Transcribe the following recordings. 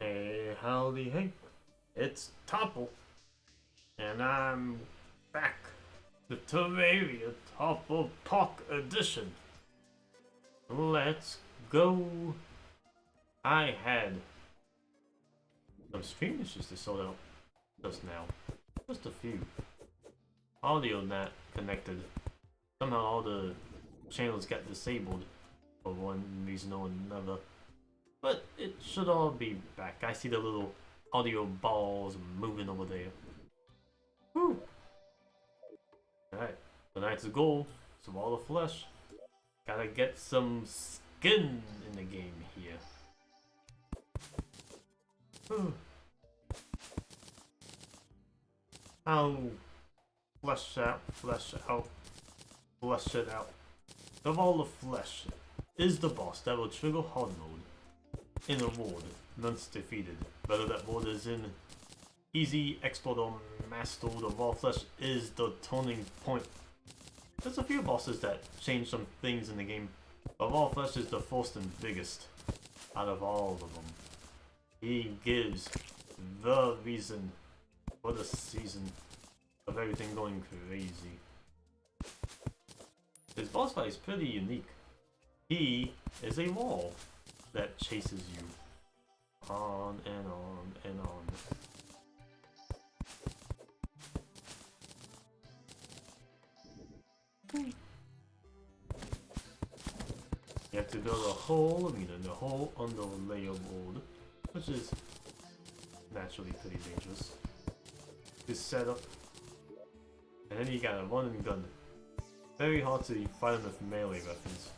Hey, howdy, hey, it's Topple, and I'm back. The Terraria Topple Park Edition. Let's go. I had some stream issues to sort out just now. Just a few. Audio not connected. Somehow all the channels got disabled for one reason or another. But it should all be back. I see the little audio balls moving over there. Whew. Alright, tonight's goal. Some all the flesh. Gotta get some skin in the game here. Whew. I'll flesh out, flesh out, flesh it out. Of all the flesh is the boss that will trigger hard mode in a ward once defeated. Whether that ward is in easy, expert, or master, the raw flesh is the turning point. There's a few bosses that change some things in the game, but raw flesh is the first and biggest out of all of them. He gives the reason for the season of everything going crazy. His boss fight is pretty unique. He is a wall that chases you on and on and on. You have to build a whole arena, the whole underlayer board, which is naturally pretty dangerous. This setup, and then you got a run and gun. Very hard to fight them with melee weapons.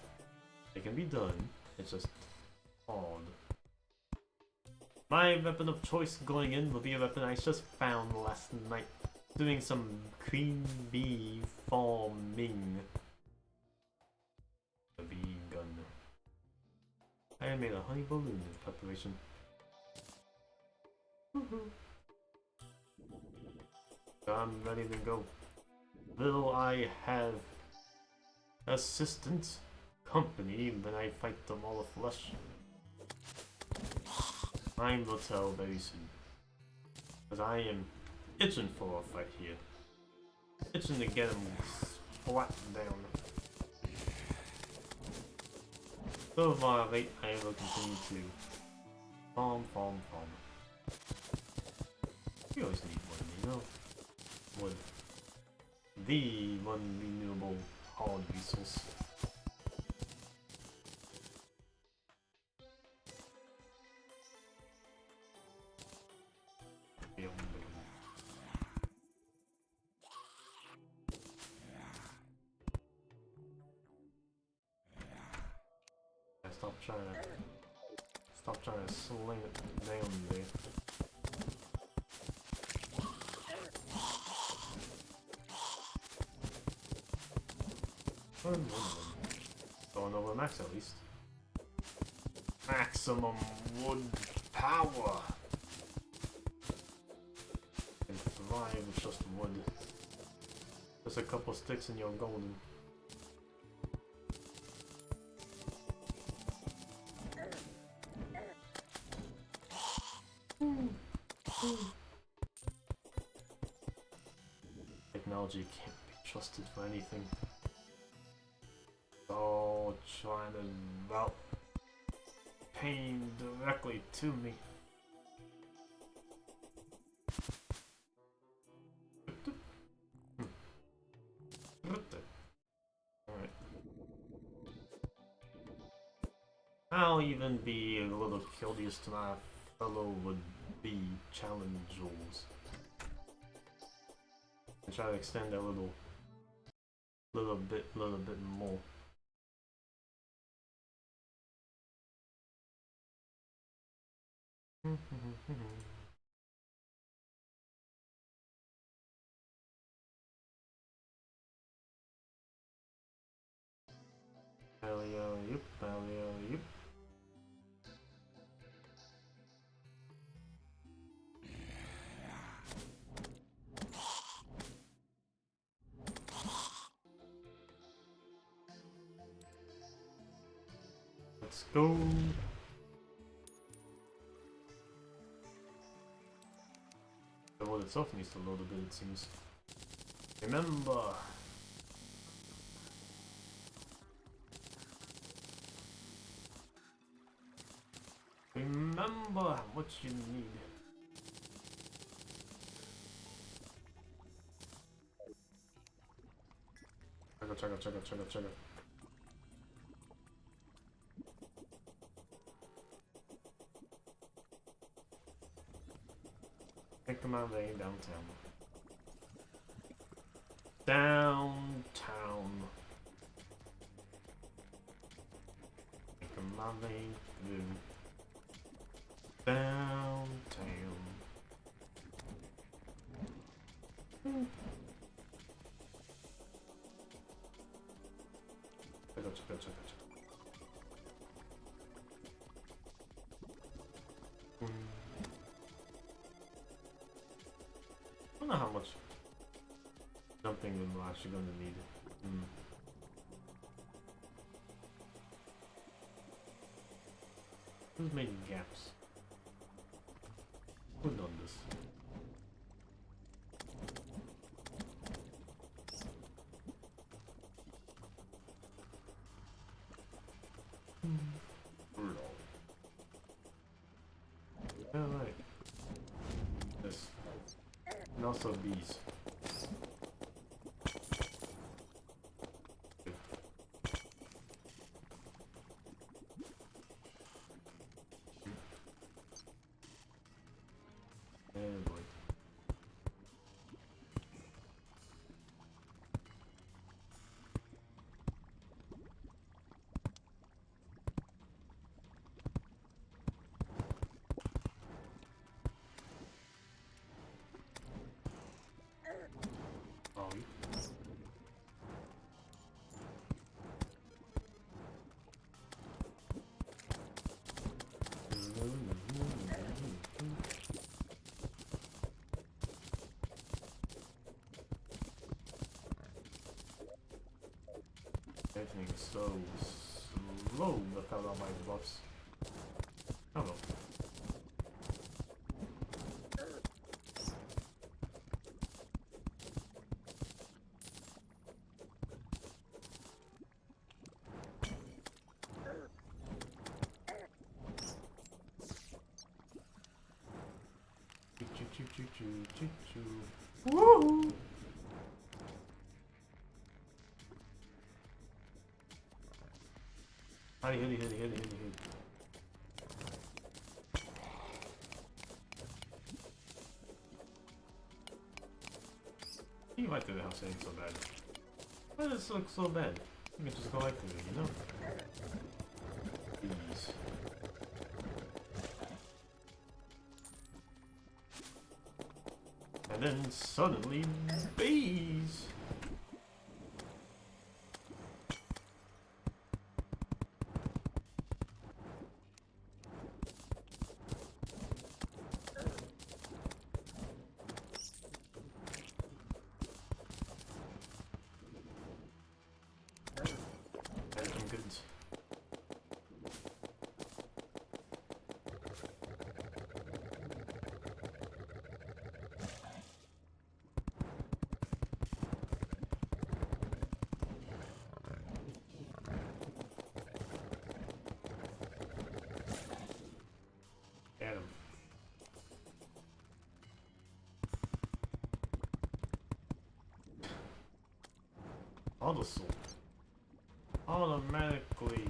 It can be done, it's just hard. My weapon of choice going in will be a weapon I just found last night, doing some queen bee farming. A bee gun. I made a honey balloon in preparation. So I'm ready to go. Will I have assistant company when I fight them all of flesh? Time will tell very soon. Because I am itching for a fight here. Itching to get him splat down. So far, I will continue to farm. You always need wood, you know? Wood. The one renewable hard resource. Stop trying to sling it down there. Going over max at least. Maximum wood power. And thrive with just wood. Just a couple sticks and you're golden. Technology can't be trusted for anything. Oh, trying to route pain directly to me. Alright. I'll even be a little curious to my fellow would be challengers. And try to extend that little bit more. Alley-o-oop. Let's go. world itself needs to load a bit, it seems. Remember. Remember how much you need. Check it. Take my way downtown. Downtown. Take my way through. Downtown. Check it. I don't know how much jumping we're actually going to need. Who's making gaps? Who done this? Alright. This. And also bees. Oh boy. Everything is so slow without all my buffs. Oh no. Choo. Woo! Hit. You might do the house ain't so bad. Why does this look so bad? You can just go like this, you know? Bees. And then suddenly, bees! Adam. Autosol. Automatically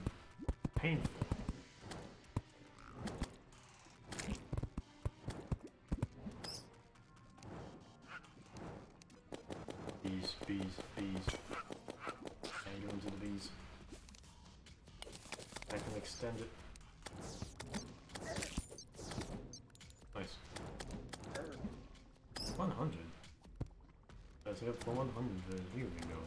painful. Bees. And go into the bees. I can extend it. Nice. 100. Let's get for 100. Here we go.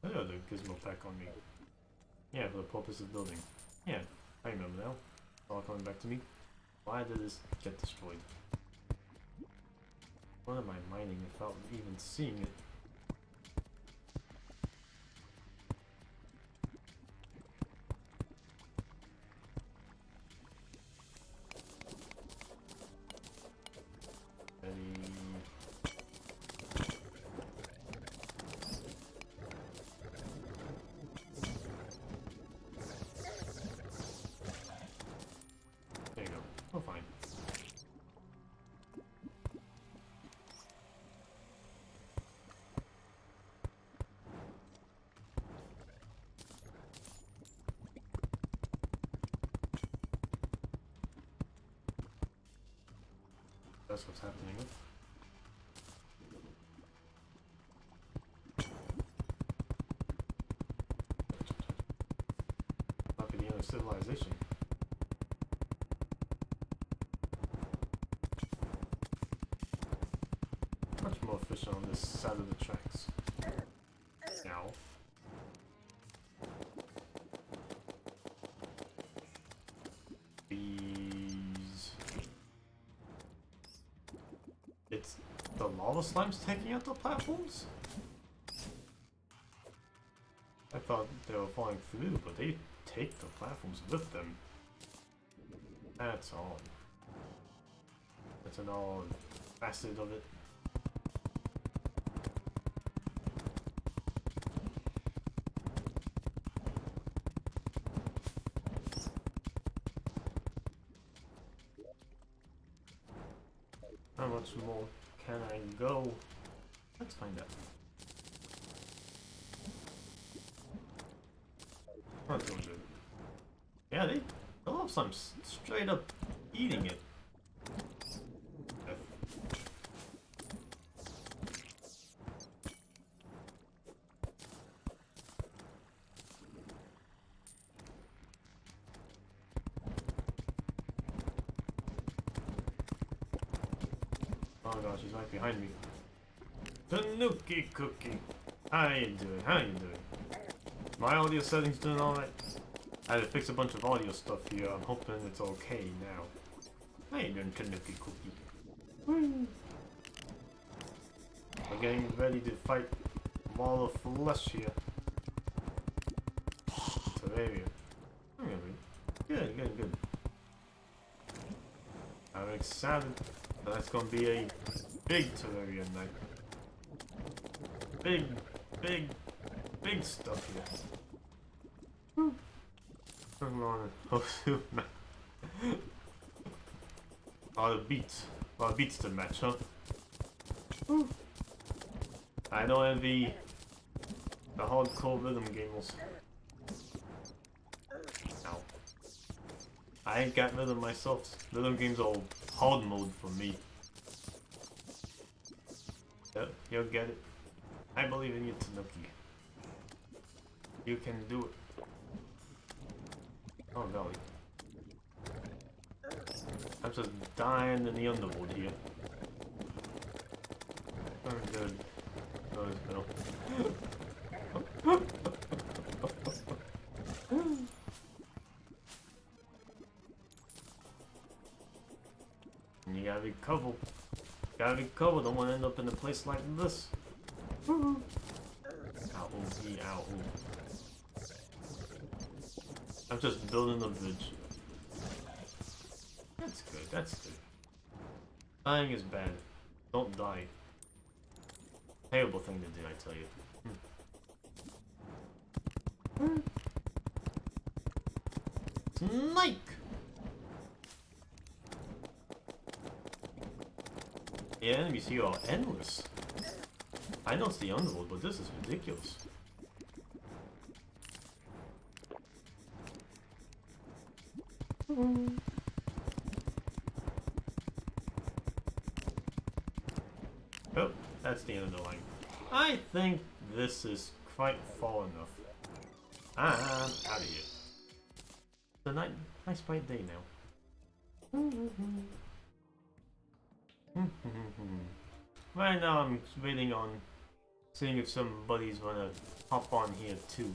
I got the gizmo pack on me. Yeah, for the purpose of building. Yeah, I remember now. All coming back to me. Why did this get destroyed? What am I mining without even seeing it? There you go. Oh, fine. That's what's happening. Not the end of civilization. Much more fish on this side of the tracks. Now. These. It's the lava slimes taking out the platforms? I thought they were falling through, but they take the platforms with them. That's odd. That's an odd facet of it. How much more can I go? Let's find out. Not doing good. Yeah, the love slime's straight up eating it. Oh gosh, he's right behind me. Tanuki Cookie! How you doing? How you doing? My audio settings doing alright? I had to fix a bunch of audio stuff here. I'm hoping it's okay now. How you doing, Tanuki Cookie? Woo! We're getting ready to fight Maul of Flesh here. Terraria. Good, good, good. I'm excited. That's gonna be a big Terraria night. Big, big, big stuff here. Woo. Come on, all the beats. All the beats to match, huh? Woo. I don't envy the hardcore rhythm gamers. Ow. I ain't got rhythm myself. Rhythm games are hard mode for me. Yep, you'll get it. I believe in you, Tanuki. You can do it. Oh golly. I'm just dying in the underwood here. Oh good. Oh, no. You gotta be careful. Gotta be careful, don't want to end up in a place like this. Ow, ooh, ow, ooh. I'm just building a bridge. That's good, that's good. Dying is bad. Don't die. Terrible thing to do, I tell you. Snake! The enemies here are endless. I know it's the underworld, but this is ridiculous. Oh, that's the end of the line. I think this is quite far enough. I'm out of here. It's a nice bright day now. Right now I'm waiting on seeing if somebody's gonna hop on here too.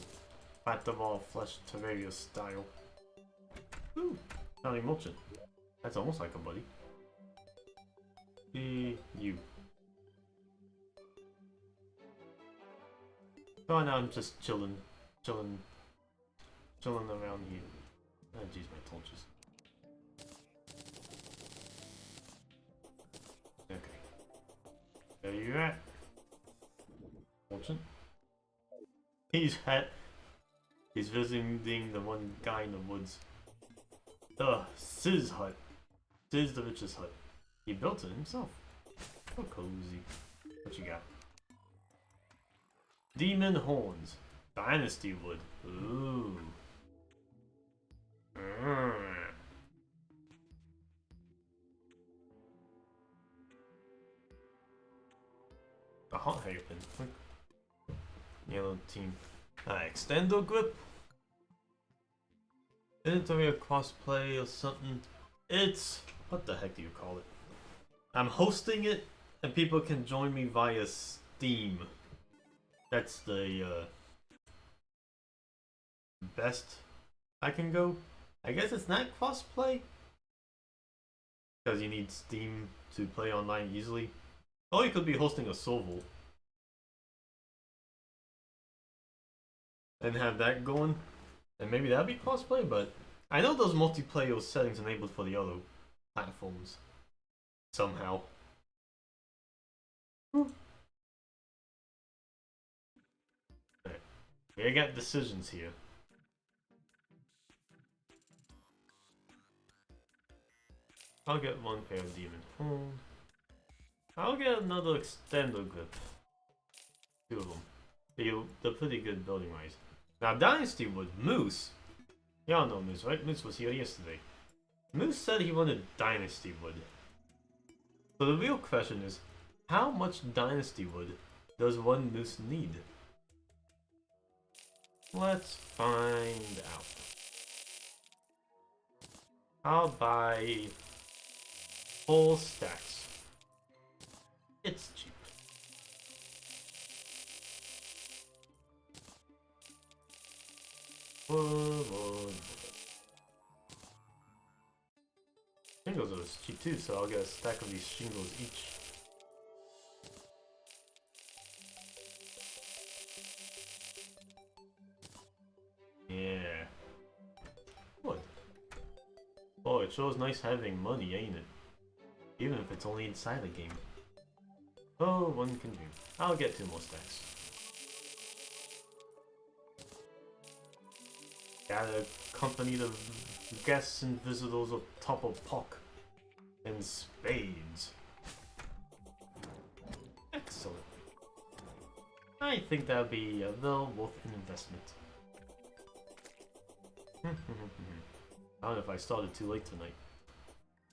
Fight of all flesh Terraria style. Ooh, Johnny Mulchin. That's almost like a buddy. You. Oh, now I'm just chilling around here. Oh, jeez, my torches. Okay. There you at. Fortune. He's visiting the one guy in the woods. Sizz hut. Sizz the richest hut. He built it himself. So cozy. What you got? Demon horns. Dynasty wood. Ooh. A hot hairpin. Yellow team. Extendo grip. Isn't there a crossplay or something? It's what the heck do you call it? I'm hosting it, and people can join me via Steam. That's the best I can go. I guess it's not crossplay because you need Steam to play online easily. Or you could be hosting a Soul and have that going, and maybe that'd be crossplay. But I know those multiplayer settings enabled for the other platforms somehow. Right. We got decisions here. I'll get one pair of demon horn. I'll get another extender grip. Two of them. They're pretty good building wise. Now Dynasty Wood, Moose. Y'all know Moose, right? Moose was here yesterday. Moose said he wanted Dynasty Wood. So the real question is, how much Dynasty Wood does one Moose need? Let's find out. I'll buy 4 stacks. It's cheap. Shingles are cheap too, so I'll get a stack of these shingles each. Yeah. What? Oh, it sure is nice having money, ain't it? Even if it's only inside the game. Oh, one can dream. I'll get 2 more stacks. Gotta accompany the guests and visitors of Top of Pock in spades. Excellent. I think that'll be well worth an investment. I don't know if I started too late tonight.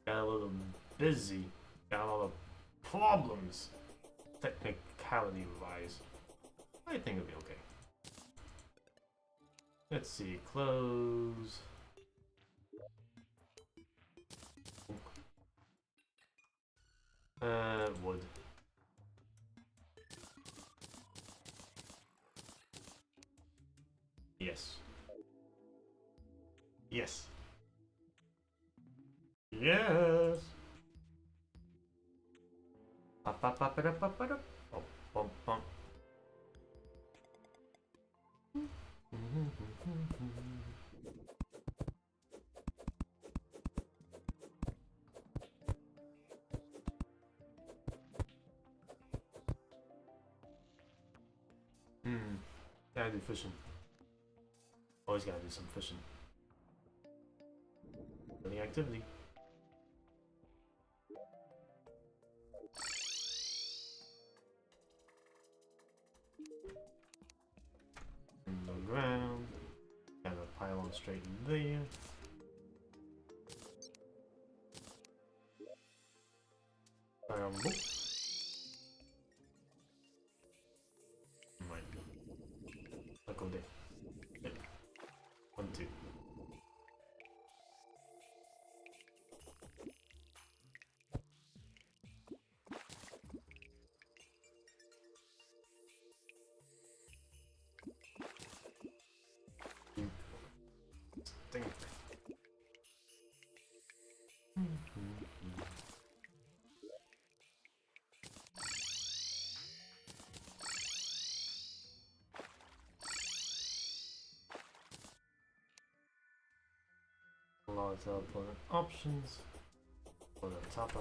Got a little busy. Got a lot of problems. Technicality wise. I think it'll be okay. Let's see. Close. Wood. Yes. Yes. Yes. Gotta do fishing. Always gotta do some fishing. Any activity. In the ground. Kind of pile on straight in there. Might go. I'll go there. There. 1, 2. Stink. volatile opponent options for the topper.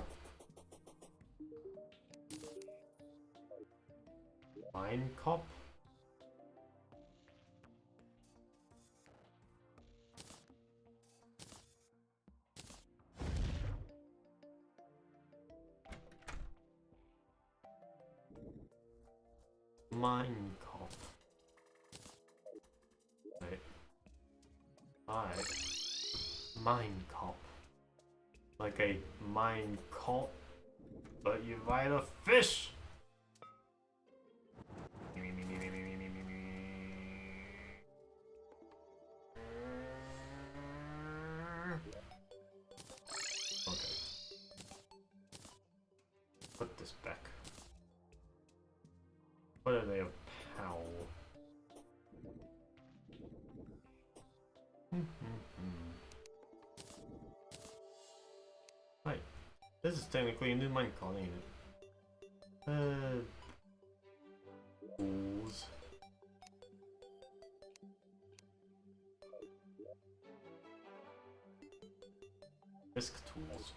Mine cop. Mine cop. Wait. Alright. Mine cop. Like a mine cop, but you ride a fish! Okay. Put this back. What are they? A pow? Right. This is technically a new Minecraft, ain't it? Tools. Risk tools.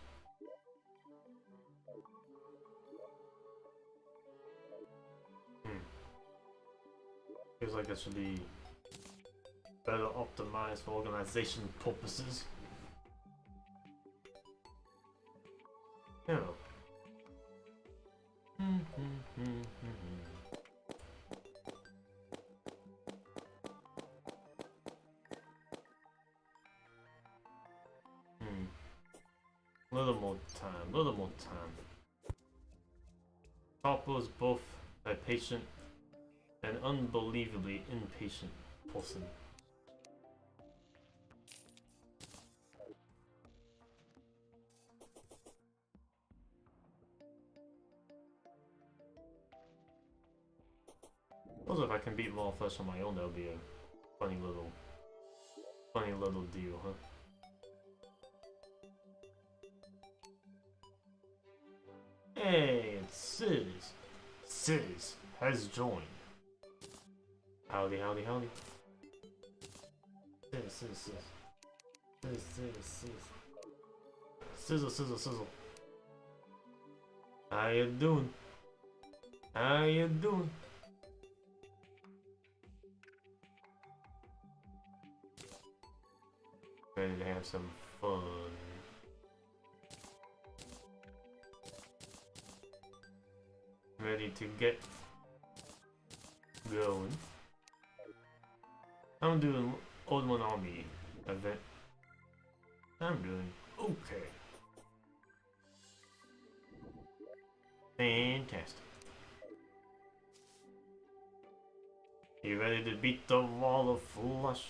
Feels like it should be better optimized for organization purposes. Yeah. Little more time, little more time. Toppo is both a patient and unbelievably impatient person. Also, if I can beat Raw Flesh on my own, that'll be a funny little deal, huh? Hey, it's Sizz. Sizz has joined. Howdy, howdy, howdy. Sizz. Sizzle, sizzle, sizzle. How you doing? How you doing? Ready to have some fun. Ready to get going. I'm doing Old One Army event. I'm doing okay. Fantastic. You ready to beat the wall of flesh?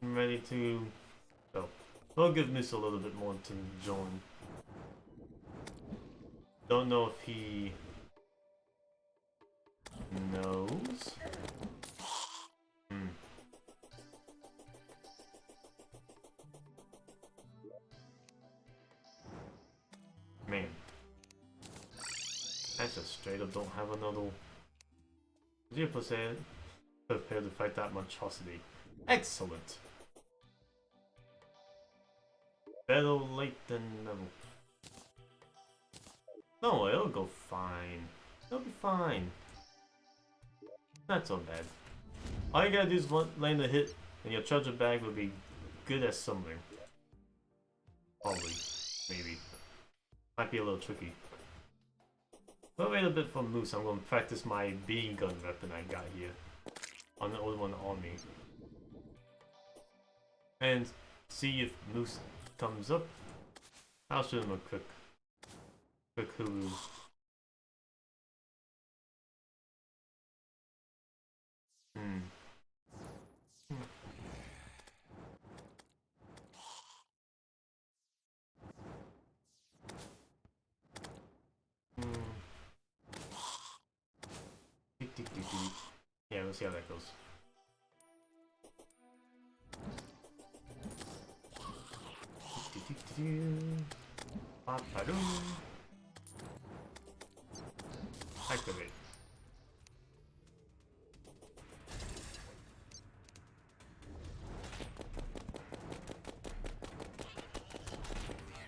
I'm ready to... Oh, we'll give Moose a little bit more to join. Don't know if he... knows? Man. I just straight up don't have another... 0% prepared to fight that monstrosity. Excellent! Better late than never. No, it'll go fine. It'll be fine. Not so bad. All you gotta do is land a hit, and your treasure bag will be good as something. Probably. Maybe. Might be a little tricky. But wait a bit for Moose, I'm gonna practice my beam gun weapon I got here. On the Old One Army. And see if Moose comes up. I'll show him a quick hulu. Yeah, we'll see how that goes. Activate.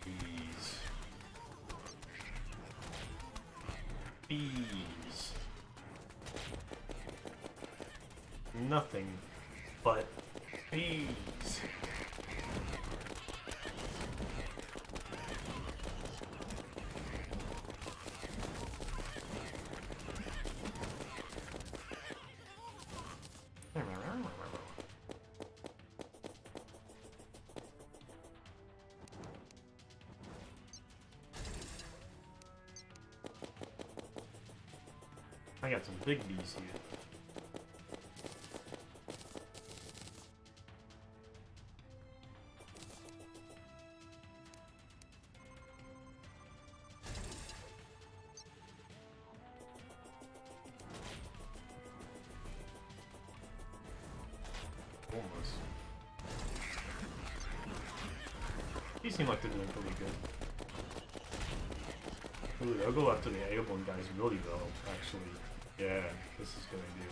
Bees. Bees. Nothing but bees. I got some big bees here. Almost. These seem like they're doing pretty good. Ooh, they'll go after the airborne guys really well, actually. Yeah, this is a good idea.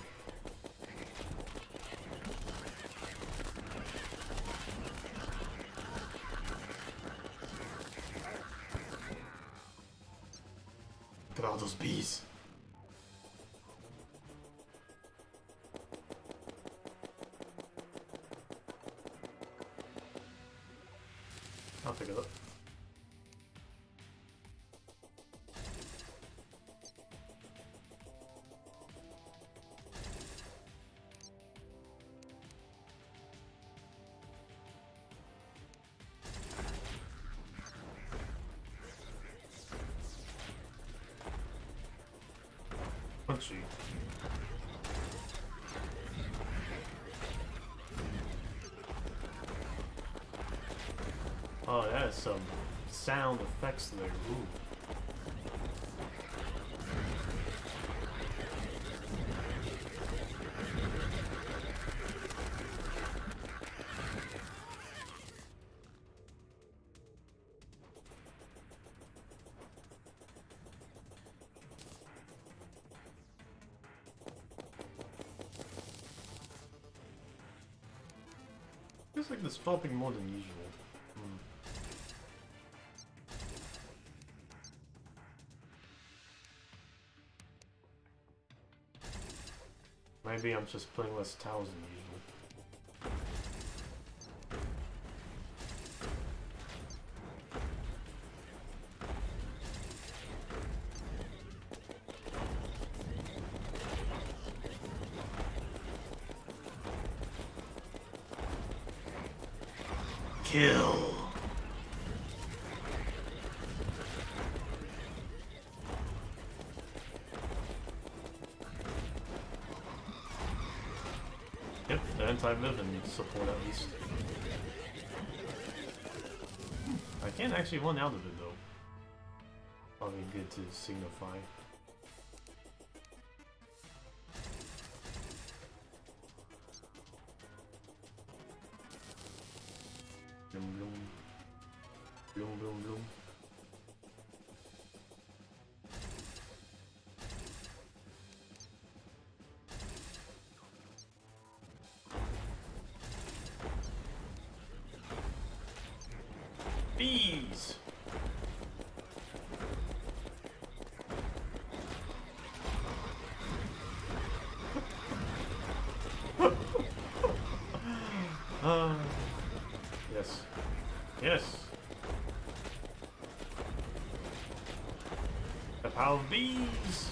Look at all those bees. I'll pick it up. Punchy. Oh, that has some sound effects there. Ooh. Feels like this flopping more than usual. Maybe I'm just playing less towers than usual. Kill! Yep, the anti-living support at least. I can't actually run out of it though. Probably good to signify. Bloom bloom. Bloom bloom bloom. Bees! Yes. Yes! The power of bees!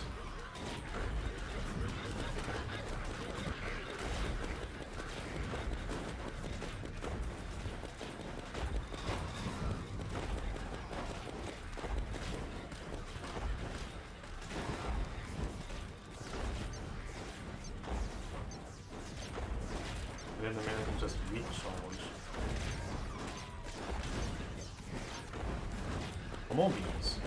Then the man can just recharge. More bees.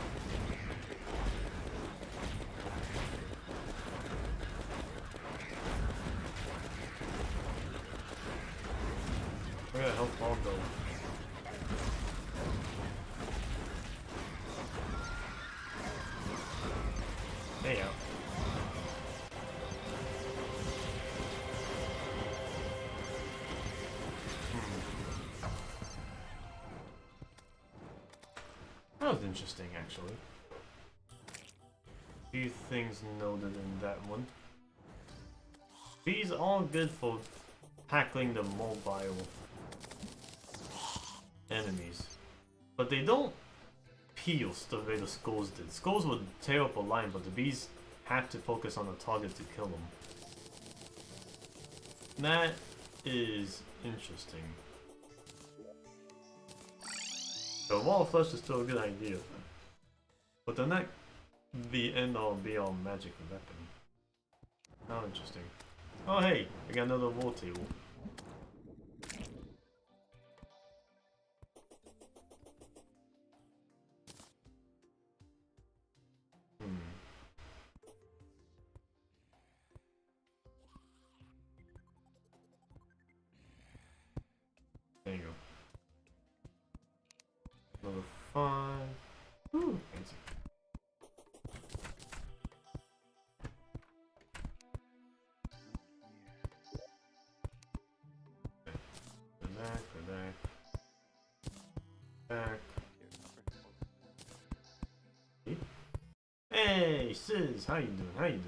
Where the hell Paul go? Hey out. That was interesting, actually. A few things noted in that one. These are good for tackling the mobile enemies, but they don't pierce the way the skulls did. Skulls would tear up a line, but the bees have to focus on the target to kill them. That is interesting. The wall of flesh is still a good idea, but they're not the end all be all magic weapon. How interesting. Oh hey, I got another war table. There you go. Another 5. Ooh, fancy. Back. Hey, Sis, how you doing? How you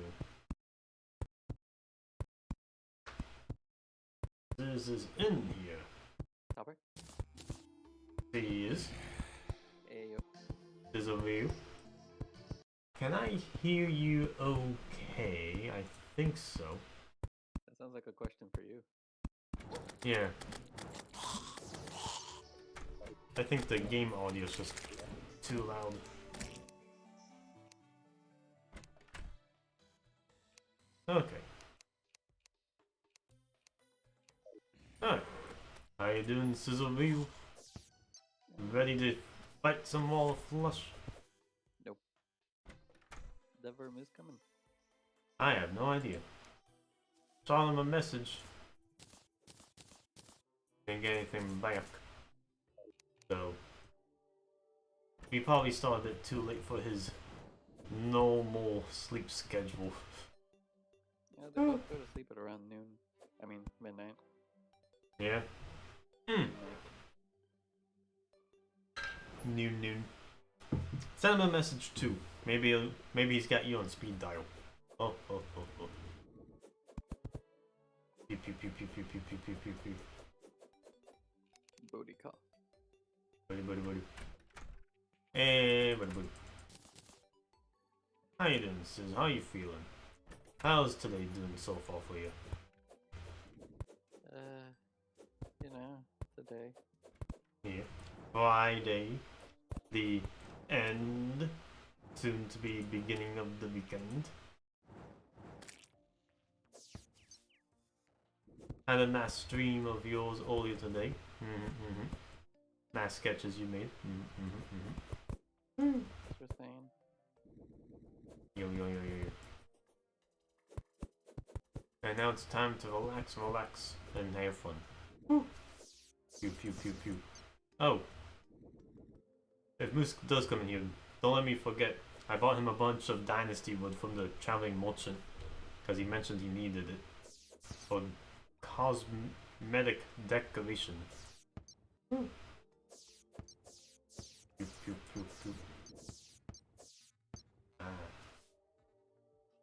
doing? Sis is in here. Copper? He is. Ayo. Sis over you. Can I hear you okay? I think so. That sounds like a question for you. Yeah. I think the game audio is just too loud. Okay. Alright. How you doing, Sizzleville? Ready to fight some more flush? Nope. The verm is coming. I have no idea. Saw him a message. Didn't get anything back. So we probably started it too late for his normal sleep schedule. Yeah, they both go to sleep at around noon. I mean, midnight. Yeah. Noon. Send him a message too. Maybe he's got you on speed dial. Oh. Pew pew pew pew pew pew pew pew pew pew. Booty call. Buddy. Hey, buddy. How you doing, Sis? How you feeling? How's today doing so far for you? You know, today. Yeah. Friday. The end. Soon to be beginning of the weekend. Had a nice stream of yours earlier today. Nice sketches you made. Thanks for saying. Yo. And now it's time to relax, and have fun. Pew. Oh. If Moose does come in here, don't let me forget. I bought him a bunch of Dynasty wood from the traveling merchant. Because he mentioned he needed it. For cosmetic decoration. Pew.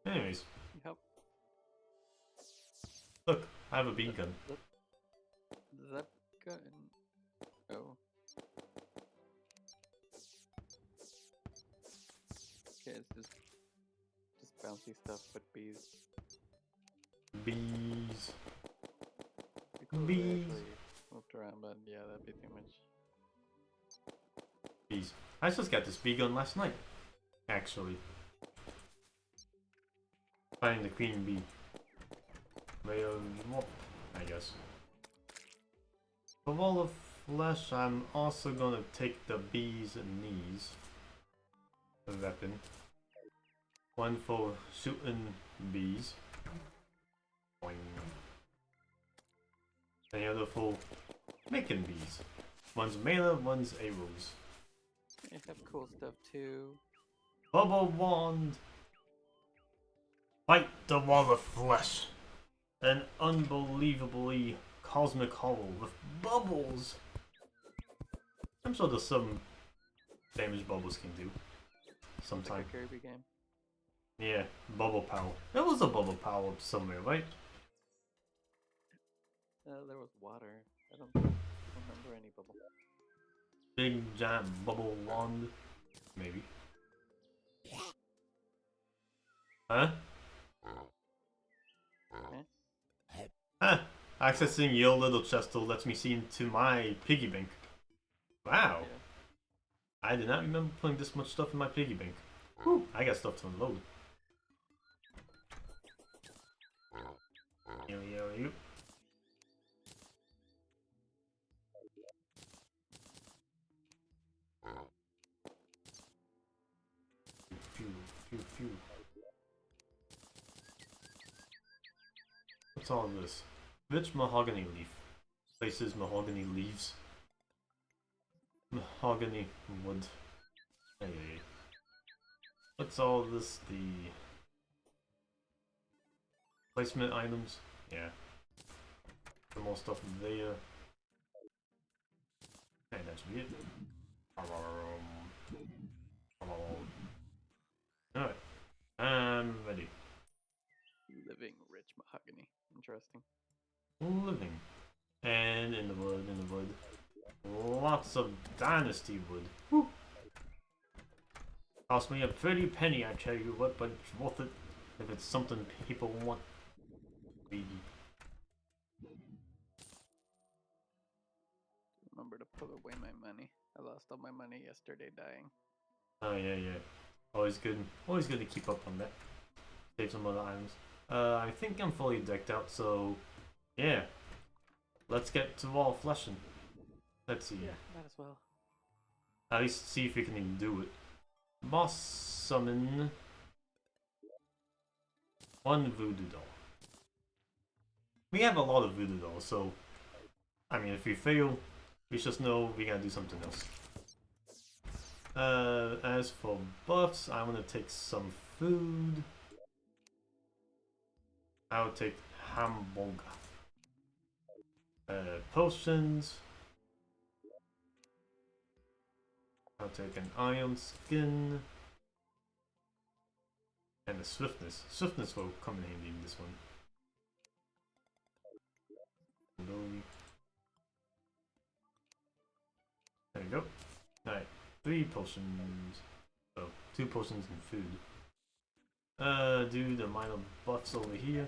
Anyways. Yep. Look, I have a bean gun. That gun. Oh. Okay, it's just bouncy stuff, but bees. Bees. Because Bees. they actually moved around, but yeah, that'd be too much. Bees. I just got this bee gun last night. Actually. Finding the queen bee. I guess. For all of flesh, I'm also gonna take the bees and knees. The weapon. One for shooting bees. Boing. And the other for making bees. One's melee, one's arrows. They have cool stuff too. Bubble wand. Fight the wall of flesh. An unbelievably cosmic hollow with bubbles. I'm sure there's some damage bubbles can do. It's like Sometimes. a Kirby game. Yeah, bubble power. There was a bubble power up somewhere, right? There was water. I don't remember any bubble. Big giant bubble wand, maybe. Huh? Huh. Accessing your little chest tool lets me see into my piggy bank. Wow. Yeah. I did not remember putting this much stuff in my piggy bank. Whew, I got stuff to unload. Yo. Pew. What's all this? Rich mahogany leaf. Places mahogany leaves. Mahogany wood. Hey. What's all this? The placement items? Yeah. Some more stuff there. Hey, that's weird. Alright. I'm ready. Living rich mahogany. Interesting. Living. And in the wood. Lots of dynasty wood. Woo. Cost me a pretty penny, I tell you what, but it's worth it if it's something people want. Remember to put away my money. I lost all my money yesterday dying. Oh yeah. Always good to keep up on that. Save some other items. I think I'm fully decked out, so yeah. Let's get to wall fleshing. Let's see. Yeah, might as well. At least see if we can even do it. Boss summon one voodoo doll. We have a lot of voodoo dolls, so I mean, if we fail, we just know we gotta do something else. As for buffs, I want to take some food. I will take hamburger. Potions. I'll take an iron skin. And a swiftness. Swiftness will come in handy in this one. There we go. Alright, 3 potions. Oh, 2 potions and food. Do the minor buffs over here.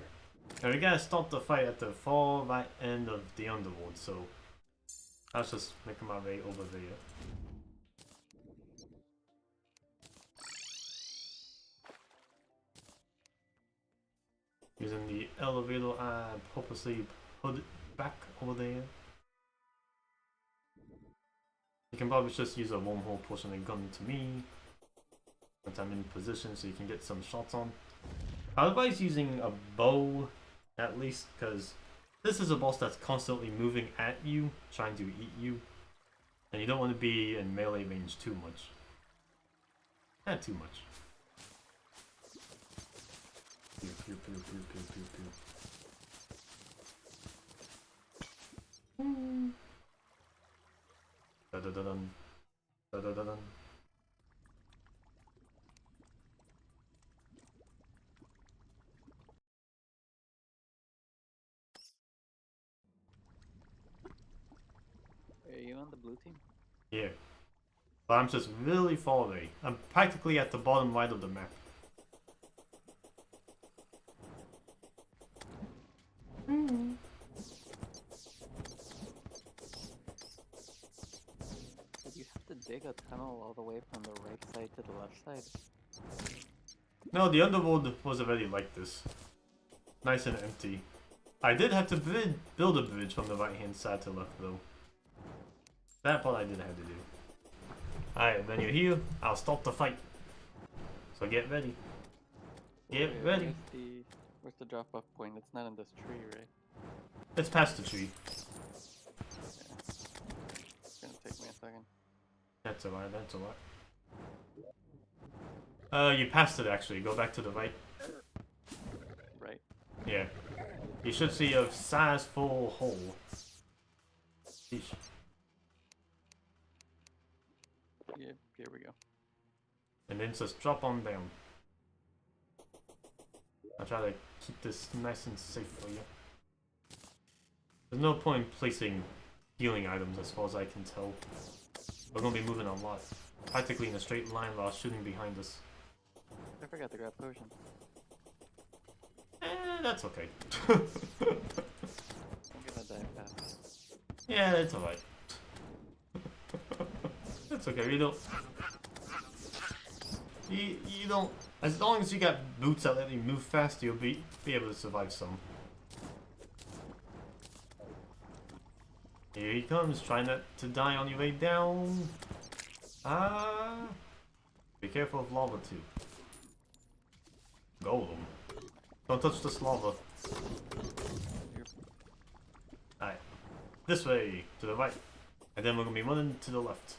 Now we gotta start the fight at the far right end of the underworld, so I'll just make my way over there. Using the elevator, I purposely put it back over there. You can probably just use a wormhole pushing a gun to me once I'm in position so you can get some shots on. I advise using a bow at least, because this is a boss that's constantly moving at you, trying to eat you. And you don't want to be in melee range too much. Not too much. Pew. Da-da-da-dun. Da-da-da-dun. Are you on the blue team? Yeah. But I'm just really far away. I'm practically at the bottom right of the map. Did you have to dig a tunnel all the way from the right side to the left side? No, the underworld was already like this. Nice and empty. I did have to build a bridge from the right hand side to left though. That part I did have to do. Alright, when you're here, I'll stop the fight. So get ready. Get ready. Where's the drop off point? It's not in this tree, right? It's past the tree. It's gonna take me a second. That's alright, that's alright. You passed it actually. Go back to the right. Right. Yeah. You should see a size full hole. Sheesh. Yep. Here we go. And then just drop on down. I'll try to keep this nice and safe for you. There's no point in placing healing items as far as I can tell. We're gonna be moving a lot. Practically in a straight line while shooting behind us. I forgot to grab potion. That's okay. I'm gonna die fast. Yeah, it's alright. That's okay, you don't... You don't... As long as you got boots that let you move fast, you'll be able to survive some. Here he comes, trying not to die on your way down. Be careful of lava too. Golem. Don't touch this lava. Alright. This way, to the right. And then we're gonna be running to the left.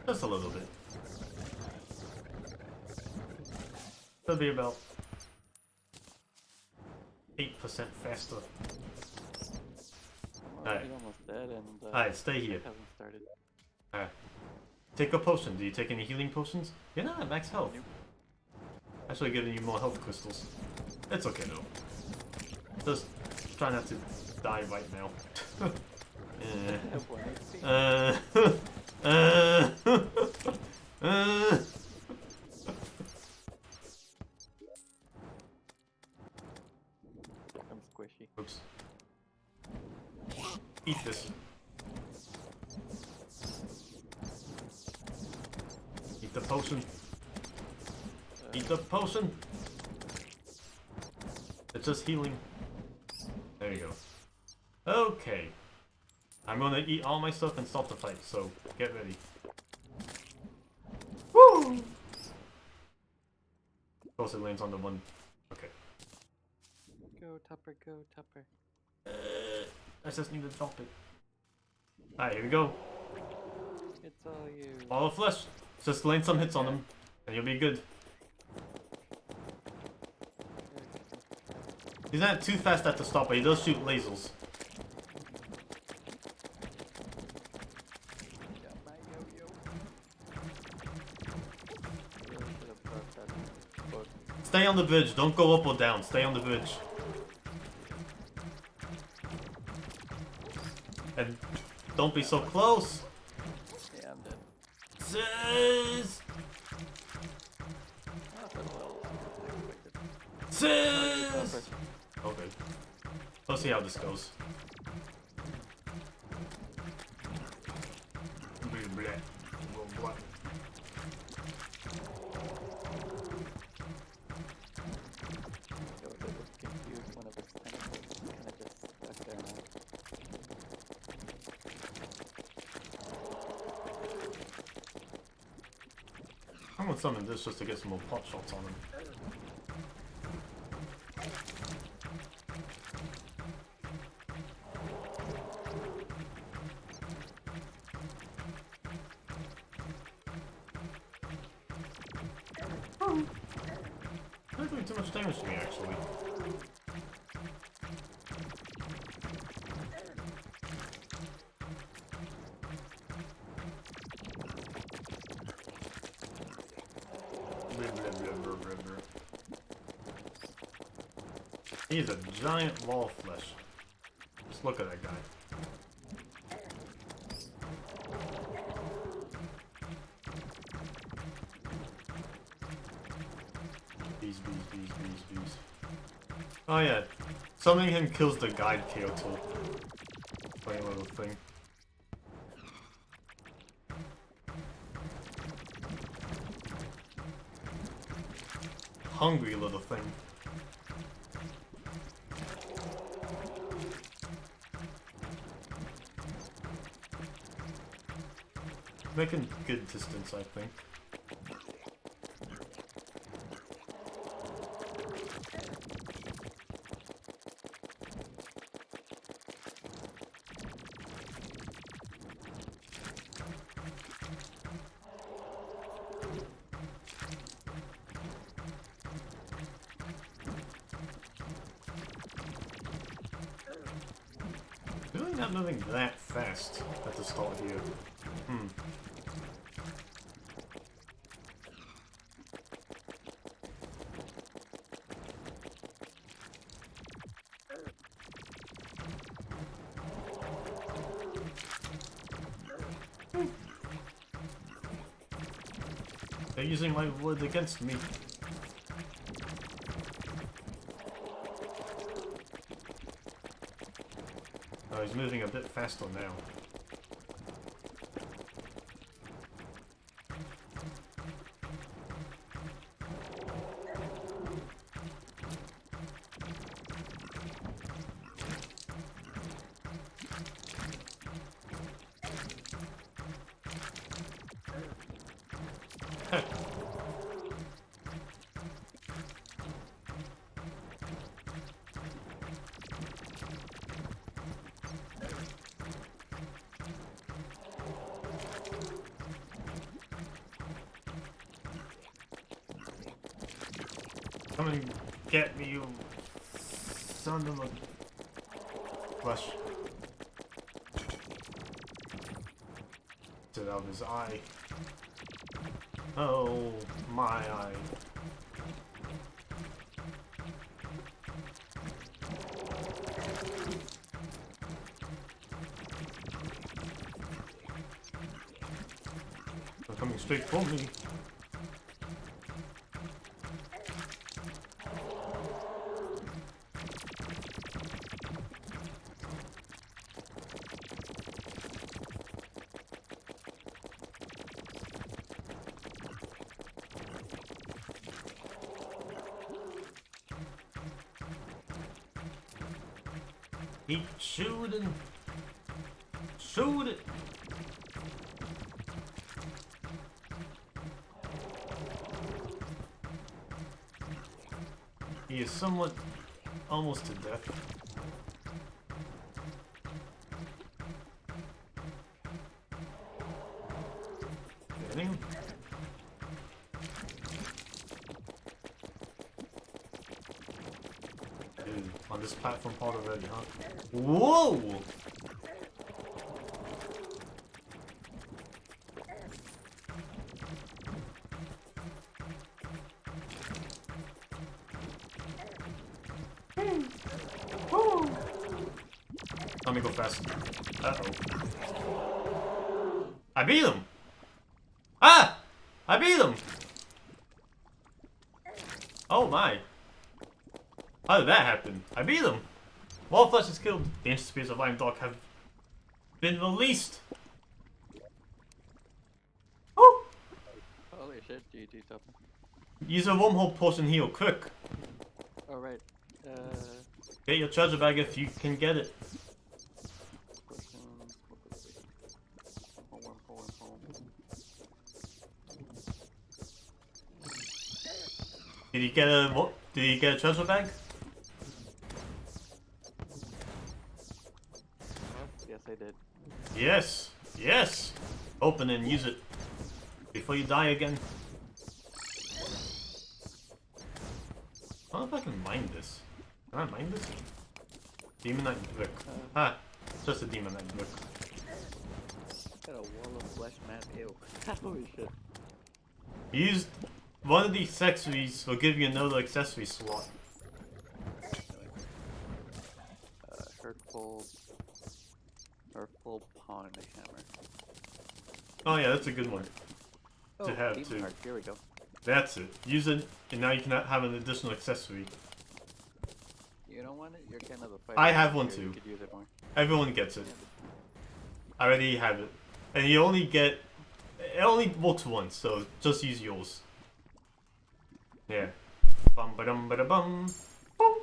Just a little bit. It'll be about 8% faster. I'm already almost dead and Alright, stay here. it hasn't started. Alright. Take a potion. Do you take any healing potions? You're not at max health. Nope. Actually giving you more health crystals. It's okay though. Just try not to die right now. I have 1 HP. I'm squishy. Oops. Eat this. Eat the potion. Eat the potion. It's just healing. There you go. Okay. I'm gonna eat all my stuff and stop the fight, so get ready. Woo! Of course it lands on the one. Okay. Go Tupper, go Tupper. I just need to drop it. Alright, here we go. It's all you. Ball of flesh. Just land some hits on him, and you'll be good. He's not too fast at the stop, but he does shoot lasers. Got my yo-yo. Really should have brought that book. Stay on the bridge. Don't go up or down. Stay on the bridge. And don't be so close. Yeah, I'm dead. Sis! Not that well. Expected. Sis! Okay. Let's see how this goes. Blah, blah, blah, blah. Yo, they would confuse one of its tentacles. Kinda just stuck there now. I'm gonna summon this just to get some more pot shots on him. They're doing too much damage to me, actually. He's a giant wall of flesh. Just look at that guy. Bees. Oh yeah, summoning him kills the guide Kyoto. Funny little thing. Hungry little thing. Making good distance, I think. not moving that fast at the start here. Hmm. They're using my wood against me. Oh, he's moving a bit faster now. Come and get me, you son of a flesh. Get out of his eye. Oh, my eye. They're coming straight for me. Keep shooting. Shoot it. He is somewhat almost to death. Getting him? Dude, on this platform part already, huh? Whoa! Let me go fast. Uh-oh. I beat him! Ah! I beat him! Oh my. How did that happen? I beat him! Wallflesh is killed. The ancient spirits of Lime Dog have been released. Oh! Holy shit, GG Topper. Use a wormhole potion heal, quick. Alright. Get your treasure bag if you can get it. Did you get a what? Did you get a treasure bag? Yes, I did. Yes, yes. Open and use it before you die again. I don't know if I can mine this. Can I mine this? Demonite brick. Ah, it's just a demonite brick. Got a wall of flesh, man. Ew. Holy shit. Use one of these accessories will give you another accessory slot. Hurtful pawn hammer. Oh yeah, that's a good one Oh, to have demon too. heart. Here we go. That's it. Use it, and now you can have an additional accessory. You don't want it? You're kind of the fighter. I have one here, too. You could use it more. Everyone gets it. I already have it, and you only get it only works once, so just use yours. Yeah. Bum ba dum ba da bum. Boom.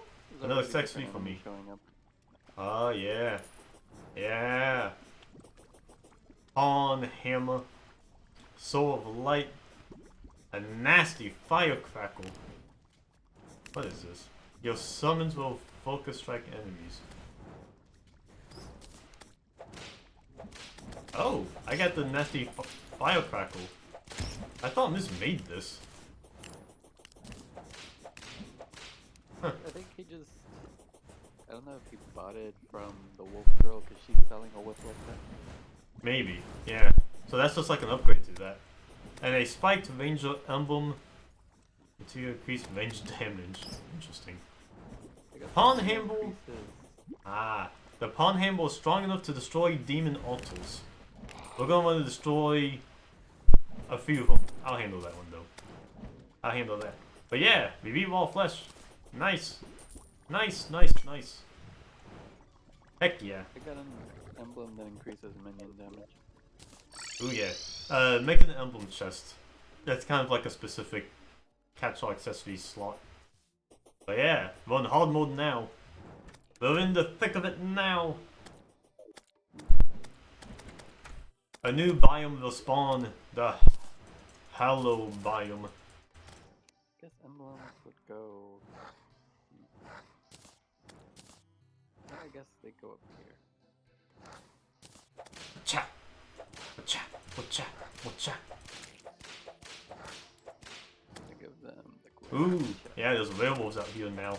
Another accessory for me. Showing up. Oh yeah. Yeah. Pawn hammer. Soul of light. A nasty firecrackle. What is this? Your summons will focus strike enemies. Oh, I got the nasty firecrackle. I thought Miss made this. Huh. I think he just I don't know if he bought it from the Wolf Girl because she's selling a whip like that. Maybe, yeah. So that's just like an upgrade to that. And a spiked ranger emblem to increase range damage. Interesting. I got Pawn some handle. increases. Ah, the pawn handle is strong enough to destroy demon altars. We're gonna want to destroy a few of them. I'll handle that one though. I'll handle that. But yeah, we beat Wall Flesh. Nice. Nice, nice, nice. Heck yeah. I got an emblem that increases minion damage. Ooh yeah. Make an emblem chest. That's kind of like a specific catch-all accessory slot. But yeah, we're on hard mode now. We're in the thick of it now. A new biome will spawn. The Hallow biome. Guess emblems would go. I guess they go up here. Cha, cha, cha, cha. I give them the Ooh, yeah, there's werewolves out here now.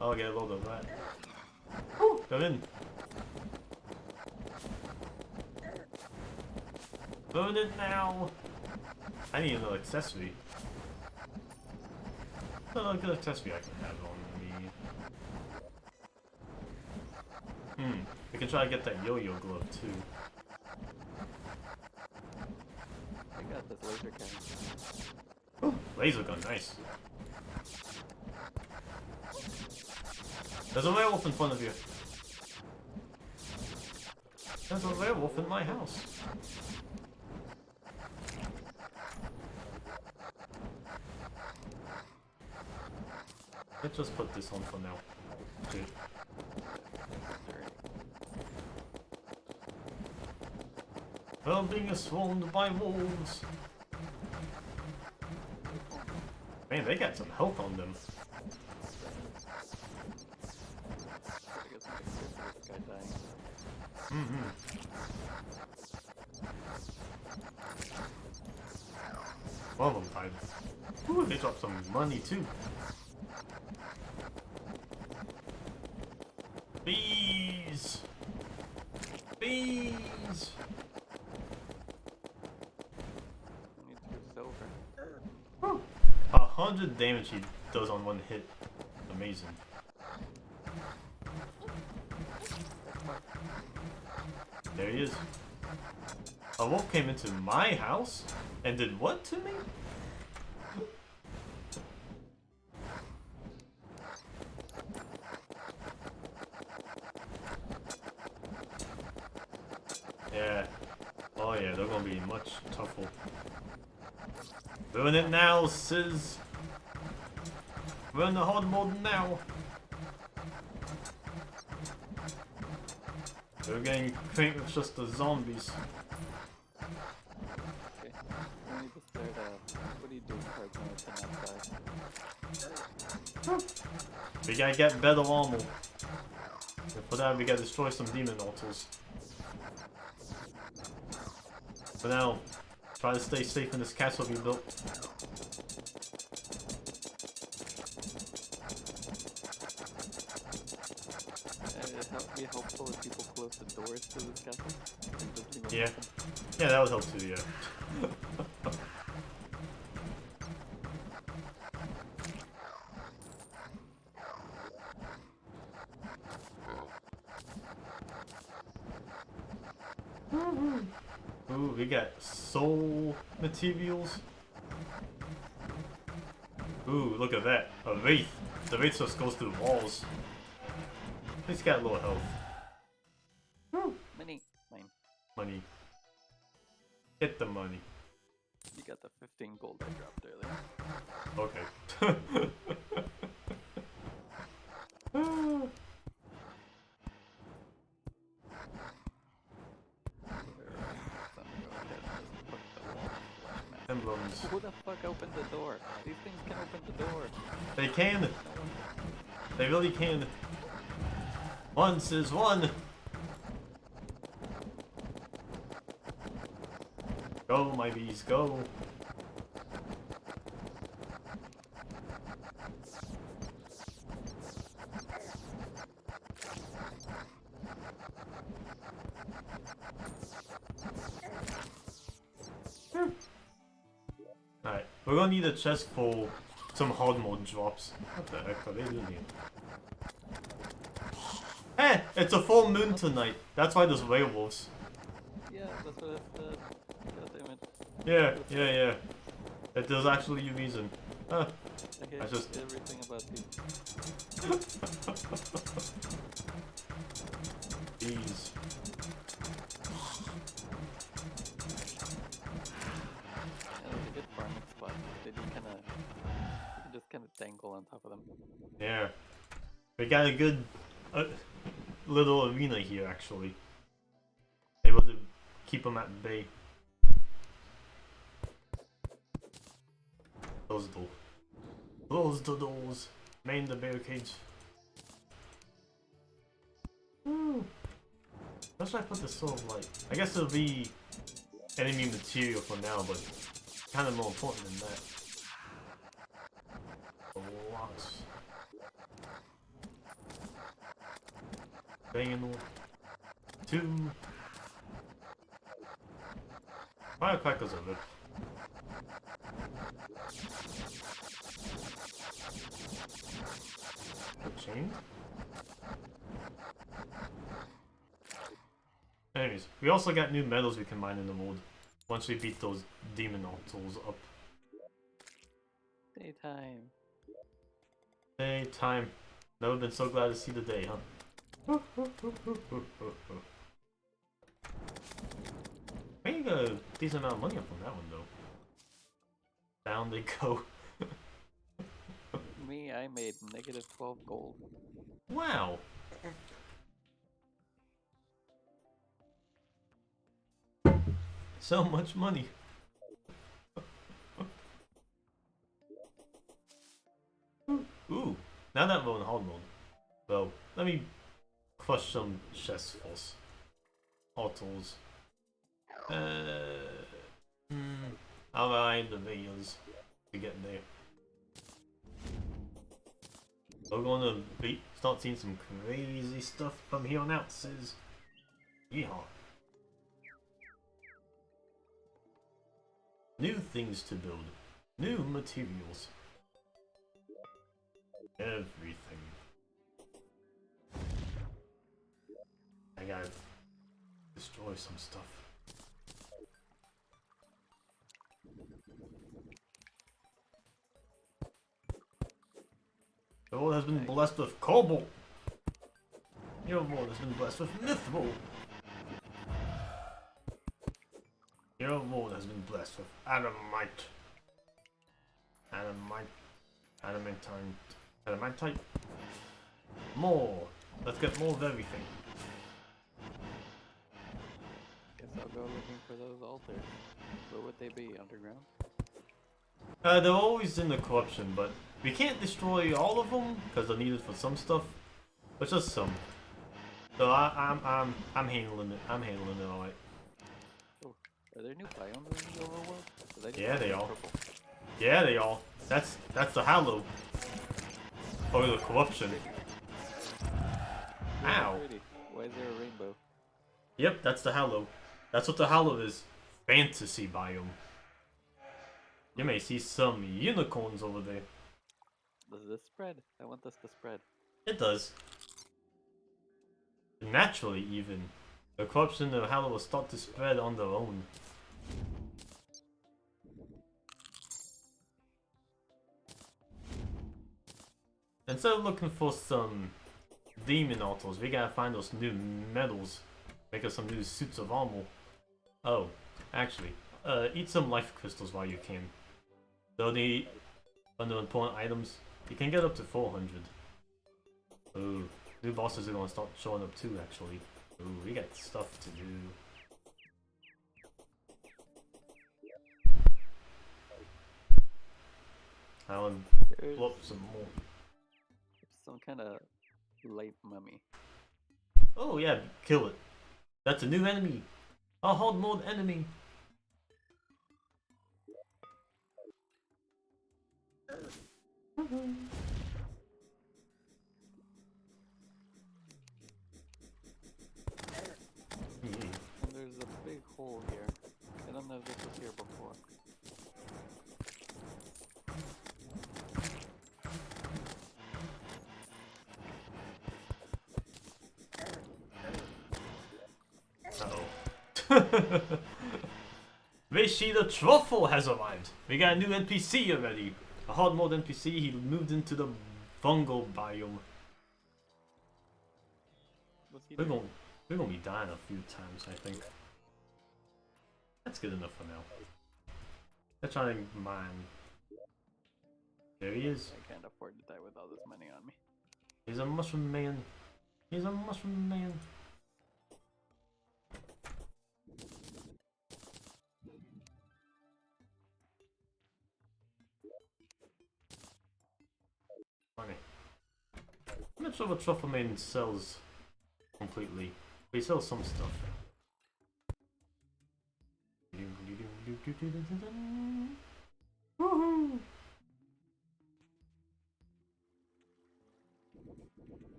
I'll get a load of that. Ooh, come in. Burn it now. I need another accessory. Another good accessory I can have on me. We can try to get that yo-yo glove too. I got this laser cannon. Ooh, laser gun, nice. There's a werewolf in front of you. There's a werewolf in my house. Let's just put this on for now. Good. Well, being swarmed by wolves. Man, they got some health on them. I guess I'm gonna this guy dying. One of them died. Ooh, they dropped some money too. Bees! Bees! I need 2 silver. Woo. 100 damage he does on one hit. Amazing. There he is. A wolf came into my house and did what to me? Yeah. Oh yeah, they're gonna be much tougher. Doing it now, Sizz. We're in the hard mode now. They're getting cranked with just the zombies. Okay. We need to start what do you do cards when it's outside? We gotta get better armor. And for that, we gotta destroy some demon altars. For now, try to stay safe in this castle we built. It'd be helpful if people close the doors to this castle. Yeah. Yeah, that would help too, yeah. Ooh, we got soul materials. Ooh, look at that. A wraith. The wraith just goes through walls. He's got low health. Woo. Money. Mine. Money. Get the money. You got the 15 gold I dropped earlier. Okay. Emblems. Who the fuck opened the door? These things can open the door. They can. They really can. Once is one. Go, my bees, go. We're gonna need a chest for some hard mode drops. What the heck are they doing here? Hey, it's a full moon tonight. That's why there's werewolves. Yeah, that's what I said. God damn it. Yeah. There's actually a reason. Huh. I hate just- everything about you. Jeez. Yeah, it's a good farming spot. They do kinda... You can just kinda dangle on top of them. Yeah. We got a good little arena here, actually. Able to keep them at bay. Close the door. Close the doors. Main the barricades. Woo. How should I put this sort of like? I guess it'll be enemy material for now, but kind of more important than that. Blocks. Banging. 2. Firecrackers are good. Chained? Anyways, we also got new metals we can mine in the world once we beat those demon altars up. Daytime. Daytime. Never been so glad to see the day, huh? We got a decent amount of money up on that one though. Down they go. Me, I made negative 12 gold. Wow. So much money. Ooh, now that we're in hard mode, well, let me crush some chest force. Autos. I'll ride the videos to get there. We're gonna start seeing some crazy stuff from here on out, says. Yeehaw. New things to build. New materials. Everything. I gotta destroy some stuff. The world has been blessed with cobalt. Your world has been blessed with mithril. Your world has been blessed with adamite. Adamantite. More. Let's get more of everything. Guess I'll go looking for those altars. Where would they be? Underground? They're always in the corruption, but we can't destroy all of them because they're needed for some stuff, but just some. So I'm handling it. I'm handling it all right. Oh, are there new biomes in the overworld? Yeah, they are. Yeah, they are. That's the Hallow. Or the corruption. Ow. Pretty. Why is there a rainbow? Yep, that's the Hallow. That's what the Hallow is. Fantasy biome. You may see some unicorns over there. Does this spread? I want this to spread. It does. Naturally, even. The corruption of Hallow will start to spread on their own. Instead of looking for some demon altars, we gotta find those new metals. Make us some new suits of armor. Oh, actually, eat some life crystals while you can. They'll need under important items. You can get up to 400. Ooh, new bosses are gonna start showing up too, actually. Ooh, we got stuff to do. I'll There's blow up some more. some kind of light mummy. Oh yeah, kill it. That's a new enemy. A hard mode enemy. And there's a big hole here. I don't know if this was here before. Uh-oh. Reishi the Truffle has arrived. We got a new NPC already. A hard mode NPC. He moved into the fungal biome. What's he We're doing? gonna be dying a few times, I think. That's good enough for now. Let's try and mine. There he is. I can't afford to die with all this money on me. He's a mushroom man. He's a mushroom man. Funny. I'm not sure what Truffle Man sells completely. But he sells some stuff. Woohoo!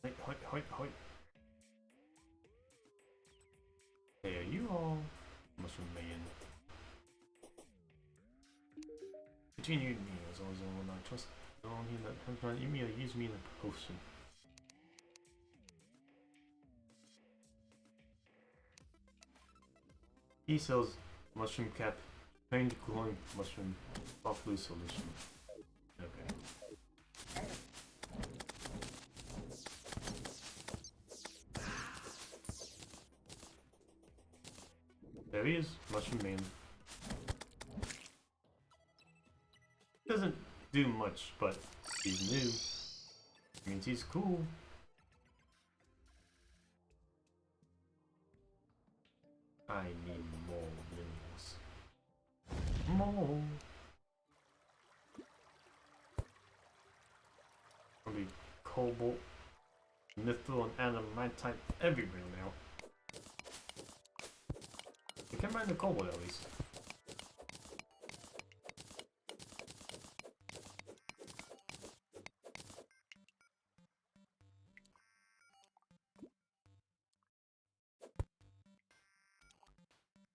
Hoi, hoi, hoi, hoi. Hey, are you all mushroom man? Between you and me, as long as I will not trust the one here that comes trying to eat me or use me in a potion. He sells mushroom cap, paint glowing mushroom, buff blue solution. Okay. There he is, mushroom man. Doesn't do much, but he's new. Means he's cool. I need more minerals. More. Gonna be cobalt, mithril, and adamantite everywhere now. You can mine the cobalt at least.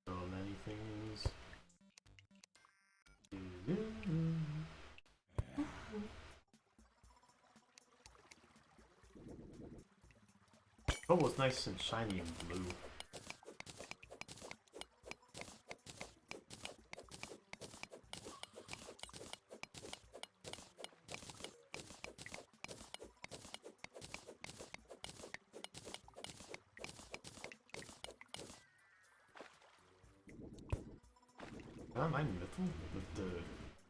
So many things. Cobalt's nice and shiny and blue. Can I mine mithril with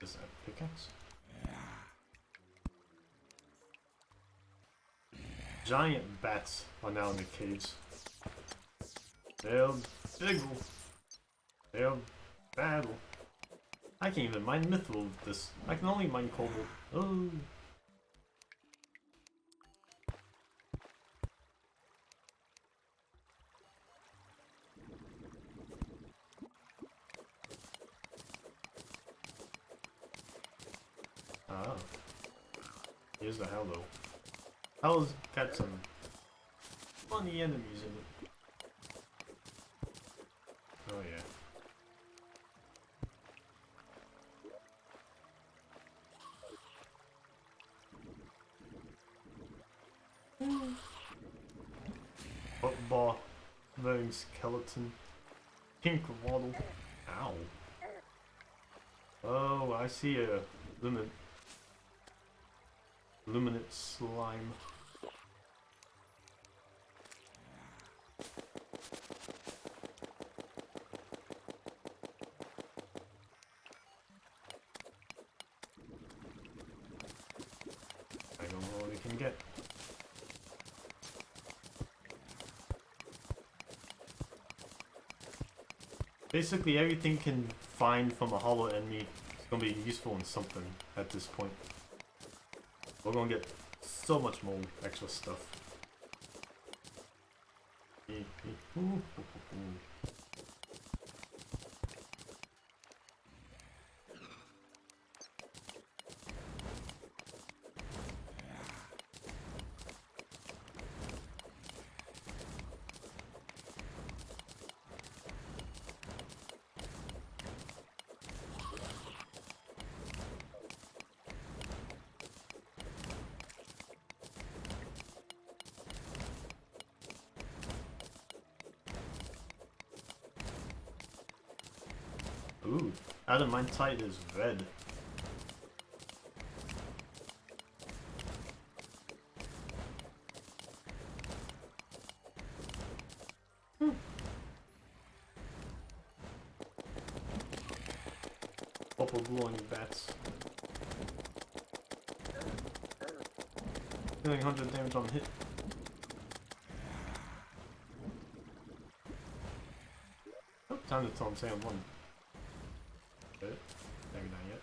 this pickaxe? Giant bats are now in the caves. They'll biggle. They'll battle. I can't even mine mithril with this. I can only mine cobalt. Oh. Ah. Here's the Hello. Hell's got some funny enemies in it. Oh yeah. Football, wearing skeleton, pink waddle. Ow. Oh, I see a luminate slime. I don't know what we can get. Basically everything can find from a hollow enemy is gonna be useful in something at this point. We're gonna get so much more extra stuff. Ooh, adamantite is red. Pop a blue on your bats. Doing 100 damage on hit. Oh, time to taunt Sam 1. Maybe not yet.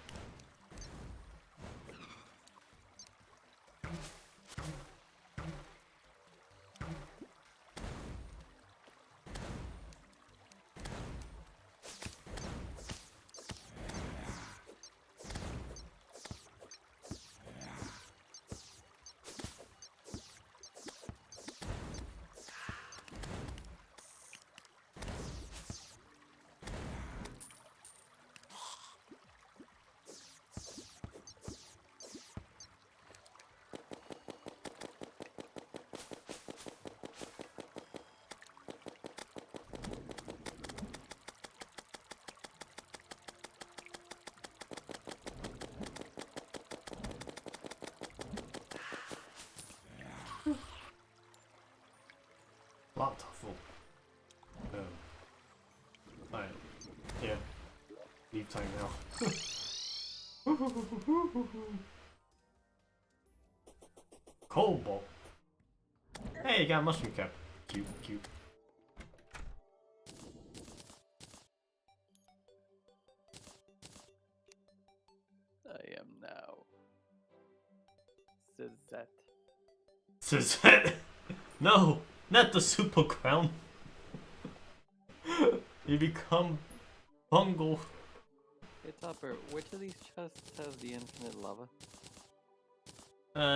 Lot tougher. Alright. Yeah. Leave time now. Cobalt. Hey, you got a mushroom cap. Cute, cute. I am now Suzette. Suzette! No! Not the super crown! You become Bungle. Hey Topper, which of these chests has the infinite lava?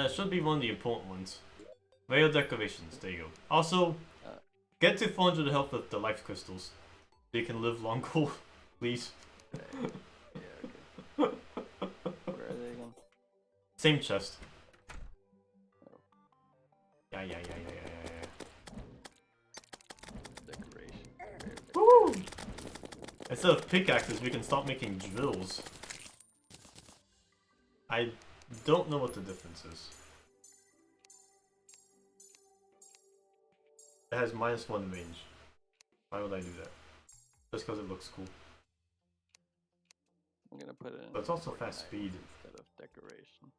Should be one of the important ones. Rail decorations, there you go. Also, get to 400 health with the life crystals. So you can live longer, please. Okay. Yeah, okay. Where are they again? Same chest. Oh. Yeah. Decoration. Woo! Instead of pickaxes, we can start making drills. I don't know what the difference is. It has -1 range. Why would I do that? Just because it looks cool. I'm gonna put it in. But it's also fast speed. Instead of decoration.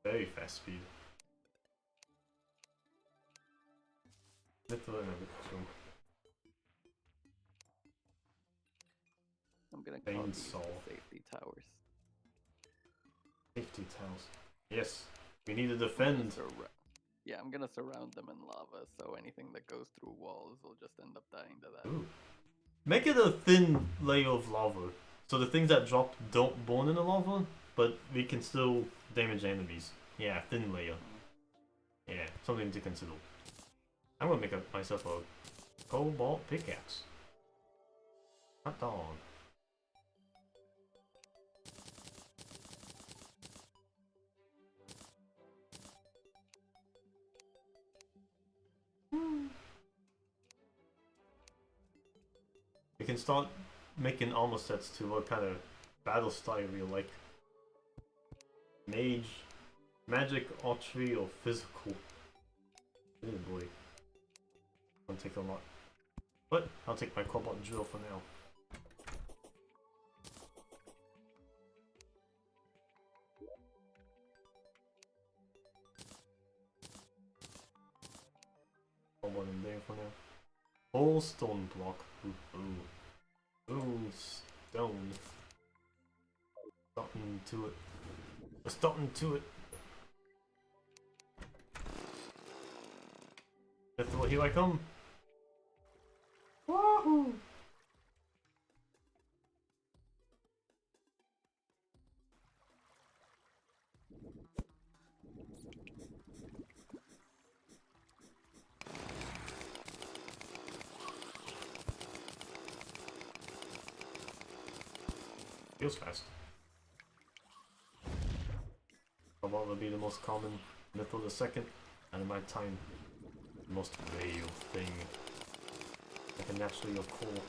Very fast speed. Little in a bit too. I'm gonna call these Chainsaw. safety towers. Safety towels. Yes, we need to defend. Yeah, I'm gonna surround them in lava, so anything that goes through walls will just end up dying to that. Ooh. Make it a thin layer of lava, so the things that drop don't burn in the lava, but we can still damage enemies. Yeah, thin layer. Yeah, something to consider. I'm gonna make myself a cobalt pickaxe. Hot dog. We can start making armor sets to what kind of battle style we like. Mage, magic, archery, or physical. Oh boy. I'll take a lot. But I'll take my cobalt drill for now. Cobalt in there for now. Whole stone block. Ooh, stone. Starting to it. We're starting to it. Here I come. Woohoo! Feels fast. Cobalt will be the most common metal the second, and in my time, the most real thing. That can naturally occur.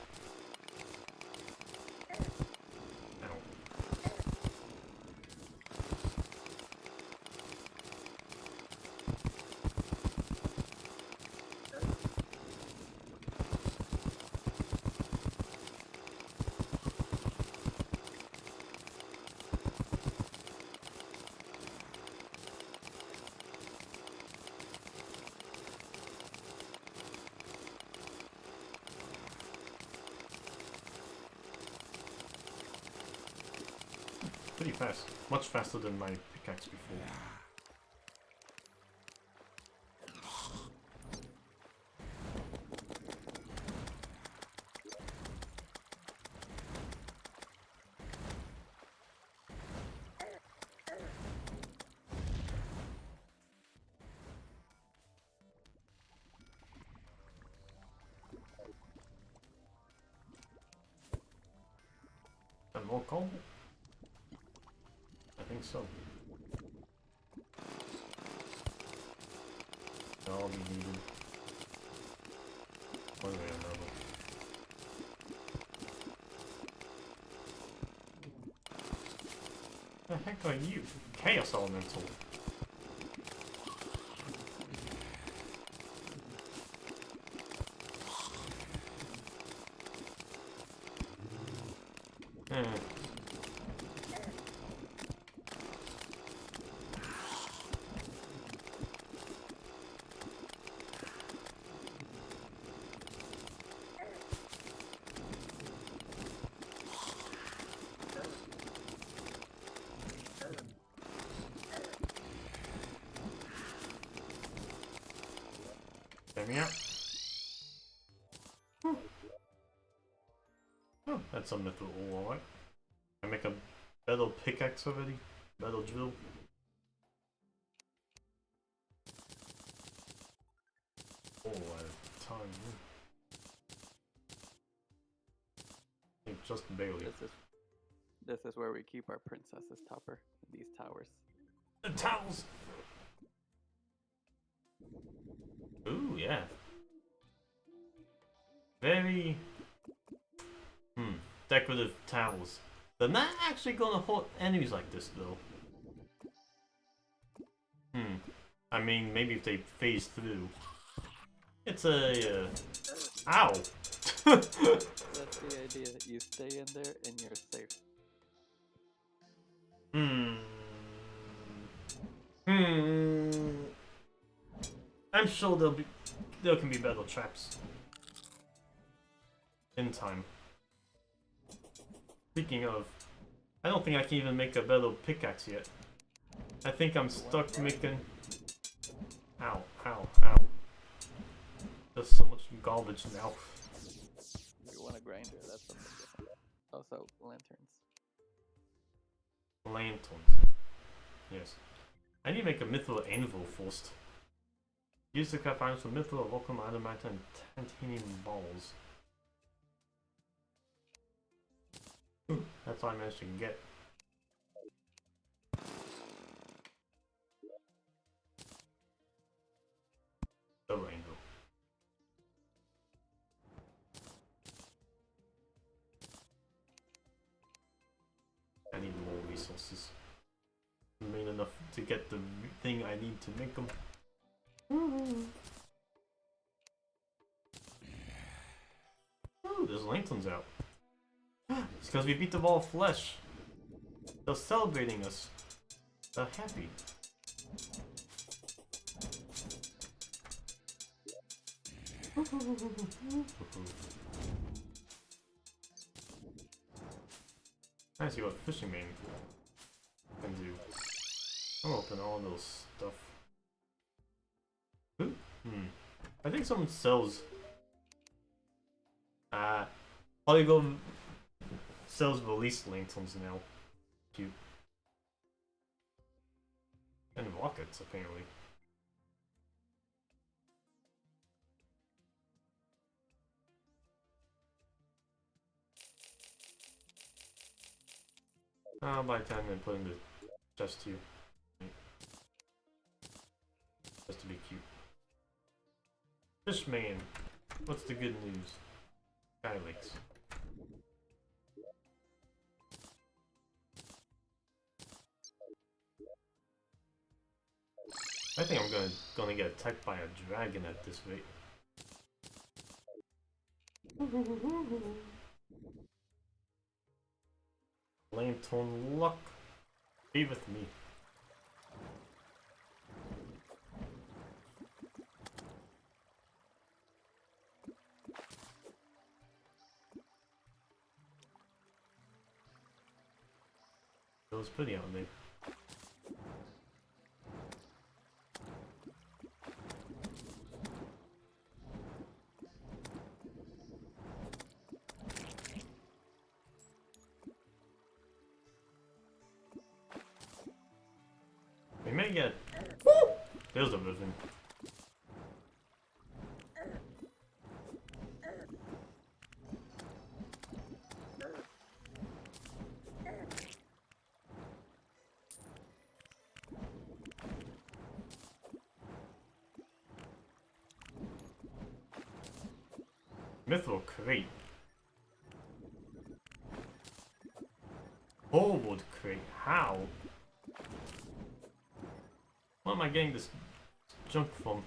pretty fast. Much faster than my pickaxe before. And more coal? I think so. They'll all be needed. One way or another. The heck are you? Chaos Elemental. Eh. Let me out. Oh, that's a metal ore, alright. I make a metal pickaxe already. Metal drill. Oh, at a time. I think just barely. This is where we keep our princesses, Topper. These towers. The towels! Ooh, yeah. Very... decorative towels. They're not actually gonna hurt enemies like this, though. I mean, maybe if they phase through. It's a... Ow! That's the idea. You stay in there and you're safe. I'm sure there can be better traps. In time. Speaking of, I don't think I can even make a better pickaxe yet. I think I'm stuck making... Ow, ow, ow. There's so much garbage now. You want a grinder, that's something different. Also, lanterns. Lanterns. Yes. I need to make a mithril anvil first. Use the craft items for mithril, volcrum, adamant, and titanium balls. That's all I managed to get. The rainbow. I need more resources. Main enough to get the thing I need to make them. Ooh, there's lanterns out. It's because we beat the ball of flesh. They're celebrating us. They're happy. I see what fishing man can do. I'm open all those stuff. I think someone sells Polygon sells release lanterns now. Cute. And rockets apparently. I'll buy 10 and put in the chest here. Just to be cute. Fishman, what's the good news? Sky Lakes. I think I'm gonna get attacked by a dragon at this rate. Lantern luck, be with me. It was pretty out there. We may get... There's a rhythm. Mithril crate. Forward crate. How? Where am I getting this junk from?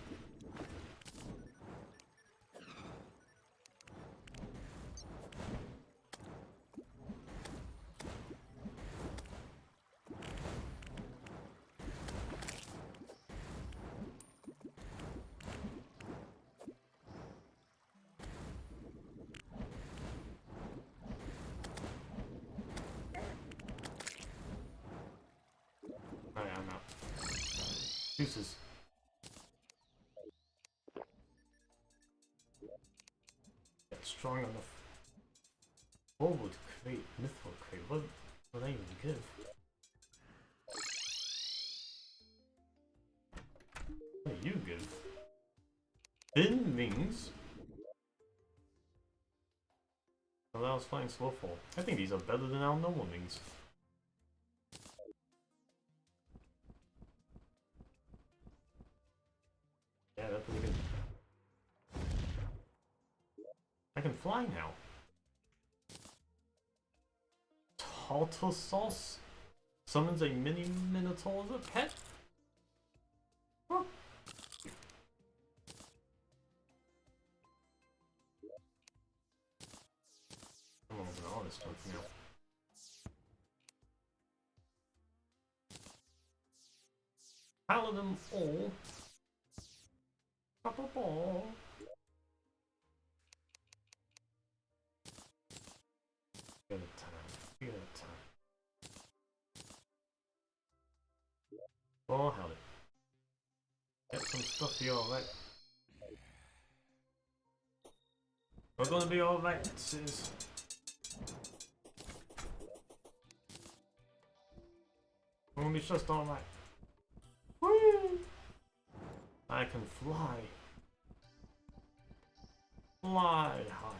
Alright, I'm out. Deuces. Get strong enough. Forward crate, mithril crate. What would I even give? What do you give? Thin wings? Allows flying slow fall. I think these are better than our normal wings. Yeah, that's pretty good. I can fly now. Tartar sauce summons a mini minotaur as a pet? Huh. I'm gonna open all this stuff now. Paladin all. Ball. Give it time. Give it time. Oh, hell it. Get some stuff here, alright. We're gonna be alright, sis. We're gonna be just alright. Woo! I can fly. Fly high.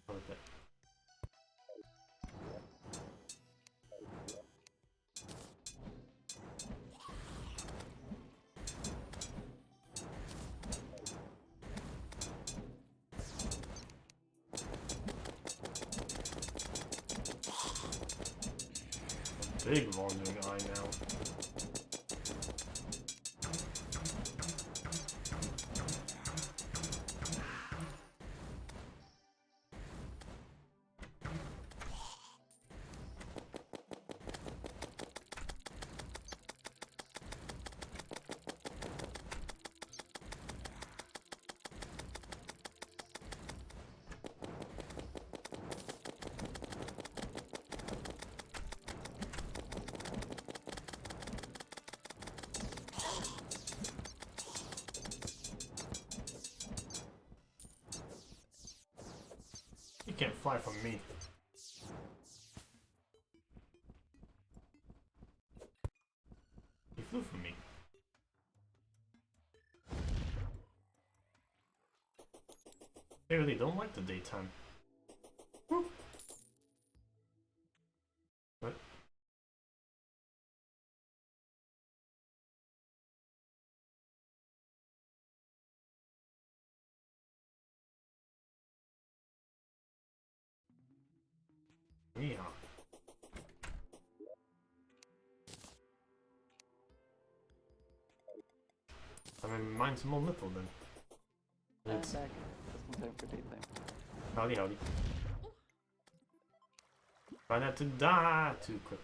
Okay. Big volume eye now. You can't fly from me. He flew from me. They really don't like the daytime. Woo. What? Yeah. I'm gonna mine some more metal then. I'm It's back. Just in time for daytime. howdy howdy. Try not to die too quick.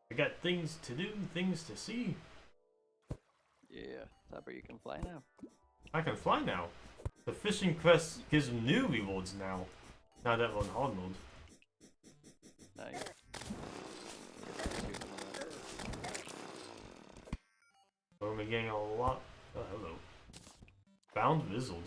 We got things to do, things to see. Yeah, Topper, you can fly now. I can fly now. The fishing quest gives new rewards now. Now that we're on hard mode. Nice. We're getting a lot. Oh, hello. Found Vizzled.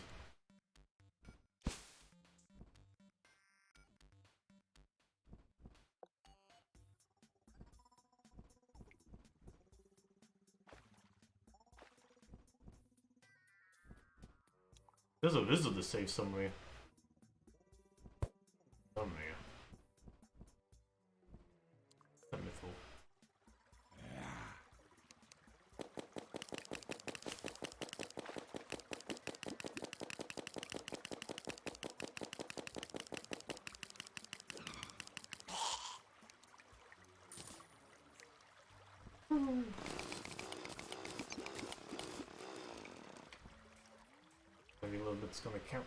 There's a Vizzled to save somewhere. Somewhere. That mythful. Maybe a little bit's gonna count.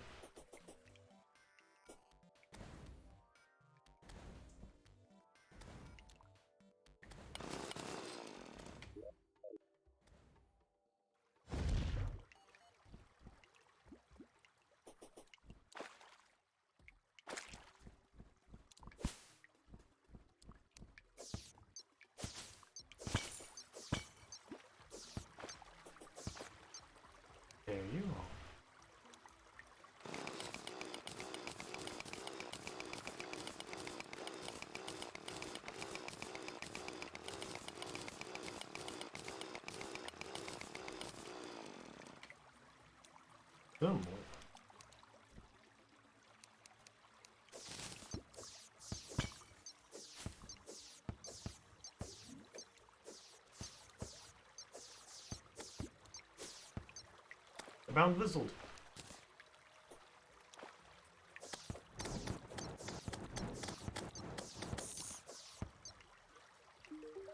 There you are. Good boy. Found Vizzled.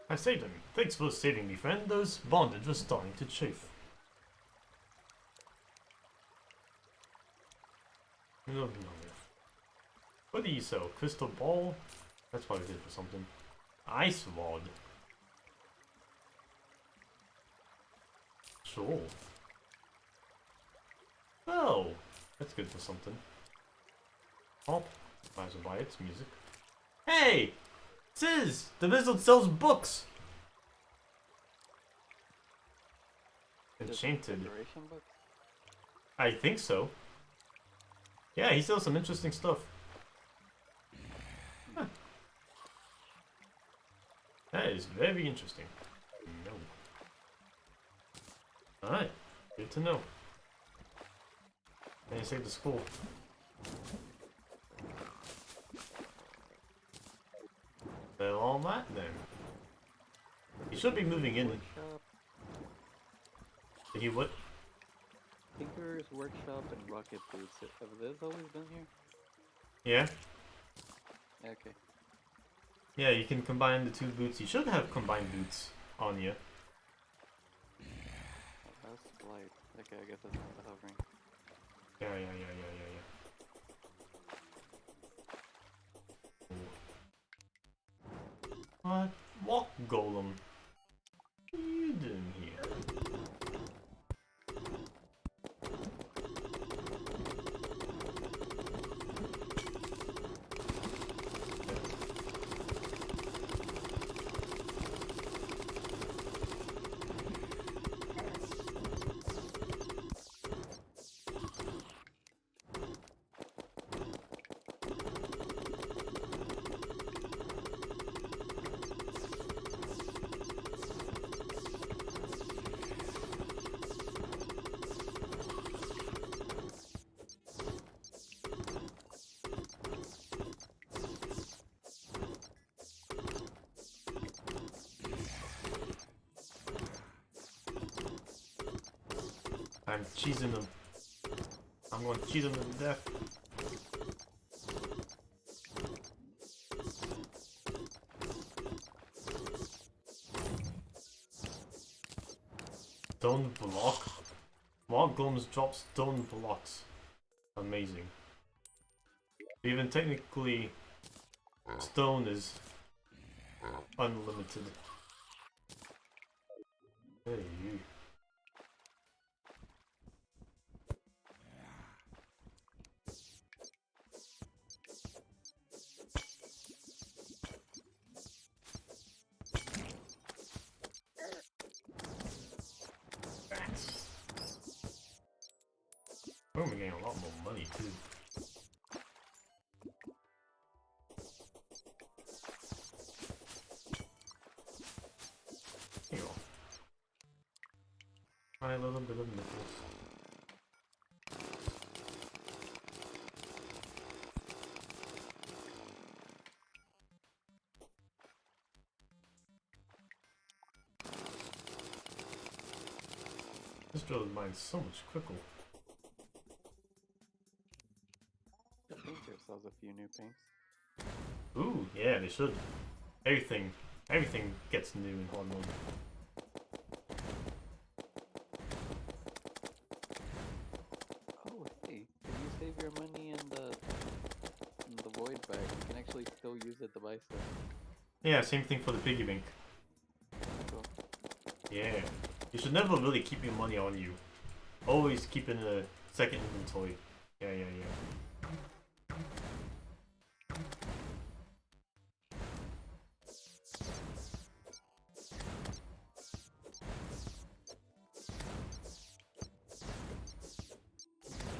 I saved him. Thanks for saving me, friend. Those bondage was starting to chafe. No. What do you sell? Crystal ball? That's probably good for something. Ice rod. Sure. Oh, that's good for something. Oh, might as well buy its music. Hey! Sis! The Vizzled sells books! Enchanted. Decoration book? I think so. Yeah, he sells some interesting stuff. Huh. That is very interesting. No. Alright, good to know. And you saved the school. Well, all that then. You should be moving in. Workshop. Did you what? Tinker's Workshop and Rocket Boots. Have those always been here? Yeah? Okay. Yeah, you can combine the two boots. You should have combined boots on you. House Blight. Okay, I guess that's not the hovering. Yeah. What? Walk Golem. What are you doing here? I'm cheesing them. I'm going to cheese them to death. Stone block? Mark Gloms drops stone blocks. Amazing. Even technically, stone is unlimited. Hey, you. We're getting a lot more money too. Here you go. Try a little bit of nipples. This drill mine's so much quicker. The painter sells a few new paints. Ooh, yeah, they should. Everything gets new in hard mode. Oh, hey, if you save your money in the void bag, you can actually still use it to buy stuff. Yeah, same thing for the piggy bank. Cool. Yeah. You should never really keep your money on you. Always keep in a second inventory. Yeah.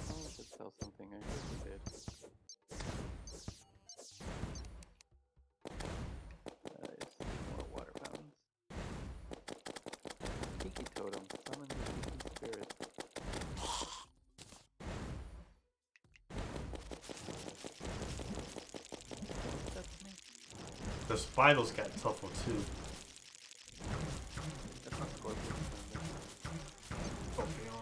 Someone should sell something, I guess we did. Just more water fountains. Tiki totem, summon the tiki spirit. What's that to me? The spiders got tougher too. That's not Scorpion. Scorpion.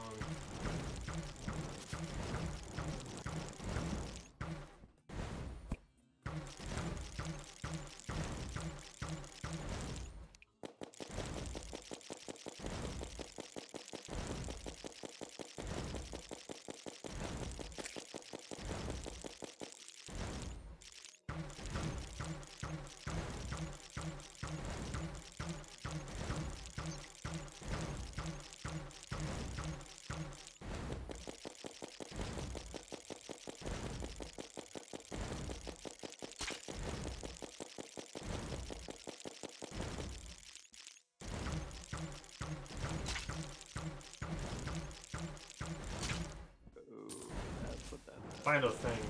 Ooh, that's what that is. Spider thing.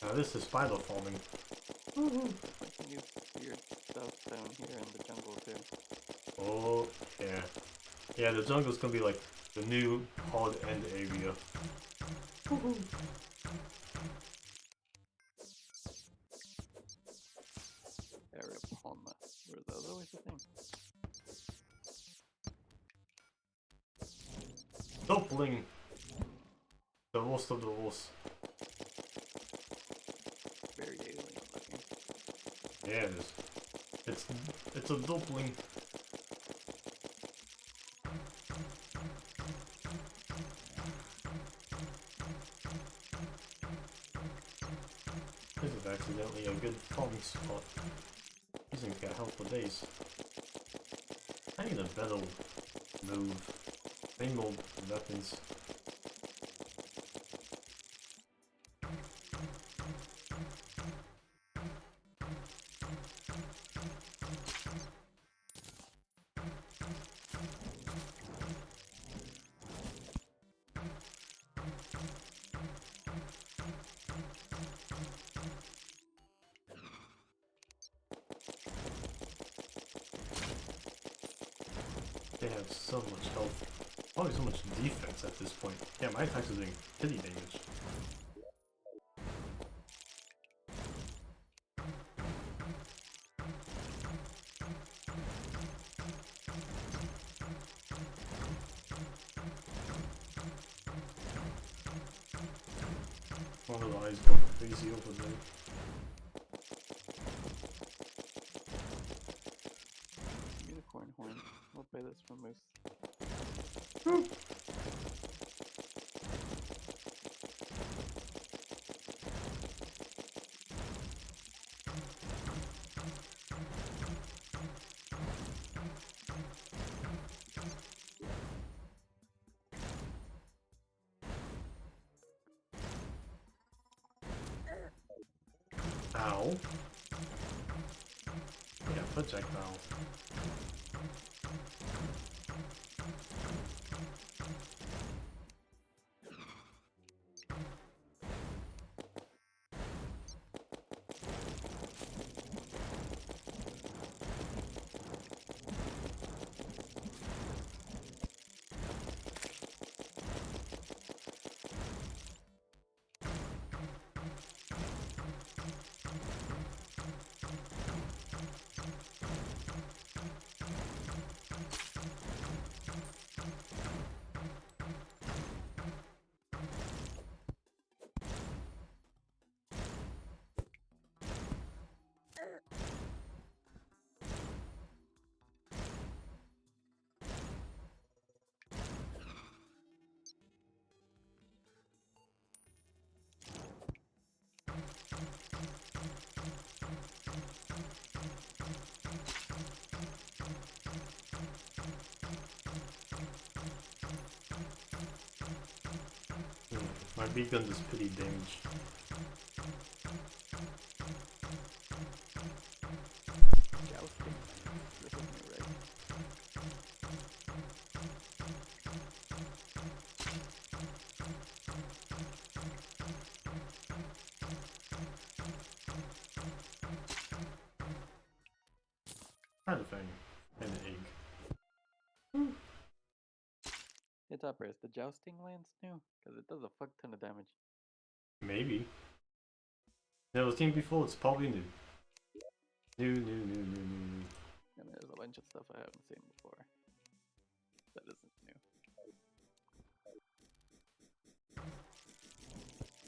Now this is spider farming. I can use weird stuff down here in the jungle too. Oh, yeah. Yeah, the jungle's gonna be like the new hard end area. Arapalma. Were those always a thing? Doppling. The worst of the worst. Very alien looking. Yeah, it is. It's a doppling. This is accidentally a good farming spot. These things got help for days. I need a better move. I need more weapons. They have so much health. Probably so much defense at this point. Yeah, my attacks are doing pity damage. One of the eyes going crazy over there. unicorn horn. We'll buy this from Moose. Ow. Yeah, projectile. My beacon is pretty damaged. Jousting. This is new, right? Kind of thing. And an egg. Hey Topper, is the jousting lance new? Because it does a fuck ton of damage. Maybe. No, the team before, it's probably new. New. I mean, there's a bunch of stuff I haven't seen before. That isn't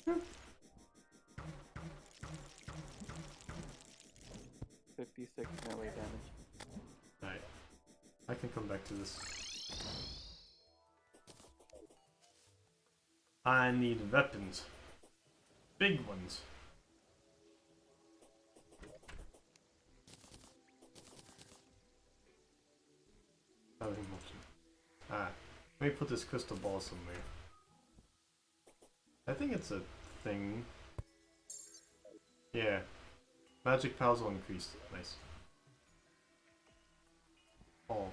new. Hmm. 56 melee damage. Alright. I can come back to this. I need weapons. Big ones. Ah, let me put this crystal ball somewhere. I think it's a thing. Yeah. Magic powers will increase. Nice. Oh.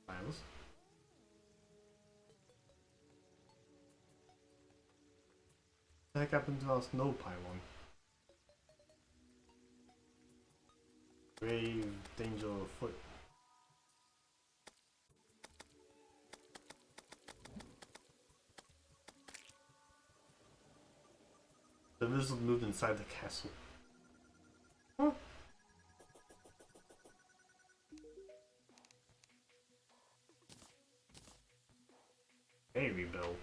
Miles. What the heck happened to our snow pylon? Grave danger afoot. The lizard moved inside the castle. Huh? Baby Bill.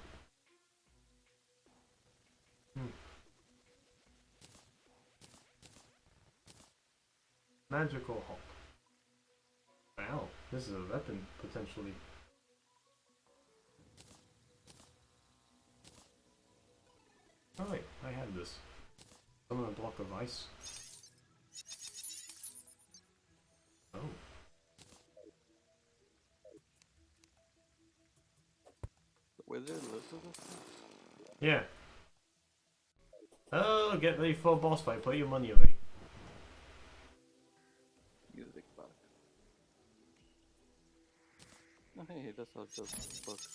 Magical hawk. Wow, this is a weapon potentially. Oh wait, I had this. Summon a block of ice. Oh. The wizard lives with us now? Yeah. Oh, get ready for a boss fight. Put your money away. Music box. Oh hey, that's all just books.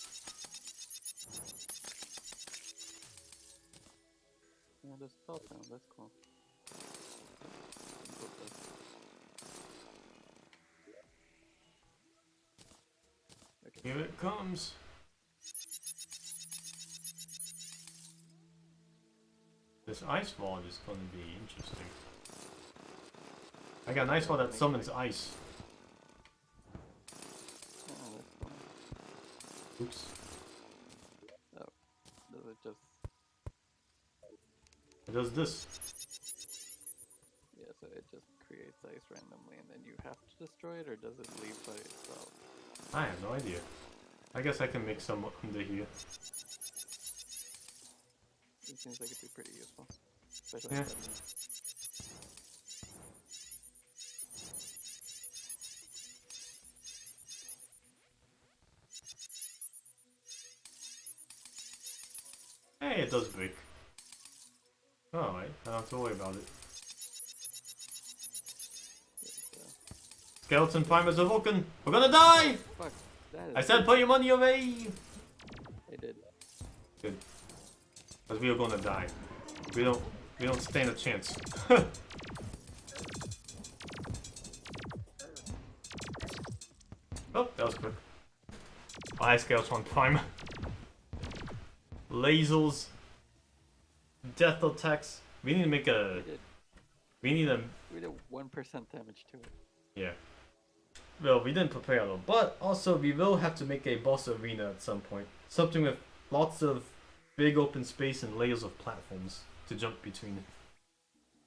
Yeah, there's Spell Town, that's cool. Okay. Here it comes. This ice wall is going to be interesting. I got an ice wall that summons ice. Oh, that's cool. Oops. Oh, does it just... It does this. Yeah, so it just creates ice randomly and then you have to destroy it, or does it leave by itself? I have no idea. I guess I can make some under here. It seems like it'd be pretty useful. Especially Yeah. in dungeons. Hey, it does break. Alright, I don't have to worry about it. So, Skeleton primers are Vulcan! We're gonna die! fuck, that is I said put your money away! I did. Good. Because we are gonna die. We don't stand a chance. Oh, that was quick. High Skeleton Prime. Lasers. Death attacks. We need to make a... We need a... We did 1% damage to it. Yeah. Well, we didn't prepare though. But also, we will have to make a boss arena at some point. Something with lots of big open space and layers of platforms to jump between.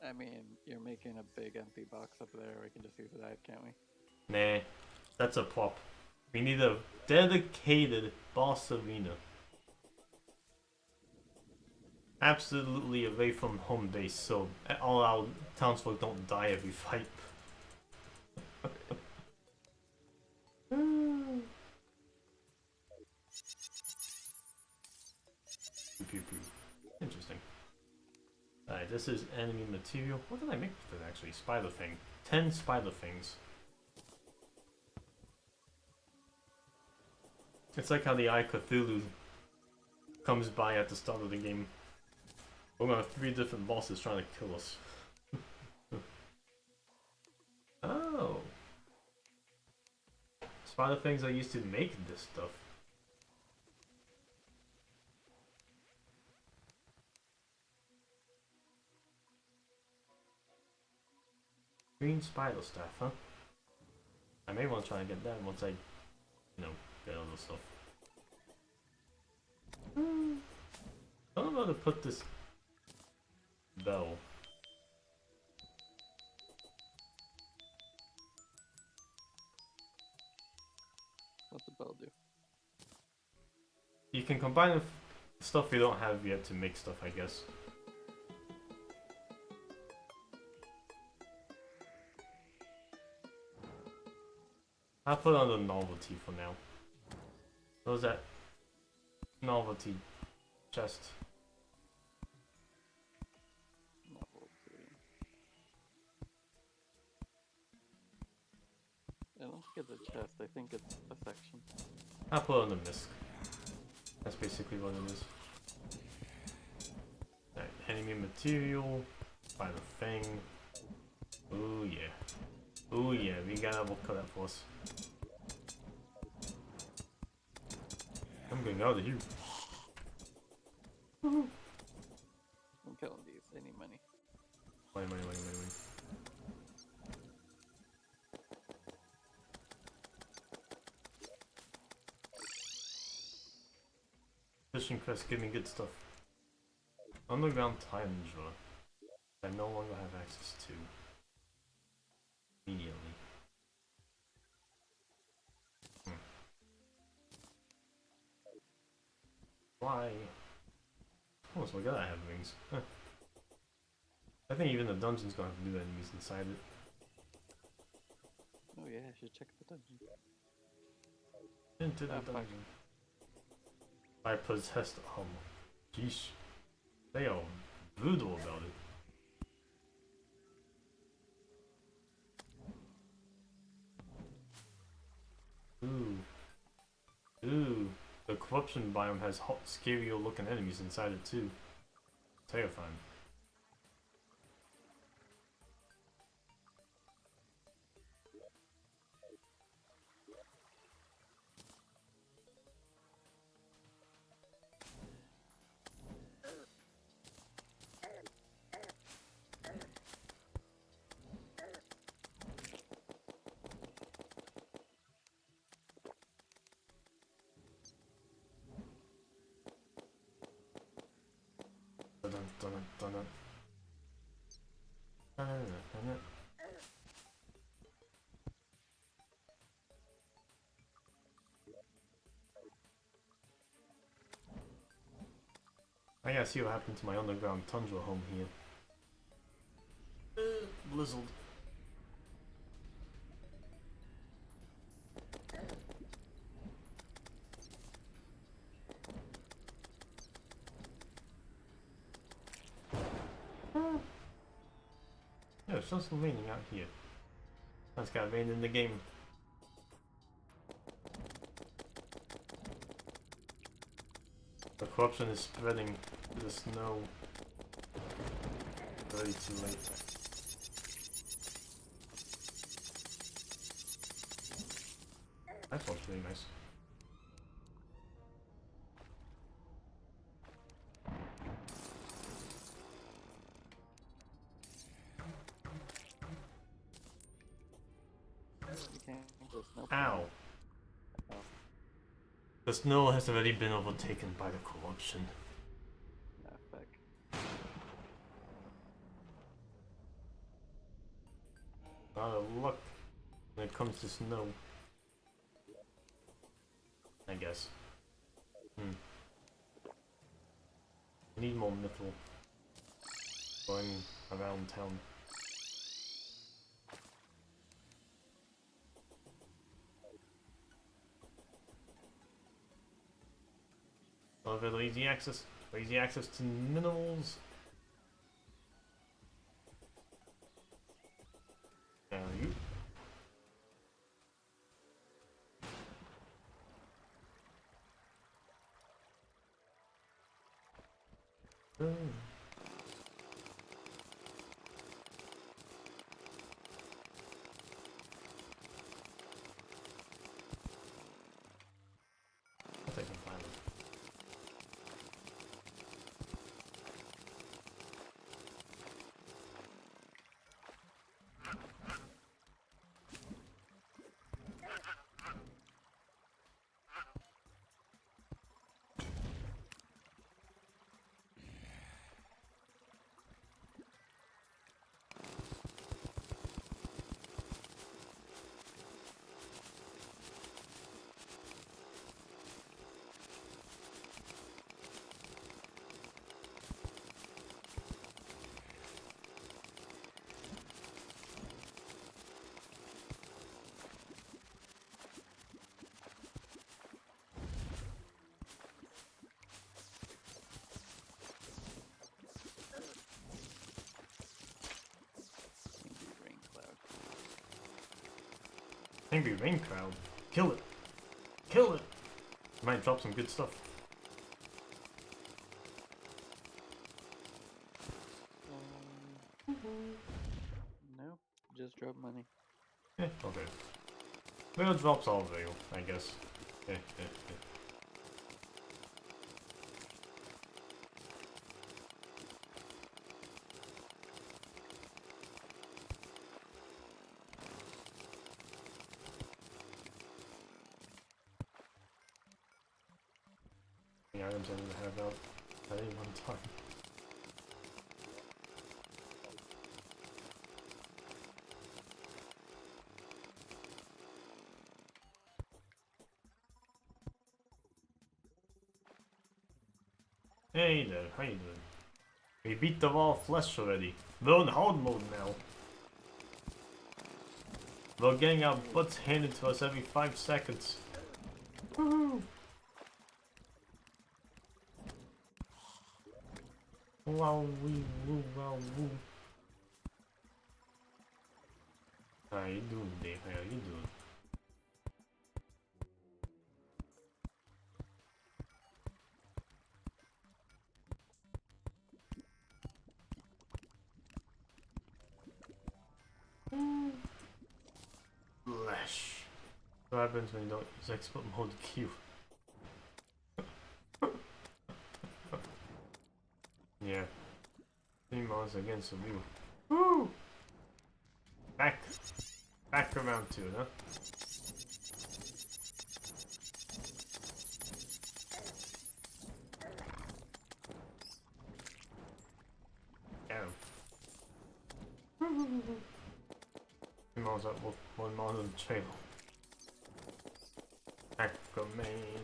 I mean, you're making a big empty box up there. We can just use that, can't we? Nah. That's a prop. We need a dedicated boss arena. Absolutely away from home base, so all our townsfolk don't die every fight. Interesting. Alright, this is enemy material. What did I make with it actually? Spider thing. 10 spider things. It's like how the Eye Cthulhu comes by at the start of the game. We're gonna have 3 different bosses trying to kill us. Oh. Spider things I used to make this stuff. Green spider staff, huh? I may want to try and get that once I, get all the stuff. I don't know how to put this bell. What's the bell do? You can combine with stuff we don't have yet to make stuff, I guess. I'll put on the novelty for now. What was that? Novelty chest. Novelty. I don't think it's a chest. I think it's a section. I'll put on the misc. That's basically what it is. Alright, enemy material. By the thing. Ooh yeah. Ooh yeah, we got a cut out for us. I'm getting out of here. I'm killing these. They need money. Money, money, money, money, money. Fishing quest, give me good stuff. Underground Tundra. I no longer have access to. Immediately. Why? Oh, so I gotta have wings. Huh. I think even the dungeon's gonna have new enemies inside it. Oh yeah, I should check the dungeon. Into the fuck. dungeon. I possessed Jeesh. They are voodoo about it. Ooh. Ooh. The corruption biome has hot, scarier looking enemies inside it too. Terrifying. Dun, dun, dun, dun, dun. isn't it? I gotta see what happened to my underground tundra home here. Blizzard. Yeah, it's just raining out here. That's got rain in the game. The corruption is spreading to the snow. Already too late. That felt really nice. You can't go snow. Ow! Oh, The snow has already been overtaken by the corruption. nah, fuck. Out of luck when it comes to snow. I guess. Need more metal going around town. Over easy access to minerals. You. I'll take some planet. Angry rain cloud. Angry rain cloud. Kill it. Kill it. Might drop some good stuff. No, just drop money. Eh, okay. Well, it drops all veil, I guess. Eh. The items I need to have out at any one time. Hey there, how you doing? We beat the raw flesh already. We're in hard mode now. We're getting our butts handed to us every 5 seconds. Woohoo! Wow wee woo wow woo. How you doing, Dave? How you doing? Flesh. What happens when you don't use expert mode Q? Yeah. 3 months against the wheel. Woo! Back around to it, huh? Down. miles out, 1 mile on the trail. Aquaman.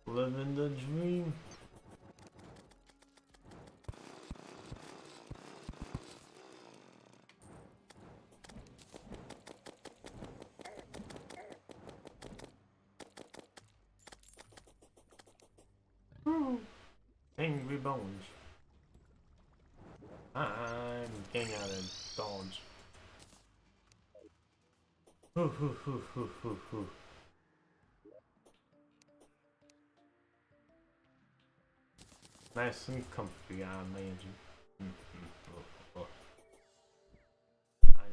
Living the dream. Angry Bones. I'm getting out of dodge. Hoo hoo hoo hoo hoo hoo. Nice and comfy, I imagine. I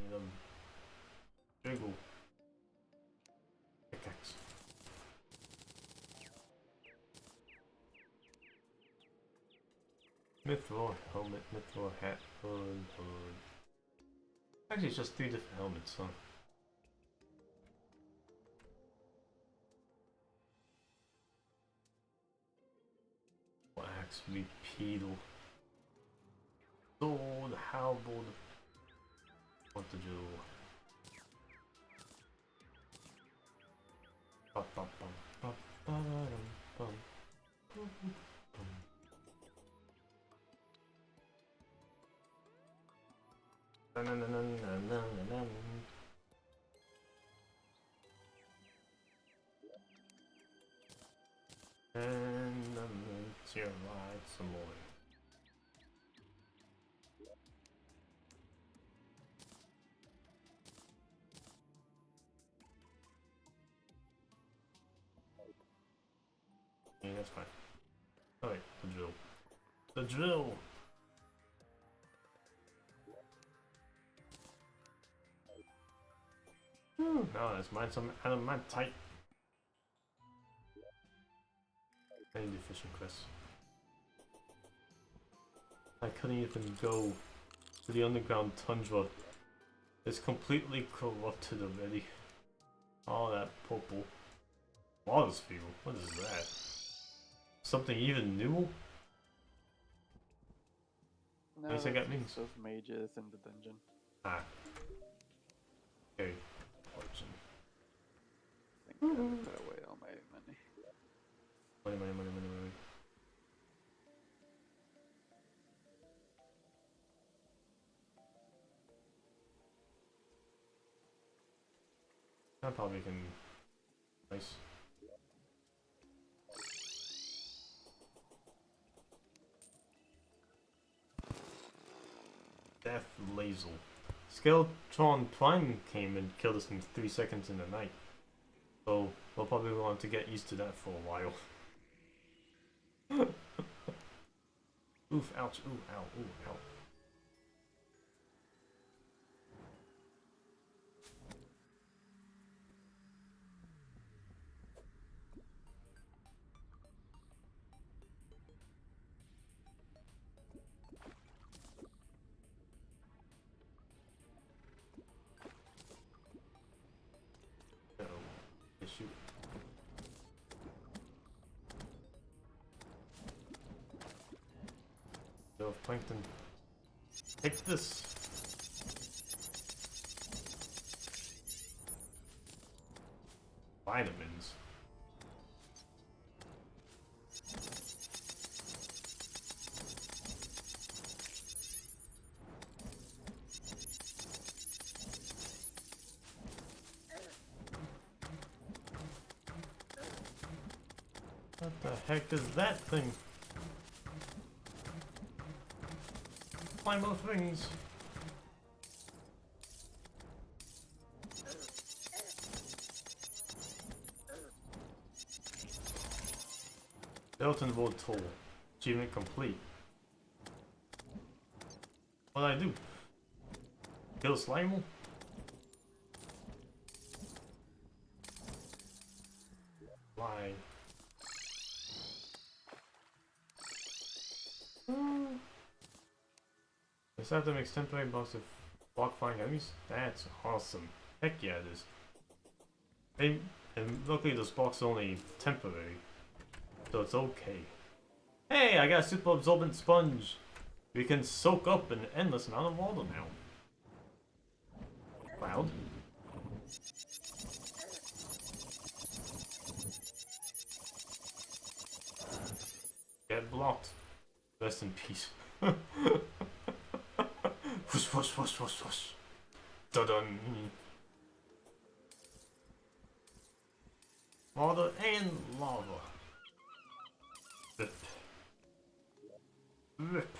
need a jiggle. Pickaxe. Mithril helmet, mithril hat, hood. Actually, it's just 3 different helmets, huh? Wax, repeatal. Sword, halberd. What to do? Bum, bum, bum, bum, bum, bum, bum. And let's ride some more. Yeah, that's fine. Alright, the drill. The drill! Now let's mine some adamantite. I need the fishing quest. I couldn't even go to the underground tundra. It's completely corrupted already. All that purple. Water's fuel? What is that? Something even new? No, What does that that's mean? those mages in the dungeon. Ah. Okay. Origin. I think I put away all my money. Money. I probably can. Nice. Death Lazel. Skeletron Prime came and killed us in 3 seconds in the night. So we'll probably want to get used to that for a while. Oof, ouch, ooh, ow, ooh, ow. Shoot. Yo, Plankton. Take this! Vitamins. What the heck is that thing? Climb those things. Skeleton World Tour. Achievement complete. What did I do? Kill Slimer? Why? This item makes temporary blocks of block flying enemies? That's awesome. Heck yeah it is. And luckily those blocks are only temporary. So it's okay. Hey, I got a super absorbent sponge. We can soak up an endless amount of water now. child. Get blocked. Rest in peace. Whoosh, whoosh, whoosh, whoosh, whoosh. Dun-dun. Water and lava. Rip. Rip.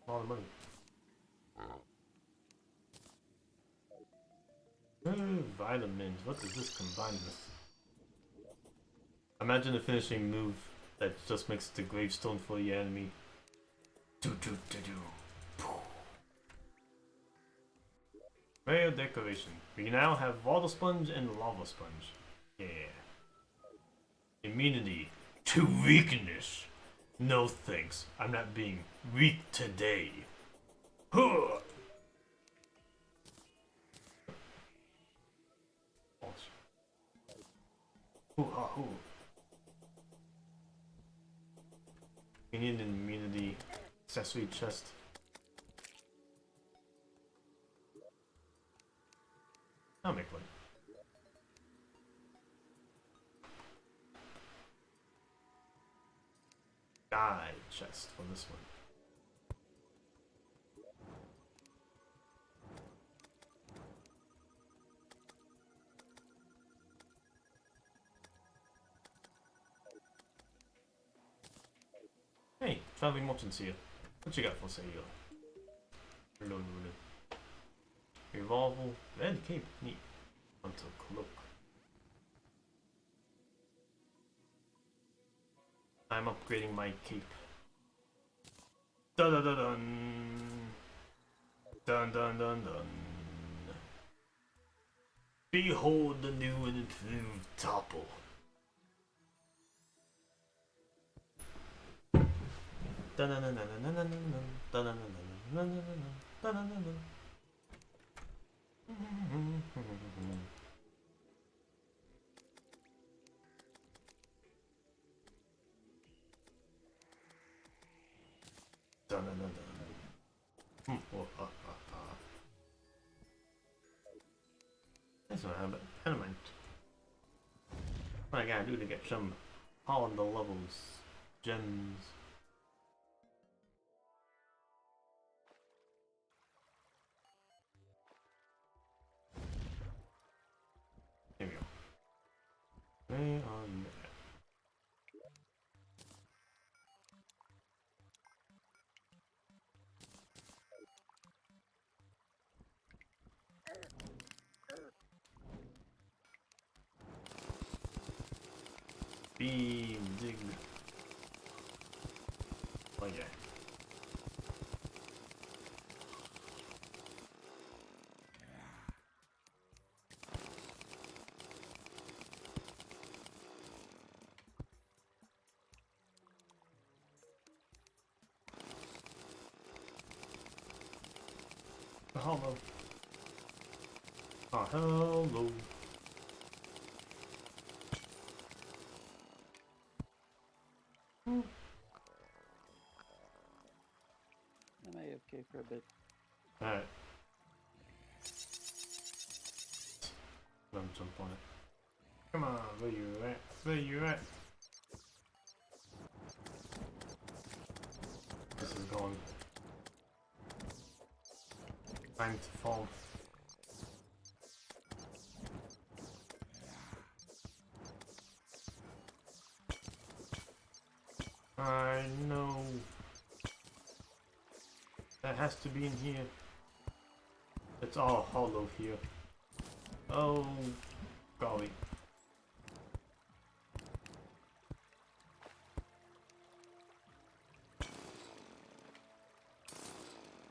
A lot of money. Vitamins. What does this combine with? Imagine a finishing move that just makes the gravestone for the enemy. Do do do do. Rare decoration. We now have water sponge and lava sponge. Yeah. Immunity to weakness. No thanks. I'm not being weak today. Huh. Hoo-ha-hoo. We need an immunity accessory chest. I'll make one. Guide chest for this one. Hey, traveling merchants here. What you got for sale? Hello, revolver, red cape, neat. Until cloak. I'm upgrading my cape. Dun dun dun dun. Dun dun dun dun. Behold the new and improved topple. Dun dun dun dun dun dun dun dun dun dun dun dun dun dun. Dun dun dun dun. That's what I have, but adamant. What I gotta do to get some all the levels, gems. There we go. Way on there. Beam, dig. Oh yeah. Hello. Oh, hello. I'm AFK for a bit. Alright. Let me jump on it. Come on, where you at? Where you at? This is going. Time to fall. I know. That has to be in here. It's all hollow here. Oh, golly.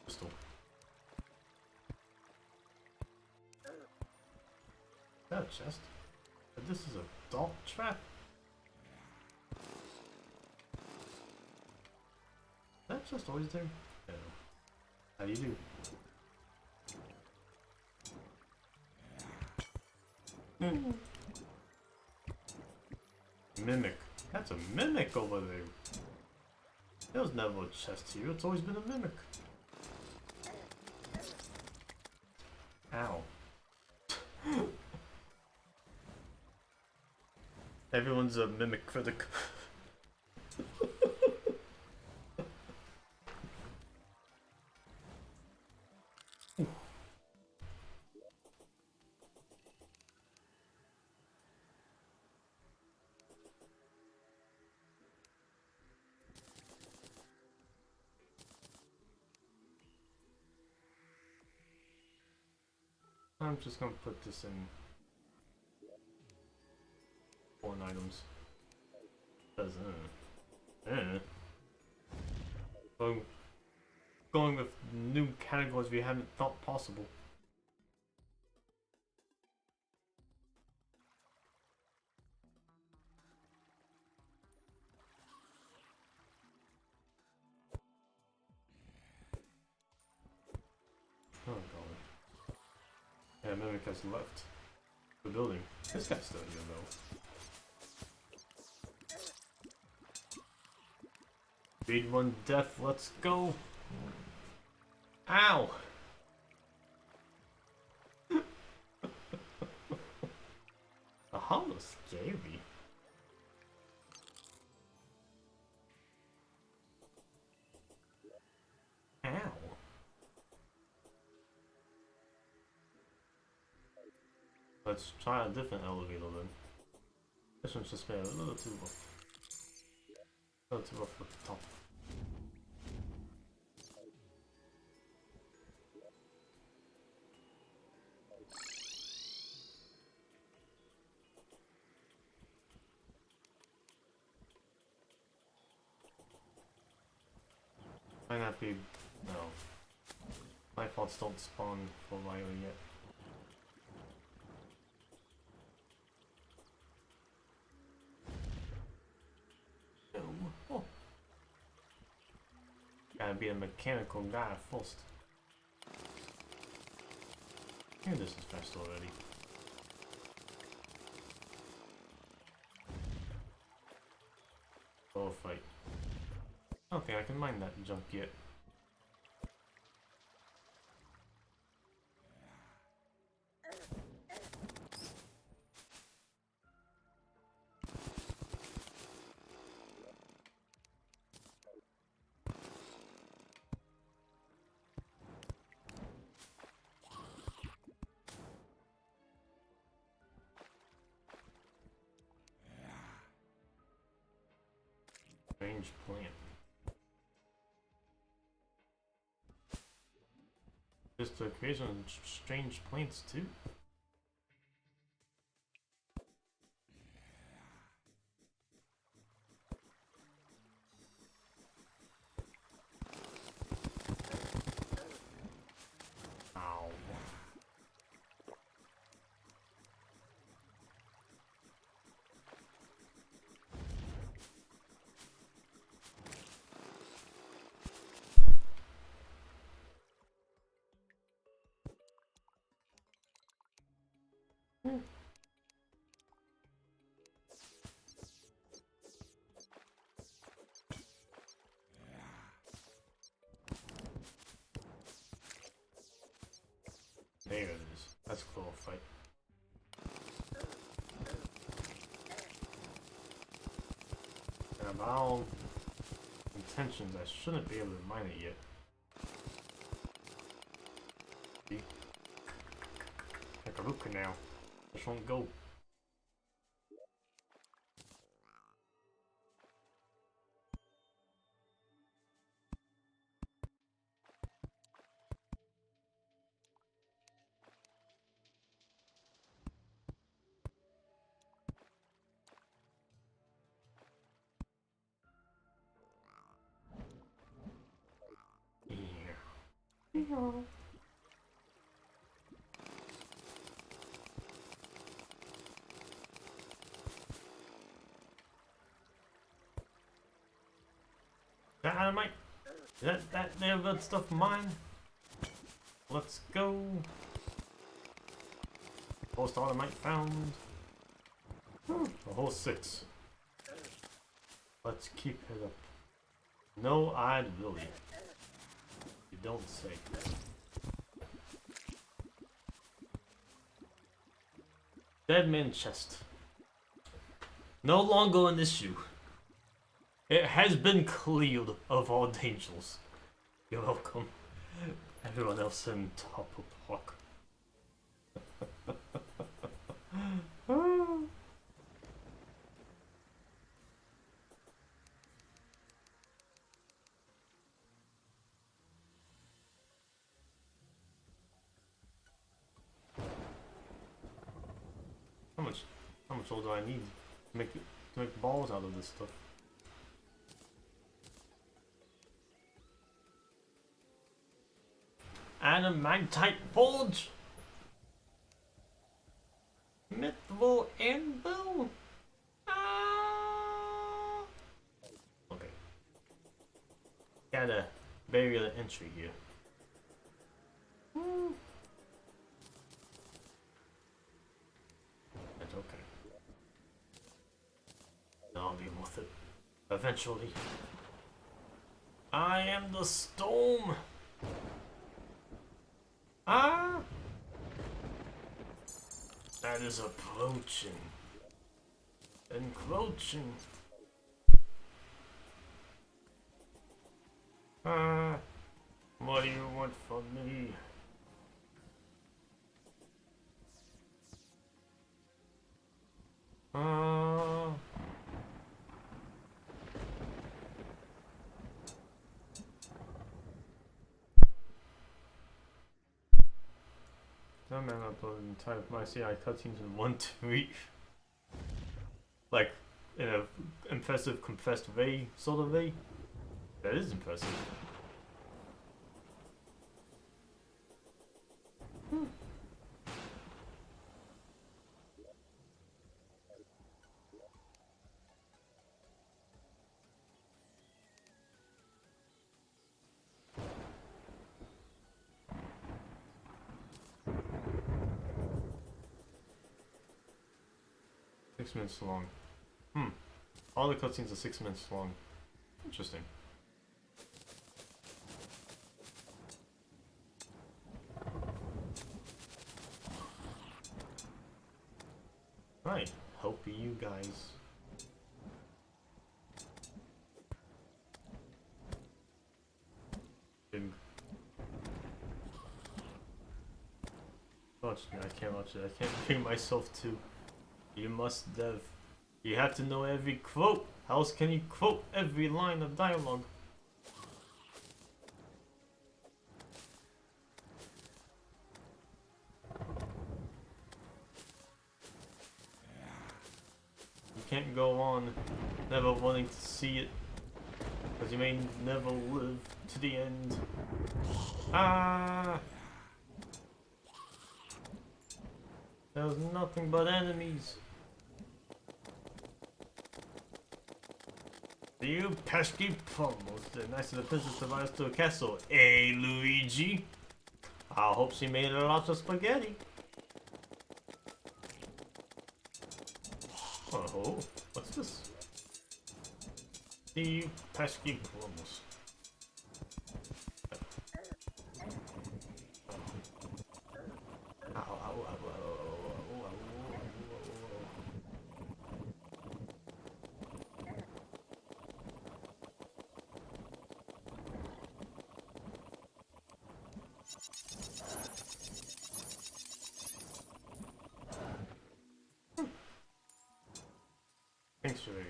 Crystal. That a chest? But this is a dog trap? That chest always there? No. How do you do? Mimic. That's a mimic over there. There was never a chest here. It's always been a mimic. Ow. Everyone's a mimic critic. I'm just gonna put this in 4 items. Does going with new categories we hadn't thought possible. Oh god. Yeah, Mimic has left the building. This guy's still here though. Speed 1 death, let's go! Ow! The hollow scary. Ow! Let's try a different elevator then. This one's just made a little too rough. A little too rough at the top. Might not be. No. My faults don't spawn for Riley yet. No. Oh. Gotta be a mechanical guy first. Here, this is fast already. Oh, fight. I don't think I can mine that junk yet. Strange plant. Just the creation of strange plants too. Ow. There it is. That's a cool fight. And of all intentions, I shouldn't be able to mine it yet. See? Like a root canal. This won't go. Yeah. Dynamite! That there good stuff mine? Let's go! Post automatic found. A whole 6. Let's keep it up. No, I'd really. You don't say. Dead man chest. No longer an issue. It has been cleared of all dangers. You're welcome. Everyone else in top of Hawk. How much oil do I need to make balls out of this stuff? Adamantite forge. Mithril anvil. Ah. Okay. Gotta bury the entry here. That's okay. I'll be worth it. Eventually. I am the storm. Ah! That is approaching. Encroaching. Ah! What do you want from me? Ah! No man uploaded entire my CI cutscenes in one tweet. Like in a impressive compressed way, sort of way. That is impressive. 6 minutes long. All the cutscenes are 6 minutes long. Interesting. Right, help you guys. Watch me, I can't watch it. I can't bring myself to. You must dev. You have to know every quote. How else can you quote every line of dialogue? You can't go on never wanting to see it, because you may never live to the end. Ah! There's nothing but enemies. You pesky pummels. The nice of the princess survives to a castle. Hey, Luigi. I hope she made a lot of spaghetti. Oh, what's this? You pesky pummels. Thanks, Ray.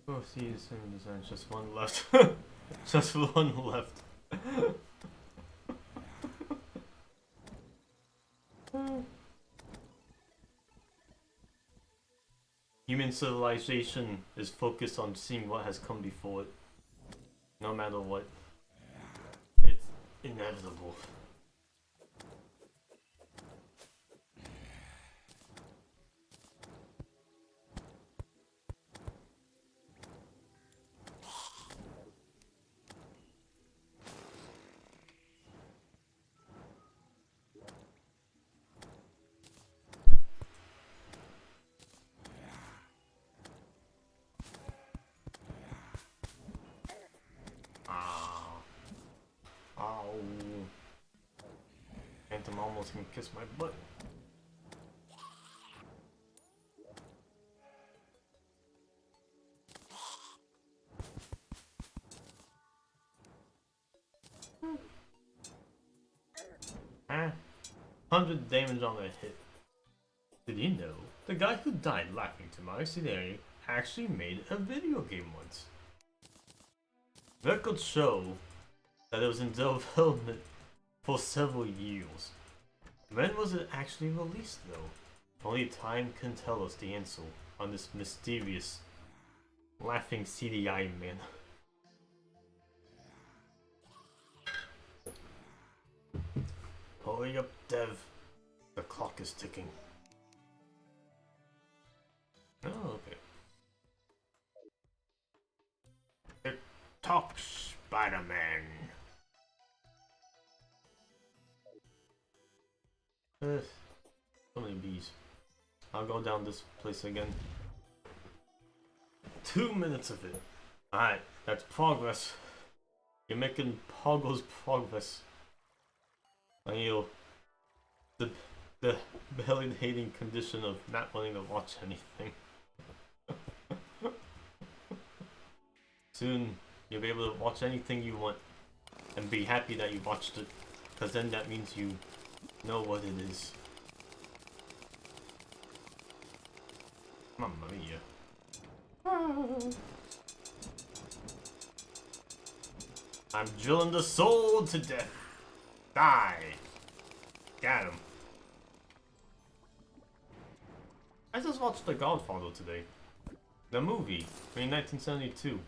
Oh, see, the same design. Just one left. Just one left. Human civilization is focused on seeing what has come before it. No matter what. It's inevitable. Ah. Ow. Phantom almost gonna kiss my butt. Huh? 100 damage on a hit. Did you know the guy who died laughing to Mario Scenario actually made a video game once? Records show that it was in development for several years. When was it actually released though? Only time can tell us the answer on this mysterious laughing CDI man. Hurry up, Dev. The clock is ticking. Oh, okay. Tick tock, Spider-Man. So many bees. I'll go down this place again. 2 minutes of it. Alright, that's progress. You're making Poggle's progress. And you the belly-hating condition of not wanting to watch anything. Soon, you'll be able to watch anything you want and be happy that you watched it, because then that means you know what it is. Mamma mia. I'm drilling the soul to death. Die. Got him. I just watched The Godfather today. The movie, in 1972.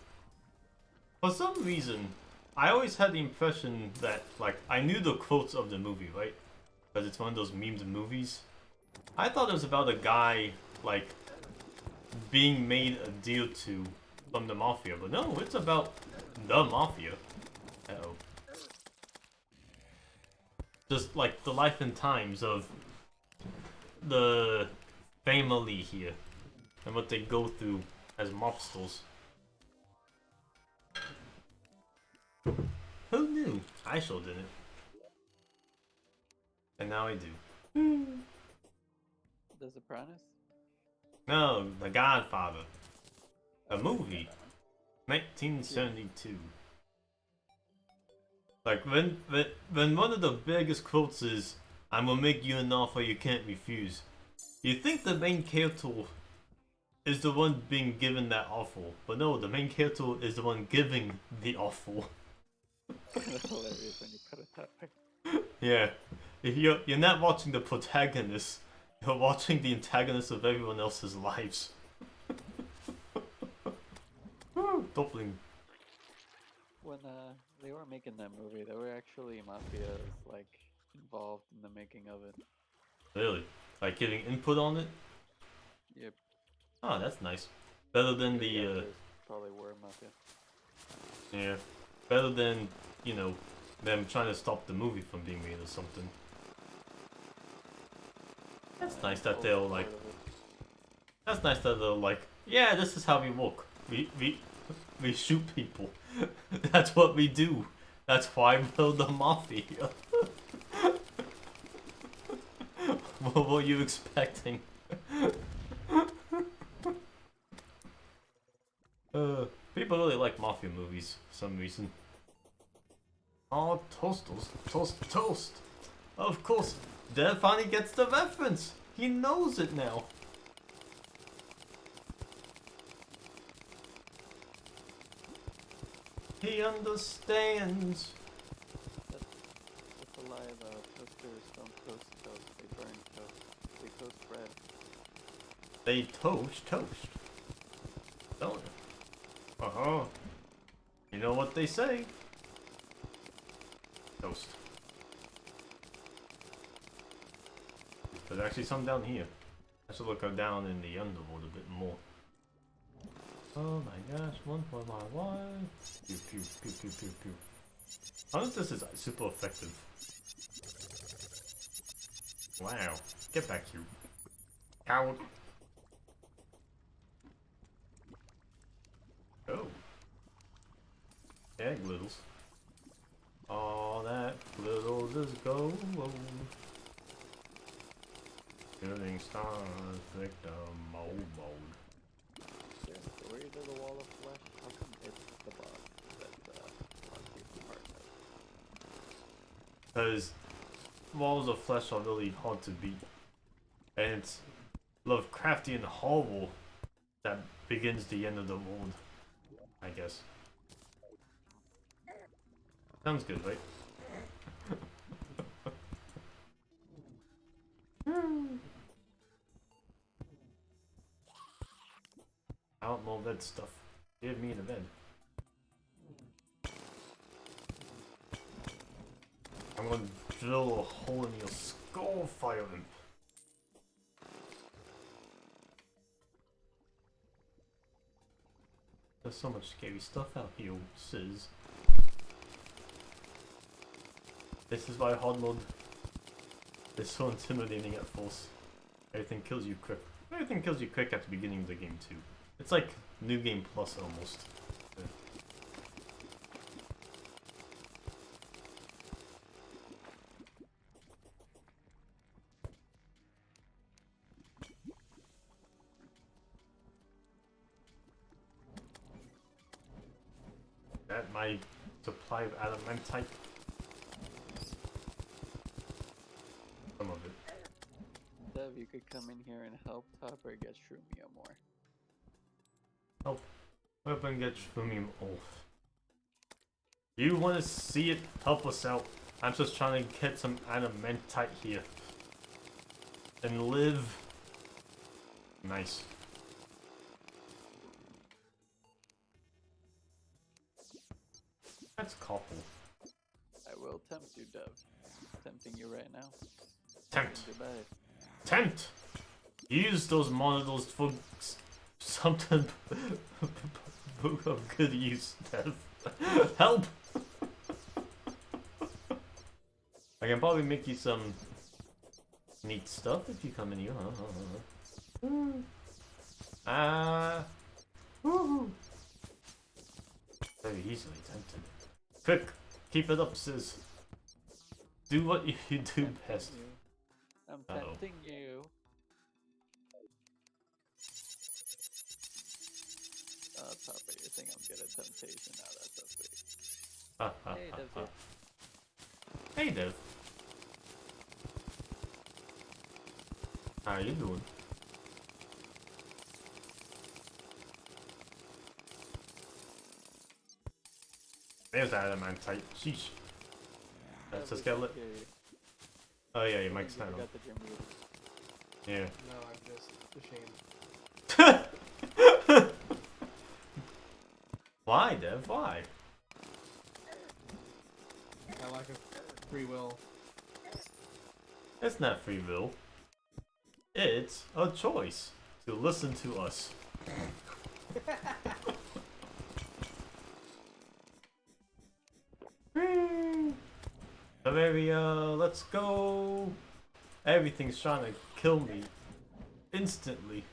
For some reason, I always had the impression that, like, I knew the quotes of the movie, right? Because it's one of those memed movies. I thought it was about a guy, like, being made a deal to from the Mafia, but no, it's about the Mafia. Uh-oh. Just, like, the life and times of the family here, and what they go through as mobsters. Who knew? I sure didn't. And now I do. The Sopranos? No, The Godfather. A movie. 1972. Like, when one of the biggest quotes is, "I'm gonna make you an offer you can't refuse," you think the main character is the one being given that offer. But no, the main character is the one giving the offer. That's hilarious when you put it that way. Yeah. If you're not watching the protagonist, you're watching the antagonist of everyone else's lives. Doppling. When they were making that movie, there were actually mafias like involved in the making of it. Really? Like giving input on it? Yep. Oh, that's nice. Better than the actors probably were mafia. yeah. Better than, you know, them trying to stop the movie from being made or something. That's nice that they'll like. That's nice that they're like, yeah, this is how we work. We shoot people. That's what we do. That's why we're the Mafia. What were you expecting? People really like Mafia movies for some reason. Oh, toasters. Toast. Of course, Dev finally gets the reference. He knows it now. He understands. That's a lie about toasters don't toast toast, they burn toast. They toast bread. They toast. Don't. Uh-huh. You know what they say. Toast. There's actually some down here. I should look down in the underworld a bit more. Oh my gosh, one for my wife. Pew pew pew pew pew pew. I wonder if this is super effective. Wow. Get back here. Coward. Oh. Egg littles. All that glittles is gold. Shooting stars, victim, mode. Is there a story to the Wall of Flesh? How come it's the boss that Monty's part of? Because walls of flesh are really hard to beat. And it's Lovecraftian horror that begins the end of the world, I guess. Sounds good, right? I don't know that stuff. Give me the bed. I'm gonna drill a hole in your skull, Fire Imp. There's so much scary stuff out here, Sis. This is why hard mode is so intimidating at first. Everything kills you quick. Everything kills you quick at the beginning of the game too. It's like New Game Plus almost. Yeah. That my supply of adamantite. Some of it. Dev, you could come in here and help Topper get Shroomium more. Help. Weapon get Shrooming off. You want to see it? Help us out. I'm just trying to get some adamantite here. And live. Nice. That's copper. I will tempt you, Dev. Tempting you right now. Tempt. Goodbye. Tempt! Use those monitors for something of good use, Dev. Help! I can probably make you some neat stuff if you come in here. Woohoo! Very easily tempted. Quick! Keep it up, sis. Do what you do best. I'm Uh-oh. tempting you. Oh, Topper, you think I'm good at temptation? Now that's so sweet. Hey, Dev's here. Hey, Dev. How you doing? There's adamantite. Sheesh. That's a Dev, skeleton. we can't Oh yeah, your hear you. mic's You not on. forgot that you're muted. Yeah. No, I'm just ashamed. Why, Dev? Why? My lack of free will. It's not free will. It's a choice to listen to us. Bavaria, let's go. Everything's trying to kill me instantly.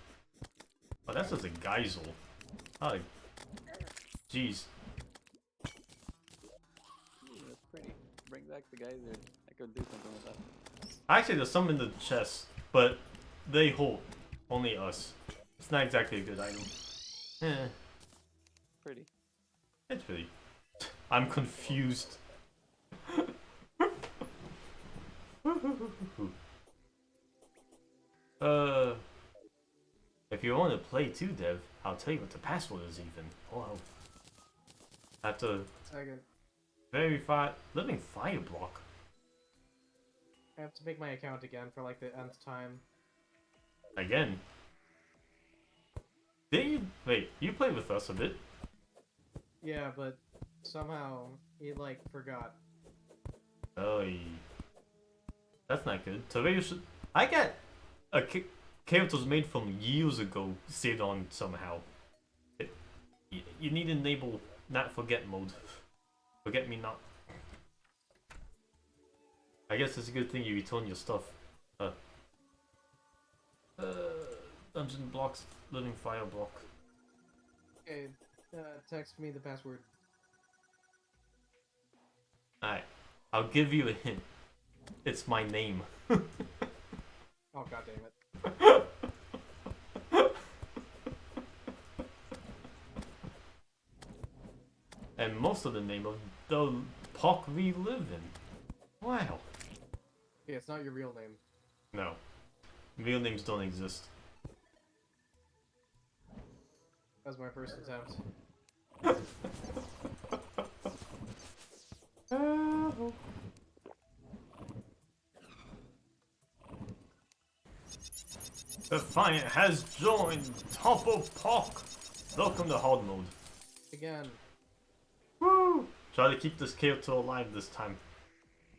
Oh, that's just a geisel. Oh, jeez. That's pretty. Bring back the geyser. I could do something with that. Actually, there's some in the chest, but they hold only us. It's not exactly a good item. Eh, Pretty. it's pretty. I'm confused. If you want to play too, Dev, I'll tell you what the password is even. Wow. That's a Second. verify living fire block. I have to make my account again for like the nth time. Again. Did you wait? You played with us a bit. Yeah, but somehow he like forgot. Oh, that's not good. So maybe you should. I got a characters made from years ago saved on somehow. You need to enable not forget mode. Forget me not. I guess it's a good thing you return your stuff. Dungeon blocks, living fire block. Okay, text me the password. Alright, I'll give you a hint. It's my name. Oh god damn it. And most of the name of the park we live in. Wow. Yeah, it's not your real name. No. Real names don't exist. That was my first attempt. Defiant has joined Topple Park. Welcome to hard mode. Again. Woo! Try to keep this character alive this time.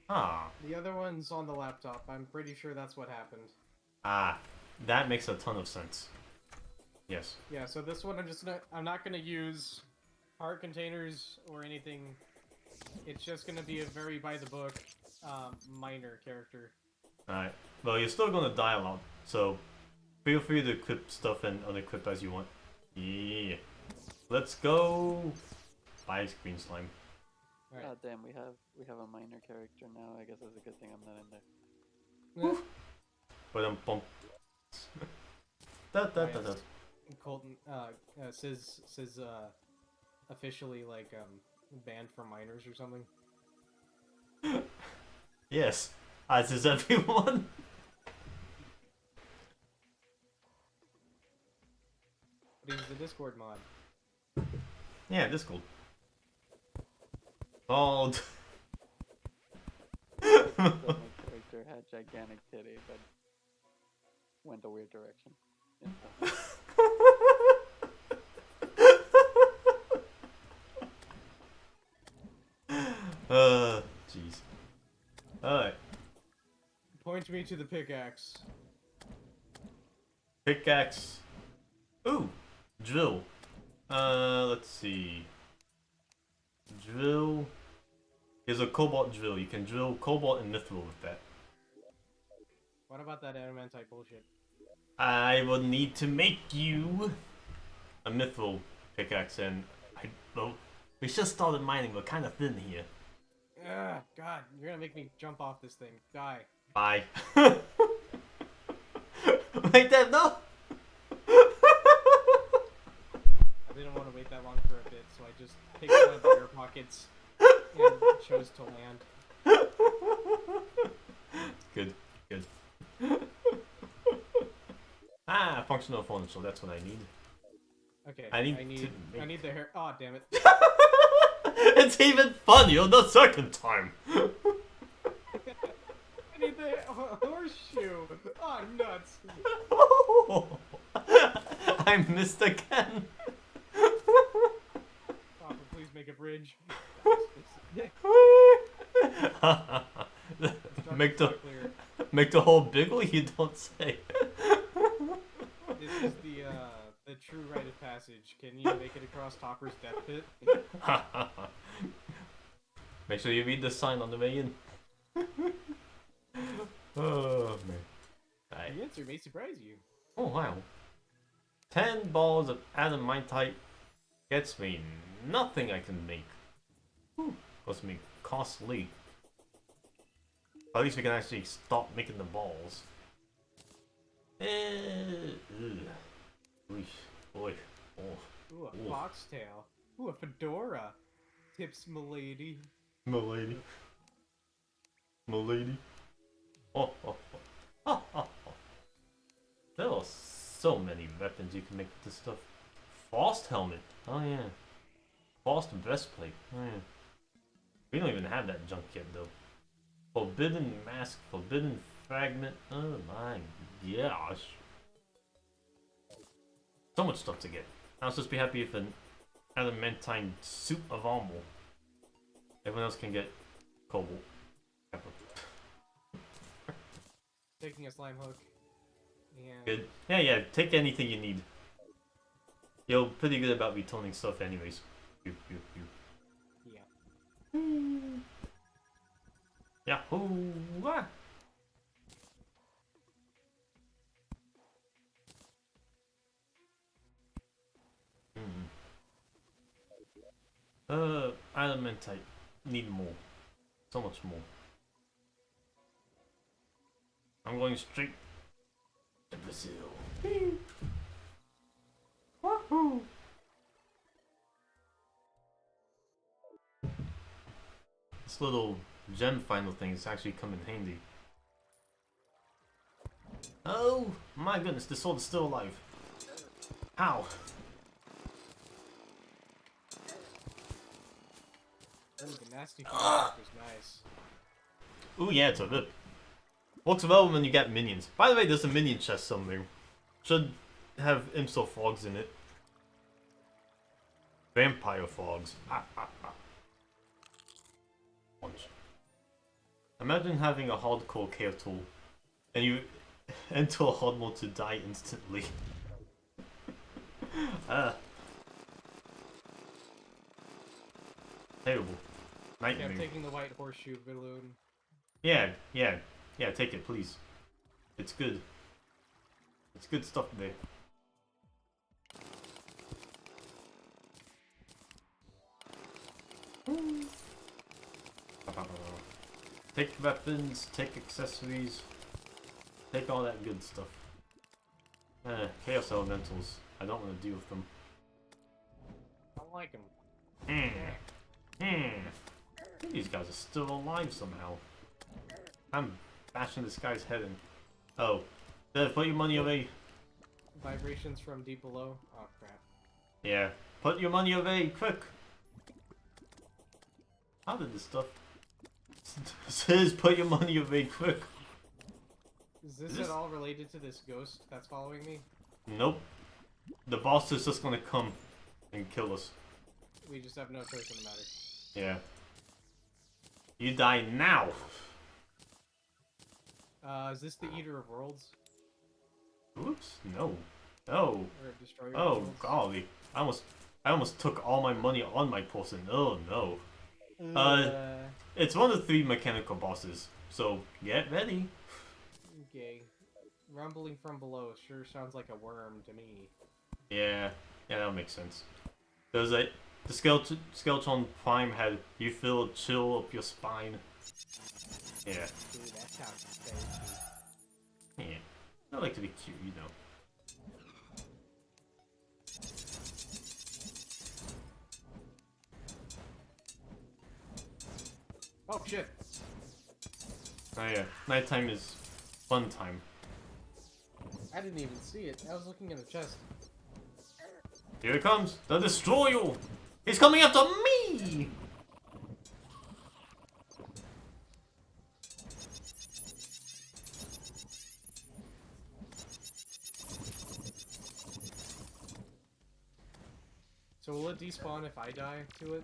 Ah. The other one's on the laptop. I'm pretty sure that's what happened. Ah. That makes a ton of sense. Yes. Yeah, so this one I'm not gonna use heart containers or anything. It's just gonna be a very by the book, minor character. Alright. Well, you're still gonna die a lot, so feel free to equip stuff and unequip as you want. Yeah. Let's go. Bye, Green Slime. Alright. God damn, we have a minor character now. I guess it's a good thing I'm not in there. Yeah. But bump. Da. Colton, says officially like banned from minors or something. Yes, as is everyone. But he's the Discord mod. Yeah, this cool. Bald. Thought my character had gigantic titty, but went a weird direction. Jeez. Alright. Point me to the pickaxe. Pickaxe. Ooh, drill. Let's see. Drill. Here's a cobalt drill. You can drill cobalt and mithril with that. What about that adamantite bullshit? I will need to make you a mithril pickaxe, and well, we just started mining. We're kind of thin here. Ugh, God, you're gonna make me jump off this thing. Die. Bye. Wait, Deb, no. I didn't want to wait that long for a bit, so I just picked one of the air pockets and chose to land. Good. Functional furniture. That's what I need. Okay. I need I need the hair. Oh, damn it. It's even funnier the second time. I need the horseshoe. Oh, nuts. I missed again. Papa, please make a bridge. make the hole bigger. You don't say. This is the true rite of passage. Can you make it across Topper's death pit? Make sure you read the sign on the way in. Oh man. The answer may surprise you. Oh wow. 10 balls of adamantite gets me nothing I can make. Must be costly. At least we can actually stop making the balls. Boy. Oh. Ooh, a foxtail. Ooh, a fedora. Tips, milady. Milady. Oh. There are so many weapons you can make with this stuff. Frost helmet. Oh yeah. Frost breastplate. Oh yeah. We don't even have that junk yet though. Forbidden mask. Forbidden fragment. Oh my gosh. So much stuff to get. I'll just be happy if an adamantine suit of armor. Everyone else can get cobalt. Taking a slime hook. And Good. Yeah, take anything you need. You're pretty good about returning stuff anyways. You. yeah. Yahoo! Ah. Adamantite. Need more. So much more. I'm going straight to Brazil. Wahoo! This little gem final thing is actually come in handy. Oh my goodness, this sword is still alive. How? Oh, the nasty feedback was nice. Ooh yeah, it's a bit. Works well when you get minions. By the way, there's a minion chest somewhere. Should have imps or frogs in it. Vampire frogs. Punch. Imagine having a hardcore care tool and you enter a hard mode to die instantly. Terrible. Yeah, Nightmare. I'm taking the white horseshoe balloon. Yeah, take it, please. It's good. It's good stuff there. Take weapons, take accessories, take all that good stuff. Chaos elementals. I don't want to deal with them. I don't like them. These guys are still alive somehow. I'm bashing this guy's head in. Oh. Put your money away. Vibrations from deep below. Oh crap. Yeah. Put your money away, quick! How did this stuff... says put your money away, quick! Is this at all related to this ghost that's following me? Nope. The boss is just gonna come and kill us. We just have no choice in the matter. Yeah. You die now! Is this the Eater of Worlds? Oops, no. No. Or Destroyer of Oh, Worlds? golly. I almost took all my money on my person. Oh, no. It's one of the 3 mechanical bosses, so get ready. Okay. Rumbling from below sure sounds like a worm to me. Yeah, that makes sense. There's the Skeleton Prime head. You feel a chill up your spine. Yeah. Dude, that sounds crazy. Yeah. I like to be cute, you know. Oh shit! Oh yeah, nighttime is fun time. I didn't even see it. I was looking in the chest. Here it comes, the Destroyer! He's coming after me! So will it despawn if I die to it?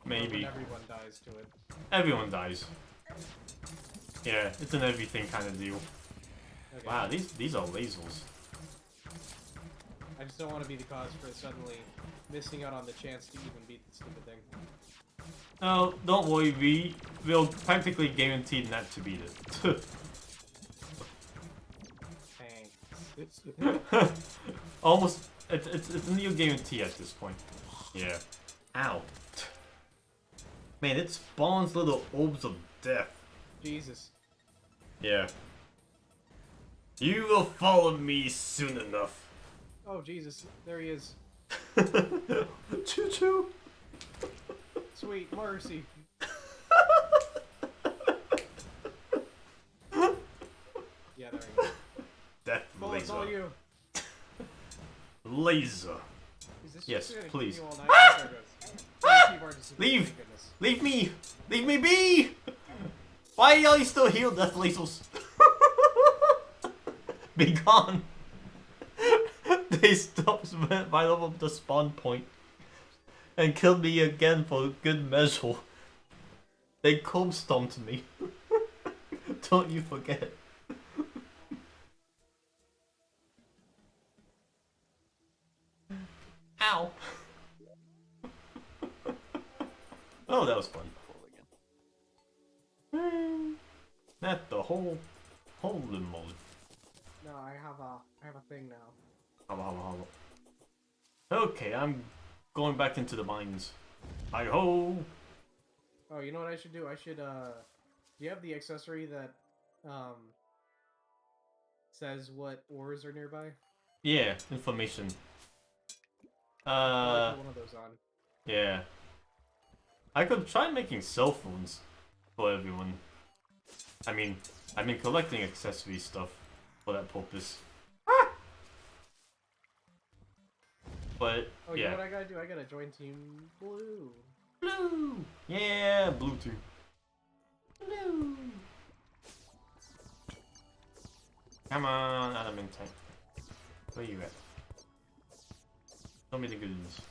Or Maybe. when everyone dies to it. Everyone dies. Yeah, it's an everything kind of deal. Okay. Wow, these are lasers. I just don't want to be the cause for suddenly missing out on the chance to even beat the stupid thing. No, don't worry, we'll practically guaranteed not to beat it. Thanks. Almost, it's a near guarantee at this point. Yeah. Ow. Man, it spawns little orbs of death. Jesus. Yeah. You will follow me soon enough. Oh Jesus, there he is. Choo choo. Sweet mercy. Yeah, there he goes. Death Well, it's all laser. you. Laser. Is this Yes, just gonna please. continue all night? There it goes. Keyboard disappeared, Leave. thank goodness. Leave me! Leave me be! Why are you still here, death lasers? Be gone! They stopped right over the spawn point and killed me again for good measure. They cold stomped me. Don't you forget. Ow. Oh, that was fun. Full again. That's the whole holy moly. No, I have a thing now. Hello. Okay, I'm going back into the mines. Hi ho! Oh, you know what I should do? I should do you have the accessory that says what ores are nearby? Yeah, information. I'll put one of those on. Yeah. I could try making cell phones for everyone. I mean, I've been collecting accessory stuff for that purpose. But, Oh, you yeah. know what I gotta do? I gotta join Team Blue. Blue! Yeah, blue team. Blue! Come on, Adamantine. Where you at? Show me the good news.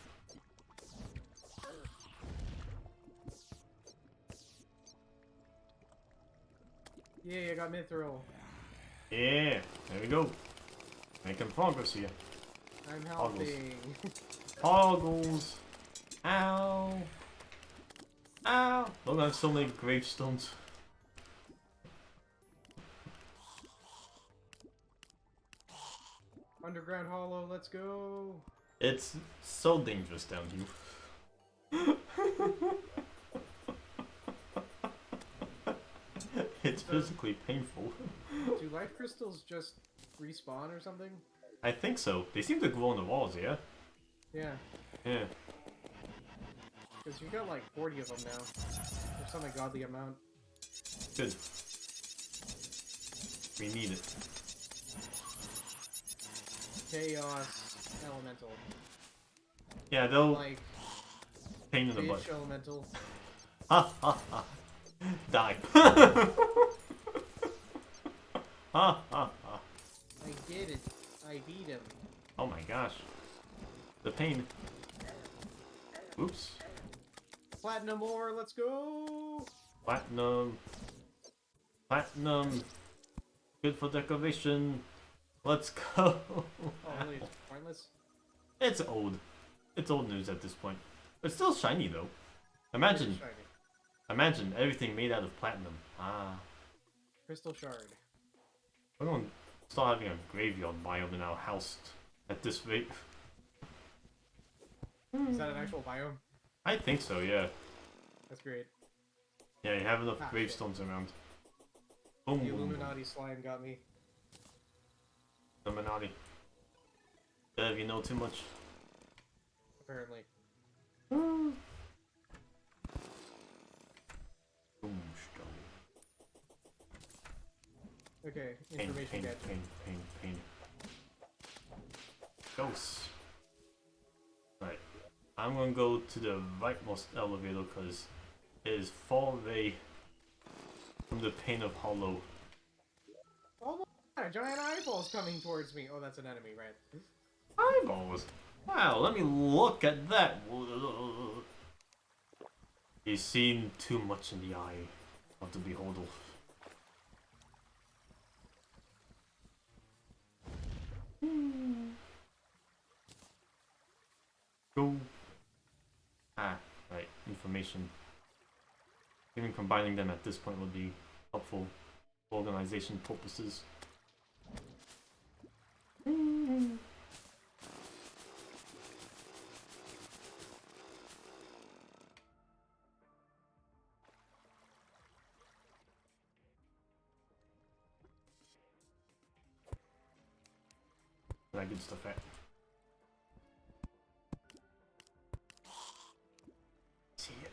Yeah, I got Mithril. Yeah, there we go. Making progress here. I'm helping. Toggles. Ow. Ow. Look, I have so many gravestones. Underground Hollow, let's go. It's so dangerous down here. It's physically painful. Do life crystals just respawn or something? I think so. They seem to grow on the walls, yeah? Yeah, Yeah. because you got like 40 of them now. Or some godly amount. Good. We need it. Chaos Elemental. Yeah, they'll Like, pain in the butt. fish elemental. Ha ha ha. Die. Ha ha ha. I did it. I beat him. Oh my gosh. The pain. Oops. Platinum ore, let's go! Platinum. Platinum. Good for decoration. Let's go. Oh, really? It's pointless? It's old. It's old news at this point. It's still shiny though. It Imagine. is shiny. Imagine everything made out of platinum. Ah. Crystal shard. We're going to start having a graveyard biome in our house at this rate. Is that an actual biome? I think so, yeah. That's great. Yeah, you have enough Ah, shit. gravestones around. Boom, The boom, boom. Illuminati slime got me. Illuminati. If you know too much. Apparently. Boom, Okay, pain, information pain, gadget. pain. Ghosts. Right. I'm gonna go to the rightmost elevator because it is far away from the pain of Hollow. Oh my god, a giant eyeball's coming towards me. Oh, that's an enemy, right? Eyeballs. Wow, let me look at that. He's seen too much in the eye of the beholder. Go. Ah, right. Information. Even combining them at this point would be helpful for organization purposes. That good stuff at. See it.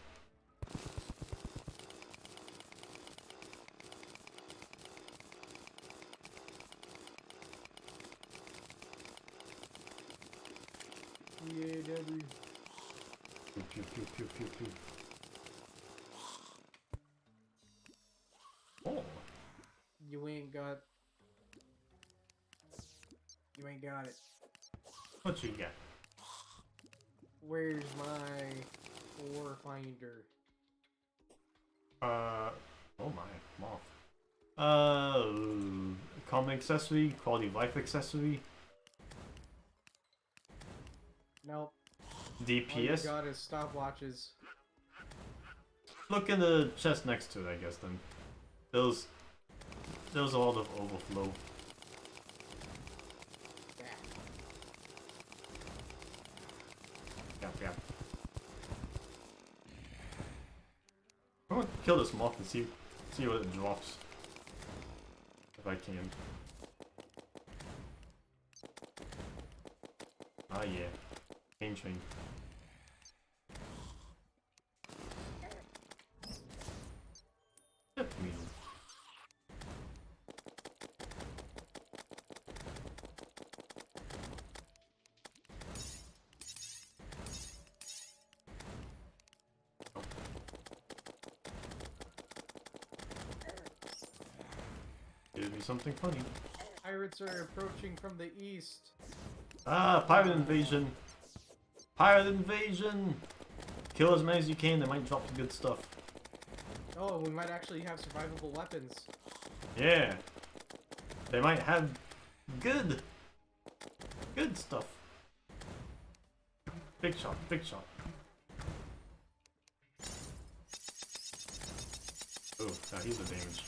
Yeah, Debbie. Pew, pew, pew, pew, pew, pew. Oh, You ain't got... You ain't got it. What you got? Where's my ore finder? Oh my, moth. Common accessory, quality of life accessory, Nope. All you DPS. got is stopwatches. Look in the chest next to it, I guess. Then there's a lot of overflow. Yeah. I'm gonna kill this moth and see what it drops. If I can. Ah yeah. Pain train. Let me. Give me something funny. Pirates are approaching from the east. Ah, pirate invasion! Pirate invasion! Kill as many as you can, they might drop some good stuff. Oh, we might actually have survivable weapons. Yeah! They might have good stuff. Big shot, big shot. Oh, now he's the damage.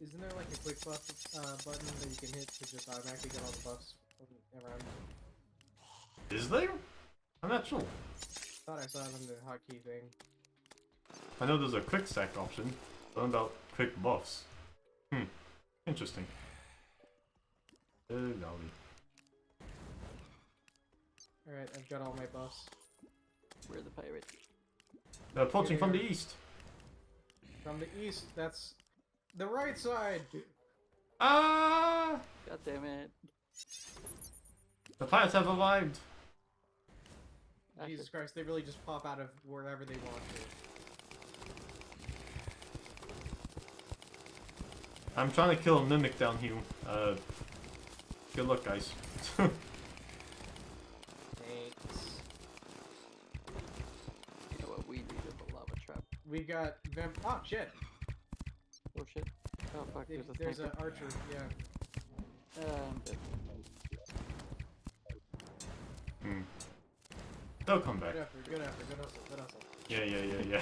Isn't there like a quick buff button that you can hit to just automatically get all the buffs around? Is there? I'm not sure. Thought I saw it on the hotkey thing. I know there's a quick stack option, but what about quick buffs? Interesting. Golly. Alright, I've got all my buffs. Where are the pirates? They're approaching from the east. From the east, that's the right side! Ah! God damn it. The pirates have arrived. Jesus Christ, they really just pop out of wherever they want to. I'm trying to kill a mimic down here. Good luck, guys. Thanks. You know what we need is a lava trap. We got oh shit! Oh shit. Oh fuck, There's a an sniper. archer, yeah. I'm dead. They'll come back. Good effort, good hustle, good hustle. Yeah.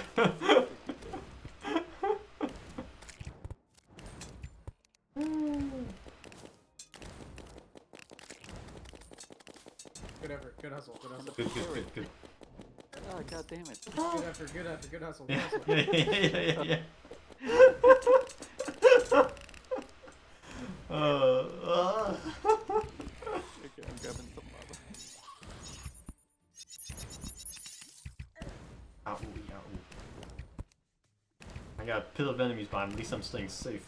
Good effort, good hustle, good hustle. Good. Oh god damn it. Good effort, good hustle, good Yeah, hustle. yeah. Okay, I'm grabbing some lava. Ow. I got a pit of enemies, but at least I'm staying safe.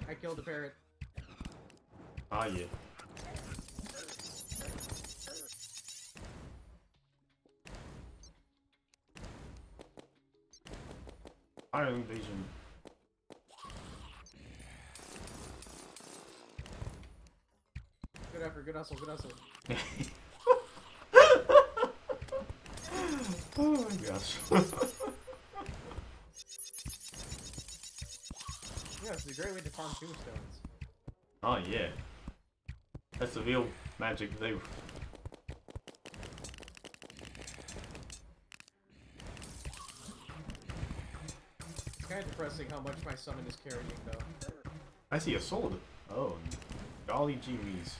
I killed a parrot. Ah, yeah. Iron invasion. Good effort, good hustle, good hustle. Oh my gosh. Yeah, it's a great way to farm tombstones. Oh yeah. That's the real magic there. It's kind of depressing how much my summon is carrying, though. I see a sword. Oh, golly jeemies.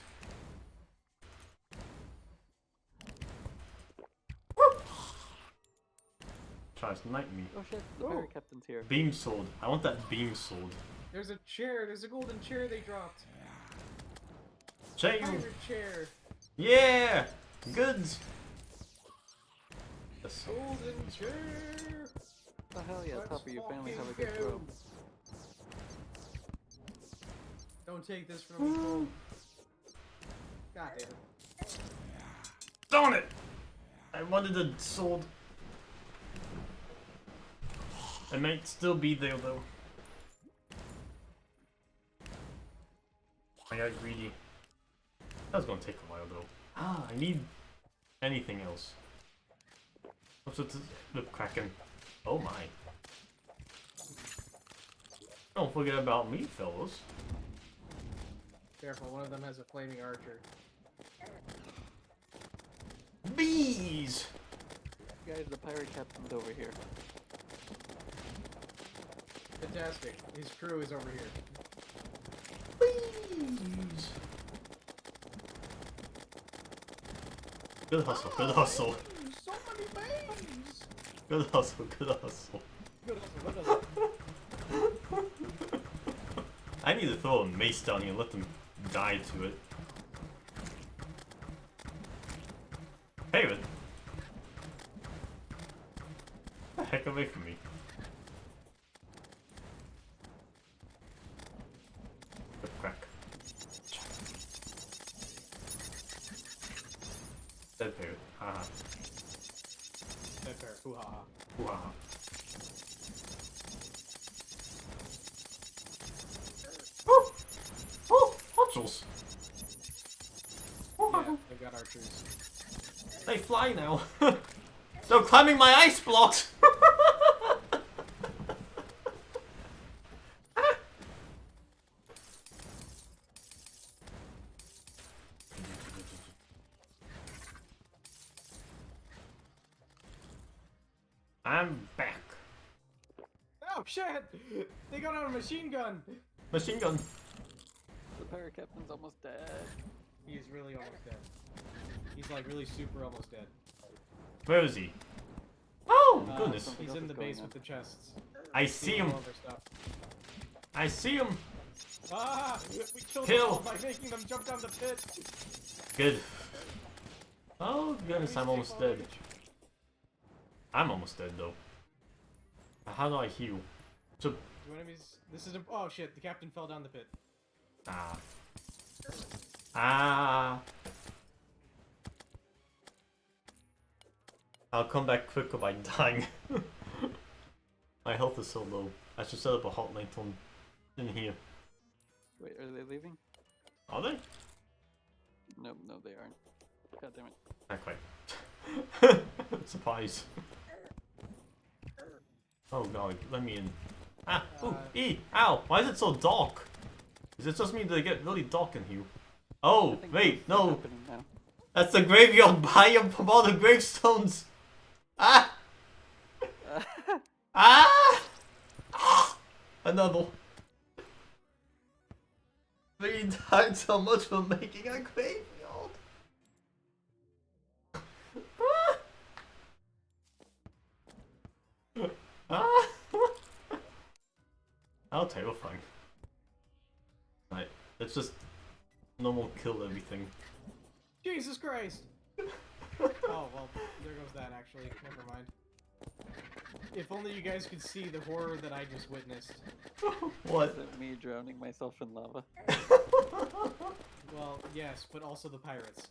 Try to snipe me. Oh shit, the pirate captain's here. Beam sword. I want that beam sword. There's a chair, there's a golden chair they dropped. Chain. Pirate chair. Yeah. Goods. That's so Golden chair. Oh hell yeah, Let's Topper, you finally have a fucking good go. throw. Don't take this from me, Cole. God damn it. darn it! I wanted a sword. It might still be there though. I got greedy. That was gonna take a while though. Ah, I need anything else. What's with the Kraken? Oh my. Don't forget about me, fellas. Careful, one of them has a flaming archer. Bees! Guys, the pirate captain's over here. Fantastic. His crew is over here. Bees! Good hustle, good hustle. So many bees! Good hustle, good hustle. Good hustle, good hustle. I need to throw a mace down here and let them die to it. Haven! Get the heck away from me. Good crack. Dead parrot. Haha. Dead parrot. Hoo-ha-ha. Hoo-ha-ha. Oh! Oh! Archers! Yeah, they got archers. They fly now! They're climbing my ice blocks! I'm back. Oh shit! They got out a machine gun! Machine gun. The pirate captain's almost dead. He's really almost dead. He's like really super almost dead. Where is he? Oh, Uh, goodness. something He's else in is the going base on. with the chests. I see him. All of their stuff. I see him. Ah! We killed Kill. them all by making them jump down the pit! Good. Oh, goodness, I'm almost dead. I'm almost dead, though. How do I heal? So, Do enemies... This is a... Oh shit, the captain fell down the pit. ah. Ah. I'll come back quicker by dying. My health is so low. I should set up a hotline on in here. Wait, are they leaving? Are they? No, no, they aren't. God damn it. Not quite. Surprise. Oh god, let me in. Ah! Ooh! E! Ow! Why is it so dark? Is it just me that it get really dark in here? Oh! I think Wait! that's what's No! happening now. That's the graveyard biome from all the gravestones! Ah! Ah! Ah! Another. We died so much for making a graveyard. Ah! Ah! How terrifying. Right, let's just normal kill everything. Jesus Christ! Oh, well, there goes that, actually. Never mind. If only you guys could see the horror that I just witnessed. What? Is it me drowning myself in lava? Well, yes, but also the pirates.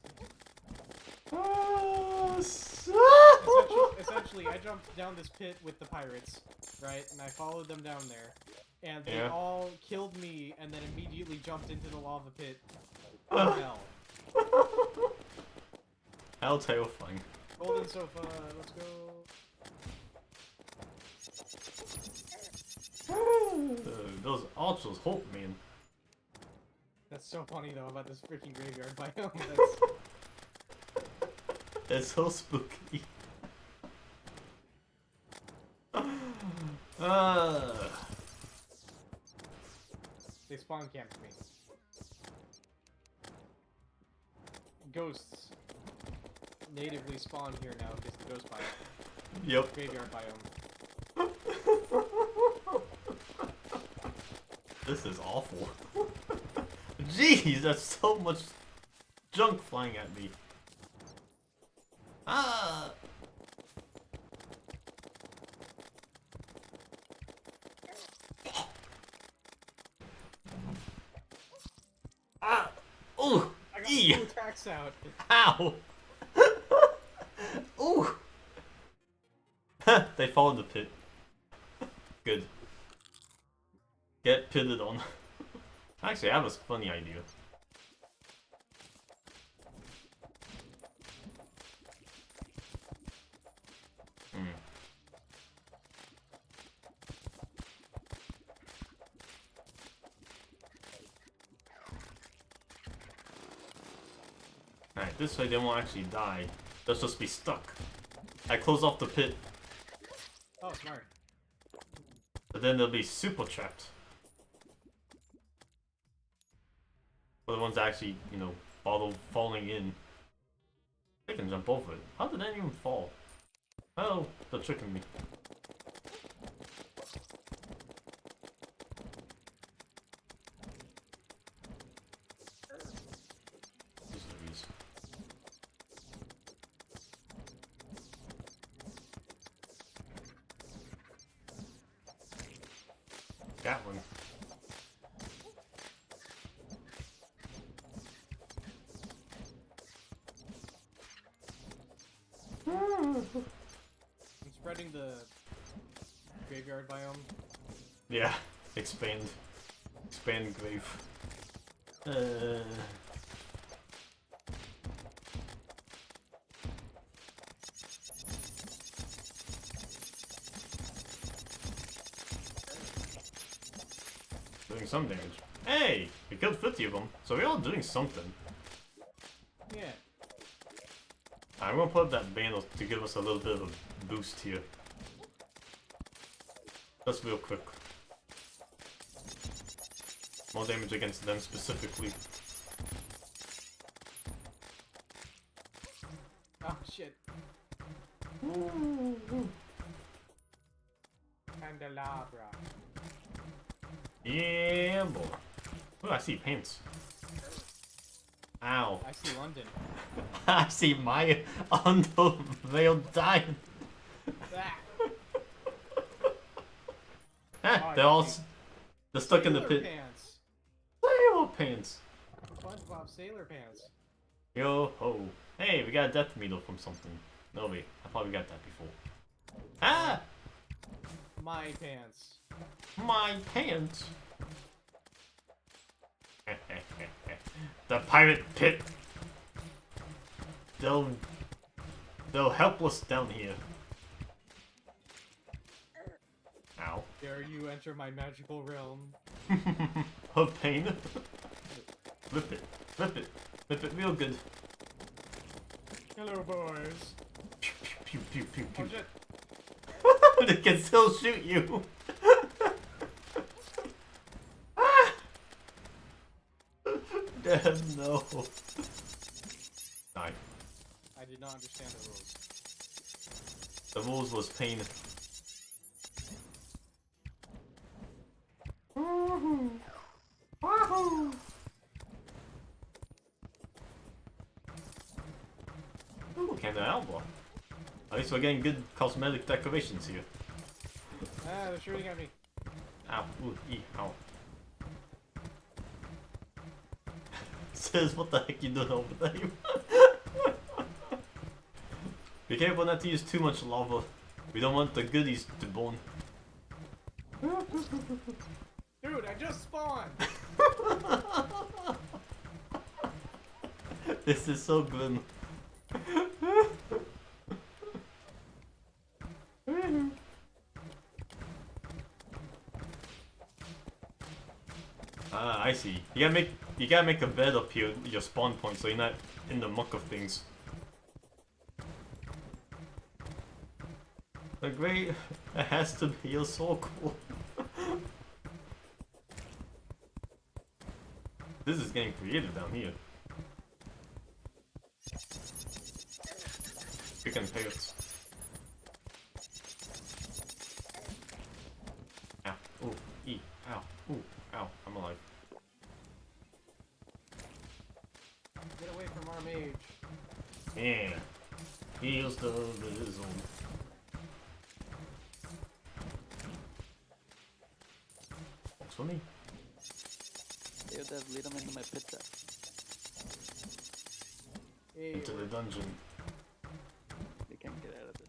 Essentially, I jumped down this pit with the pirates, right? And I followed them down there. And they Yeah. all killed me and then immediately jumped into the lava pit. Oh, hell. How terrifying. Golden sofa, let's go. Those archers hope, man. That's so funny though about this freaking graveyard biome. That's... It's so spooky. They spawn camped me. Ghosts natively spawn here now because the ghost biome. Yep. Graveyard biome. This is awful. Jeez, that's so much junk flying at me. Ah! Ah! Ooh! I got Ee! 2 attacks out. Ow! Ooh! They fall in the pit. Good. Get pitted on. Actually, I have a funny idea. Alright, this way they won't actually die. They'll just be stuck. I close off the pit, Oh, smart. but then they'll be super trapped. For the ones that actually, you know, bottle falling in. They can jump over it. How did that even fall? Oh, they're tricking me. That one. I'm spreading the graveyard biome. Yeah, expand. Expand grave. Doing some damage. Hey! We killed 50 of them, so we're all doing something. Yeah. I'm gonna put up that banner to give us a little bit of a boost here. Just real quick. More damage against them specifically. Oh shit. Candelabra. Yeah, boy. Oh, I see pants. Ow. I see London. I see my unveiled dying. Ah. Ah, they're all they're stuck in the Sailor pit. Pants. Sailor pants. SpongeBob Sailor Pants. Yo ho. Hey, we got a death needle from something. No wait, I probably got that before. Ah! My pants. My pants. The pirate pit. They'll help us down here. Ow. Dare you enter my magical realm? Of pain. Rip it. Rip it. Rip it real good. Hello, boys. Pew pew pew pew Oh pew. shit. They can still shoot you. Ah! Damn, no. Die. I did not understand the rules. The rules was pain. Woohoo! Wahoo! Ooh, Canada Outlaw. At least we're getting good cosmetic decorations here. Ah, they're shooting at me. Ow. Ooh, ow. Says, what the heck you doing over there? Be careful not to use too much lava. We don't want the goodies to burn. Dude, I just spawned! This is so grim. Ah, I see. You gotta make a bed up here, your spawn point, so you're not in the muck of things. The great, it has to be, you're so cool. This is getting creative down here. Freaking parrots. Ow. Ooh. E. Ow. Ooh. Ow. I'm alive. Get away from our mage. Yeah. Here's the vizzle. What's for me? Hey, Dev, lead them into my pit trap. Hey, Into the dungeon. They can't get out of this.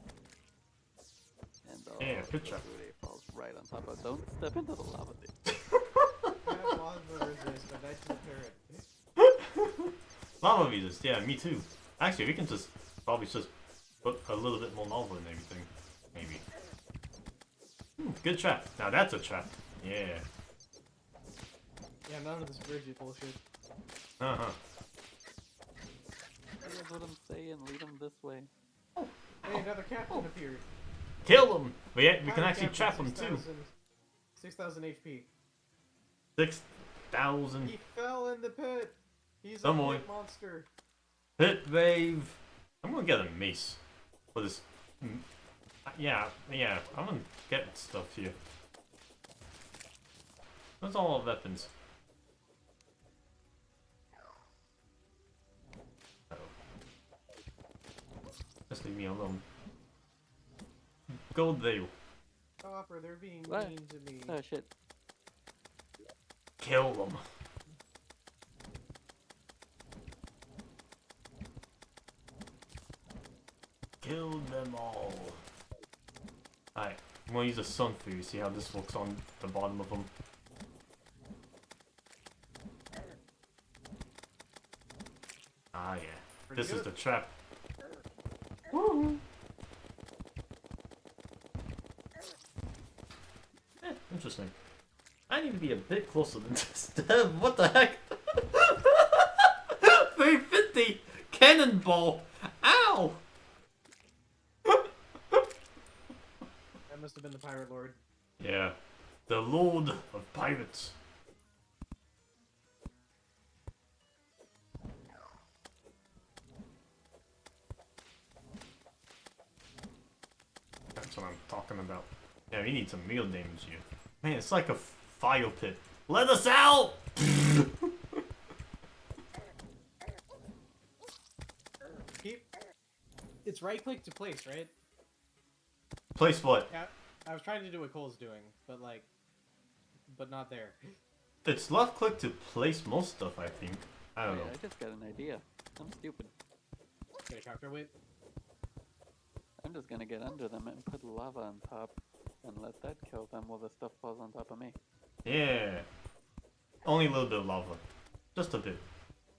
And Yeah, pit trap. Rudy falls right on Saba, don't step into the lava, dude. I have lava resist. I died to the turret. Lava visas, yeah, me too. Actually, we can just probably just put a little bit more lava in everything. Maybe. Good trap. Now that's a trap. Yeah. Yeah, none of this bridge is bullshit. Uh-huh. Here's what I'm saying, lead him this way. Hey, another captain appeared. Kill him! We can Pirate actually captain, trap him too. 6,000 HP. 6,000. He fell in the pit. He's Come a on. pit monster. Pit wave. I'm gonna get a mace for this. Yeah, I'm gonna get stuff here. That's all our weapons. Uh-oh. Just leave me alone. Go there. Copper, they're being What? mean to me. Oh shit. Kill them. Kill them all. Alright, I'm gonna use a sun for you, see how this looks on the bottom of them. Ah yeah, Pretty this is good. the trap. Woo! Interesting. I need to be a bit closer than this. What the heck? 350 cannonball! Ow! That must have been the pirate lord. Yeah, the Lord of Pirates. That's what I'm talking about. Yeah, we need some meal damage here. Man, it's like a fire pit. Let us out! It's right click to place, right? Place what? Yeah. I was trying to do what Cole's doing, but not there. It's left click to place most stuff, I think. I don't Wait, know. I just got an idea. I'm stupid. Get a counterweight. I'm just gonna get under them and put lava on top and let that kill them while the stuff falls on top of me. Yeah. Only a little bit of lava. Just a bit.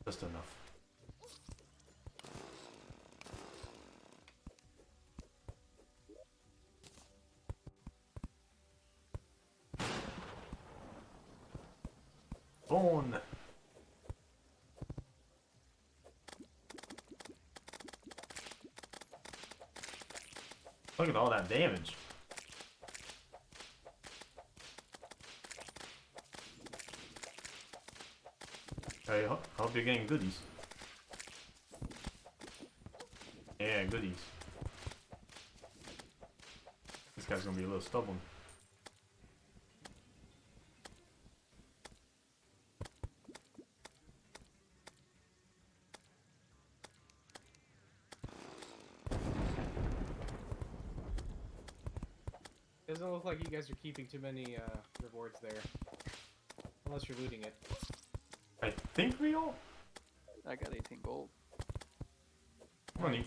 Just enough. Spawn. Look at all that damage. I hope you're getting goodies. Yeah, goodies. This guy's gonna be a little stubborn. Doesn't look like you guys are keeping too many rewards there. Unless you're looting it. I think we all. I got 18 gold. Money.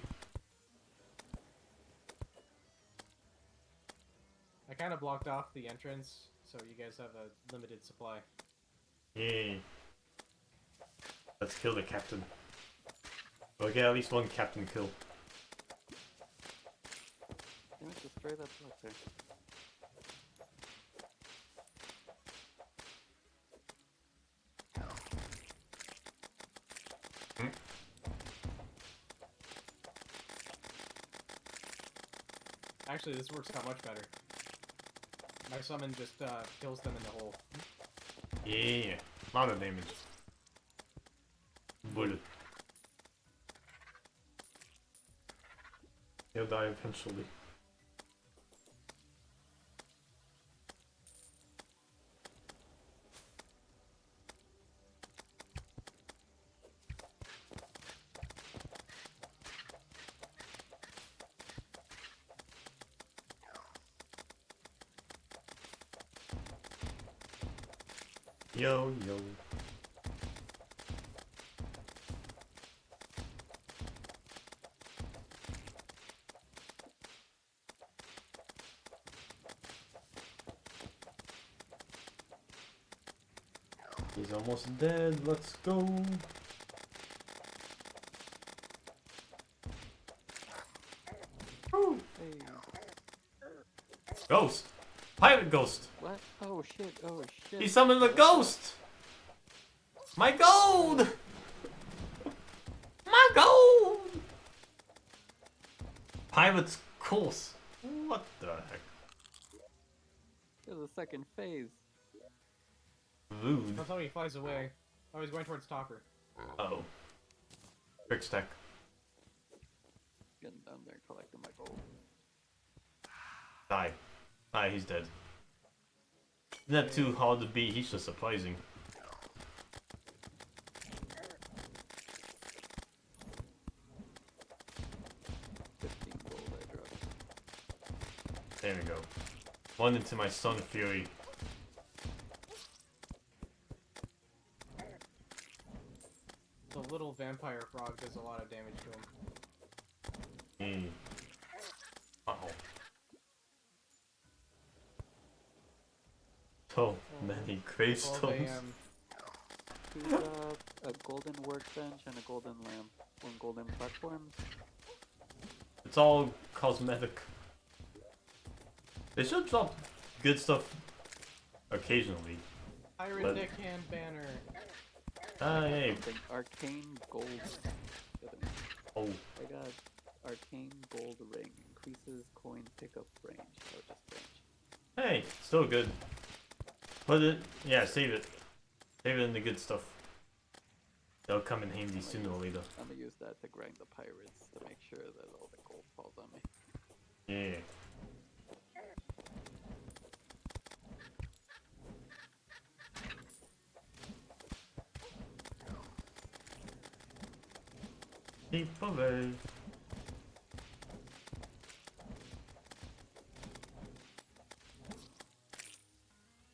I kind of blocked off the entrance, so you guys have a limited supply. Yay. Let's kill the captain. We'll get at least one captain kill. Damn it, destroy that block there. Actually, this works out much better. My summon just kills them in the hole. Yeah. Lot of damage. Bullet. He'll die eventually. Yo, yo. He's almost dead. Let's go. Woo. Hey. Ghost. Pirate ghost. What? Oh shit, oh shit. He summoned the ghost. My gold. My gold. Pirate's course. What the heck? There's a second phase. Rude. Don't tell me he flies away. Oh, he's going towards Topper. Oh. Quick stack. Getting down there collecting my gold. Die. Die, he's dead. Not too hard to beat, he's just surprising. Gold I dropped. There we go. One into my Sun Fury. The little vampire frog does a lot of damage to him. Uh-oh. So many Oh, gravestones. damn. Who's got a golden workbench and a golden lamp? One golden platform? It's all cosmetic. They should drop good stuff occasionally. Pirate But- deckhand banner. Hey. Something arcane gold. Oh, I got arcane gold ring. Increases coin pickup range. Oh, just range. hey, still good. Put it, yeah, save it. Save it in the good stuff. They'll come in handy sooner or later. I'm gonna use that to grind the pirates to make sure that all the gold falls on me. Yeah. Keep away.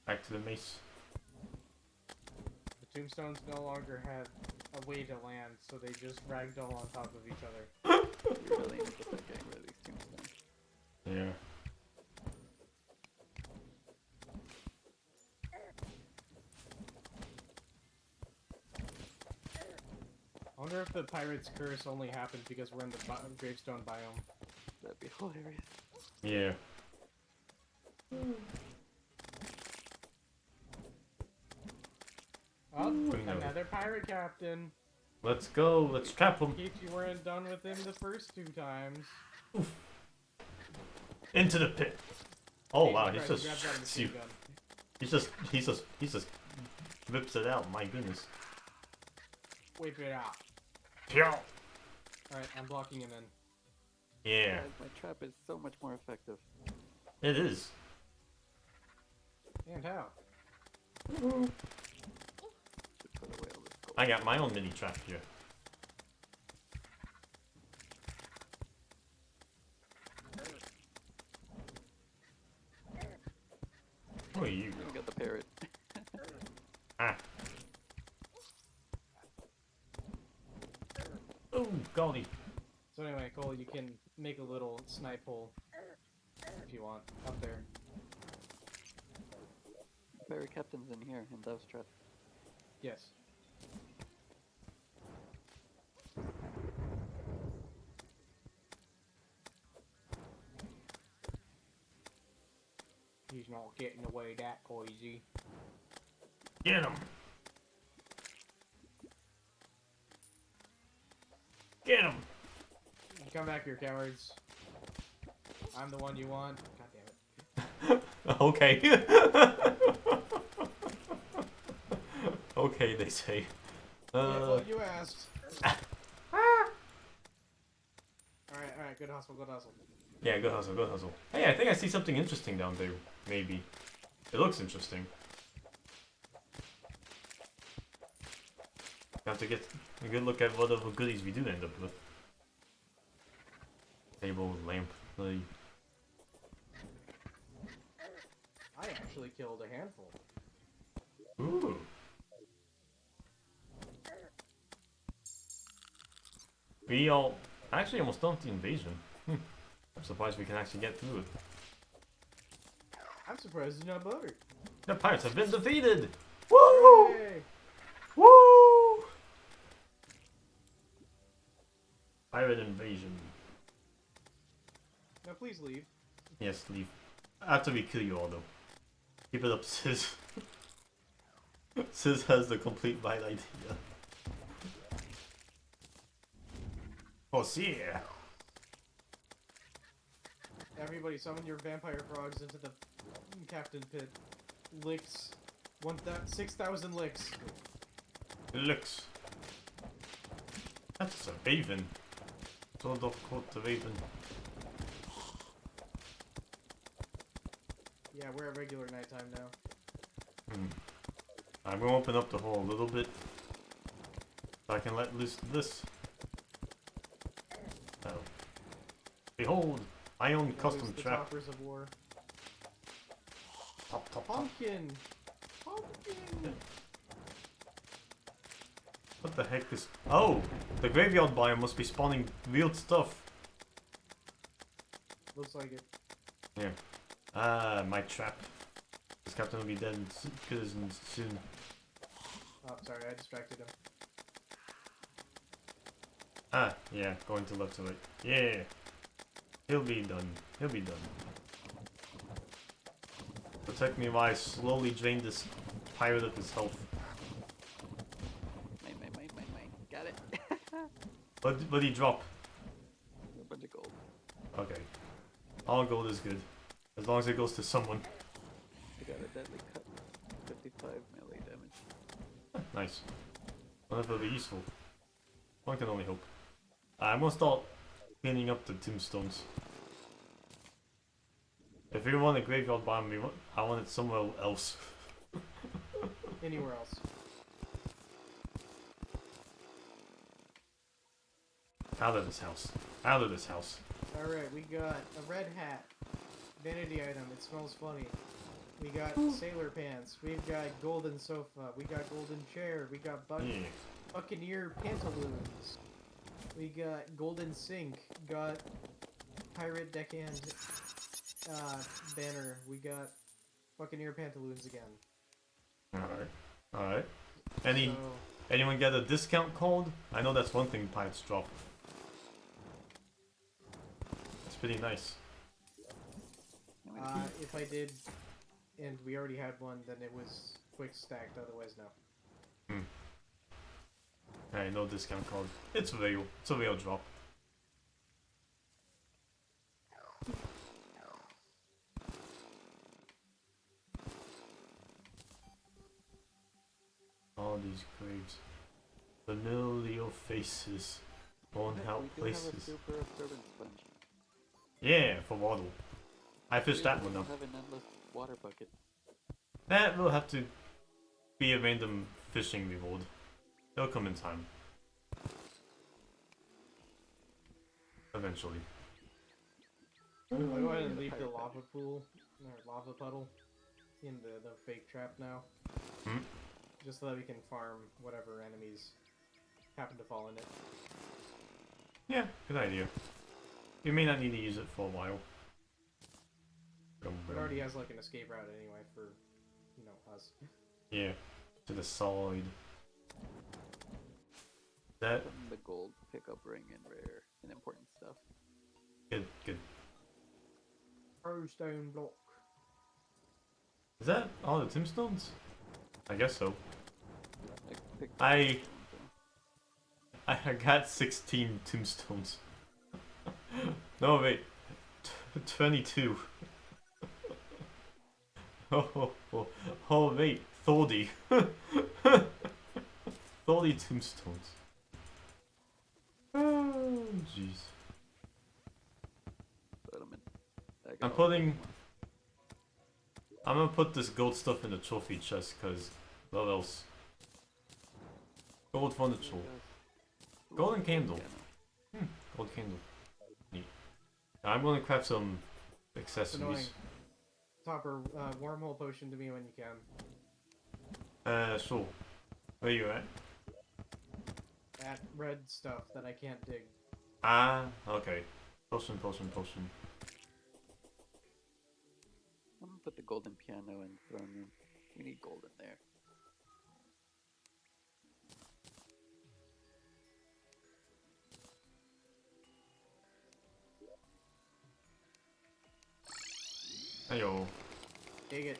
Back to the mace. The tombstones no longer have a way to land, so they just ragdoll on top of each other. We really need to start getting rid of these tombstones. Yeah. I wonder if the pirate's curse only happens because we're in the gravestone biome. That'd be hilarious. Yeah. Oh, no. another pirate captain. Let's go. Let's trap him. In case you weren't done with him the first 2 times. Into the pit. Oh Hey, wow, right, he's grab just that machine gun. he's just rips it out. My goodness. Whip it out. Yeah. Alright, I'm blocking him in. Yeah, Guys, my trap is so much more effective. it is. And how? Should put away all this gold. I got my own mini trap here. Who are you? I got the parrot. Ah. Oh, golly. So anyway, Cole, you can make a little snipe hole if you want up there. Parrot captain's in here, in Dove's trap. Yes. He's not getting away that easy. Get him. Get him. Come back here, cowards. I'm the one you want. God damn it. Okay. Okay, they say. Yeah, well, you asked. Alright, good hustle, good hustle. Yeah, good hustle, good hustle. Hey, I think I see something interesting down there. Maybe. It looks interesting. Have to get a good look at what other goodies we do end up with. Table, lamp, really. I actually killed a handful. Ooh. We all actually almost done the invasion. I'm surprised we can actually get through it. I'm surprised it's not butter. The pirates have been defeated! Woo! Yay! Pirate invasion. Now please leave. Yes, leave. After we kill you all though. Keep it up, Sis. Sis has the complete right idea. Oh, yeah. Everybody summon your vampire frogs into the captain pit. Licks. 6,000 licks. It looks. That's a raven. So don't quote the raven. Yeah, we're at regular nighttime now. I'm gonna open up the hole a little bit. So I can let loose this. Oh. Behold! My own custom The trap. Toppers of War. Top, top, top. Pumpkin! Pumpkin! What the heck is... Oh! The graveyard biome must be spawning weird stuff. Looks like it. Yeah. Ah, my trap. This captain will be dead soon. Oh, sorry, I distracted him. Ah, yeah, going to left to right. Yeah! He'll be done. He'll be done. Protect me while I slowly drain this pirate of his health. Mine. Got it. What did he drop? A bunch of gold. Okay. All gold is good. As long as it goes to someone. I got a deadly cut. 55 melee damage. Nice. Wonder if it'll be useful. One can only hope. I'm gonna start cleaning up the tombstones. If we want a graveyard biome, I want it somewhere else. Anywhere else. Out of this house. Out of this house. Alright, we got a red hat. Vanity item, it smells funny. We got sailor pants. We've got golden sofa. We got golden chair. We got Yeah. buccaneer pantaloons. We got golden sink. Got pirate deckhand banner. We got buccaneer pantaloons again. Alright. Alright. Any So, anyone get a discount code? I know that's one thing pirates drop. It's pretty nice. if I did, and we already had one, then it was quick stacked. Otherwise, no. Alright, no discount code. It's real. It's a real drop. All these graves. Familiar faces. Worn out We do have a places. super absorbent sponge. Yeah, for waddle. I fished that one We up. have an endless water bucket. That will have to be a random fishing reward. They'll come in time. Eventually. I'll go ahead and leave the lava pool or lava puddle in the fake trap now. Just so that we can farm whatever enemies happen to fall in it. Yeah, good idea. You may not need to use it for a while. It already has like an escape route anyway for, you know, us. Yeah, to the side. That From the gold pickup ring and rare and important stuff. good. Stone block. Is that all the tombstones? I guess so. I picked I got 16 tombstones. No wait, 22. Oh wait, 30. 30 tombstones. Oh jeez. I'm putting. I'm gonna put this gold stuff in the trophy chest, cause what else? Gold furniture. Golden candle. Gold candle. Neat. Now I'm gonna craft some Annoying. accessories. Topper, wormhole potion to me when you can. Sure. Where you at? That red stuff that I can't dig. Ah, okay. Potion. I'm gonna put the golden piano in throne room. We need gold in there. Heyo. Dig it.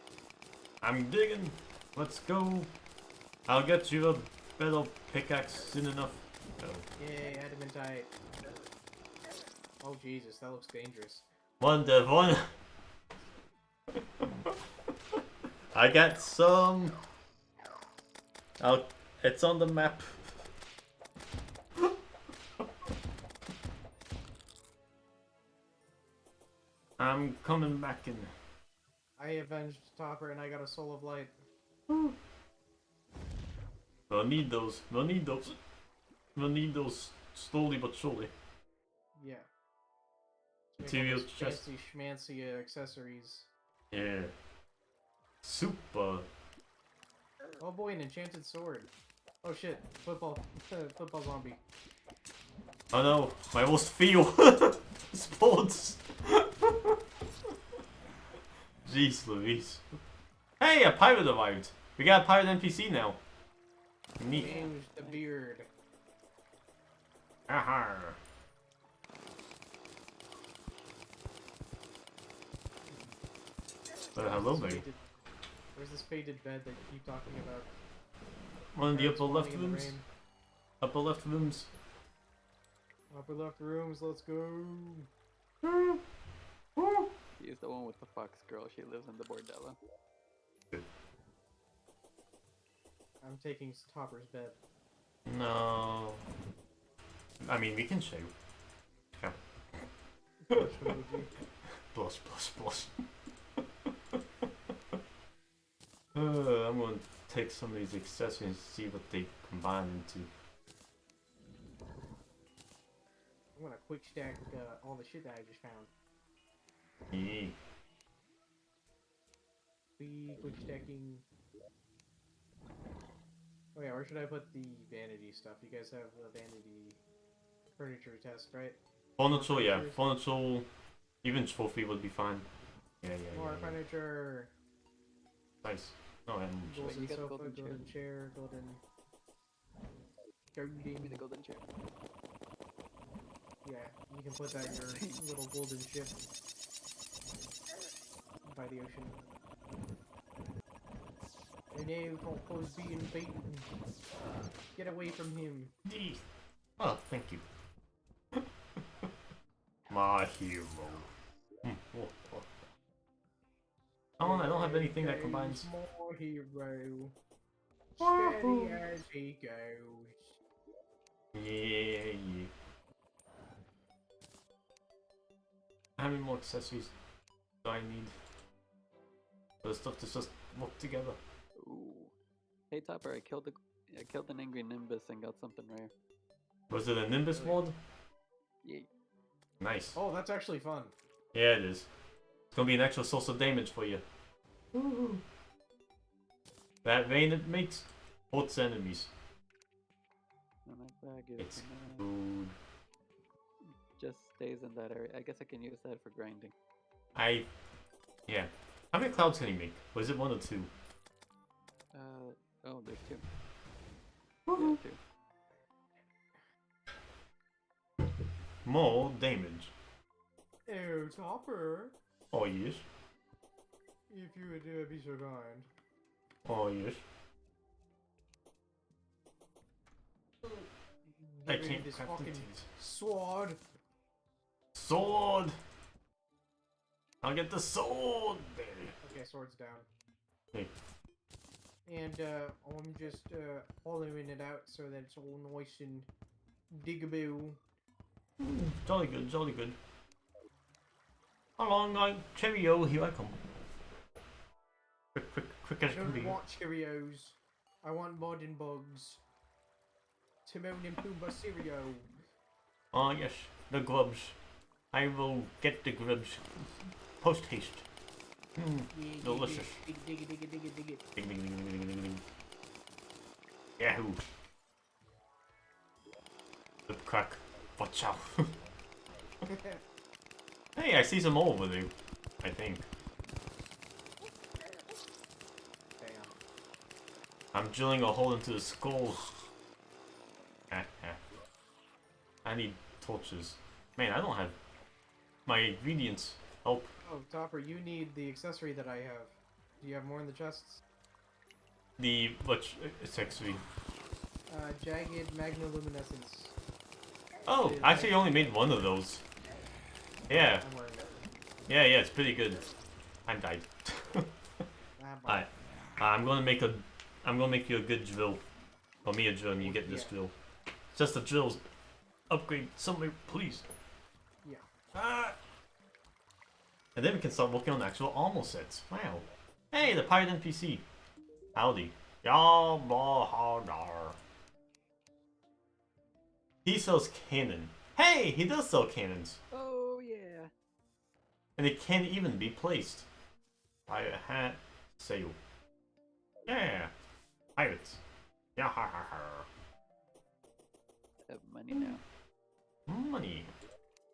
I'm digging. Let's go. I'll get you a better pickaxe soon enough. Oh. Yay, adamantite. Oh Jesus, that looks dangerous. Wonderful. I got some. It's on the map. I'm coming back in. I avenged Topper and I got a soul of light. We'll need those. We'll need those. We'll need those slowly but surely. Yeah. Material Make all those chest. fancy schmancy accessories. Yeah. Super. Oh boy, an enchanted sword. Oh shit, football, football zombie. Oh no, my worst feel. Sports. Jeez Louise. Hey, a pirate arrived. We got a pirate NPC now. Neat. James the Beard. Aha. Hello there. Where's this faded bed that you keep talking about? One of the Pirates upper left spawning in the rooms. rain. Upper left rooms. Upper left rooms, let's go. She's the one with the fox girl. She lives in the bordello. I'm taking Topper's bed. No. I mean, we can show. Yeah. Flush emoji. Plus, plus, plus. I'm gonna take some of these accessories and see what they combine into. I'm gonna quick stack all the shit that I just found. Yeah. Quick stacking. Oh yeah, where should I put the vanity stuff? You guys have the vanity furniture test, right? Furniture, yeah. Furnitures. Furniture, even trophy would be fine. Yeah, yeah, More yeah. furniture. Nice. No, I haven't. Wait, Golden you got a sofa, golden chair? golden chair, golden. Give me the golden chair. Yeah, you can put that in your little golden ship by the ocean. And now Coco's being beaten. Get away from him. D. Oh, thank you. My hero. Oh, I don't have anything that combines. More hero. Steady as he goes. Yeah, yeah. How many more accessories do I need? The stuff to just work together. Ooh. Hey Topper, I killed an angry Nimbus and got something rare. Was it a Nimbus mod? Yay. Nice. Oh, that's actually fun. Yeah, it is. It's gonna be an extra source of damage for you. Woohoo. That rain it makes hurts enemies. And my bag is It's food. just stays in that area. I guess I can use that for grinding. Yeah. How many clouds can you make? Was it 1 or 2? Oh, there's 2. Woohoo. Yeah, 2. More damage. Oh, Topper. Oh yes. If you would be so kind. Oh yes. I Get rid of can't this craft fucking these. sword. Sword! I'll get the sword, baby. Okay, sword's down. Hey. And I'm just hollowing it out so that it's all nice and diggable. Jolly good, jolly good. Along like cheerio, here I come. Quick as I can be. don't want Cheerios. I want Mud and Bugs. Timon and Pumbaa cereal. Oh yes, the grubs. I will get the grubs. Post haste. Yeah, Delicious. Dig it, dig it, dig it, dig it, dig it. Ding ding ding ding ding ding ding. Yahoo. The crack. Watch out. Hey, I see some more over there. I think. Damn. I'm drilling a hole into the skull. I need torches. Man, I don't have my ingredients. Help. Oh, Topper, you need the accessory that I have. Do you have more in the chests? The which accessory? Jagged magnoluminescence. Oh, I actually only made one of those. Yeah, I'm wearing it. yeah, it's pretty good. I died. Alright, I'm gonna make you a good drill. Or me a drill, and you get this drill. Just the drills. Upgrade somewhere, please. Yeah. Ah. And then we can start working on actual armor sets. Wow. Hey, the pirate NPC. Howdy. Yabahadar. He sells cannon. Hey, he does sell cannons. Oh yeah. And it can even be placed. Pirate hat, sail. Yeah. Pirates. Yeah, ha ha ha. I have money now. Money.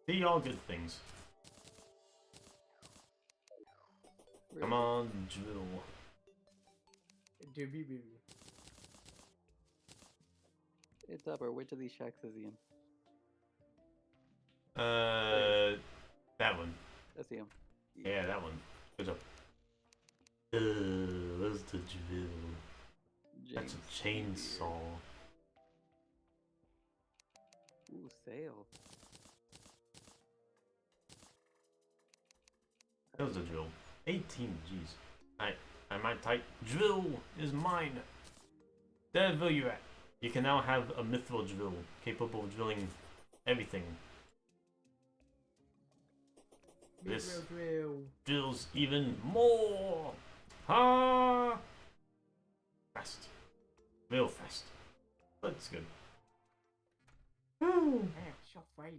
See all good things. Come on, drill. Doobie-boo. Hey Topper, which of these shacks is he in? That one. I see him. Yeah, that one. Good job. Where's the drill? That's a chainsaw. Ooh, sail. That was a drill. 18, jeez. I might type, drill is mine. There you at. You can now have a mithril drill, capable of drilling everything. This Drill. drills even more. Ah! Fast. Real fast. But it's good. So fast.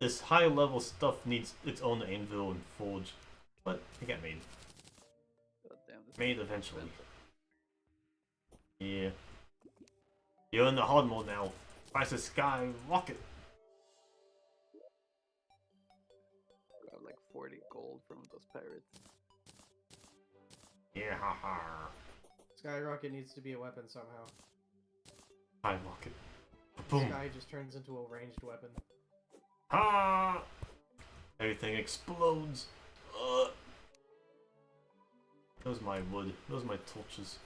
This high level stuff needs its own anvil and forge. But it got made. God damn, this Made is eventually. expensive. Yeah. You're in the hard mode now. Price of sky rocket. Got like 40 gold from those pirates. Yeah, haha. Skyrocket needs to be a weapon somehow. High rocket. Boom. Sky just turns into a ranged weapon. Ha! Everything explodes. Those my wood. Those my torches.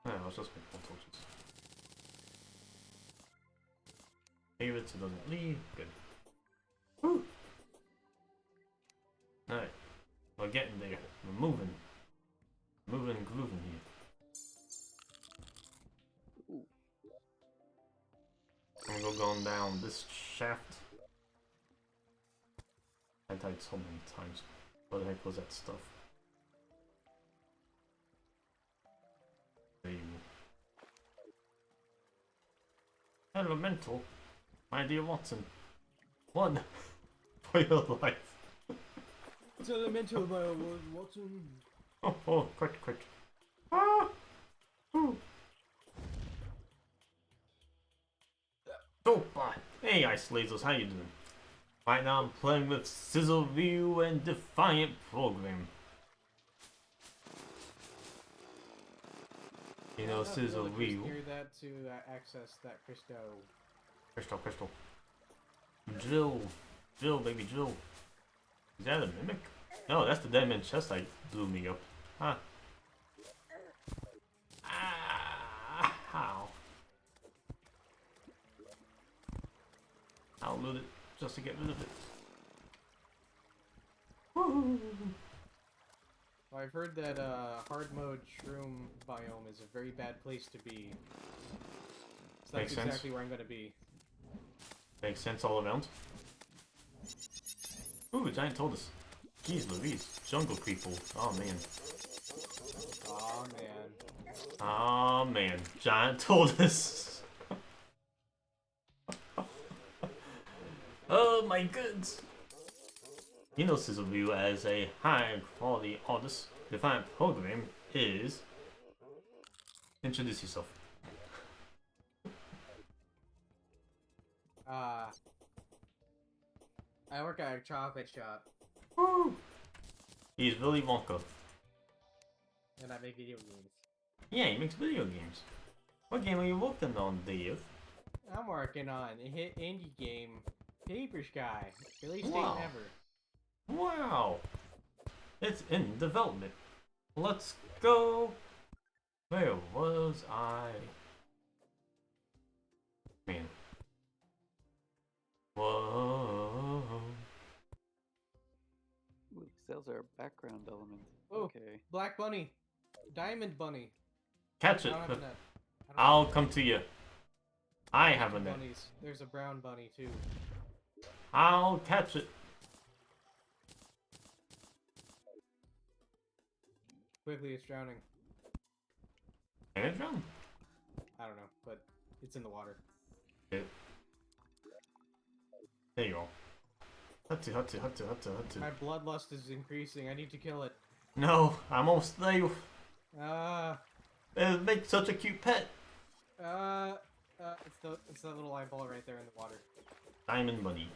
Yeah, let's just make more torches. Favorites, it doesn't leave. Good. Woo! Alright. We're getting there. We're moving. Moving and grooving here. Ooh, I'm gonna go down this shaft. I died so many times. What the heck was that stuff? There you go. Elemental, my dear Watson. One for your life. It's elemental by Watson. Oh, quick. Ah! Ooh. Dopa! Hey, Ice Lasers, how you doing? Right now I'm playing with Sizzle View and Defiant Program. You know, Sizzle View. Near that to access that Crystal. Crystal. Drill, baby, drill. Is that a mimic? No, that's the dead man chest that blew me up. Huh. Ah, how? I'll loot it just to get rid of it. Woo. Well, I've heard that hard mode shroom biome is a very bad place to be. So Makes that's sense. exactly where I'm gonna be. Makes sense all around. Ooh, giant tortoise. Jeez Louise, jungle people. Oh man. Aw, man. Oh man, giant tortoise. Oh my goods. You know Sizzle View as a high quality artist. Defiant Program is... Introduce yourself. I work at a chocolate shop, Woo! He's Willy Wonka. and I make video games. Yeah, he makes video games. What game are you working on, Dave? I'm working on a hit indie game, Paper Sky. Release date Wow. never. Wow! It's in development. Let's go! Where was I? Man. Whoa. Ooh, sales are a background element. Oh. Okay. Black Bunny. Diamond Bunny. Catch I it. don't have a net. I don't I'll have come to you. I two have a net. bunnies. There's a brown bunny too. I'll catch it. Quickly, it's drowning. Can it drown? I don't know, but it's in the water. There you go. Huttu, huttu, huttu, huttu, huttu. My bloodlust is increasing. I need to kill it. No, I'm almost there. Uh, It makes such a cute pet. it's that little eyeball right there in the water. Diamond bunny.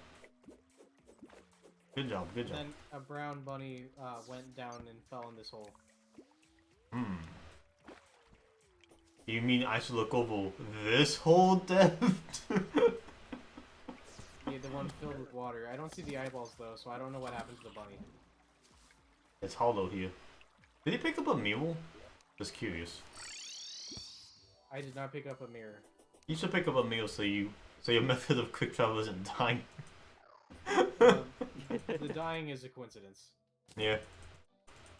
Good job, good job. Then a brown bunny went down and fell in this hole. Hmm. You mean I should look over this whole depth? Yeah, the one filled with water. I don't see the eyeballs though, so I don't know what happened to the bunny. It's hollow here. Did he pick up a mule? Just curious. I did not pick up a mirror. You should pick up a mule so your method of quick travel isn't dying. The dying is a coincidence. Yeah.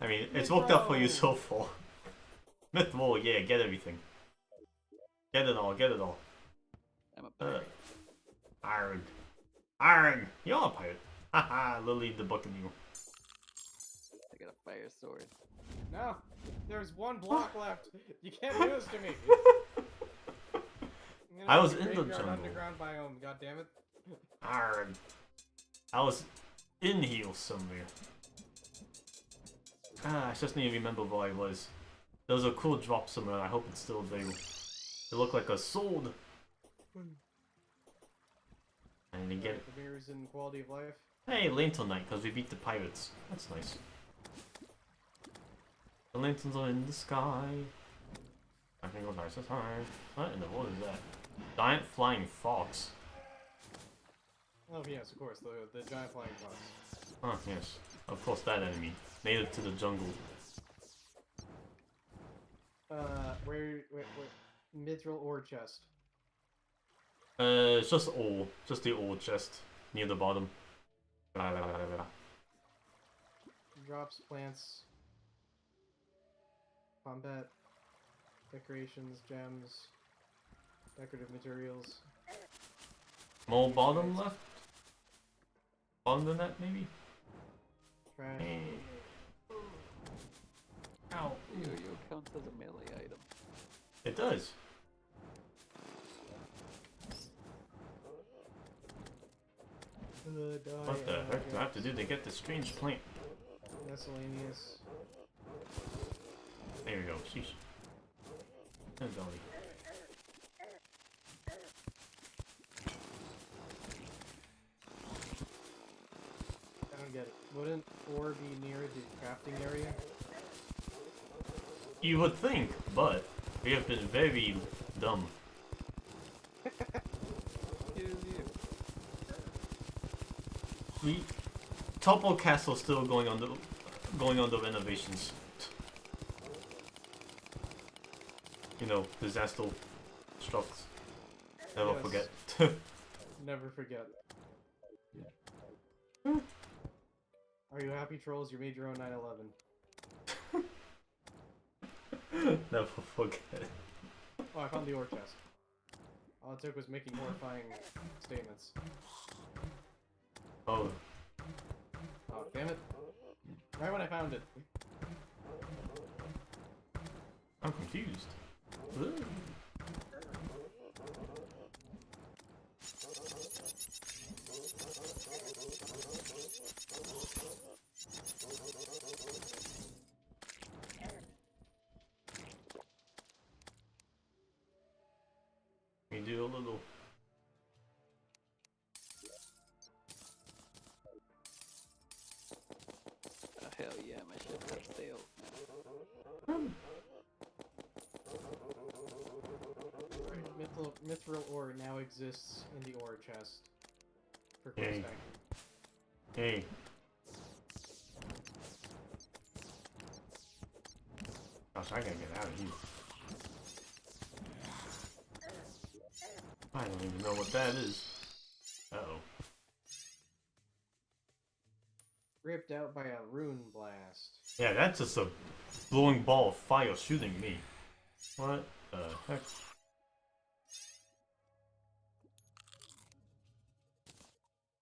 I mean, it's worked out for you Mythro! so far. Mythro, yeah, get everything. Get it all, get it all. I'm a pirate. Iron. Iron! You're a pirate. Haha, Lily the Buccaneer. I got a fire sword. No, there's one block left. You can't do this to me. I'm gonna I was make a in the graveyard jungle. Underground biome. God damn it. Iron. I was in here somewhere. I just need to remember where I was. There was a cool drop somewhere, I hope it's still there. It looked like a sword. I need to get it. The mirrors in quality of life. Hey, lantern night, because we beat the pirates. That's nice. The lanterns are in the sky. I can go nice as high. What in the world is that? Giant flying fox. Oh yes, of course, the giant flying fox. Oh, yes. Of course, that enemy. Native to the jungle. Where mithril ore chest. It's just ore. Just the ore chest. Near the bottom. Blah, blah, blah, blah, blah. Drops, plants, combat, decorations, gems, decorative materials. More bottom left? Bottom than that, maybe? Trash. Ow. Yo-yo counts as a melee item. It does. What the heck do I have to do to get the strange plant? Miscellaneous. There we go. Sheesh. There's Dolly. I don't get it. Wouldn't ore be near the crafting area? You would think, but we have been very dumb. The Topple Castle still going on the renovations. You know, disaster strikes. Never Yes. forget. Never forget. Are you happy, trolls? You made your own 9/11. Never forget. Oh, I found the ore chest. All it took was making horrifying statements. Oh, Oh, damn it. Right when I found it. I'm confused. Ugh. We do a little Mithril ore now exists in the ore chest. For Yay. quest back. Hey. Gosh, I gotta get out of here. I don't even know what that is. Uh-oh. Ripped out by a rune blast. Yeah, that's just a glowing ball of fire shooting me. What the heck?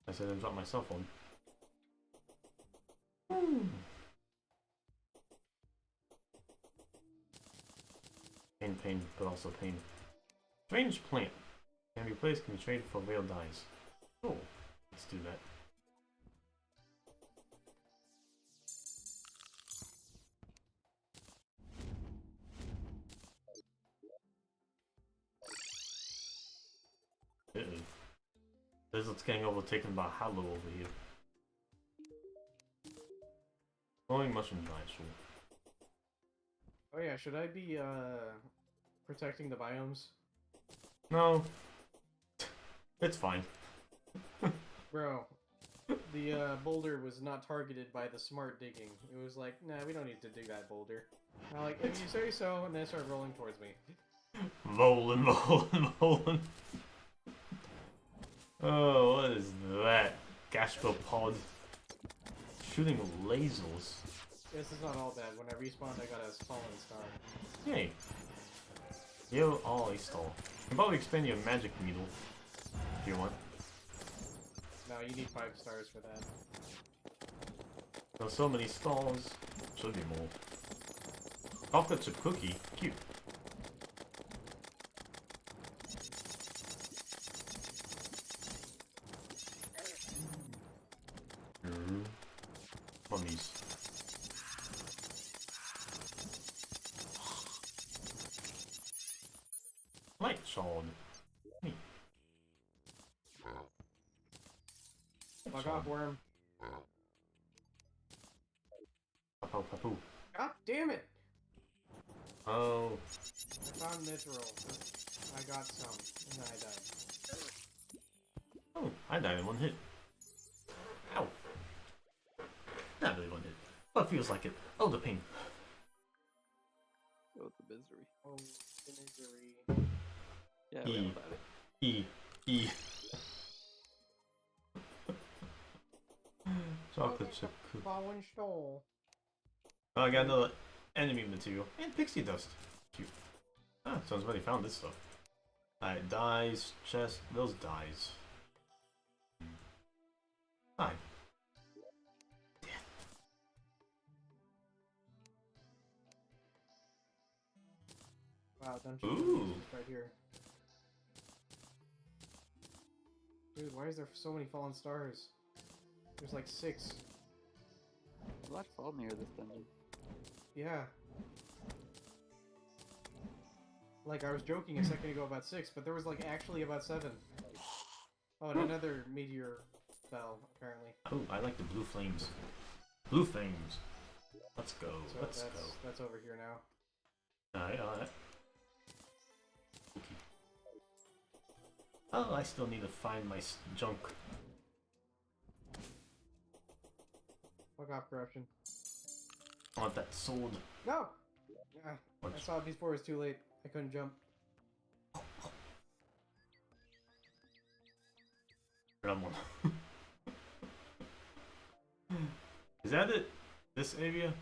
I said I dropped my cell phone. Pain, but also pain. Strange plant. Can be placed, can be traded for real dyes. Oh, let's do that. Desert's getting overtaken by Hollow over here. Glowing mushroom dye, sure. Oh yeah, should I be protecting the biomes? No. It's fine. Bro, the boulder was not targeted by the smart digging. It was like, nah, we don't need to dig that boulder. I'm like, if you say so, and then it started rolling towards me. Rolling, rolling, rolling. Oh, what is that? Gastropod. Shooting lasers. This is not all bad. When I respawned, I got a fallen star. Hey. You all a stall. You can probably expand your magic needle if you want. No, you need 5 stars for that. There's so many stalls. Should be more. Chocolate chip cookie. Cute. Mummies. Light shard. Neat. Fuck off, worm. Papu papu. God damn it! Oh. I found mithril. I got some, and then I died. Oh, I died in one hit. Ow. Not really one hit. But feels like it. Oh, the pain. Oh, the misery. Oh, the misery. Yeah, we all died. E. Chocolate chip cookie. Fallen stole. Oh, I got another enemy material. And pixie dust. Cute. Ah, so I've already found this stuff. Alright, dies, chest, those dies. Hi. Wow, dungeon Ooh. is right here. Dude, why is there so many fallen stars? There's like 6. There's a lot fall near this dungeon. Yeah. Like, I was joking a second ago about 6, but there was like actually about 7. Oh, and another meteor fell, apparently. Oh, I like the blue flames. Blue flames. Let's go. So Let's go. that's over here now. Alright, alright. Okay. Oh, I still need to find my junk. Fuck off, corruption. I want that sword. No! Ah, What? I saw it before it was too late. I couldn't jump. Grab one. Is that it? This area?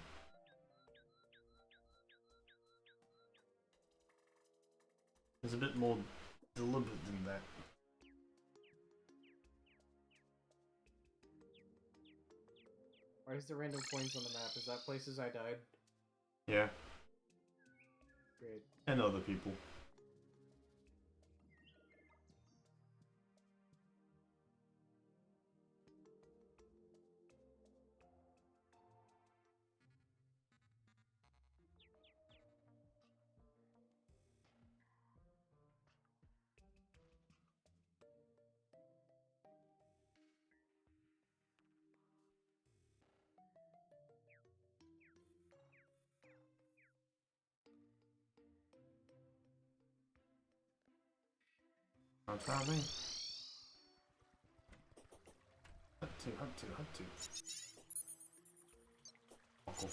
It's a bit more deliberate than that. Why is there random coins on the map? Is that places I died? Yeah, Great. and other people. I'm traveling. Had to. Oh, cool.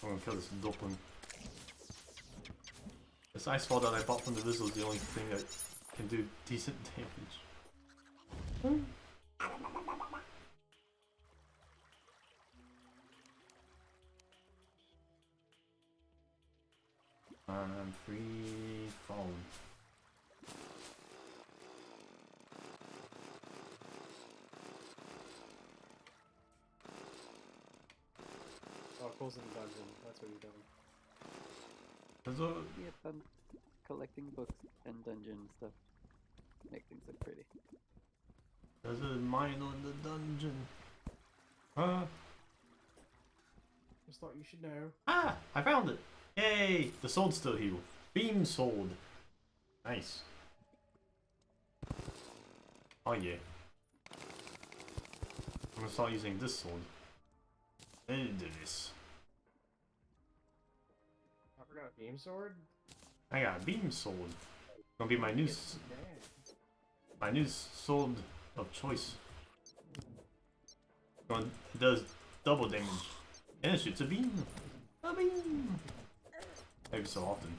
I'm gonna kill this dumpling. This ice fall that I bought from the Rizzle is the only thing that can do decent damage. I'm free falling. Oh, Cole's in the dungeon. That's what he's doing. There's a Yep, I'm collecting books and dungeon stuff. Make things look pretty. There's a mine in the dungeon. Just thought you should know. Ah! I found it! Yay! The sword's still healed. Beam sword. Nice. Oh yeah. I'm gonna start using this sword. Into this. I forgot a beam sword. I got a beam sword. Gonna be my new sword of choice. It does double damage. And it shoots a beam. A beam! Every so often.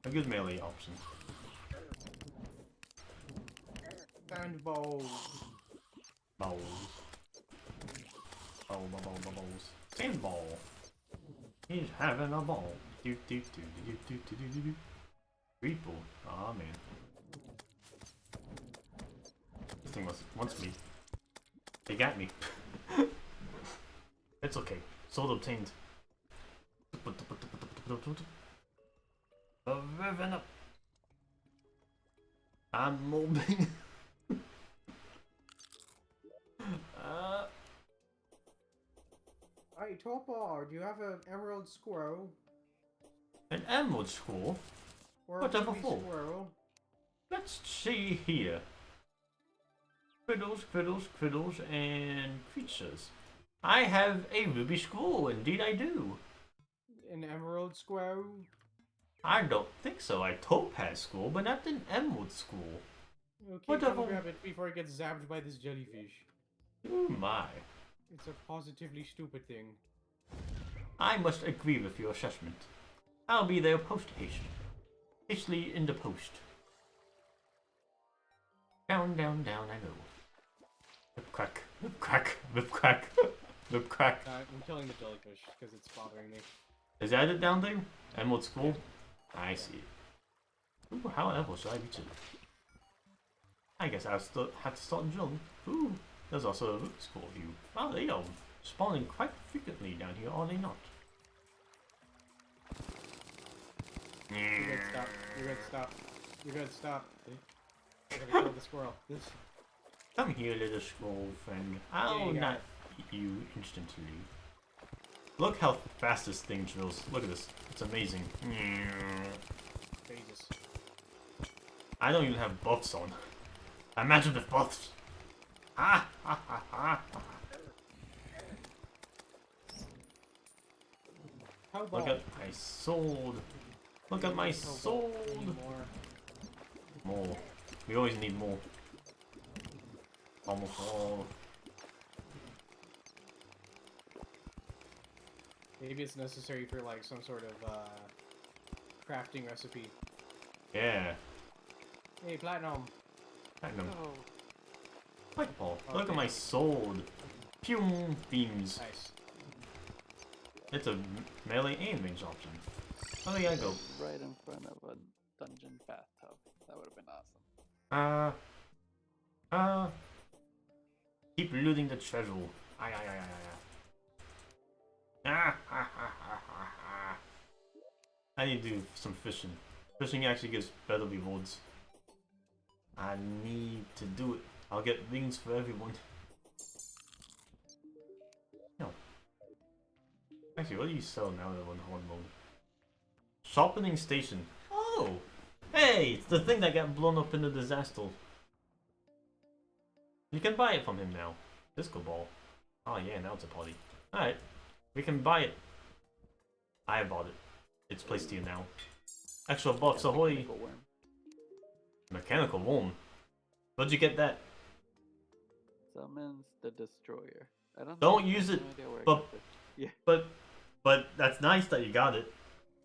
A good melee option. Sandball. Balls. Balls. Sandball. He's having a ball. Do. People. Aw, man. This thing wants me. They got me. It's okay. Sword obtained. Revving up. I'm molding. Hey, Topar, do you have an emerald squirrel? An emerald scroll? Or What a ever ruby for? squirrel? Let's see here. Criddles, and creatures. I have a ruby scroll, indeed I do. An emerald squirrel? I don't think so. I topaz scroll, but not an emerald scroll. Okay, Whatever. come grab it before it gets zapped by this jellyfish. Oh my. It's a positively stupid thing. I must agree with your assessment. I'll be there post haste. Hastily in the post. Down I go. Whip crack, whip crack, whip crack, whip crack. I'm killing the jellyfish because it's bothering me. Is that it down there? Emerald School? I see it. Ooh, however should I reach it? I guess I'll have to start drilling. Ooh, there's also a root school view. Wow, they are spawning quite frequently down here, are they not? You're good, stop. You're good, stop. You're good, stop. I'm gonna kill the squirrel. This. Come here, little scroll friend. Yeah, I'll you got not it. eat you instantly. Look how fast this thing drills. Look at this. It's amazing. Jesus. I don't even have buffs on. Imagine with buffs. Ha ha ha ha. How Look about at my sword. Look at my sword. More. We always need more. Almost all. Maybe it's necessary for like some sort of crafting recipe. Yeah. Hey, platinum. Platinum. Oh, Like Paul. Oh, Look at okay. my sword. Pew beams. Nice. It's a melee and range option. How do I go? right in front of a dungeon bathtub. That would have been awesome. Keep looting the treasure. Aye. Ah, ha, ha, ha, ha, ha. I need to do some fishing. Fishing actually gives better rewards. I need to do it. I'll get rings for everyone. No. Actually, what do you sell now that we're in hard mode? Sharpening station. Oh! Hey! It's the thing that got blown up in the disaster. You can buy it from him now. Disco ball. Oh yeah, now it's a party. Alright. We can buy it. I bought it. It's placed here now. Extra buffs, Yeah, ahoy! mechanical worm. Mechanical worm. Where'd you get that? Summons the destroyer. I don't. Don't I use have it, no idea where I but- got this. Yeah. But that's nice that you got it.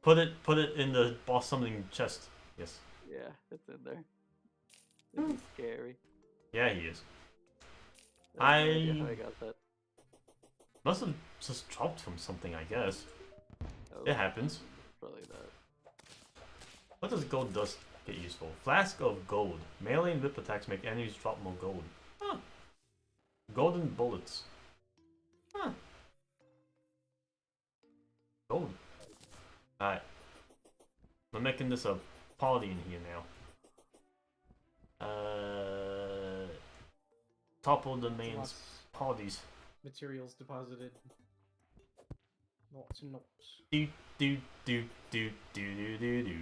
Put it in the boss summoning chest. Yes. Yeah, it's in there. It'd be scary. Yeah, he is. I have no idea how I got that. Must have just dropped from something, I guess. Oh, It happens. Probably that. What does gold dust get used for? Flask of gold. Melee and whip attacks make enemies drop more gold. Huh. Golden bullets. Huh. Gold. Alright. We're making this a party in here now. Topple the main Lots parties. materials deposited. Lots and lots. Do do do do do do do do.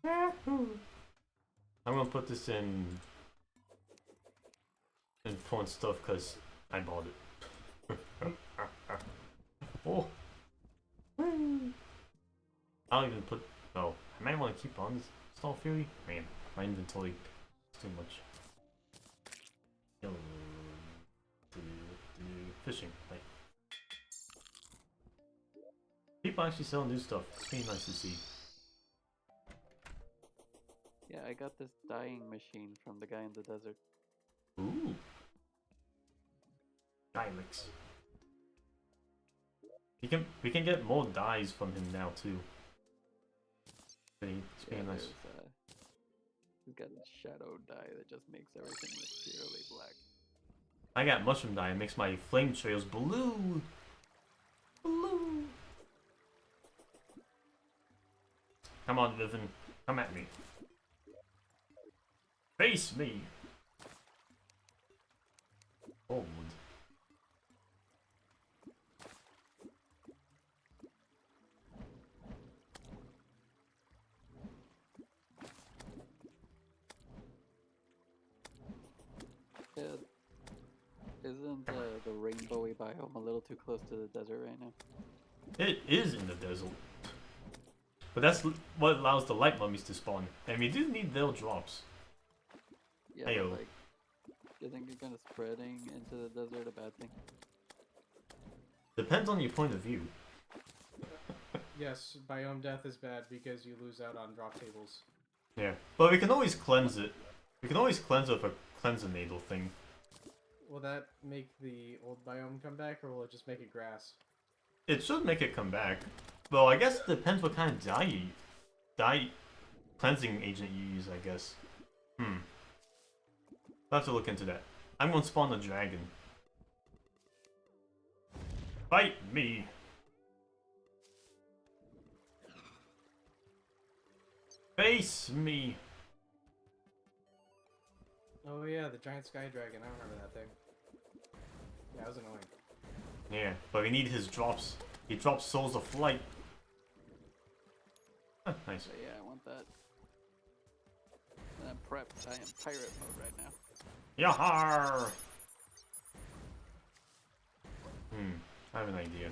I'm gonna put this in important stuff because I bought it. Oh. I'll even put. Oh, I might want to keep on Stall Fury. Man, my inventory is too much. Fishing. Like. People actually sell new stuff. It's really nice to see. Yeah, I got this dyeing machine from the guy in the desert. Ooh. Dye mix. We can get more dyes from him now too. It's pretty nice. He's got a shadow dye that just makes everything look purely black. I got mushroom dye. It makes my flame trails blue. Blue. Come on, Vivian. Come at me. Face me. Gold. Yeah, isn't the rainbowy biome a little too close to the desert right now? It is in the desert. But that's what allows the light mummies to spawn. And we do need their drops. Yeah, Heyo. but like, do you think you're gonna spreading into the desert a bad thing? Depends on your point of view. Yes, biome death is bad because you lose out on drop tables. Yeah. But we can always cleanse it. We can always cleanse it with a cleanser needle thing. Will that make the old biome come back, or will it just make it grass? It should make it come back. Well, I guess it depends what kind of dye cleansing agent you use, I guess. I'll have to look into that. I'm gonna spawn a dragon. Fight me! Face me! Oh yeah, the giant sky dragon. I remember that thing. Yeah, it was annoying. Yeah, but we need his drops. He drops souls of flight. Huh, nice. So yeah, I want that. And I'm prepped. I am pirate mode right now. Yahar! I have an idea.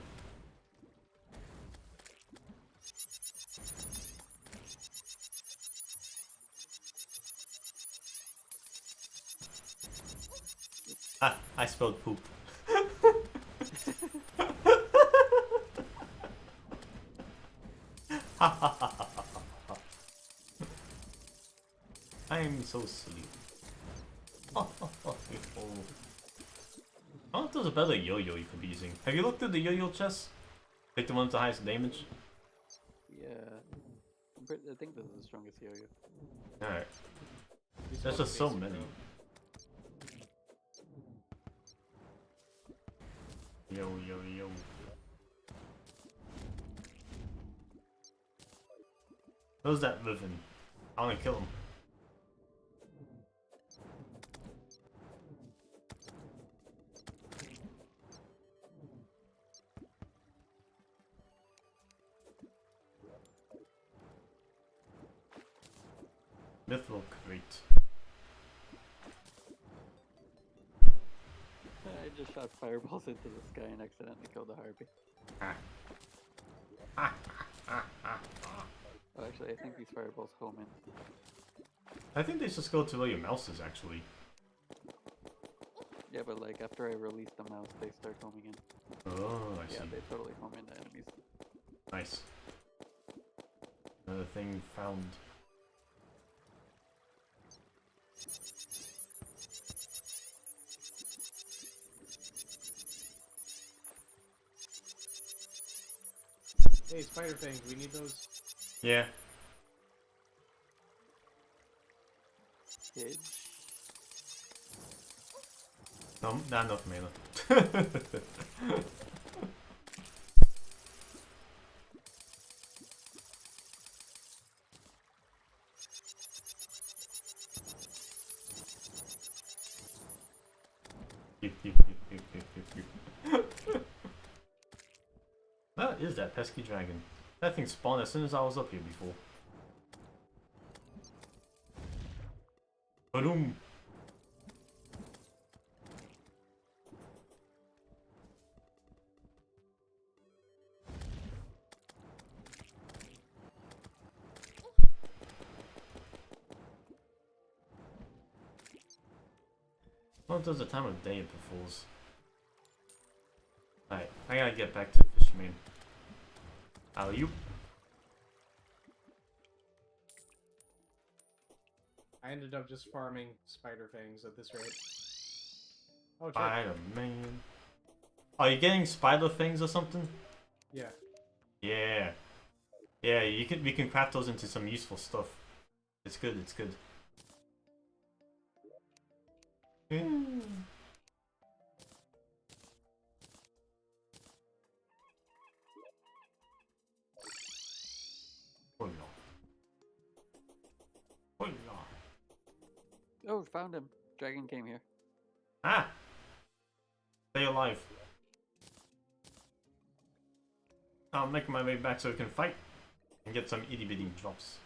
Ah, I spelled poop. I'm so silly. Oh, I wonder if there's a better yo-yo you could be using. Have you looked at the yo-yo chest? Like the one with the highest damage? Yeah. I think this is the strongest yo-yo. Alright. These There's ones just so basic, many. though. Yo. Who's that living? I wanna kill him. Mithril crate. I just shot fireballs into the sky and accidentally killed the harpy. Oh, actually, I think these fireballs home in. I think they just go to where your mouse is, actually. Yeah, but like after I release the mouse, they start homing in. Oh, I see. Yeah, they totally home into enemies. Nice. Another thing found. Hey, spider fangs, we need those. Yeah. Kid. No, not enough mana. What is that pesky dragon? That thing spawned as soon as I was up here before. Boom! What does the time of day it befalls? Alright, I gotta get back to Fishman. Alley-oop. I ended up just farming spider fangs at this rate. Oh, check. Spider-Man. Are you getting spider things or something? Yeah. Yeah. Yeah, we can craft those into some useful stuff. It's good, it's good. Oh no. Oh no. Oh, found him. Dragon came here. Ah! Stay alive. I'm making my way back so we can fight and get some itty bitty drops.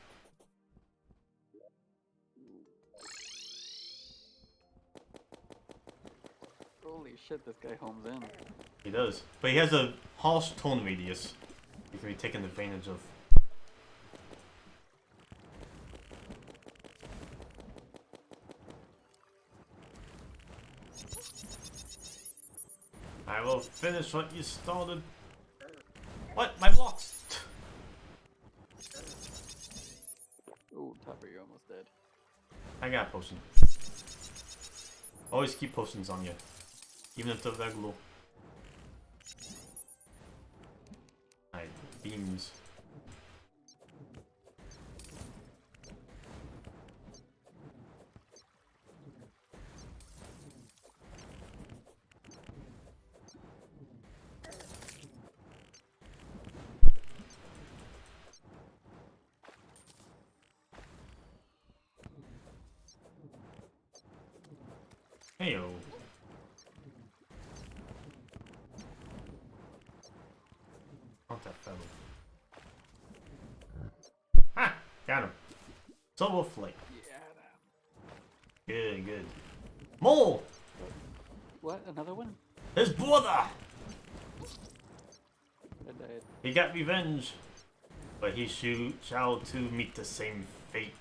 Holy shit, this guy homes in. He does. But he has a harsh tone radius he can be taken advantage of. I will finish what you started. What? My blocks! Oh, Topper, you're almost dead. I got a potion. Always keep potions on you. Even if they're regular. Alright, beams. Heyo. Not that fellow. Ha! Got him. Silver flake. Yeah. Good, good. More! What? Another one? His brother! I died. He got revenge. But he shall too meet the same fate.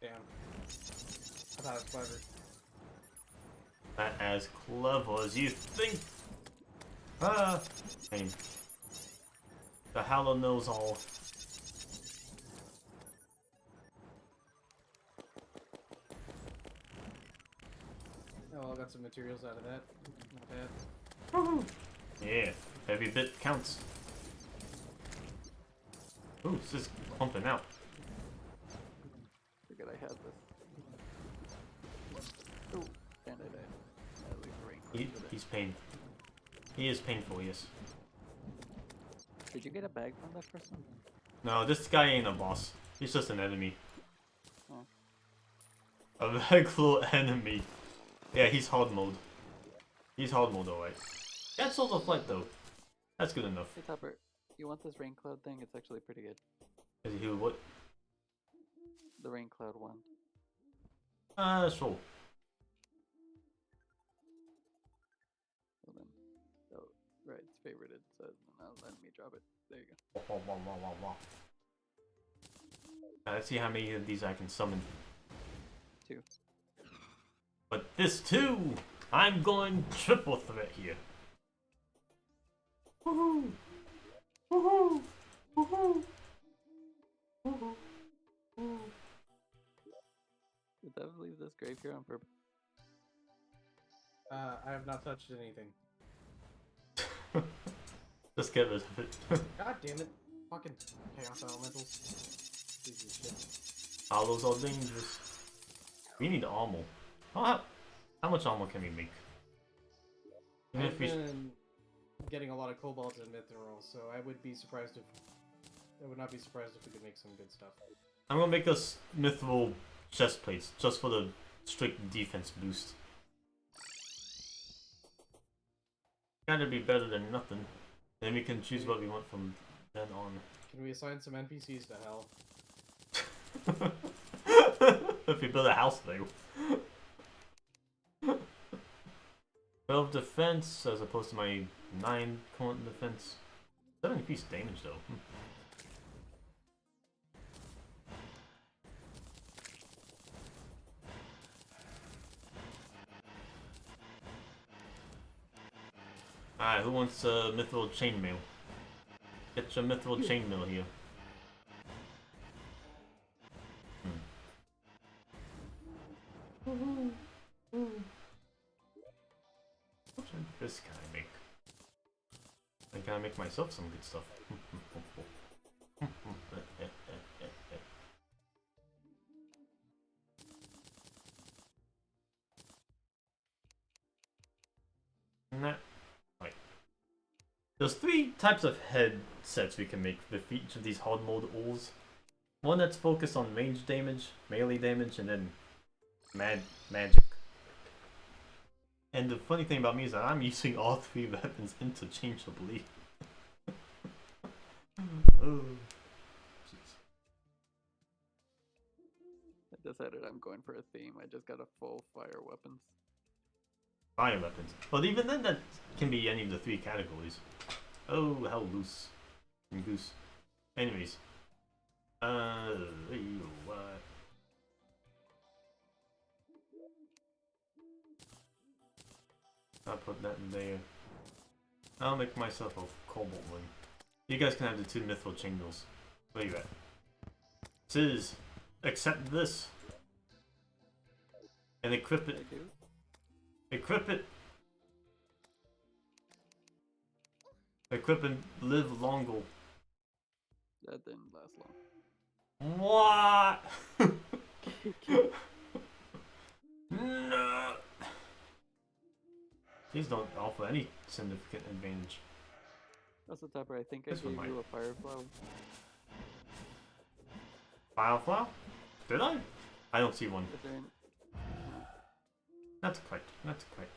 Damn. I thought it was clever. Not as clever as you think. Ah! I mean, the Howler knows all. Oh, well, I got some materials out of that. Not bad. Woohoo! Yeah, every bit counts. Ooh, this is clumping out. Forget I had this. Oh, and I died. At least rain. He's pain. He is painful, yes. Did you get a bag from that person? No, this guy ain't a boss. He's just an enemy. Oh. A regular enemy. Yeah, he's hard mode. He's hard mode, alright. That's Souls of Flight, though. That's good enough. Hey Topper, you want this rain cloud thing? It's actually pretty good. Is he what? The rain cloud one. Sure. So then, oh, right, it's favorited, so now let me drop it. There you go. Let's see how many of these I can summon. 2. But this too, I'm going triple threat here. Woohoo! Woohoo! Woohoo! Woohoo! Woohoo! Did that leave this grave here on purpose? I have not touched anything. Just get rid of it. God damn it. Fucking chaos elementals. Piece of shit. Hollows are dangerous. We need armor. How much armor can we make? Even I've if we been getting a lot of cobalt and mithril, so I would not be surprised if we could make some good stuff. I'm gonna make us mithril chest plates just for the strict defense boost. Gotta be better than nothing. Then we can choose what we want from then on. Can we assign some NPCs to hell? If we build a house though. 12 defense as opposed to my 9 current defense. 7 piece damage though. Alright, who wants mithril chainmail? Get your mithril chainmail here. What should this guy make? I gotta make myself some good stuff. Nah. Right. There's 3 types of headsets we can make with each of these hard mode ores. One that's focused on range damage, melee damage, and then magic. And the funny thing about me is that I'm using all 3 weapons interchangeably. Oh, jeez. I decided I'm going for a theme. I just got a full fire weapons. Fire weapons. But even then, that can be any of the 3 categories. Oh, hell loose. And goose. Anyways. What? I'll put that in there. I'll make myself a cobalt one. You guys can have the 2 mithril chainmails. Where you at? Sis, accept this. And equip it. I do? Equip it. Equip and live longer. That didn't last long. What? No. These don't offer any significant advantage. That's the topper. I think I This one gave might. you a fireflower. Fireflower? Did I? I don't see one. Is there an- Not quite. Not quite.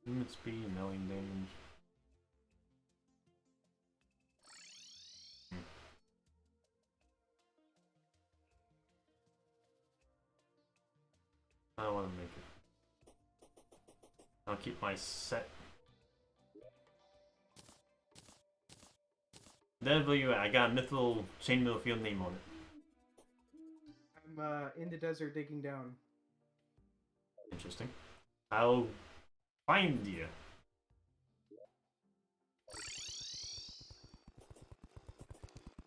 Limit speed, melee damage. I don't want to make it. I'll keep my set. There you are. I got a mithril chainmail field name on it. I'm in the desert digging down. Interesting. I'll find you.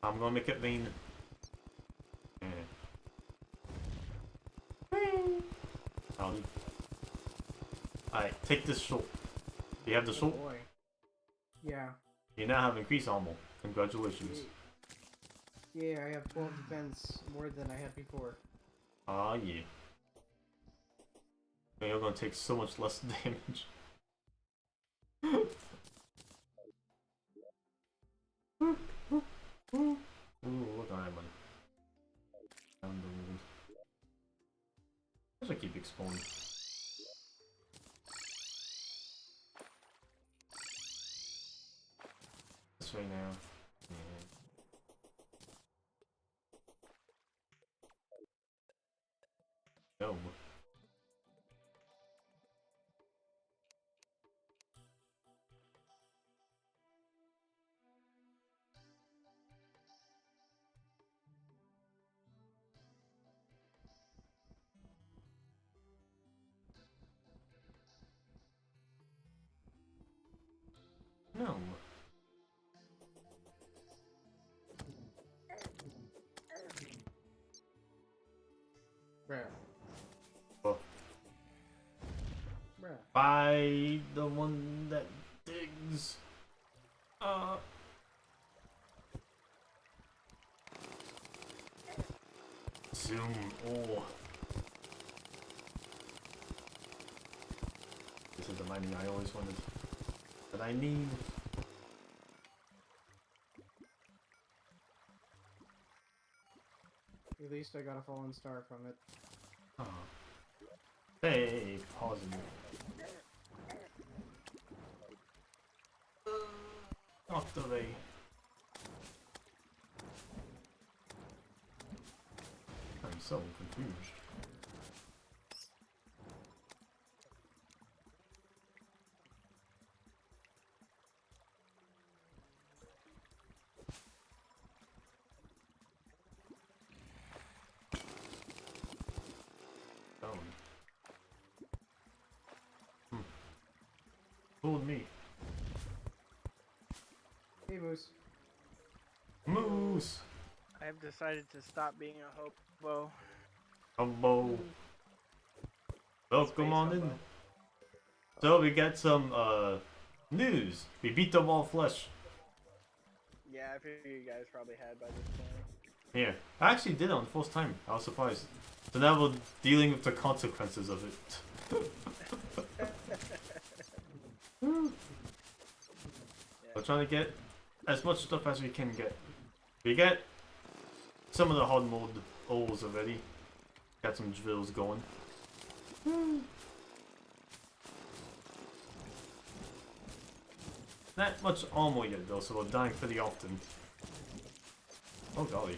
I'm gonna make it rain. I'll leave. Alright, take this sword. Do you have the Oh sword? boy. Yeah. You now have increased armor. Congratulations. Yeah, I have 12 defense, more than I had before. Ah, yeah. You're gonna take so much less damage. Ooh, look at that money. I should keep exploring. This way now. Yeah. No. No. Bruh. Oh. Bruh. By the one that digs. Zoom. Oh. This is the mining I always wanted. That I need. At least I got a fallen star from it. Oh. Hey, pausing. Off the way. I'm so confused. Stone. Fooled me. Hey, Moose. Moose! I've decided to stop being a hobo. Humbo. Welcome Space on in. hobo. So we got some news. We beat the wall flesh. Yeah, I figured you guys probably had by this point. Yeah. I actually did it on the first time. I was surprised. So now we're dealing with the consequences of it. We're trying to get as much stuff as we can get. We get some of the hard mode holes already. Got some drills going. Not much armor yet though, so we're dying pretty often. Oh golly.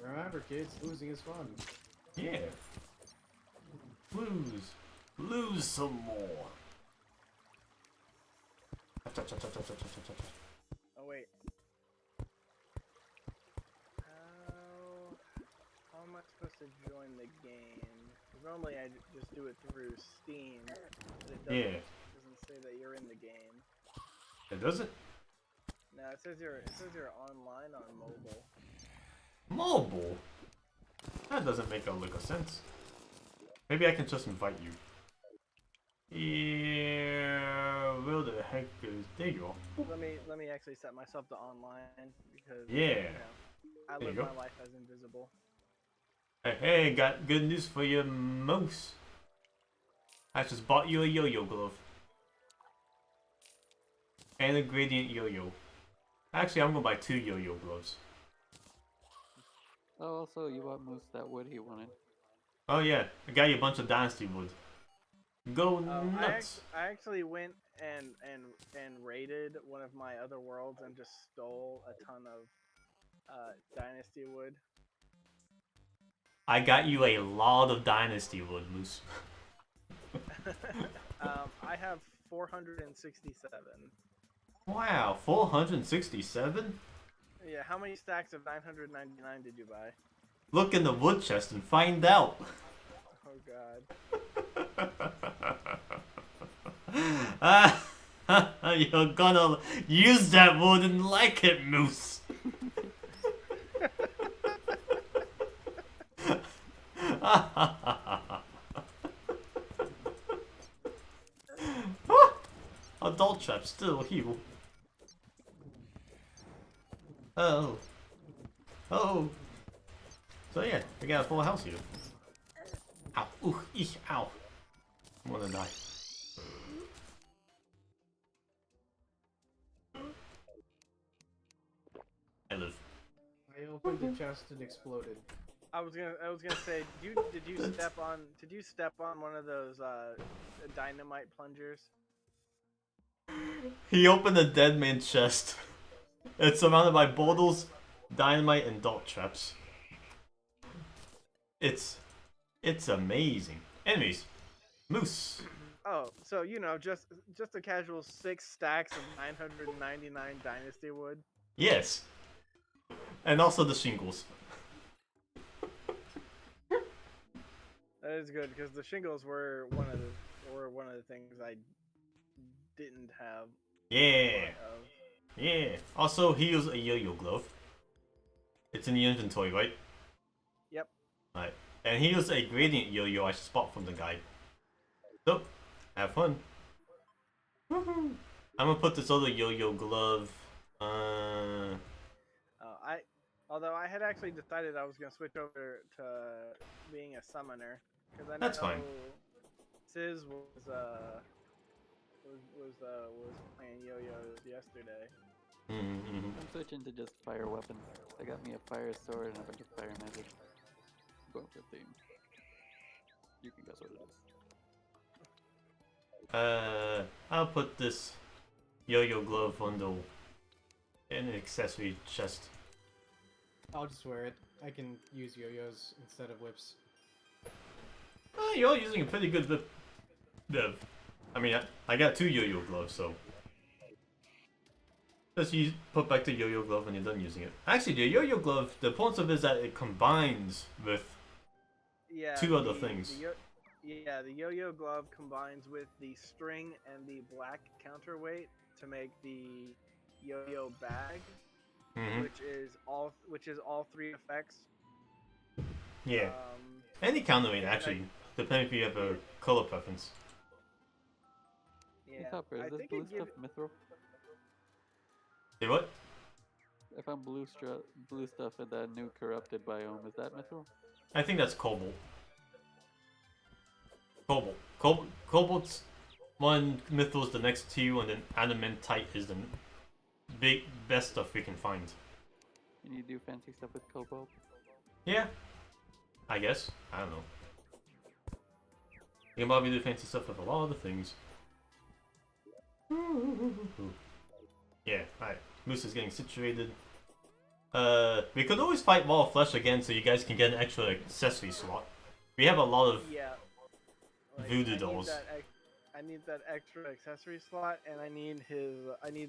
Remember, kids, losing is fun. Yeah. Lose. Lose some more. Oh wait. How am I supposed to join the game? 'Cause normally I just do it through Steam, but it Yeah. doesn't say that you're in the game. It doesn't? No, it says you're online on mobile. Mobile? That doesn't make a lick of sense. Maybe I can just invite you. Yeah, where the heck is... There you go. Let me actually set myself to online because Yeah. I There you live go. my life as invisible. Hey, got good news for you, Moose. I just bought you a yo-yo glove. And a gradient yo-yo. Actually, I'm gonna buy 2 yo-yo gloves. Oh, also, you bought Moose that wood he wanted. Oh yeah, I got you a bunch of dynasty wood. Go I nuts! actually went and raided one of my other worlds and just stole a ton of dynasty wood. I got you a lot of dynasty wood, Moose. I have 467. Wow, 467? Yeah, how many stacks of 999 did you buy? Look in the wood chest and find out. Oh god. You're gonna use that wood and like it, Moose. Adult trap still heal. Oh. Oh. So yeah, we got a full house here. Ow. Ooh. Eesh. Ow. I'm gonna die. I live. I opened the chest and exploded. I was gonna say, did you step on one of those dynamite plungers? He opened a dead man chest. It's surrounded by bottles, dynamite, and dot traps. It's It's amazing. Anyways, Moose. Oh, so you know, just a casual 6 stacks of 999 dynasty wood. Yes. And also the shingles. That is good because the shingles were one of the things I didn't have. Yeah. Of. Yeah. Also, he used a yo-yo glove. It's in the inventory, right? Yep. Right. And he used a gradient yo-yo I spot from the guide. So, have fun. Woohoo! I'm gonna put this other yo-yo glove. Although I had actually decided I was gonna switch over to being a summoner because I know That's fine. Sis was playing yo-yos yesterday. Mm-hmm. I'm switching to just fire weapons. I got me a fire sword and a bunch of fire magic. Going for theme. You can guess what it is. I'll put this yo-yo glove bundle in an accessory chest. I'll just wear it. I can use yo-yos instead of whips. You're using a pretty good whip. I mean, I got 2 yo-yo gloves, so just put back the yo-yo glove when you're done using it. Actually, the yo-yo glove, the point of it is that it combines with Yeah. 2 other things. The yo-yo glove combines with the string and the black counterweight to make the yo-yo bag, Mm-hmm. which is all 3 effects. Yeah. Any counterweight, actually, depending if you have a color preference. Hey, Yeah. Topper, is I this think blue it give stuff mithril? Say what? If I'm blue stuff in that new corrupted biome, is that mithril? I think that's cobalt. Cobalt's one, Mythral's the next 2, and then Adamantite is the best stuff we can find. Can you do fancy stuff with cobalt? Yeah, I guess. I don't know. You can probably do fancy stuff with a lot of other things. Yeah, alright. Moose is getting situated. We could always fight Wall of Flesh again so you guys can get an extra accessory slot. We have a lot of voodoo dolls. I need that extra accessory slot, and I need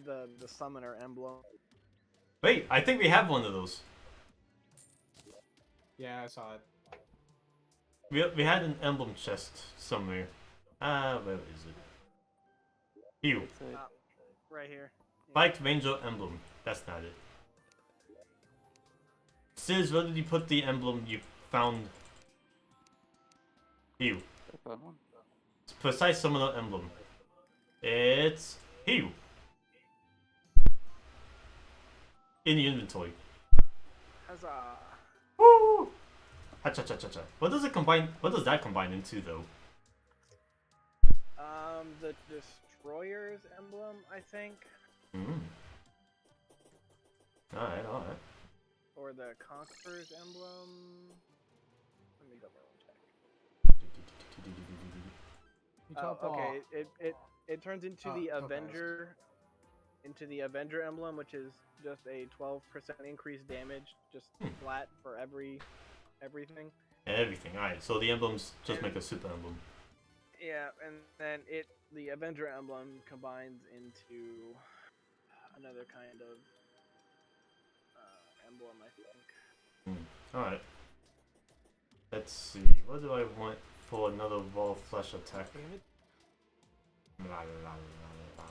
the summoner emblem. Wait, I think we have one of those. Yeah, I saw it. We had an emblem chest somewhere. Where is it? Here. So Right here. Spiked Ranger emblem. That's not it. Sis, where did you put the emblem you found? Here. I found one. It's precise summoner emblem. It's here. In the inventory. Huzzah! Woo! Hacha cha cha cha. What does that combine into though? The Destroyer's emblem, I think. Alright. Or the Conqueror's emblem. Let me double check. You top Okay, it turns into the okay. Avenger emblem, which is just a 12% increased damage, just flat for everything. Everything. Alright, so the emblems just make a super emblem. Yeah, and then the Avenger emblem combines into another kind of emblem, I think. Alright. Let's see. What do I want for another Wall of Flesh attack? Damn it. La, la, la, la, la.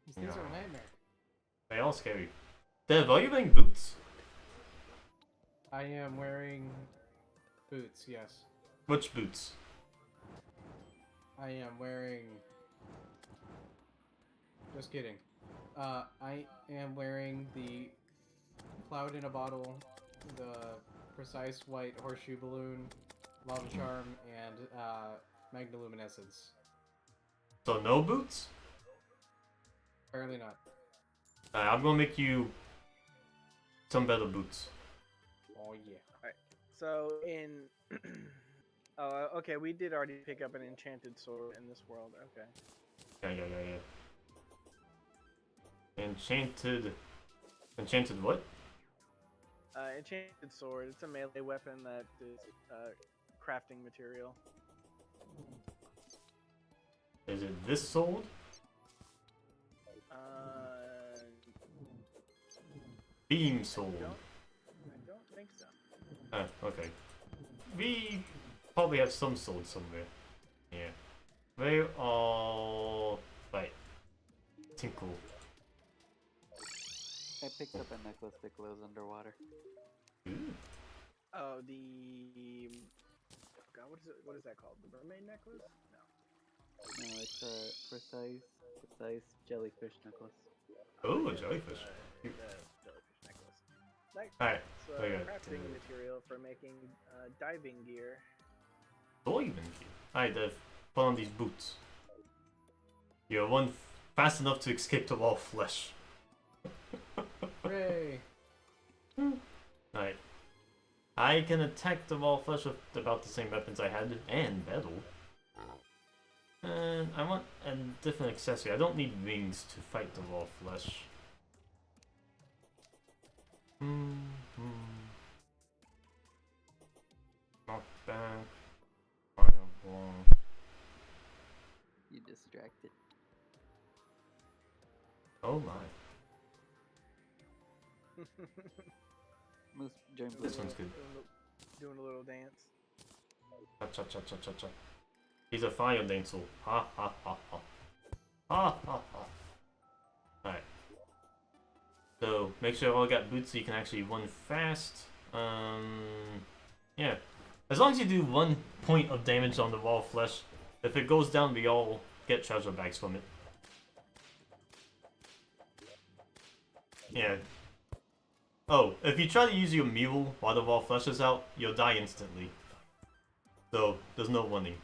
These things are a nightmare. They all scary. Dev, are you wearing boots? I am wearing boots, yes. Which boots? I am wearing... Just kidding. I am wearing the Cloud in a Bottle, the Precise White Horseshoe Balloon, Lava Charm, and Magnoluminescence. So no boots? Apparently not. I'm gonna make you some better boots. Oh yeah. So in oh, okay, we did already pick up an enchanted sword in this world. Okay. Yeah. Enchanted what? Enchanted sword. It's a melee weapon that is crafting material. Is it this sword? Beam sword. I don't think so. Okay. We probably have some swords somewhere. Yeah. Where are... Right. Tinkle. I picked up a necklace that glows underwater. Ooh. Oh, God, what is that called? The mermaid necklace? No. No, it's a precise jellyfish necklace. Oh, a yes, jellyfish. The jellyfish necklace. That's Alright, so I got crafting material for making diving gear. diving gear. Alright, Dev, put on these boots. You're one fast enough to escape the raw flesh. Hooray! Alright. I can attack the raw flesh with about the same weapons I had and battle. And I want a different accessory. I don't need wings to fight the raw flesh. Knock back. Fireball. You distracted. Oh my. Moose, join This Blue. one's good. Doing a little dance. Cha cha cha cha cha cha. He's a fire dancer. Ha ha ha ha. Ha ha ha. Alright. So make sure you all got boots so you can actually run fast. Yeah. As long as you do 1 point of damage on the raw flesh, if it goes down, we all get treasure bags from it. Yeah. Oh, if you try to use your mule while the raw flesh is out, you'll die instantly. So, there's no running.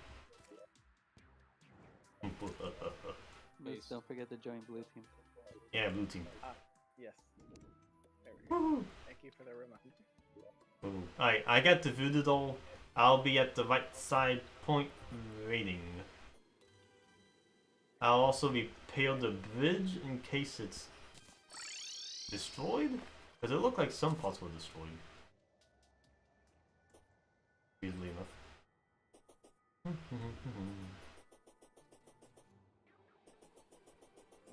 Moose, don't forget to join Blue Team. Yeah, blue team. Yes. There we go. Thank you for the reminder. Alright, I got the voodoo doll. I'll be at the right side point waiting. I'll also repair the bridge in case it's destroyed? Does it look like some parts were destroyed? Easily enough.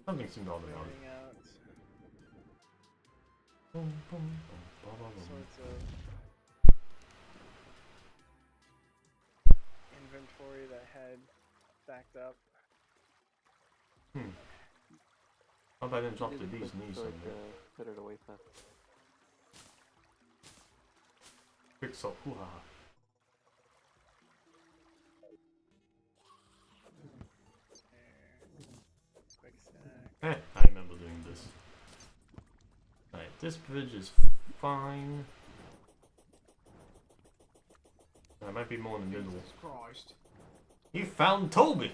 Something seemed odd about it. Clearing out sorts of inventory that I had stacked up. How about I didn't drop You the need to bee's put knees sword, somewhere? put it away fast. Quick salt, hoo-ha. Quick stack. I remember doing this. Alright, this bridge is fine. There might be more in the middle. Jesus Christ. You found Toby!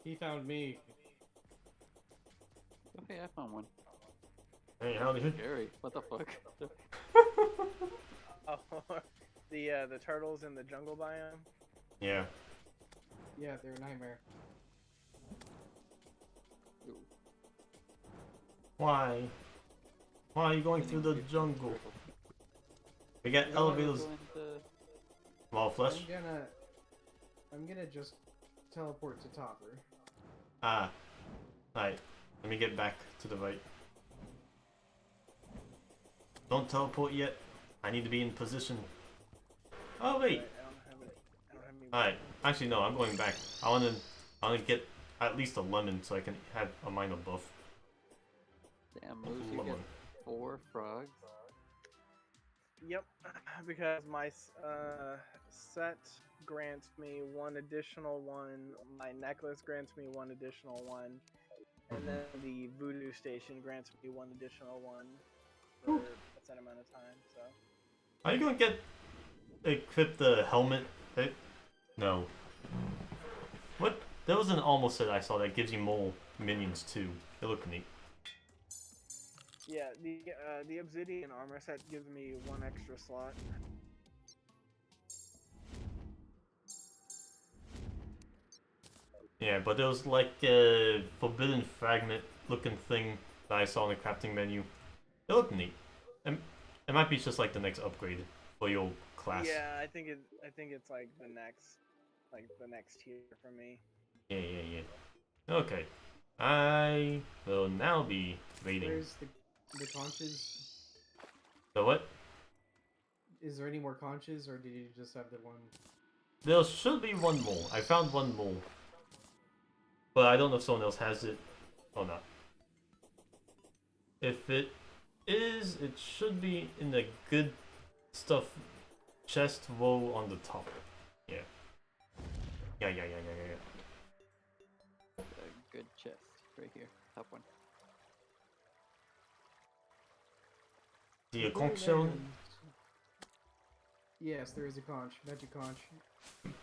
He found me. Okay, I found one. Hey, how did you... Scary. What the fuck? Oh, the turtles in the jungle biome. Yeah. Yeah, they're a nightmare. Ooh. Why? Why are you going through the jungle? We got elevators. Raw flesh? I'm gonna just teleport to Topper. Ah. Alright. Let me get back to the right. Don't teleport yet. I need to be in position. Oh wait. I don't have any. Alright. Actually no, I'm going back. I wanna get at least a lemon so I can have a minor buff. Damn, Moose, you get 4 frogs. Yep, because my set grants me 1 additional one. My necklace grants me 1 additional one, and then the voodoo station grants me 1 additional one for a set amount of time. So. Are you gonna equip the helmet? No. What? There was an almost set I saw that gives you more minions too. It looked neat. Yeah, the obsidian armor set gives me 1 extra slot. Yeah, but there was like a forbidden fragment looking thing that I saw in the crafting menu. It looked neat. And It might be just like the next upgrade for your class. Yeah, I think it's like the next tier for me. Yeah. Okay. I will now be raiding. Where's the conches? The what? Is there any more conches, or did you just have the one? There should be one more. I found one more. But I don't know if someone else has it or not. If it is, it should be in the good stuff chest row on the top. Yeah. Yeah. A good chest right here, top one. The conch shell. Yes, there is a conch. Magic conch.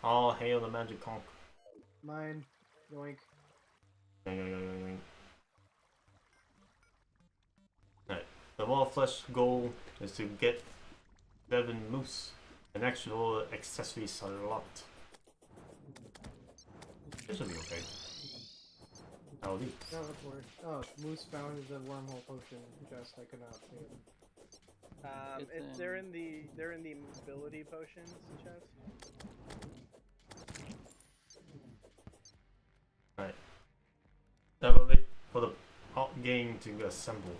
All hail the magic conch. Mine. Yoink. Alright. The raw flesh goal is to get 7 moose, an actual accessory slot. This will be okay. I'll leave. No, that's worried. Oh, Moose found the wormhole potion chest. I could not see it. They're in the mobility potions chest. Alright. Now we'll wait for the hot gang to assemble.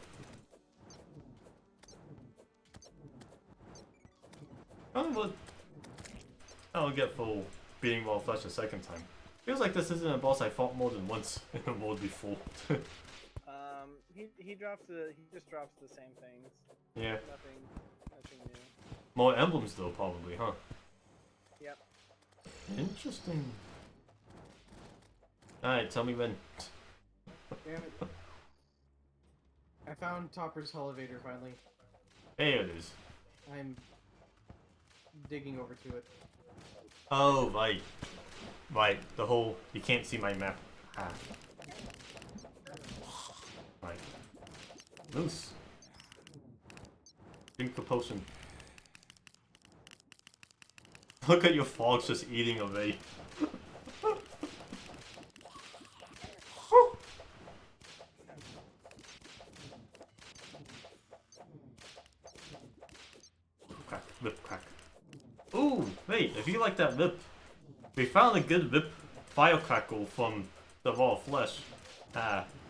I'll get full beating raw flesh a second time. Feels like this isn't a boss I fought more than once in a world before. He just drops the same things. Yeah. Nothing new. More emblems though, probably, huh? Yep. Interesting. Alright, tell me when. Damn it. I found Topper's elevator finally. There it is. I'm digging over to it. Oh, right. Right, the whole... You can't see my map. Ah. Right. Moose. Drink the potion. Look at your frogs just eating away. Crack, whip, crack. Ooh, wait, if you like that whip, we found a good whip firecrackle from the raw flesh.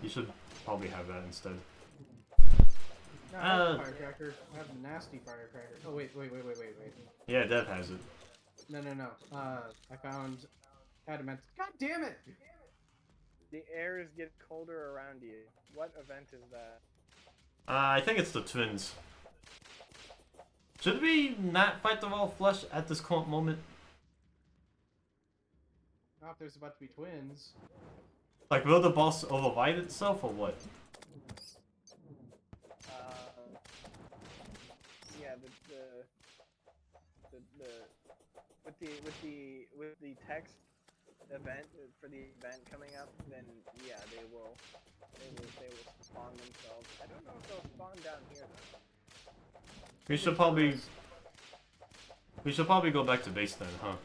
You should probably have that instead. No, I have a firecracker. I have a nasty firecracker. Oh, wait. Yeah, Dev has it. No. I found adamant. God damn it! The air is getting colder around you. What event is that? I think it's the twins. Should we not fight the raw flesh at this current moment? Not if there's about to be twins. Like, will the boss override itself or what? Yeah, with the text event for the event coming up, then yeah, they will spawn themselves. I don't know if they'll spawn down here though. We should probably go back to base then, huh?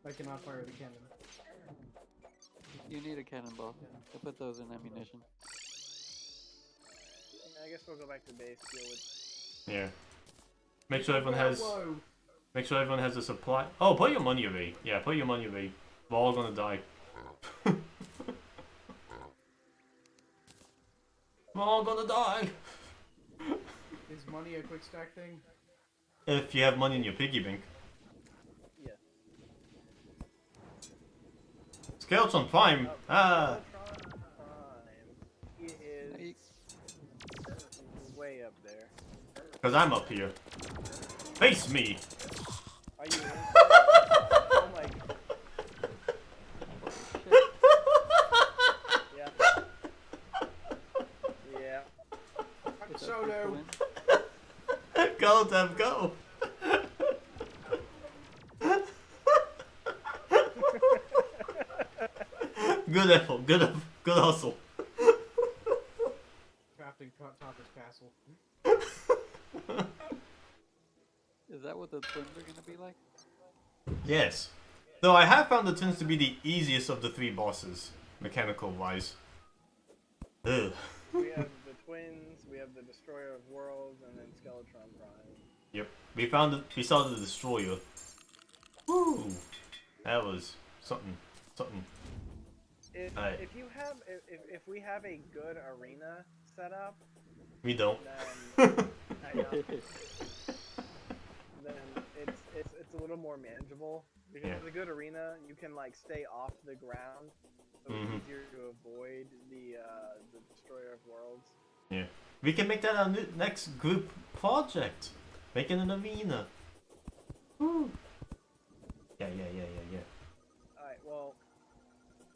I cannot fire the cannon. You need a cannonball to put those in ammunition. I guess we'll go back to base. Deal with. Yeah. Make sure everyone has. Whoa! Make sure everyone has a supply. Oh, put your money away. Yeah, put your money away. We're all gonna die. We're all gonna die. Is money a quick stack thing? If you have money in your piggy bank. Yeah. Skeletron Prime. Ah. He is way up there. Cause I'm up here. Face me. Are you? Oh my. Yeah. Yeah. So no. Go, Dev, go. Good effort. Good hustle. Crafting Topper's castle. Is that what the twins are gonna be like? Yes. Though I have found the twins to be the easiest of the 3 bosses, mechanical wise. Ugh. We have the twins, we have the Destroyer of Worlds, and then Skeletron Prime. Yep. We found it. We saw the destroyer. Woo! That was something. Something. Alright. If you have, if we have a good arena setup, We don't. then I know. Then it's a little more manageable because Yeah. with a good arena, you can like stay off the ground, so it's Mhm. easier to avoid the Destroyer of Worlds. Yeah. We can make that our next group project. Making an arena. Woo! Yeah. Alright, well,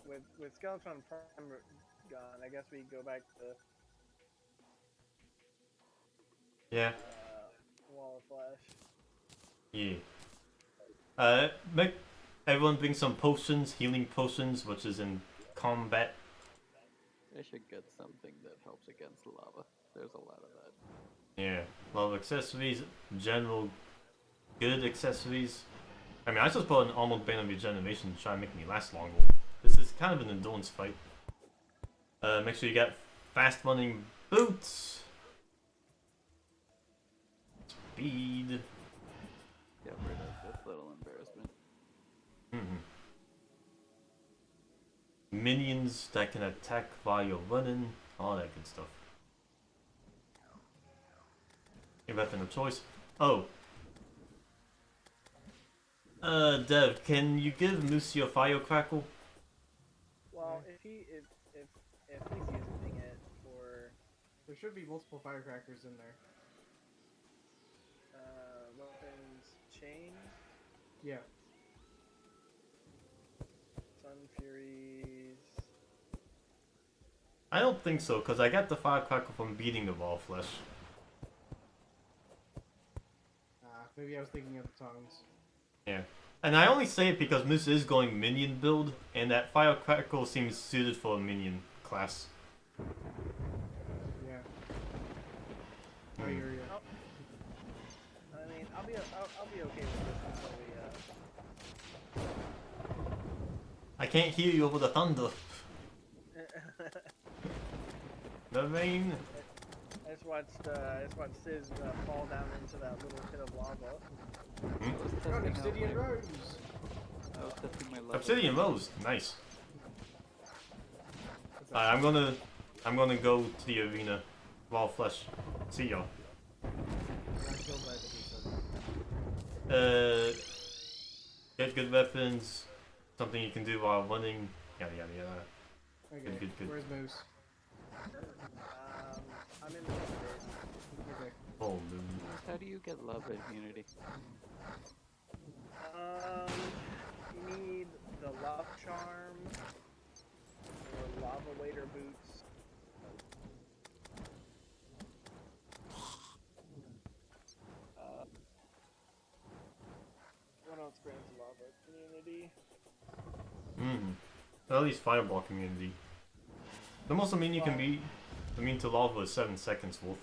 with Skeleton Prime gone, I guess we go back to Yeah. Wall of Flesh. Yeah. Make everyone bring some potions, healing potions, which is in combat. I should get something that helps against lava. There's a lot of that. Yeah. A lot of accessories, general good accessories. I mean, I just bought an Almost Bane of Regeneration to try and make me last longer. This is kind of an endurance fight. Make sure you got fast running boots. Speed. Get rid of this little embarrassment. Minions that can attack while you're running. All that good stuff. Your weapon of choice. Oh. Dev, can you give Moose your firecrackle? Well, if he's using it for There should be multiple firecrackers in there. weapons chain, Yeah. Sun Furies. I don't think so, because I got the firecrackle from beating the wall flesh. Maybe I was thinking of the tongues. Yeah. And I only say it because Moose is going minion build, and that firecrackle seems suited for a minion class. Yeah. I hear you. I mean, I'll be okay with this until I can't hear you over the thunder. The rain. I just watched Sizz fall down into that little pit of lava. I was Oh, testing out Obsidian my- Rose! I was testing my level. Obsidian Rose, nice. What's that? I'm gonna go to the arena. Wall flesh. See y'all. I'm killed by the beast. Get good weapons. Something you can do while running. Yada. Okay, good. where's Moose? I'm in the base. Okay. Oh, dude. How do you get lava immunity? You need the Love Charm or Lava Waiter boots. What else grants Lava Community? At least fireball community. The most mean you can be immune to lava is 7 seconds worth.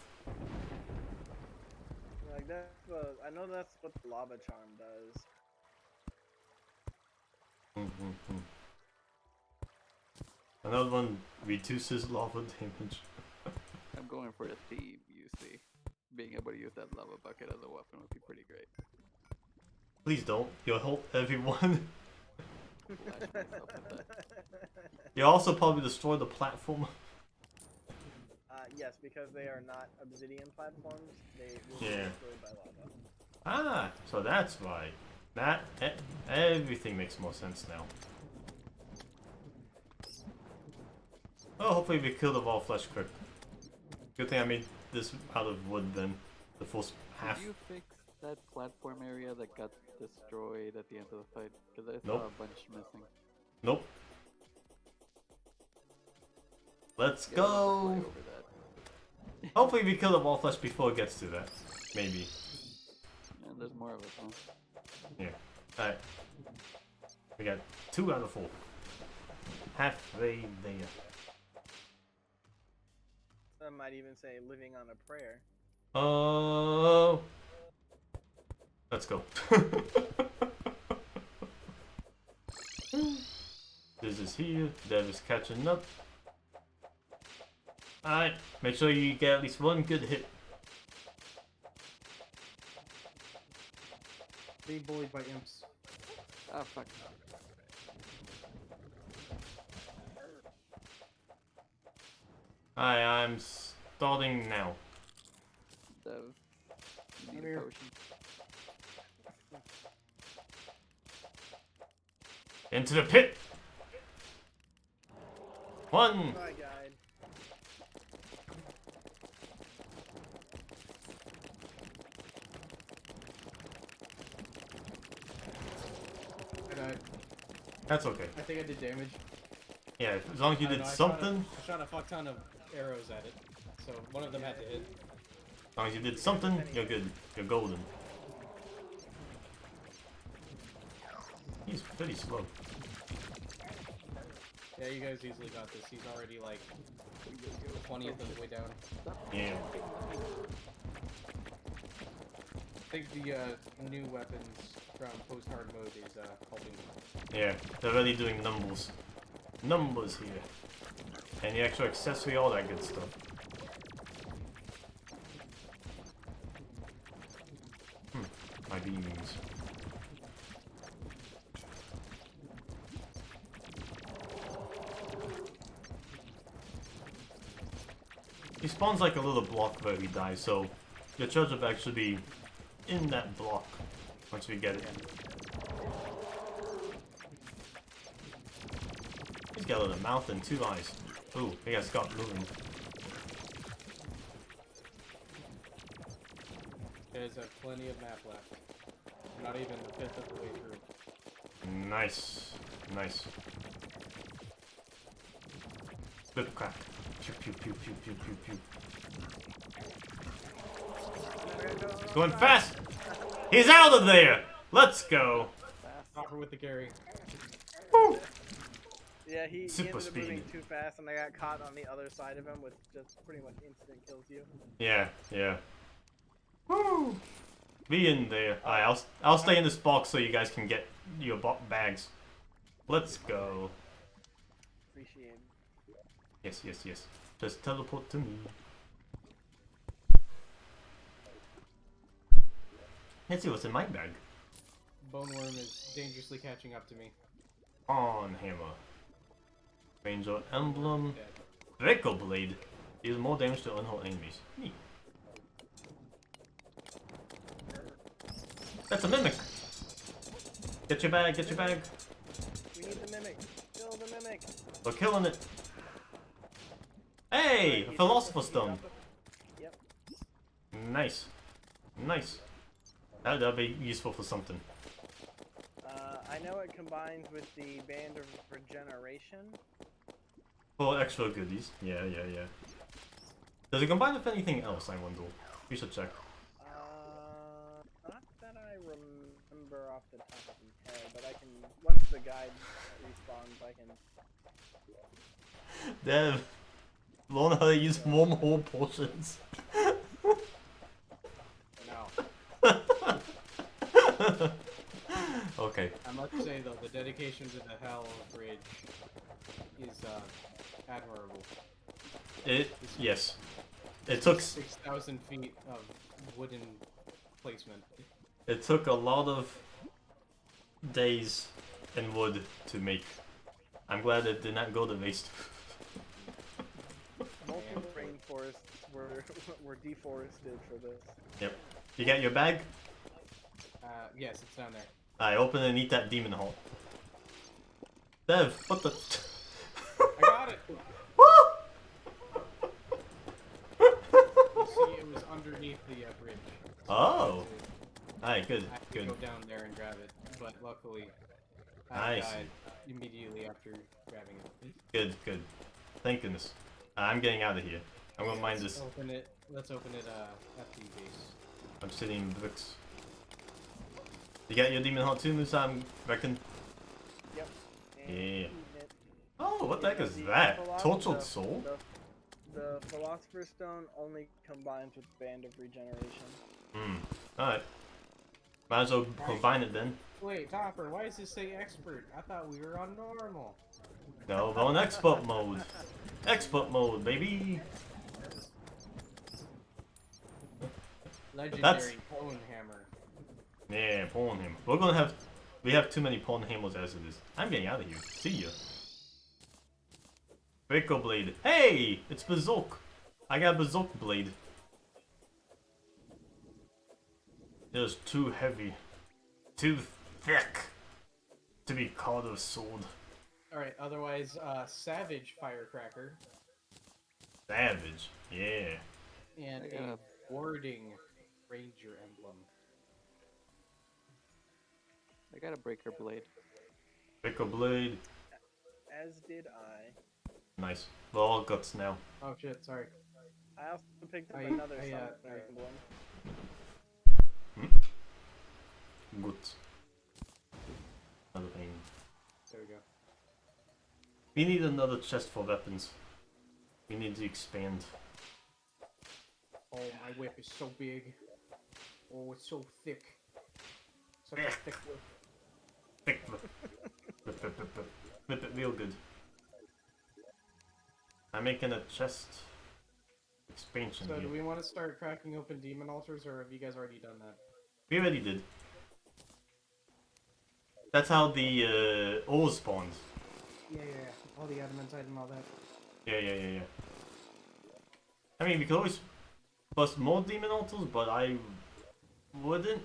Like I know that's what the Lava Charm does. Another one reduces lava damage. I'm going for a theme, you see. Being able to use that lava bucket as a weapon would be pretty great. Please don't. You'll help everyone. Flash myself with that. You'll also probably destroy the platform. Yes, because they are not obsidian platforms. They will be Yeah. destroyed by lava. Ah, so that's why. Everything makes more sense now. Oh, hopefully we kill the wall flesh quick. Good thing I made this out of wood then. The first half. Did you fix that platform area that got destroyed at the end of the fight? Because I saw Nope. a bunch missing. Nope. Let's Yeah, I'll go! fly over that. Hopefully we kill the wall flesh before it gets to that. Maybe. And there's more of it, huh? Yeah. Alright. We got 2 out of 4. Halfway there. Some might even say living on a prayer. Oh. Let's go. This is here. Dev is catching up. Alright, make sure you get at least one good hit. Being bullied by imps. Ah, fuck. Alright, I'm starting now. Dev. You need Come a here. potion. Into the pit! One! Bye, guide. I died. That's okay. I think I did damage. Yeah, as long as you I don't did know, something, I shot a fuck ton of arrows at it, so one of them had to hit. as long as you did something, you're good. You're golden. He's pretty slow. Yeah, you guys easily got this. He's already like 20th of the way down. Yeah. I think the new weapons from post-hard mode is helping. Yeah, they're really doing numbers. Numbers here. And the extra accessory, all that good stuff. My beams. He spawns like a little block where he dies, so your treasure bag should be in that block once we get it. He's got a little mouth and 2 eyes. Ooh, he got Scott moving. There's plenty of map left. We're not even a fifth of the way through. Nice. Nice. Flip crack. Pew pew pew pew pew pew pew. Going fast! He's out of there! Let's go! Offer with the carry. Woo! Yeah, he Super ended up moving speed. too fast, and I got caught on the other side of him, which just pretty much instant kills you. Yeah, yeah. Woo! Be in there. Alright, I'll stay in this box so you guys can get your bags. Let's go. Appreciate it. Yes, yes, yes. Just teleport to me. Let's see what's in my bag. Bone Worm is dangerously catching up to me. On hammer. Ranger emblem. Dead. Draco blade. Deals more damage to unhulled enemies. Neat. That's a mimic. Get your bag, get your bag. We need the mimic. Kill the mimic. We're killing it. Hey, a philosopher's stone. Yep. Nice. Nice. That'll be useful for something. I know it combines with the Band of Regeneration. For extra goodies. Yeah, yeah, yeah. Does it combine with anything else, I wonder? We should check. Not that I remember off the top of my head, but I can, once the guide respawns, I can... Dev, learn how to use more potions. No. Okay. I must say though, the dedication to the Hell Bridge is admirable. Yes. It took 6,000 feet of wooden placement. It took a lot of days and wood to make. I'm glad it did not go to waste. Multiple rainforests were deforested for this. Yep. You got your bag? Yes, it's down there. I open and eat that demon heart. Dev, what the? I got it! Woo! You see, it was underneath the bridge. So Oh. Alright, good, I had to good. go down there and grab it, but luckily I Nice. died immediately after grabbing it. Good, good. Thank goodness. I'm getting out of here. I'm gonna mine this. Open it. Let's open it at the base. I'm sitting in bricks. You got your demon heart too, Musa, I reckon? Yep. Yeah. Eating it. Oh, what the heck is The that? philosopher- Tortured soul? The Philosopher's Stone only combines with Band of Regeneration. Alright. Might as well combine it then. Wait, Topper, why does this say expert? I thought we were on normal. No, we're on expert mode. Expert mode, baby. Legendary Pwn Hammer. Yeah, pawn hammer. We have too many pawn hammers as it is. I'm getting out of here. See ya. Breaker blade. Hey, it's Berserk. I got Berserk blade. It was too heavy, too thick to be called a sword. Alright, otherwise, Savage Firecracker. Savage, yeah. And I got a a- Warding Ranger emblem. I got a breaker blade. Breaker blade. As did I. Nice. We're all guts now. Oh shit, sorry. I also picked up I- another I, Summoner I- emblem. Good. Another thing. There we go. We need another chest for weapons. We need to expand. Oh, my whip is so big. Oh, it's so thick. Such a Thick. thick whip. Thick whip. Whip it real good. I'm making a chest expansion So, here. do we want to start cracking open demon altars, or have you guys already done that? We already did. That's how the ore spawned. Yeah. All the adamantite and all that. Yeah. I mean, we could always bust more demon altars, but I wouldn't.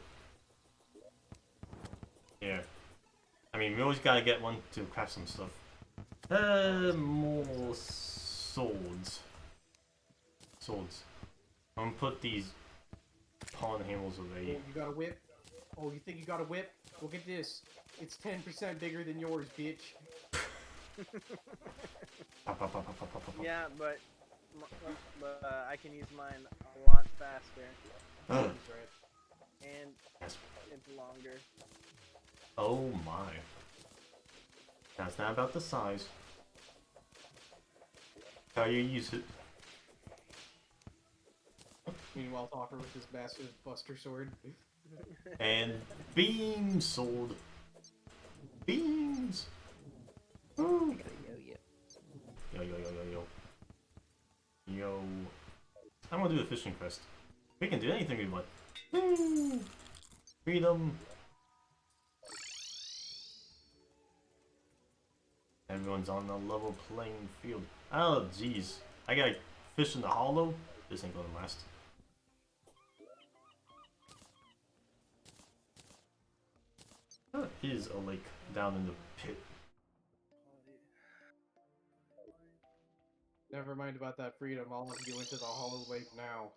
Yeah. I mean, we always gotta get one to craft some stuff. More swords. I'm gonna put these pawn hammers Oh, away. you got a whip? Oh, you think you got a whip? Look at this. It's 10% bigger than yours, bitch. Pop, pop, pop, pop, pop, pop, pop. Yeah, but I can use mine a lot faster, Ugh. That's right. and Yes. it's longer. Oh my. That's not about the size. How you use it. Meanwhile, Talker with his massive Buster Sword. And beam sword. Beams. Woo. Yo. Yo. I'm gonna do a fishing quest. We can do anything we want. Woo. Freedom. Everyone's on a level playing field. Oh, jeez. I gotta fish in the hollow? This ain't gonna last. There is a lake down in the pit. Never mind about that freedom. I'll have you into the Hollow Lake now.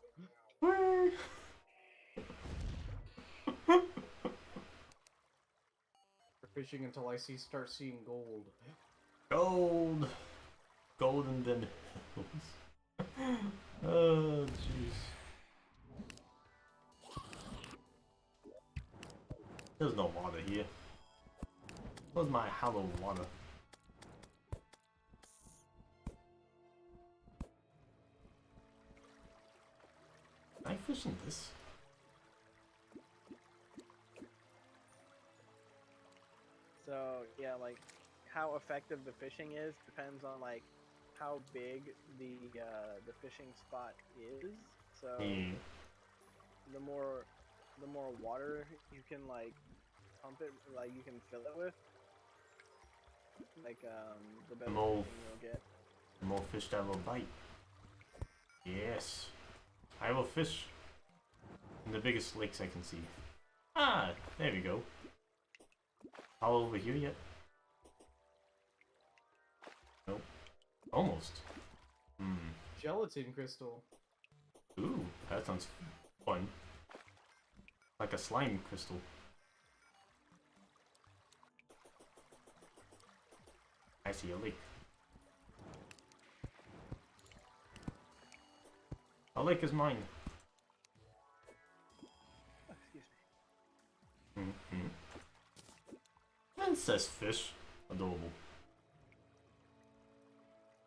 For fishing until I start seeing gold. Gold! Gold and then hills. Oh, jeez. There's no water here. Where's my hollow water? Can I fish in this? So yeah, like how effective the fishing is depends on like how big the fishing spot is. So Yeah. the more water you can like pump it, like you can fill it with, like the better More- fishing you'll get. The more fish that will bite. Yes. I will fish in the biggest lakes I can see. Ah, there we go. All over here yet? Nope. Almost. Gelatin crystal. Ooh, that sounds fun. Like a slime crystal. I see a lake. A lake is mine. Oh, excuse me. Princess fish. Adorable.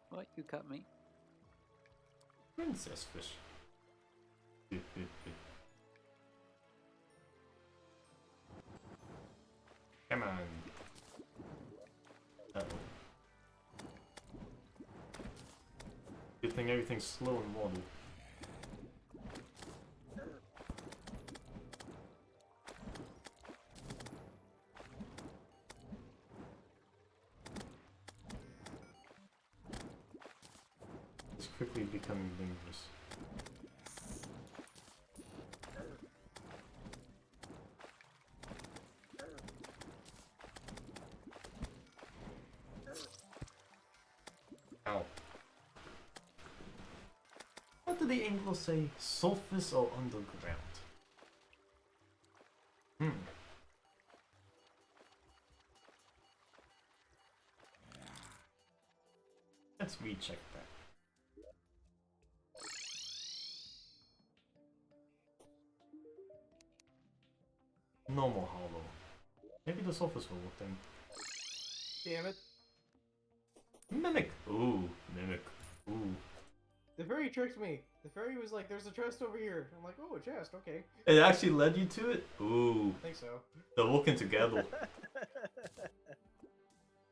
What? You cut me? Princess fish. Come on. Uh-oh. making everything slow and waddle. It's quickly becoming dangerous. Ow. What did the Anglo say? Surface or underground? Let's recheck that. Normal hollow. Maybe the surface will work then. Damn it. Mimic! Ooh, mimic. Ooh. The fairy tricked me. The fairy was like, there's a chest over here. I'm like, oh, a chest, okay. It actually led you to it? Ooh. I think so. They're working together.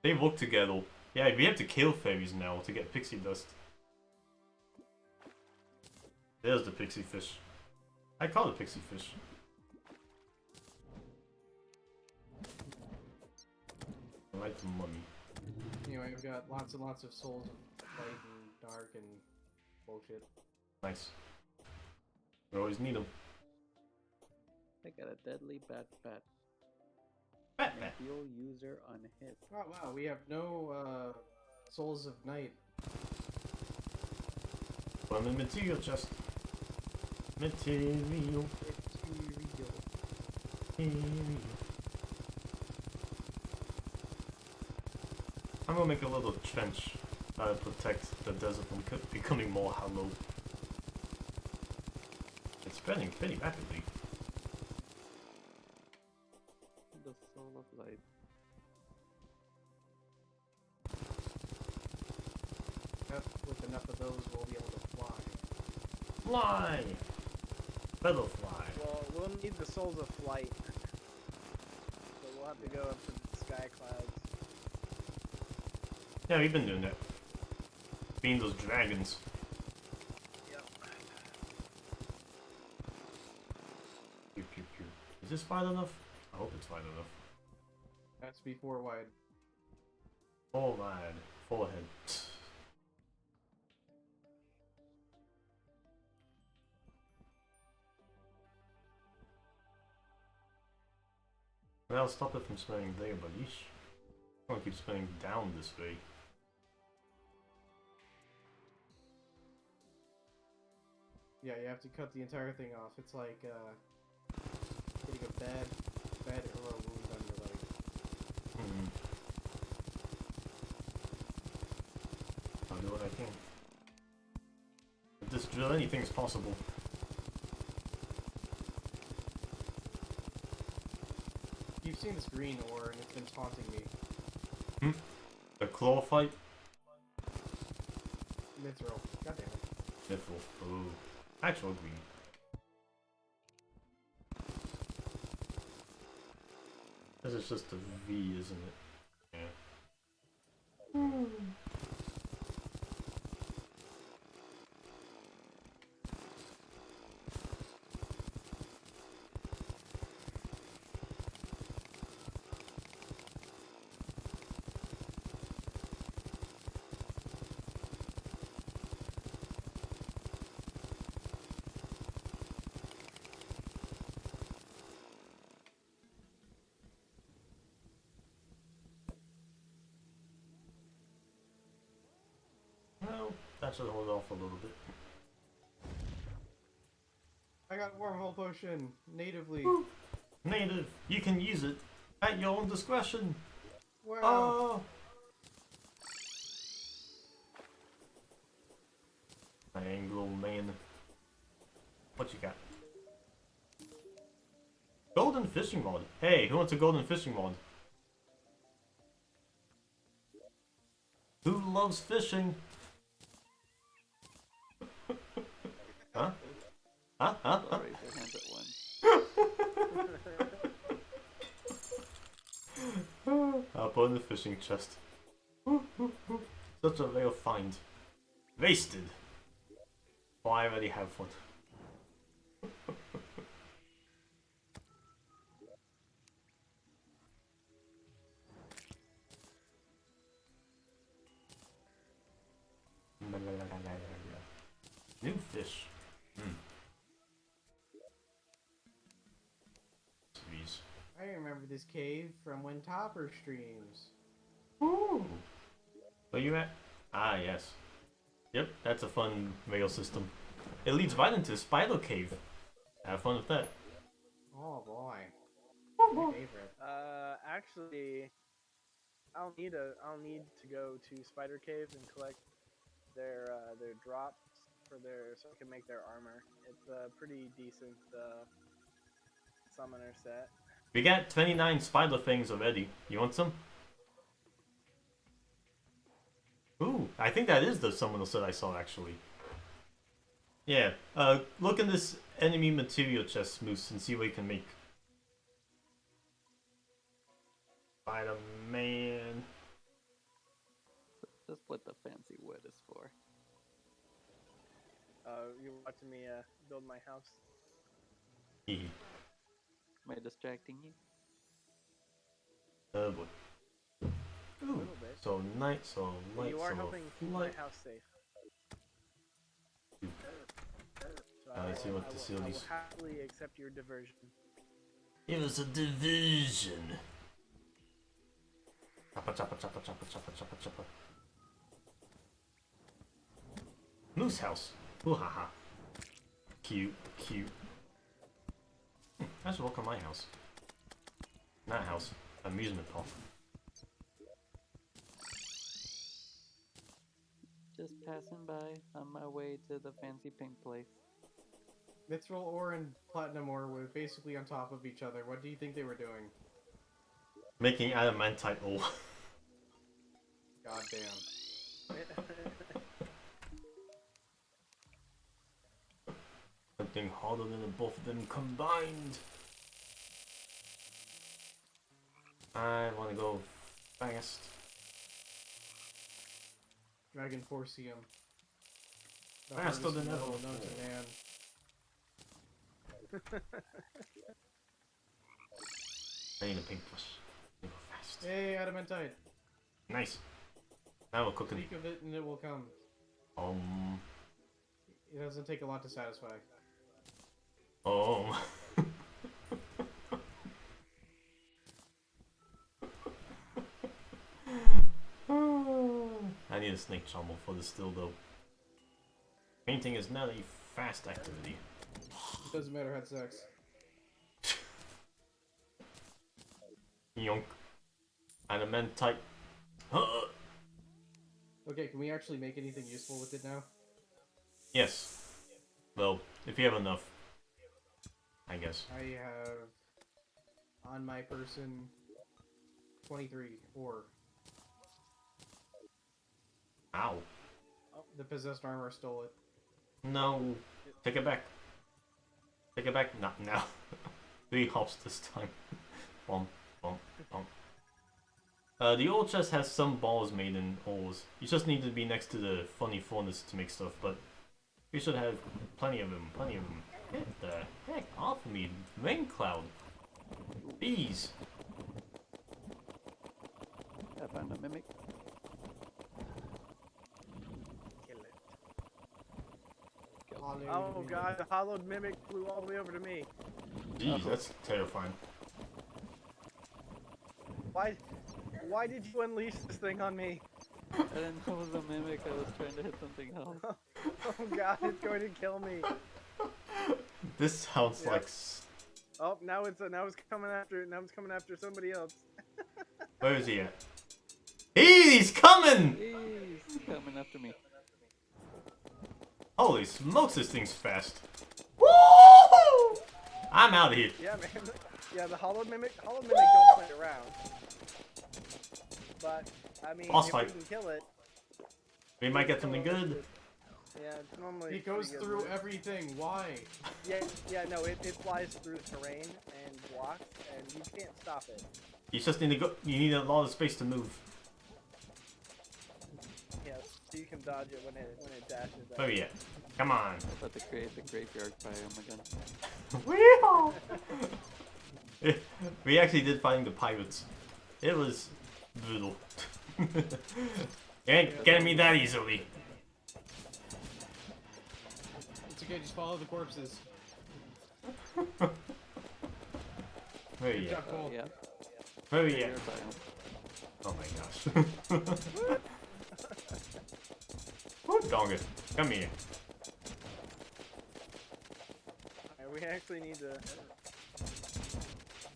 They work together. Yeah, we have to kill fairies now to get pixie dust. There's the pixie fish. I call it pixie fish. I like the mummy. Anyway, I've got lots and lots of souls of light and dark and bullshit. Nice. We always need them. I got a deadly bat. Batman. Heal user unhit. Oh wow, we have no souls of night. From the material chest. Material. I'm gonna make a little trench to protect the desert from becoming more hollow. It's spreading pretty rapidly. The soul of light. With enough of those, we'll be able to fly. Fly! Feather fly. Well, we'll need the souls of flight. So we'll have to go up to the sky clouds. Yeah, we've been doing that. Being those dragons. Yep. Pew, pew, pew. Is this wide enough? I hope it's wide enough. That's before wide. Full wide. Forehead. Well, stop it from spinning there, but yeesh. I'm gonna keep spinning down this way. Yeah, you have to cut the entire thing off. It's like getting a bad arrow wound on your leg. I'll do what I can. With this drill, anything is possible. You've seen this green ore, and it's been taunting me. The claw fight? Mithril. God damn it. Mithril. Ooh. Actual green. This is just a V, isn't it? Yeah. Well, that should hold off a little bit. I got wormhole potion natively. Woo. Native, you can use it at your own discretion. Wow. Oh! Anglo man. What you got? Golden fishing rod. Hey, who wants a golden fishing rod? Who loves fishing? Huh? Huh? Huh? Huh? Raise your hand at once. I'll put in the fishing chest. Such a rare find. Wasted. Oh, I already have one. New fish. Jeez. I remember this cave from when Topper streams. Ooh. Where you at? Ah, yes. Yep, that's a fun rail system. It leads right into the spider cave. Have fun with that. Oh boy. My favorite. Actually, I'll need to go to Spider Cave and collect their drops for their so I can make their armor. It's a pretty decent summoner set. We got 29 spider things already. You want some? Ooh, I think that is the summoner set I saw actually. Yeah, look in this enemy material chest, Moose, and see what you can make. Spider-Man. That's what the fancy wood is for. You watching me build my house? Hee. Am I distracting you? Boy. A Ooh, little bit. so night, so light, You are so helping keep my light. house safe. So Let's see what I the will series. happily accept your diversion. It was a division. Choppa, choppa, choppa, choppa, choppa, choppa, choppa. Moose house. Ooh, haha. Cute, cute. I should work on my house. Not house. Amusement park. Just passing by on my way to the fancy pink place. Mithril ore and platinum ore were basically on top of each other. What do you think they were doing? Making adamantite ore. God damn. Something harder than the both of them combined. I want to go fast. Dragon Forcium. The Faster hardest than ever. metal known to man. I need a pink push. Go fast. Hey, adamantite. Nice. Now we're cooking. Speak of it and it will come. It doesn't take a lot to satisfy. I need a snake charmer for the still though. Painting is not a fast activity. It doesn't matter, had sex. Yonk. Adamantite. Okay, can we actually make anything useful with it now? Yes. Well, if you have enough. I guess. I have on my person 23 ore. Ow. The possessed armor stole it. No. Take it back. Take it back. Not now. 3 hops this time. Bump, bump, bump. The old chest has some balls made in ores. You just need to be next to the funny furnace to make stuff, but we should have plenty of them, plenty of them. Get the heck off of me, rain cloud. Bees. I found a mimic. Kill it. Hallowed Oh mimic. god, the hollowed mimic flew all the way over to me. Jeez, that's terrifying. Why did you unleash this thing on me? I didn't know it was a mimic. I was trying to hit something else. Oh god, it's going to kill me. This sounds Yep. like. Oh, now it's coming after somebody else. Where is he at? He's coming! He's coming after me. Holy smokes, this thing's fast. Woo! I'm out of here. Yeah, man. Yeah, the hollowed mimic don't play around. But I mean, Boss if fight. we can kill it, We might get something good. yeah, it's normally. It goes pretty good through loot. everything. Why? Yeah, no, it flies through the terrain and blocks, and you can't stop it. You just need to go. You need a lot of space to move. Yes. So you can dodge it when it dashes at Where you. we at? Come on. About to create the graveyard biome again. Weehaw! We actually did find the pirates. It was brutal. You ain't getting me that easily. It's okay, just follow the corpses. Where we Good at? job, Cole. Yeah. Where we at? Graveyard biome. Oh my gosh. Oh, dog it. Come here. Alright, we actually need to.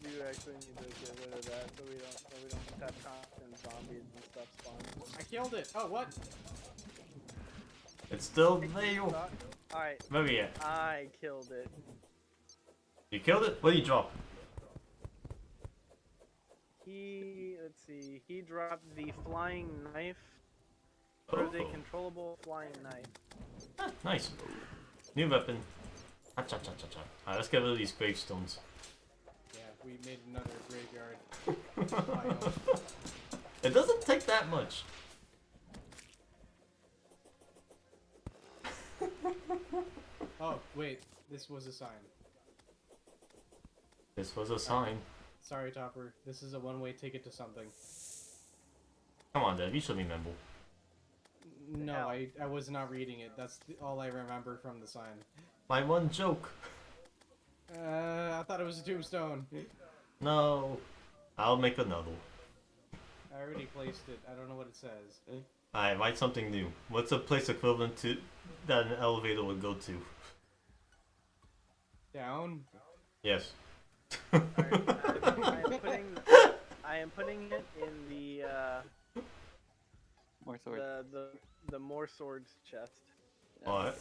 You actually need to get rid of that so we don't just have constant zombies and stuff spawn. I killed it. Oh, what? It's still there. Alright, Where we at? I killed it. You killed it? What did you drop? Let's see, he dropped the flying knife. Or is a controllable flying knife. Ah, nice. New weapon. Ah, cha cha cha cha. Alright, let's get rid of these gravestones. Yeah, we made another graveyard. biome. It doesn't take that much. Oh, wait. This was a sign. This was a sign. Sorry, Topper. This is a one-way ticket to something. Come on, Dad. You should remember. No, Hell. I was not reading it. That's all I remember from the sign. My one joke. I thought it was a tombstone. No. I'll make another. I already placed it. I don't know what it says. Alright, write something new. What's a place equivalent to that an elevator would go to? Down. Yes. Alright, I am putting it in the More swords. the more swords chest. Yeah, I'm Alright.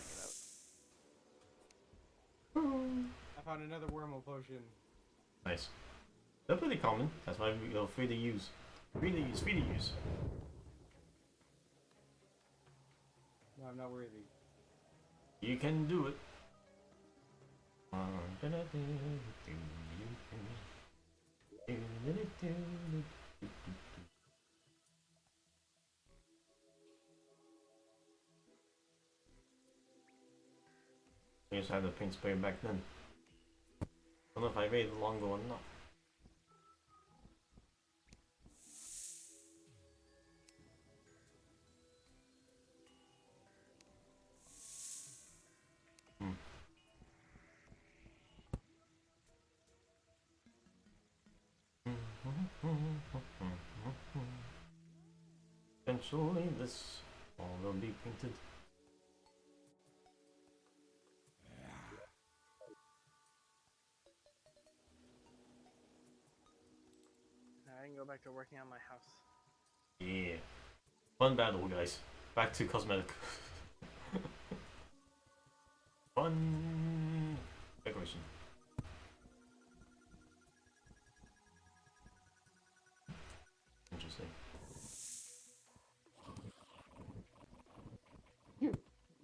bringing I found another wormhole potion. Nice. They're pretty common. That's why we're free to use. Free to use, free to use. No, I'm not worthy. You can do it. I used to have the paint spray back then. I don't know if I waited longer or not. Eventually this all will be painted. I can go back to working on my house. Yeah. Fun battle, guys. Back to cosmetic. Fun decoration. Interesting.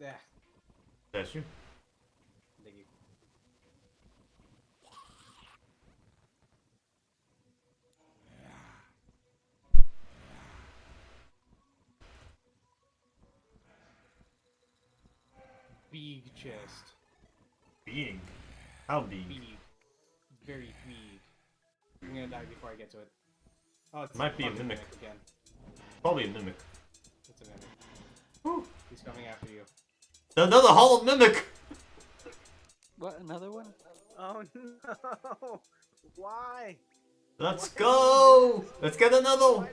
Yeah. That's you. Thank you. Big chest. Big. How big? Big. Very big. I'm gonna die before I get to it. Oh, it's Might be a fucking mimic. again. Probably a mimic. It's a mimic. Woo. He's coming after you. Another hollow mimic! What? Another one? Oh no! Why? Let's go! Let's get another!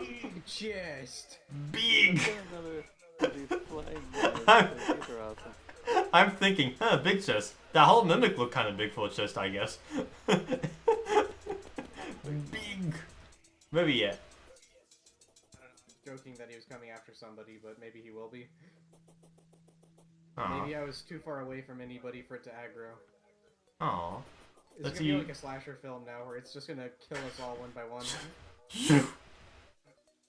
Big chest. Big! Get another of these flying guys. These are awesome. I'm thinking, big chest. That whole mimic looked kind of big for a chest, I guess. Big! Where we at? Joking that he was coming after somebody, but maybe he will be. Aw. Maybe I was too far away from anybody for it to aggro. Aw. It's Let's gonna be see. like a slasher film now, where it's just gonna kill us all one by one.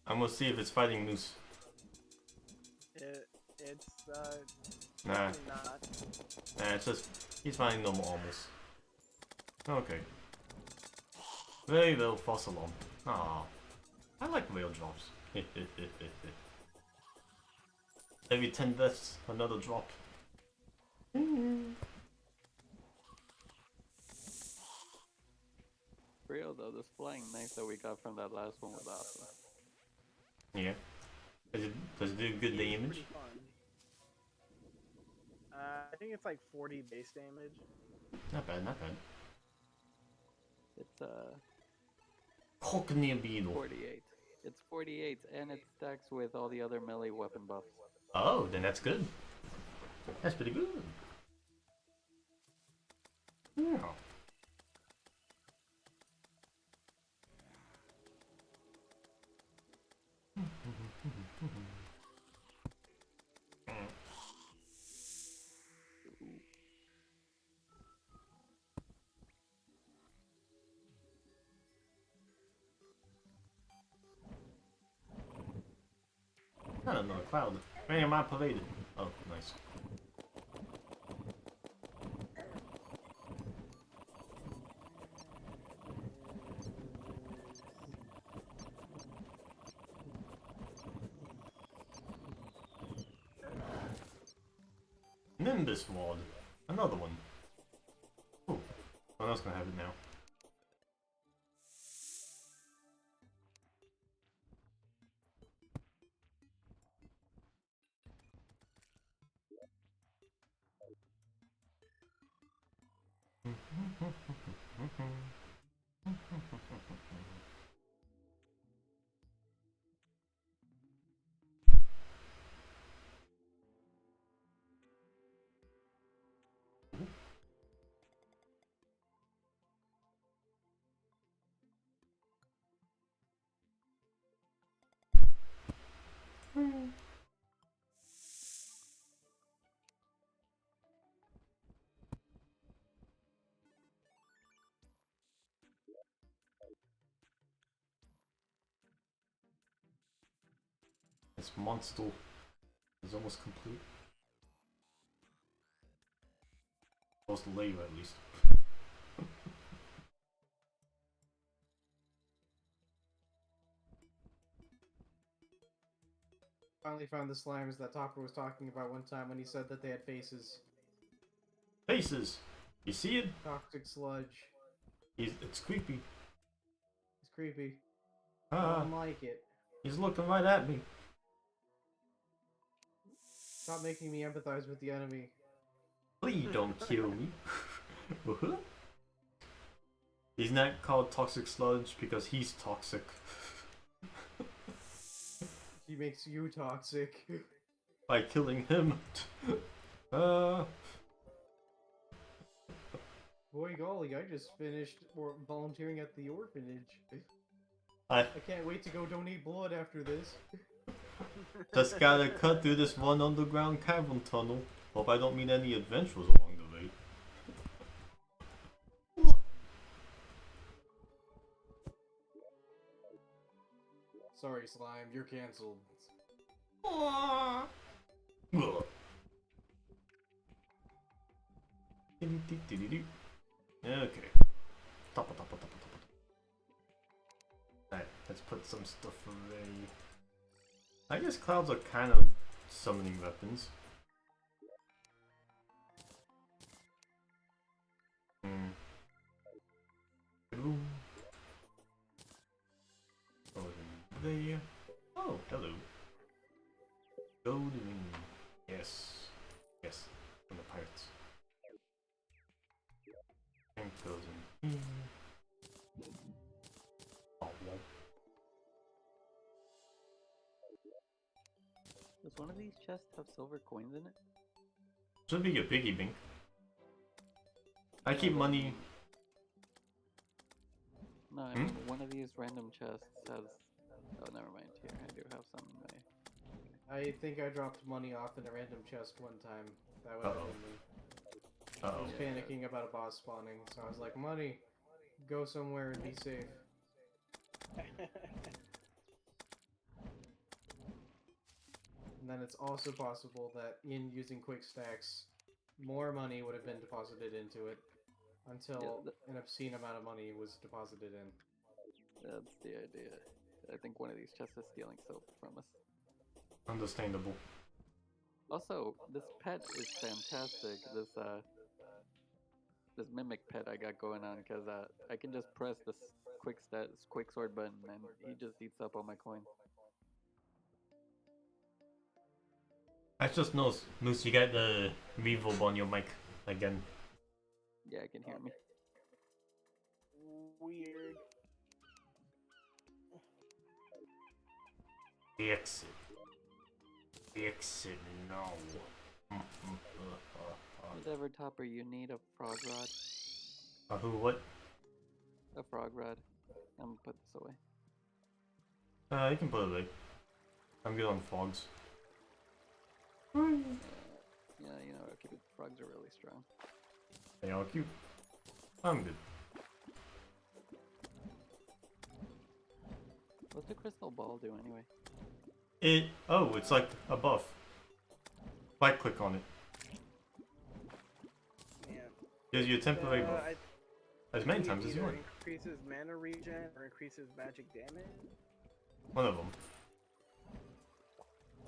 I'm gonna see if it's fighting Moose. It's Nah, definitely not. nah, it's just, he's fighting normal almost. Okay. Very little fossil on. Aw. I like whale drops. Every 10 deaths, another drop. Real though, this flying knife that we got from that last one was awesome. Yeah. Does it do good It's damage? pretty fun. I think it's like 40 base damage. Not bad, not bad. It's Cockney Beetle. 48. It's 48 and it stacks with all the other melee weapon buffs. Oh, then that's good. That's pretty good. Yeah. I don't know, cloud. Man, am I pervaded? Oh, nice. Nimbus Ward. Another one. Ooh. Someone else gonna have it now. This monster is almost complete. Supposed to lay you at least. Finally found the slimes that Topper was talking about one time when he said that they had faces. Faces! You see it? Toxic sludge. It's creepy. It's creepy. I Ah, don't like it. he's looking right at me. Stop making me empathize with the enemy. Please don't kill me. Uh-huh. He's not called Toxic Sludge because he's toxic. He makes you toxic. By killing him. Boy golly, I just finished volunteering at the orphanage. I I can't wait to go donate blood after this. just gotta cut through this one underground cavern tunnel. Hope I don't meet any adventurers along the way. Sorry, slime, you're cancelled. Ugh. Okay. Top. Alright, let's put some stuff away. I guess clouds are kind of summoning weapons. Boom. There. Oh, hello. Golden. Yes. Yes. From the pirates. And goes in here. Oh, well. Does one of these chests have silver coins in it? Should be a piggy bank. I keep money. No, I mean one of these random chests has. Oh, never mind. Here, I do have some in my. I think I dropped money off in a random chest one time. That would have been me. I Uh-oh. was panicking about a boss spawning, so I was like, money, go somewhere and be safe. And then it's also possible that in using quick stacks, more money would have been deposited into it until an obscene amount of money was deposited in. That's the idea. I think one of these chests is stealing silver from us. Understandable. Also, this pet is fantastic. This mimic pet I got going on, because I can just press this quick sword button and he just eats up all my coins. I just noticed, Moose, you got the reverb on your mic again. Yeah, I can hear me. Weird. Fix it. Fix it now. Whatever topper you need, a frog rod. Who, what? A frog rod. I'm gonna put this away. You can put it away. I'm good on frogs. Yeah, you know, okay, frogs are really strong. They are cute. I'm good. What's the crystal ball do anyway? It's like a buff. Right click on it. Yeah. Gives you a temporary buff. As many It times as you either want. increases mana regen or increases magic damage. One of them.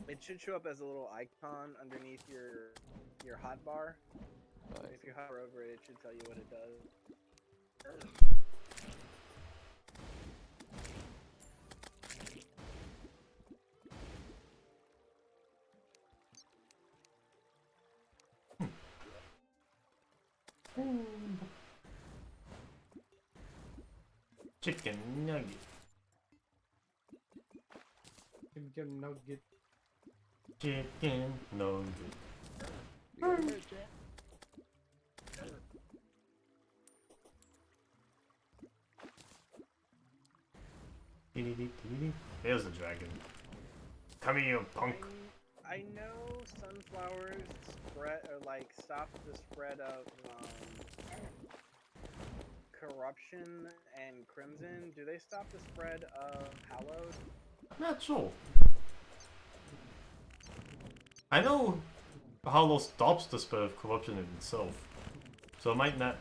It should show up as a little icon underneath your hotbar. If you hover over it, it should tell you what it does. Chicken nugget. Chicken nugget. Chicken nugget. We got a bird, Jet. There's a dragon. Come here, punk. I know sunflowers spread or like stop the spread of corruption and crimson. Do they stop the spread of hallowed? Not sure. I know Hollow stops the spread of corruption in itself. So it might not.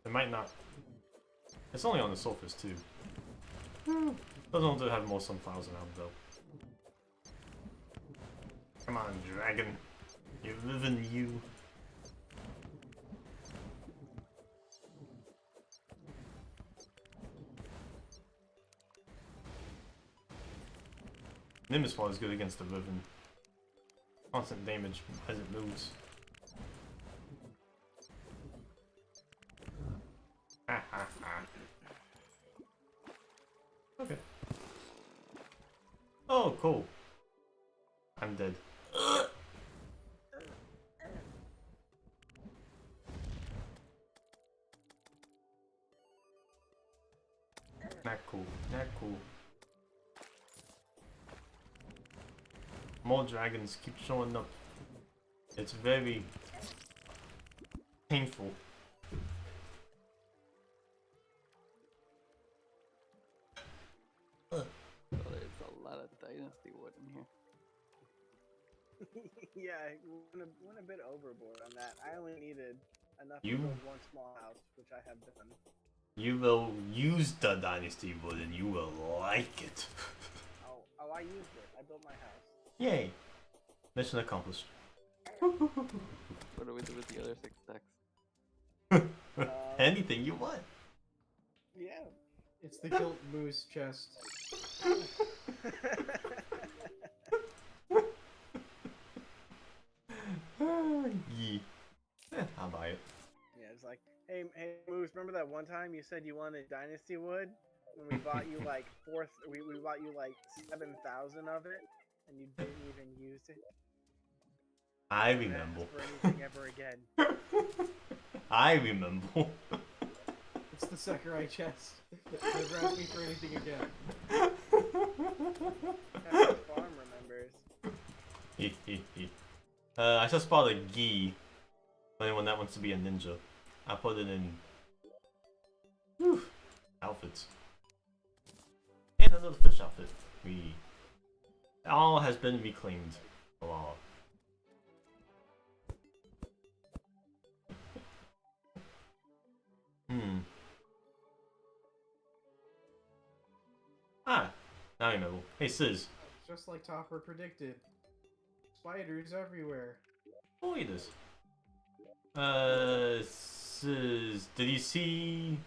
It might not. It's only on the surface too. Doesn't want to have more sunflowers around though. Come on, dragon. You live in you. Nimbus Fall is good against the Riven. Constant damage as it moves. Ha ha ha. Okay. Oh, cool. I'm dead. Not cool. Not cool. More dragons keep showing up. It's very painful. Oh, there's a lot of dynasty wood in here. Yeah, I went a bit overboard on that. I only needed enough You- to build one small house, which I have done. You will use the dynasty wood and you will like it. Oh, I used it. I built my house. Yay. Mission accomplished. What do we do with the other 6 stacks? Anything you want. Yeah. It's the Gilt Moose chest. Yeah. I'll buy it. Yeah, it's like, hey, Moose, remember that one time you said you wanted Dynasty Wood? When we bought you like we bought you like 7,000 of it, and you didn't even use it? I Never remember. ask for anything ever again. I remember. It's the Sakurai chest. Never ask me for anything again. Captain Farm remembers. I just bought a gi. For anyone that wants to be a ninja. I put it in outfits. And another fish outfit. All has been reclaimed. Wow. Ah, now I remember. Hey, Sis. Just like Topper predicted. Spiders everywhere. Oh, look at this. Did you see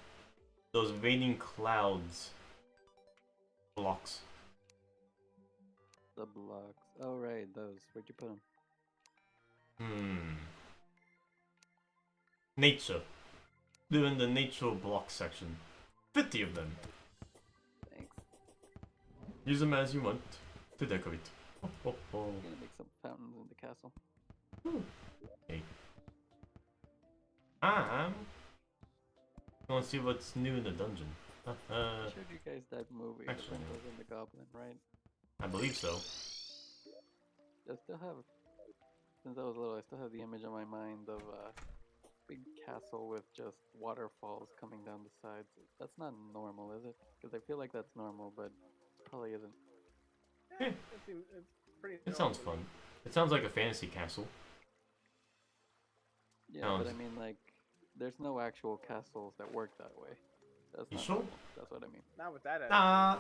those raining clouds blocks? The blocks. Oh right, those. Where'd you put them? Nature. They're in the nature block section. 50 of them. Thanks. Use them as you want to decorate. Oh, oh, oh. I'm gonna make some fountains in the castle. Okay. I want to see what's new in the dungeon. I showed you guys that movie, The actually, Princess and the Goblin, right? I believe so. I still have, since I was little, I still have the image in my mind of a big castle with just waterfalls coming down the sides. That's not normal, is it? Because I feel like that's normal, but probably isn't. Yeah, Yeah. it's pretty. It sounds normal. fun. It sounds like a fantasy castle. Yeah, but I Sounds- mean, like, there's no actual castles that work that way. That's You not sure? normal. That's what I mean. Not with that. attitude. Nah,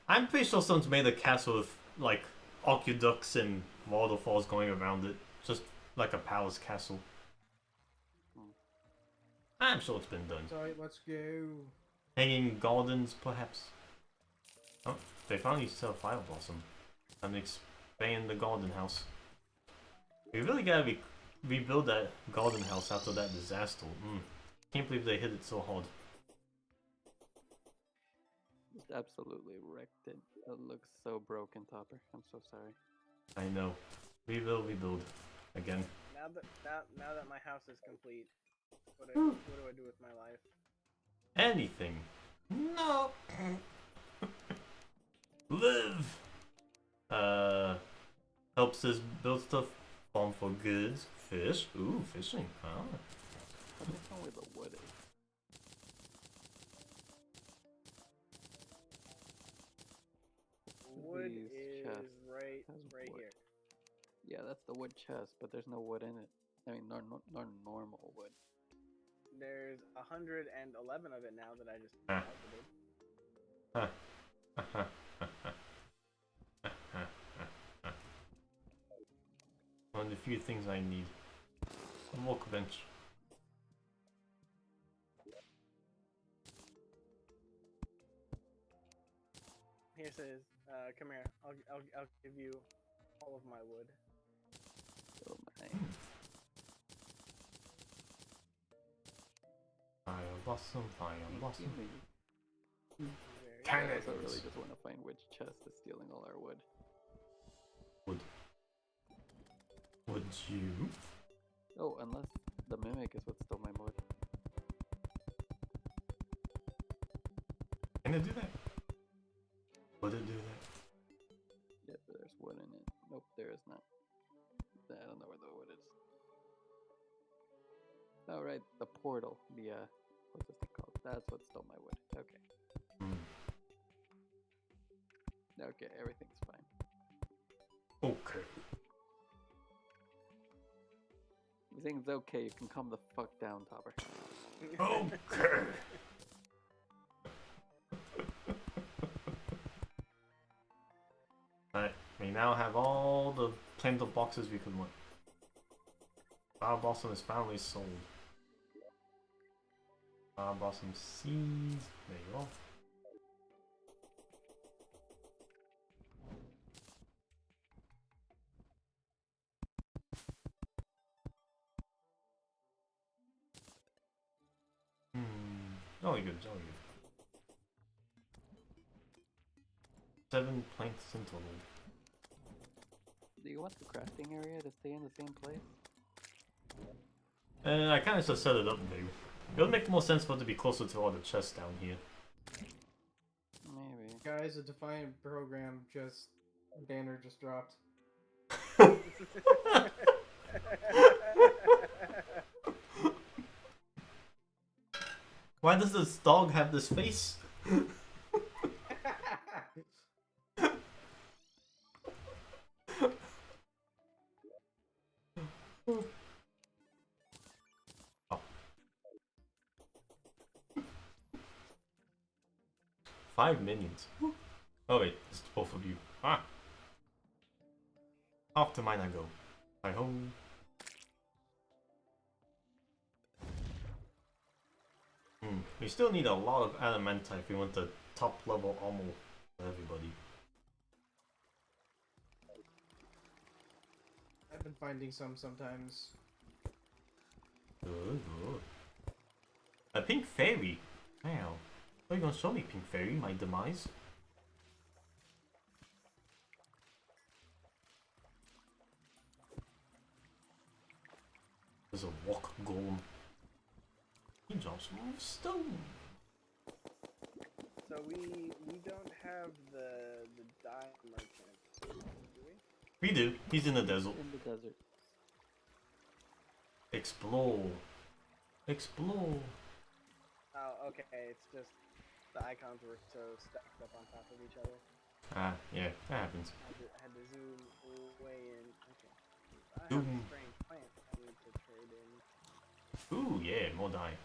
I'm pretty sure someone's made a castle with like aqueducts and waterfalls going around it, just like a palace castle. I'm sure it's been done. Alright, let's go. Hanging gardens, perhaps. Oh, they finally sell Fire Blossom. And expand the garden house. We really gotta rebuild that garden house after that disaster. Can't believe they hit it so hard. Just absolutely wrecked it. It looks so broken, Topper. I'm so sorry. I know. Rebuild again. Now that my house is complete, what do I do with my life? Anything. No. Live. Helps us build stuff. Farm for goods. Fish. Ooh, fishing. Ah. I don't know where the wood is. Wood Please, is chest. right Has wood. here. Yeah, that's the wood chest, but there's no wood in it. I mean, not normal wood. There's 111 of it now that I just Ah. calculated. One of the few things I need. A workbench. Here it says, come here. I'll give you all of my wood. Oh my. Fire blossom, fire blossom. Give me. Very I Cannons. also really just want to find which chest is stealing all our wood. Would you? Oh, unless the mimic is what stole my wood. Can it do that? Would it do that? Yep, there's wood in it. Nope, there is not. I don't know where the wood is. Oh, right, the portal. The, what's this thing called? That's what stole my wood. Okay. Okay, everything's fine. Okay. Everything's okay, you can calm the fuck down, Topper. Okay. Alright, we now have all the planter boxes we could want. Fire blossom is finally sold. Fire blossom seeds. There you go. Jolly good, jolly good. 7 planks in total. Do you want the crafting area to stay in the same place? I kind of just set it up big. It would make more sense for it to be closer to all the chests down here. Maybe. Guys, a Defiant program banner just dropped. Why does this dog have this face? Oh. 5 minions. Oh wait, it's both of you. Ah. Off to mine I go. Hi ho. We still need a lot of adamantite if we want the top level armor for everybody. I've been finding some sometimes. Good, good. A pink fairy. Wow. Are you gonna show me pink fairy? My demise. There's a walk golem. He drops more stone. So we don't have the dye merchant, do we? We do. He's in the desert. In the desert. Explore. Explore. Oh, okay. It's just the icons were so stacked up on top of each other. Ah, yeah, that happens. Had to zoom way in. Okay. I have Zoom. a strange plant I need to trade in. Ooh, yeah, more dye.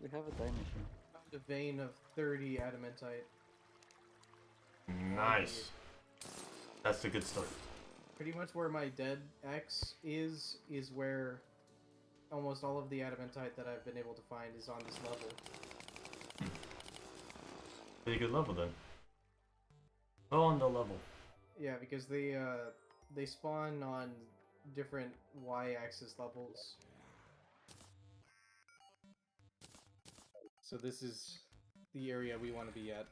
We have a dye machine. Found a vein of 30 adamantite. Nice. That's the good stuff. Pretty much where my dead X is where almost all of the adamantite that I've been able to find is on this level. Pretty good level then. Oh, on the level. Yeah, because they spawn on different Y-axis levels. So this is the area we want to be at.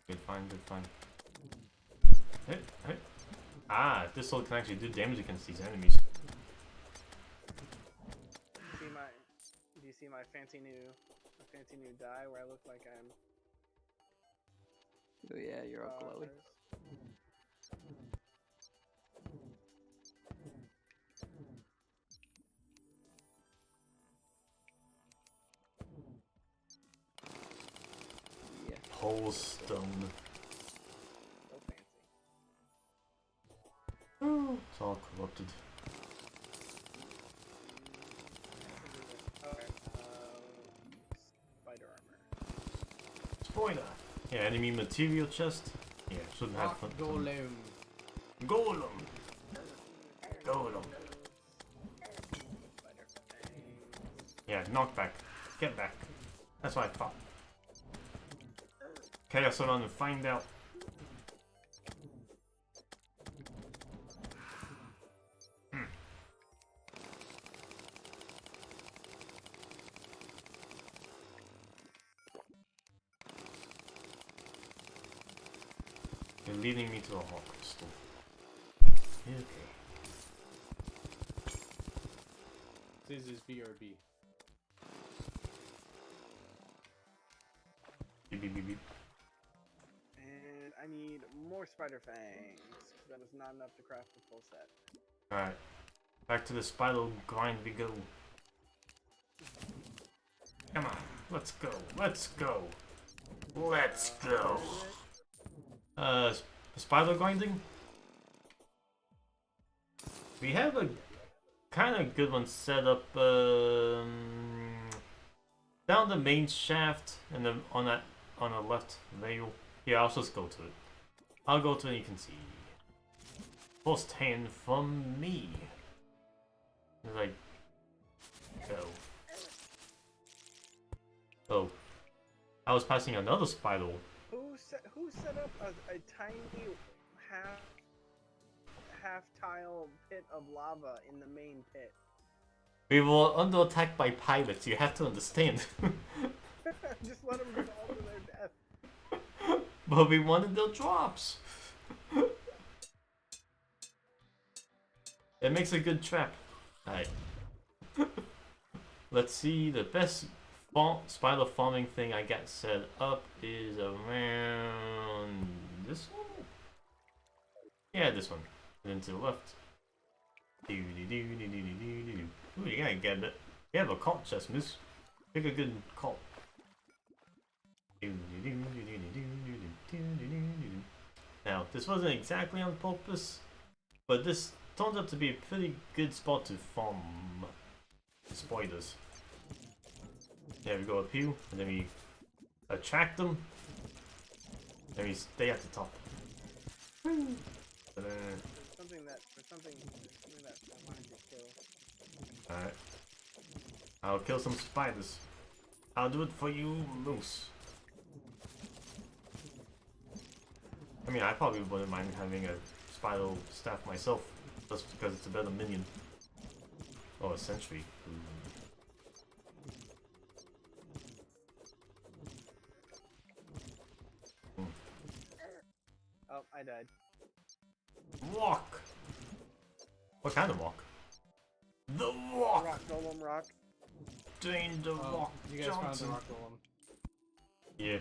Good find, good find. Hey, hey. Ah, this sword can actually do damage against these enemies. Do you see my fancy new dye where I look like I'm Oh yeah, you're all glowy. Yeah. Whole stone. so fancy. It's all corrupted. Okay. Spider armor. Spoiler! Yeah, enemy material chest. Yeah, shouldn't have Rock fun. Golem. Golem! Golem. Spider fangs. Yeah, knock back. Get back. That's what I thought. Chaos around and find out. You're leading me to a hawk crystal. Okay. This is BRB. Beep, beep, beep, beep. And I need more spider fangs. That was not enough to craft the full set. Alright. Back to the spiral grind we go. Come on. Let's go. Let's go. Let's go. Spider grinding? We have a kind of good one set up down the main shaft and then on the left rail. Yeah, I'll just go to it. I'll go to it and you can see. First hand from me. As I go. Oh. I was passing another spiral. Who set up a tiny half tile pit of lava in the main pit? We were under attack by pirates, you have to understand. Just let them fall to their death. But we wanted their drops. It makes a good trap. Alright. Let's see, the best spider farming thing I got set up is around this one? Yeah, this one. And then to the left. Ooh, you gotta get it. You have a cult chest, miss. Pick a good cult. Now, this wasn't exactly on purpose, but this turns out to be a pretty good spot to farm spiders. There we go up here, and then we attract them. Then we stay at the top. There's something that I wanted to kill. Alright. I'll kill some spiders. I'll do it for you, Moose. I mean, I probably wouldn't mind having a spider staff myself, just because it's a better minion. Oh, a sentry. Oh, I died. Walk! What kind of walk? The walk! Rock golem rock. Dane the Oh, walk, you guys found the Johnson. rock golem. Yeah.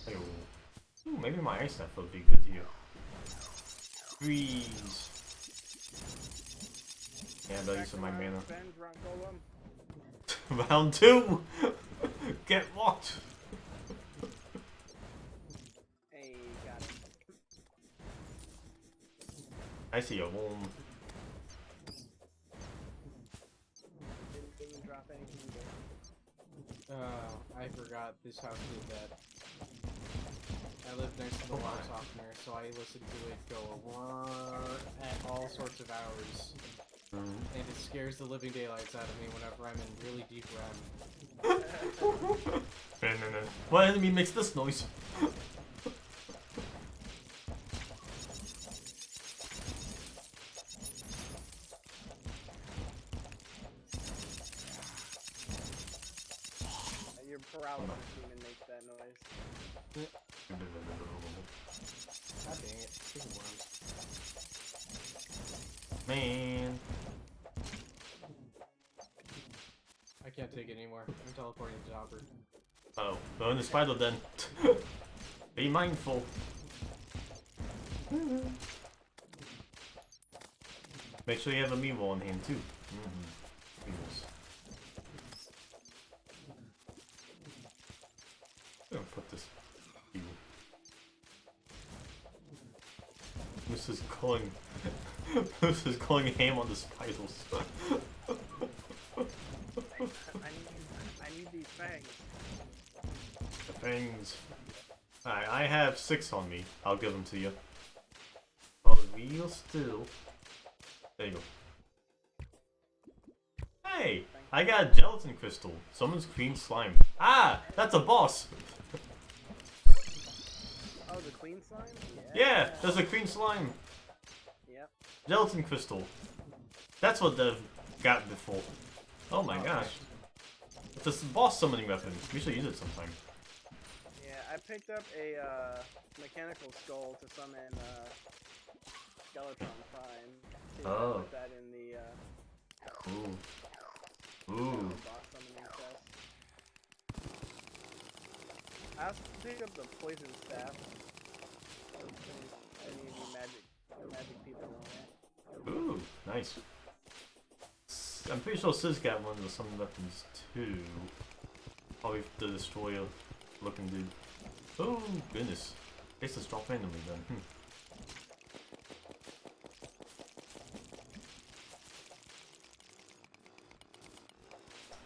Hey, ooh, maybe my ice staff would be good here. Freeze. Yeah, I'll use some of my mana. Revenge, rock golem. Round 2! Get walked! Hey, got it. I see a worm. Didn't drop anything good. I forgot this house did that. I live next to the Oh water my. softener, so I listen to it go whirr at all sorts of hours. And it scares the living daylights out of me whenever I'm in really deep REM. No. What enemy makes this noise? Your paralysis demon makes that noise. God dang it. Freaking worms. Man. I can't take it anymore. I'm teleporting to Hopper. Oh, go in the spider then. Be mindful. Make sure you have a Meeble on hand too. Meebles. I'm gonna put this Meeble. This is going. This is going ham on the spiders. I need these fangs. The fangs. Alright, I have 6 on me. I'll give them to you. Oh, real still. There you go. Hey! I got a gelatin crystal. Someone's green slime. Ah! That's a boss! Oh, the queen slime? Yeah! There's a green slime! Yep. Gelatin crystal. That's what they've got before. Oh my gosh. It's a boss summoning weapon. We should use it sometime. Yeah, I picked up a mechanical skull to summon Skeletron Prime. See if I Oh. put that in the Ooh. boss summoning chest. I also picked up the poison staff. Any of you magic people want it. Ooh, nice. I'm pretty sure Sis got one of the summon weapons too. Probably the destroyer looking dude. Oh goodness. I guess it's drop randomly then.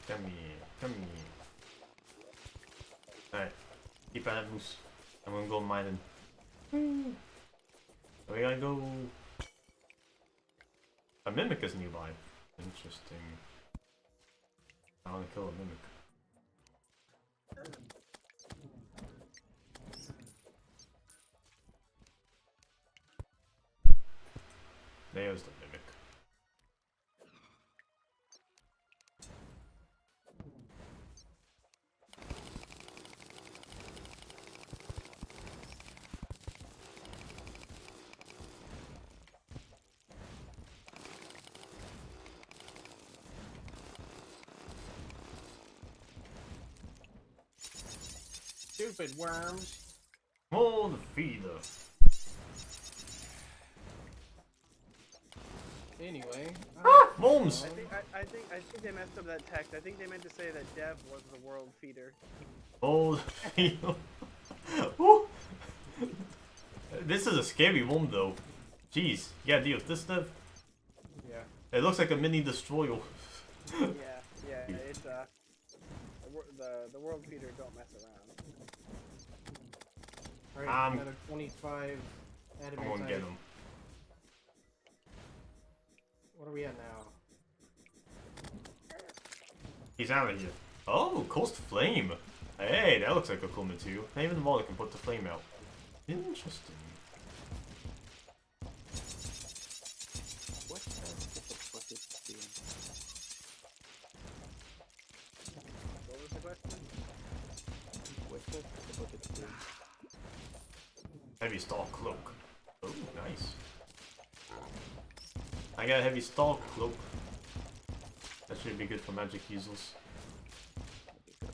Come here. Alright. Keep at it, Moose. I'm gonna go mining. We gotta go. A mimic is nearby. Interesting. I wanna kill a mimic. There's the mimic. Stupid worms! Oh, the feeder. Anyway. Worms! I think they messed up that text. I think they meant to say that Dev was the world feeder. Oh, the feeder. Woo. This is a scary worm though. Jeez, you gotta deal with this stuff. Yeah. It looks like a mini destroyer. Yeah. It's the world feeder don't mess around. Alright, another 25 I'm gonna adamantite. get him. What are we at now? He's out of here. Oh, Coast Flame. Hey, that looks like a cool material. Not even the Molly can put the flame out. Interesting. What has the bucket steam? What was the question? What has the bucket steam? Heavy Stalk Cloak. Oh, nice. I got a Heavy Stalk Cloak. That should be good for magic users.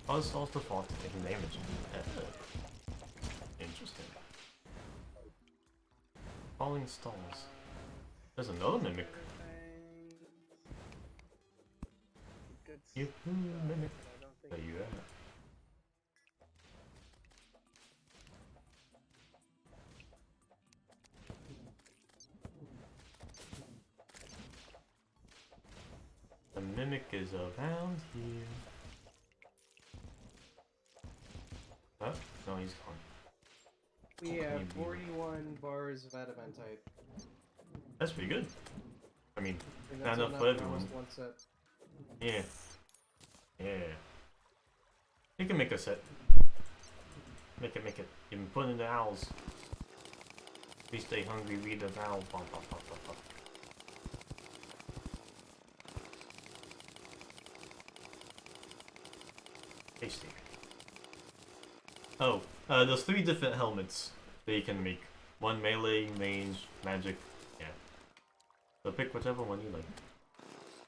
Plus, also for taking damage. Interesting. Falling Stalls. There's another Mimic. Good You Mimic. I don't think There you are. The Mimic is around here. Huh? No, he's gone. We have Can you be- 41 bars of adamantite. That's pretty good. I mean, And not that's enough enough for for everyone. almost one set. Yeah. Yeah. You can make a set. Make it. You can put in the owls. We stay hungry, read the owl. Bum, bum, bum, bum, bum. Tasty. Oh, there's 3 different helmets that you can make. One melee, range, magic. Yeah. So pick whichever one you like.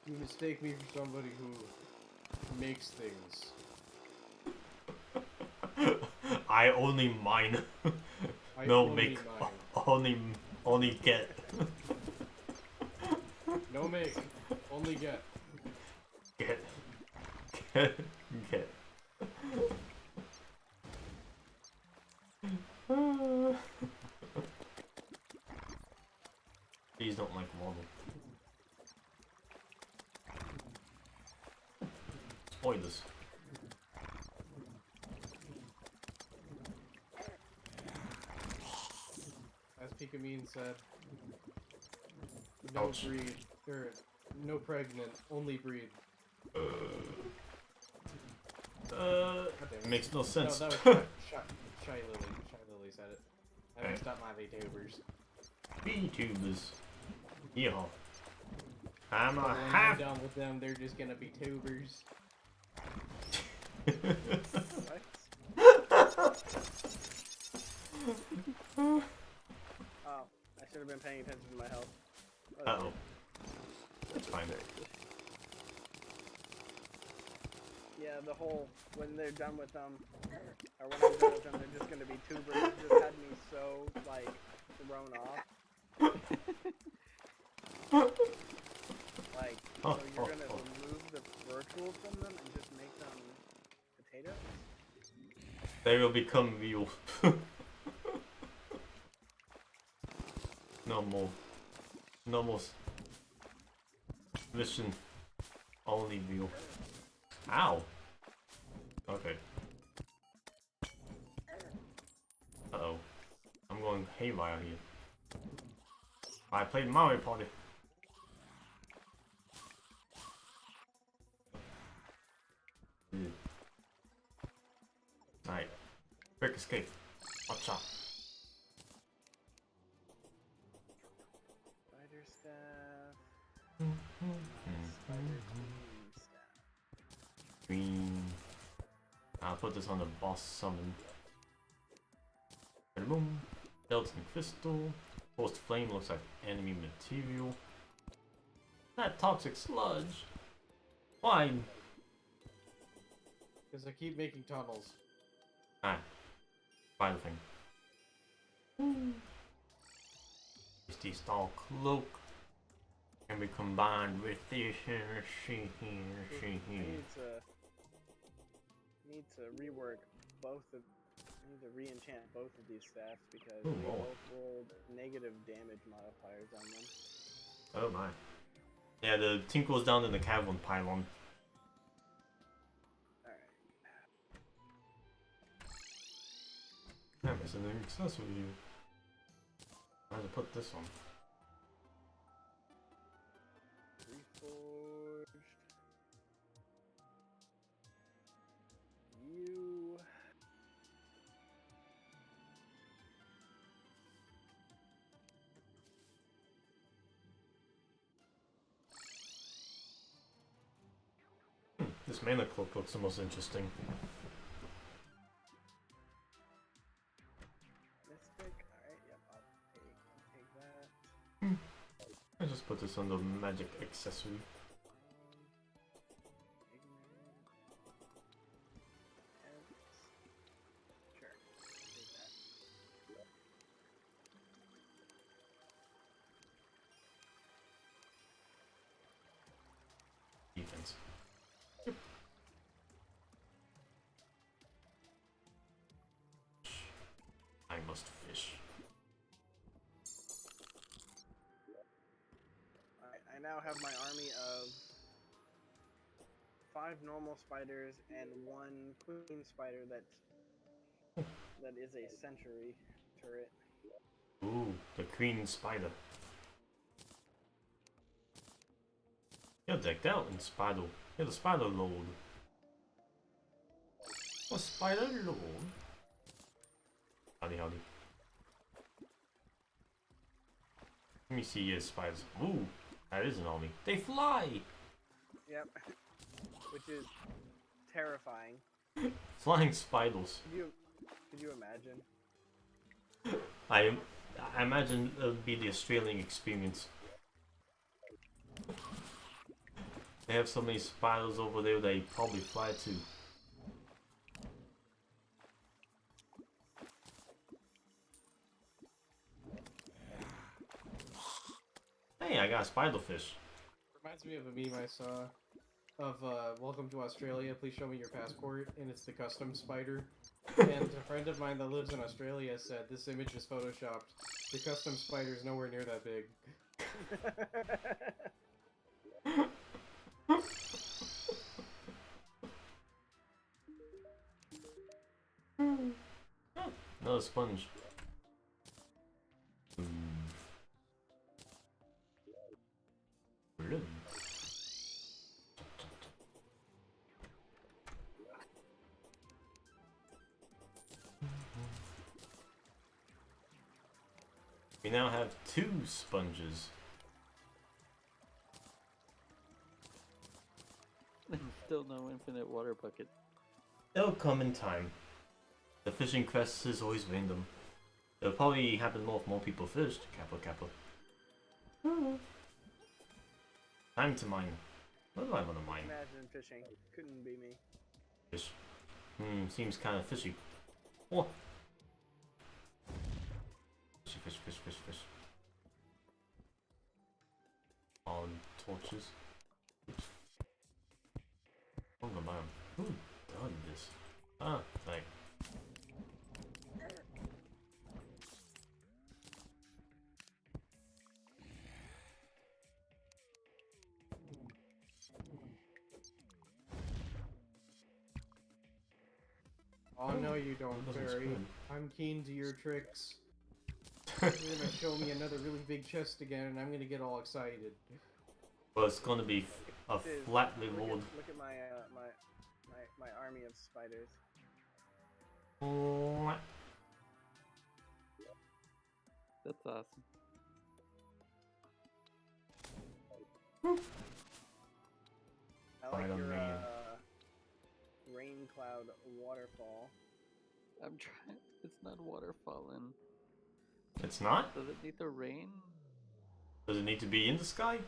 You mistake me for somebody who makes things. I only mine. I No only make. mine. Only get. No make, only get. Get. Get. Please don't like model. Spoilers. As Picamine said, no Ouch. breed, or no pregnant, only breed. God damn it. Makes no No, sense. that was Shy Lily. Shy Lily said it. I mixed up my VTubers. VTubers. Yeah. I'm But a when I'm half. done with them, they're just gonna be tubers. Oh, I should have been paying attention to my health. Uh-oh. That's fine. Yeah, the whole when they're done with them, or when I'm done with them, they're just gonna be tubers. Just had me so like thrown off. Like, so you're gonna remove the virtual from them and just make them potatoes? They will become real. No more. No more. Mission. Only real. Ow. Okay. Uh-oh. I'm going haywire here. I played Mario Party. Alright. Quick escape. Watch out. Spider staff. Spider queen staff. Green. I'll put this on the boss summon. Boom. Delton Crystal. Post Flame looks like enemy material. That toxic sludge. Fine. Because I keep making tunnels. Ah. Fine thing. Misty Star Cloak. Can be combined with this she I need to rework both of. I need to re-enchant both of these staffs because Ooh, they whoa. both rolled negative damage modifiers on them. Oh my. Yeah, the Tinkle's down in the cavern pylon. Alright. Damn, it's an accessory here. I had to put this on. Reforged. You. This mana cloak looks the most interesting. Mystic. Alright, yep, I'll take that. I just put this on the magic accessory. Ignorant. Sure. Take that. Defense. I must fish. Alright, I now have my army of 5 normal spiders and 1 queen spider that is a sentry turret. Ooh, the queen spider. You're decked out in spider. You're the spider lord. Oh, spider lord. Howdy, howdy. Let me see your spiders. Ooh, that is an army. They fly! Yep. Which is terrifying. Flying spiders. Could you imagine? I imagine it would be the Australian experience. They have so many spiders over there they probably fly too. Hey, I got a spiderfish. Reminds me of a meme I saw of welcome to Australia, please show me your passport, and it's the custom spider. And a friend of mine that lives in Australia said this image is photoshopped. The custom spider's nowhere near that big. Another sponge. Really? We now have 2 sponges. Still no infinite water bucket. It'll come in time. The fishing quest is always random. It'll probably happen more if more people fished. Kappa kappa. Time to mine. What do I want to mine? Imagine fishing. Couldn't be me. Fish. Seems kind of fishy. Oh. Fishy, fish, fish, fish, fish. On torches. Oops. I'm gonna buy 'em. Who done this? Ah, right. Oh no you don't, Doesn't Fairy. spin. I'm keen to your tricks. You're gonna show me another really big chest again, and I'm gonna get all excited. Well, it's gonna be a Dude, flat look reward. Look at my my army of spiders. Flat. That's awesome. I like Spider your Man. rain cloud waterfall. I'm trying. It's not waterfalling. It's not? Does it need to rain? Does it need to be in the sky?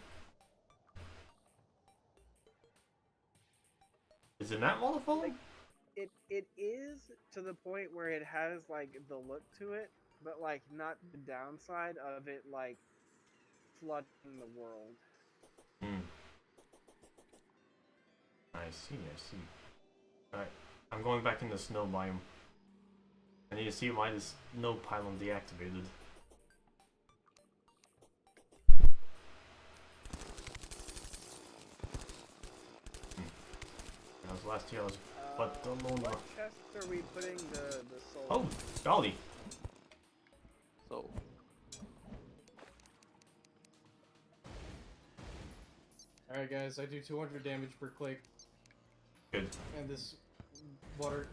Is it not waterfall? Like, it is to the point where it has like the look to it, but like not the downside of it like flooding the world. I see, I see. Alright, I'm going back in the snow biome. I need to see why this snow pylon deactivated. last year I was Barcelona. What chests are we putting the soul? Oh, golly. So, Alright guys, I do 200 damage per click, Good. and this water...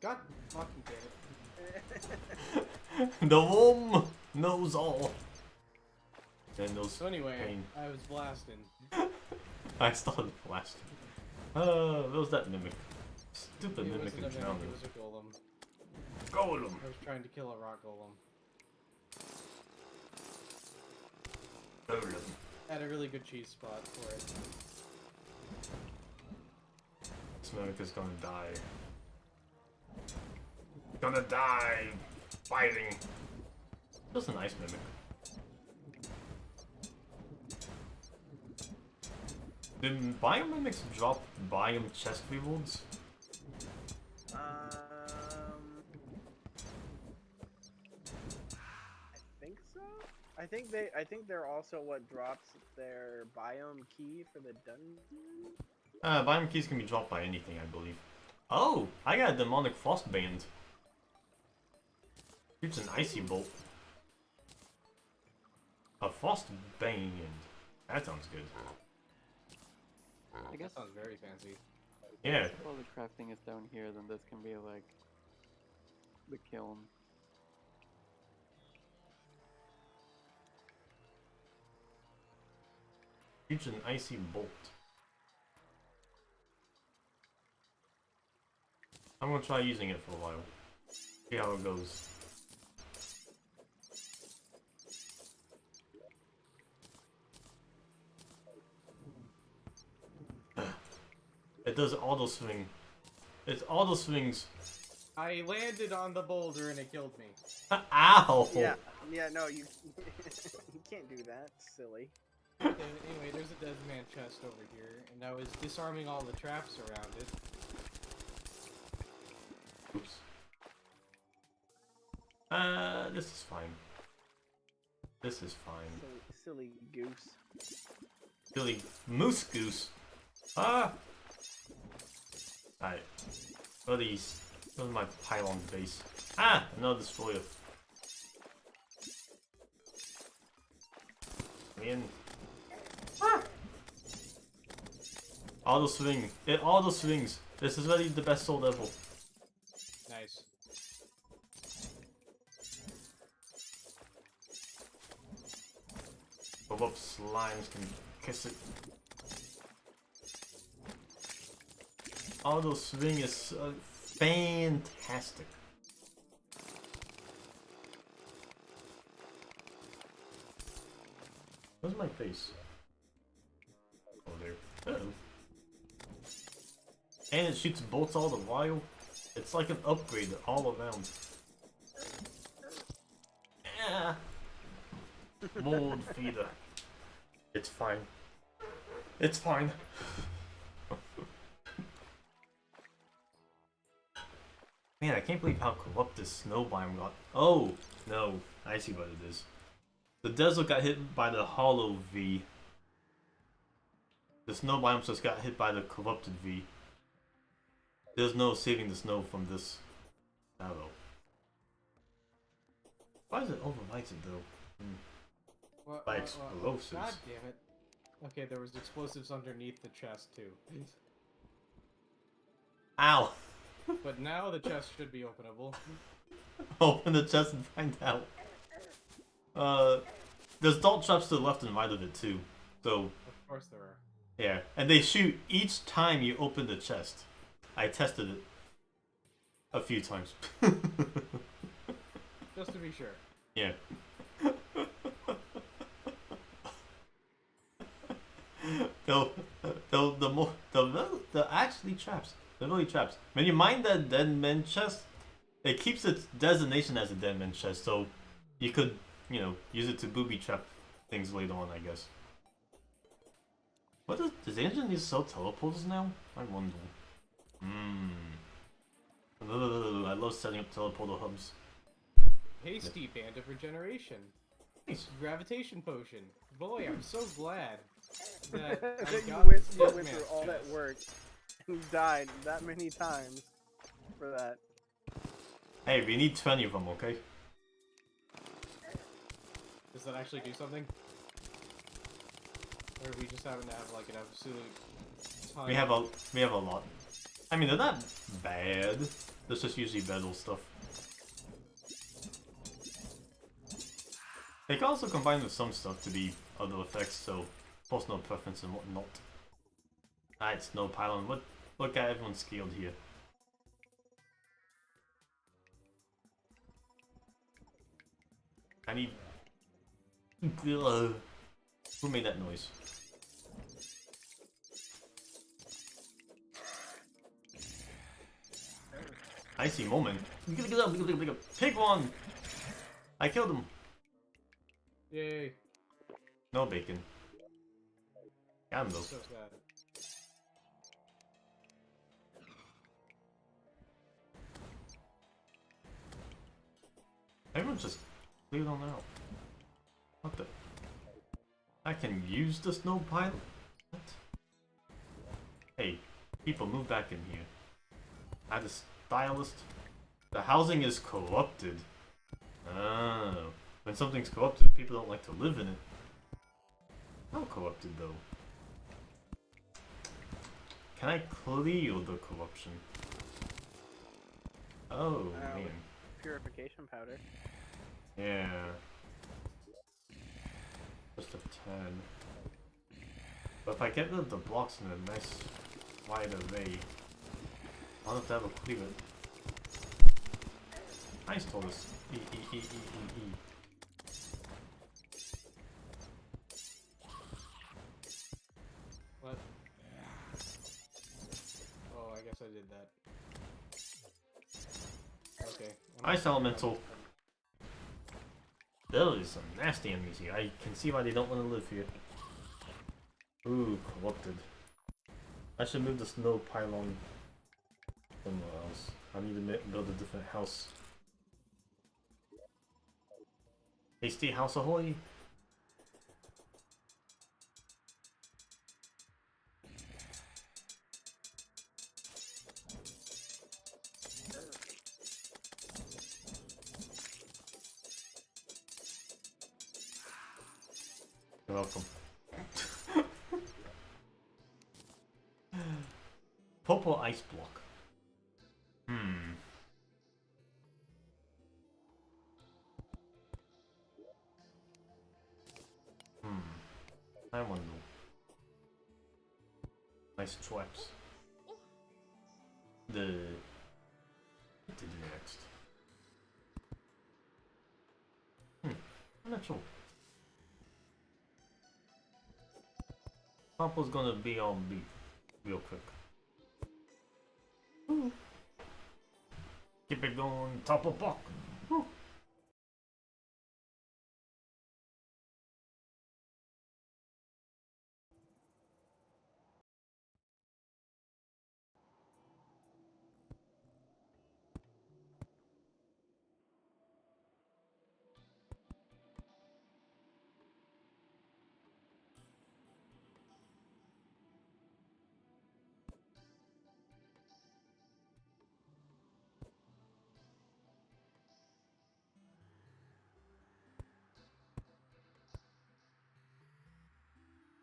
God fucking damn it. The worm knows all. And those So anyway, pain. I was blasting. I started blasting. What was that mimic? Stupid It mimic wasn't a in mimic, drowning. it was a golem. Golem. I was trying to kill a rock golem. Golem. Had a really good cheese spot for it. This mimic is gonna die. Gonna die fighting. Just a nice mimic. Did biome mimics drop biome chest rewards? I think so. I think they're also what drops their biome key for the dungeon. Biome keys can be dropped by anything, I believe. Oh, I got a demonic frost band. Here's an icy bolt. A frost band. That sounds good. I guess That sounds very fancy. Yeah. if all the crafting is down here, then this can be like the kiln. Here's an icy bolt. I'm gonna try using it for a while. See how it goes. It does auto swing. It's auto swings. I landed on the boulder and it killed me. Ow! Yeah, no, you you can't do that, silly. Anyway, there's a dead man chest over here, and I was disarming all the traps around it. Oops. This is fine. This is fine. Silly goose. Silly moose goose. Ah! Alright. What are these? What is my pylon base? Ah! Another destroyer. Man. Ah! Auto swing. It auto swings. This is really the best sword ever. Nice. Pop-up slimes can kiss it. Auto swing is fantastic. Where's my face? Oh, there. Uh-oh. And it shoots bolts all the while. It's like an upgrade all around. Yeah. Mold feeder. It's fine. It's fine. Man, I can't believe how corrupt this snow biome got. Oh, no. I see what it is. The desert got hit by the hollow V. The snow biome just got hit by the corrupted V. There's no saving the snow from this arrow. Why does it overwrite it though? By explosives. God damn it. Okay, there was explosives underneath the chest too. Ow! But now the chest should be openable. Open the chest and find out. There's dart traps to the left and right of it too. So, Of course there are. yeah. And they shoot each time you open the chest. I tested it a few times. Just to be sure. Yeah. They're actually traps. They're really traps. When you mine that dead man chest, it keeps its designation as a dead man chest, so you could, you know, use it to booby trap things later on, I guess. What does the engine need to sell teleporters now? I wonder. I love setting up teleporter hubs. Hasty Band of Regeneration. Nice. Gravitation Potion. Boy, I'm so glad that I That you got went, this you dead went man through all that chest. work died that many times for that. Hey, we need 20 of them, okay? Does that actually do something? Or we just happen to have like an absolute ton We have a lot. I mean, they're not bad. There's just usually battle stuff. They can also combine with some stuff to be other effects, so personal preference and whatnot. Alright, Snow Pylon. Look at everyone's scaled here. I need... Ugh. Who made that noise? Icy moment. Get up. Pick one! I killed him. Yay! No bacon. Got him though. So sad. Everyone just leave it on out. What the? I can use the snow pilot? What? Hey, people move back in here. Add a stylist. The housing is corrupted. Oh. When something's corrupted, people don't like to live in it. How corrupted though? Can I clear the corruption? Oh, man. Purification powder. Yeah. Just a 10. But if I get rid of the blocks in a nice wide array, I'll have to have a cleave it. Nice Taurus. E. What? Oh, I guess I did that. Okay. Ice Elemental. There is some nasty enemies here. I can see why they don't want to live here. Ooh, corrupted. I should move the snow pylon somewhere else. I need to build a different house. Hasty House Ahoy! You're welcome. Purple ice block. I wonder. Nice traps. What to do next? I'm not sure. Papa's gonna be on B real quick. Keep it going, top of block.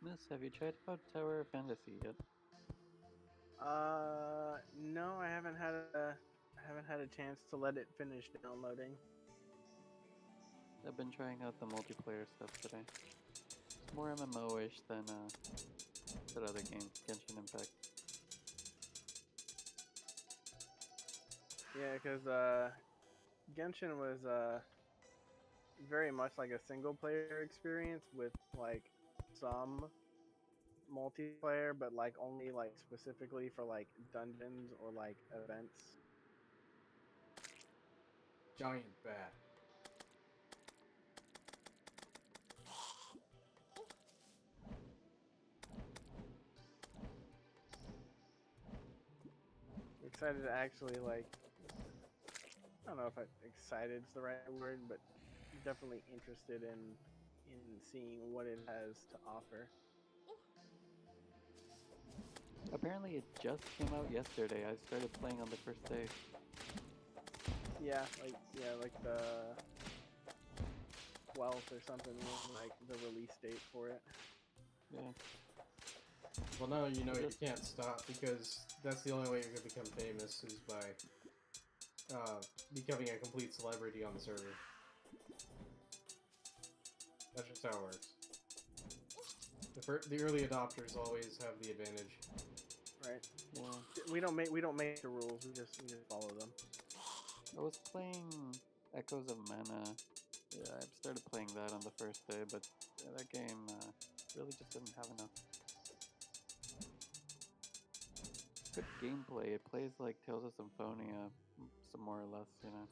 Miss, have you tried out Tower of Fantasy yet? No, I haven't had a chance to let it finish downloading. I've been trying out the multiplayer stuff today. It's more MMO-ish than that other game, Genshin Impact. Yeah, because Genshin was very much like a single player experience with like some multiplayer, but like only like specifically for like dungeons or like events. Giant bat. Excited to actually like, I don't know if excited is the right word, but definitely interested in seeing what it has to offer. Apparently it just came out yesterday. I started playing on the first day. Yeah, like the 12th or something was like the release date for it. Yeah. Well, now you know you can't stop because that's the only way you're gonna become famous is by becoming a complete celebrity on the server. That's just how it works. The early adopters always have the advantage. Right. Yeah. We don't make the rules. We just follow them. I was playing Echoes of Mana. Yeah, I started playing that on the first day, but yeah, that game really just didn't have enough good gameplay. It plays like Tales of Symphonia, some more or less, you know.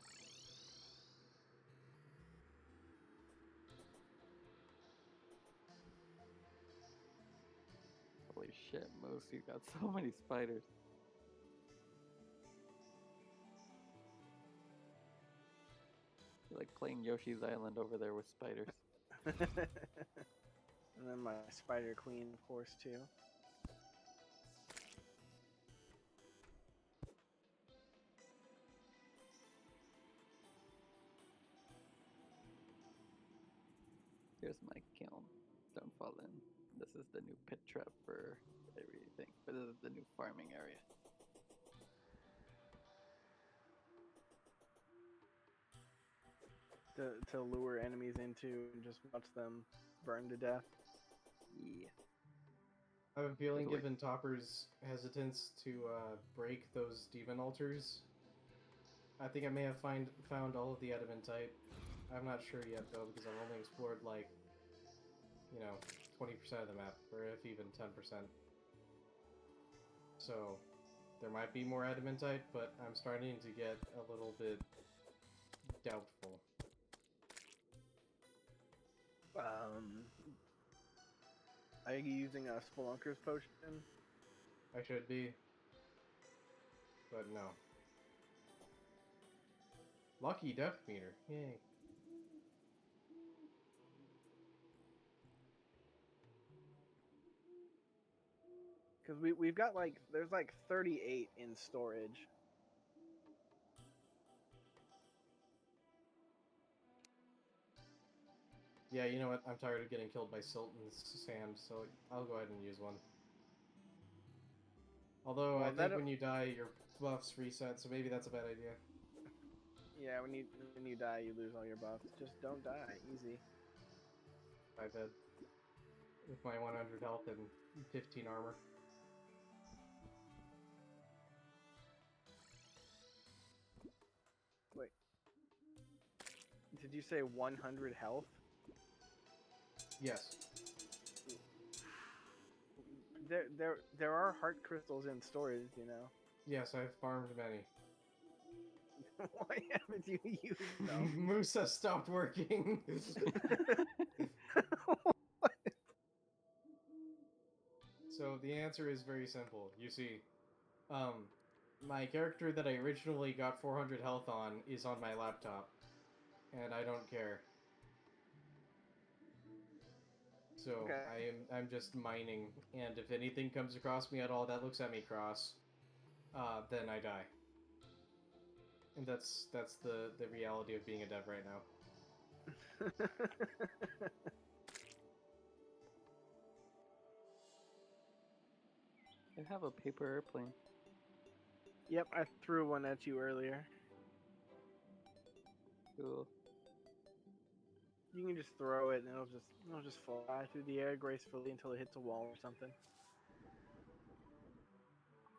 Holy shit, Moose, you got so many spiders. You're like playing Yoshi's Island over there with spiders. And then my Spider Queen, of course, too. Here's my kiln. Don't fall in. This is the new pit trap for everything. But this is the new farming area. To lure enemies into and just watch them burn to death. Yeah. I have a feeling, By the way- given Topper's hesitance to break those demon altars, I think I may have found all of the adamantite. I'm not sure yet though, because I've only explored like, 20% of the map, or if even 10%. So, there might be more adamantite, but I'm starting to get a little bit doubtful. Are you using a Spelunker's potion? I should be, but no. Lucky death meter, yay. Because we've got there's like 38 in storage. Yeah, you know what? I'm tired of getting killed by silt and sand, so I'll go ahead and use one. Although, Well, I think when you die, your buffs reset, so maybe that's a bad idea. Yeah, when you die, you lose all your buffs. Just don't die. Easy. I bet. With my 100 health and 15 armor. Wait. Did you say 100 health? Yes. There are heart crystals in storage, you know. Yes, I've farmed many. Why haven't you used them? Moose has stopped working. So the answer is very simple. You see, my character that I originally got 400 health on is on my laptop, and I don't care. So Okay. I'm just mining, and if anything comes across me at all that looks at me cross, then I die. And that's the reality of being a dev right now. I have a paper airplane. Yep, I threw one at you earlier. Cool. You can just throw it and it'll just fly through the air gracefully until it hits a wall or something.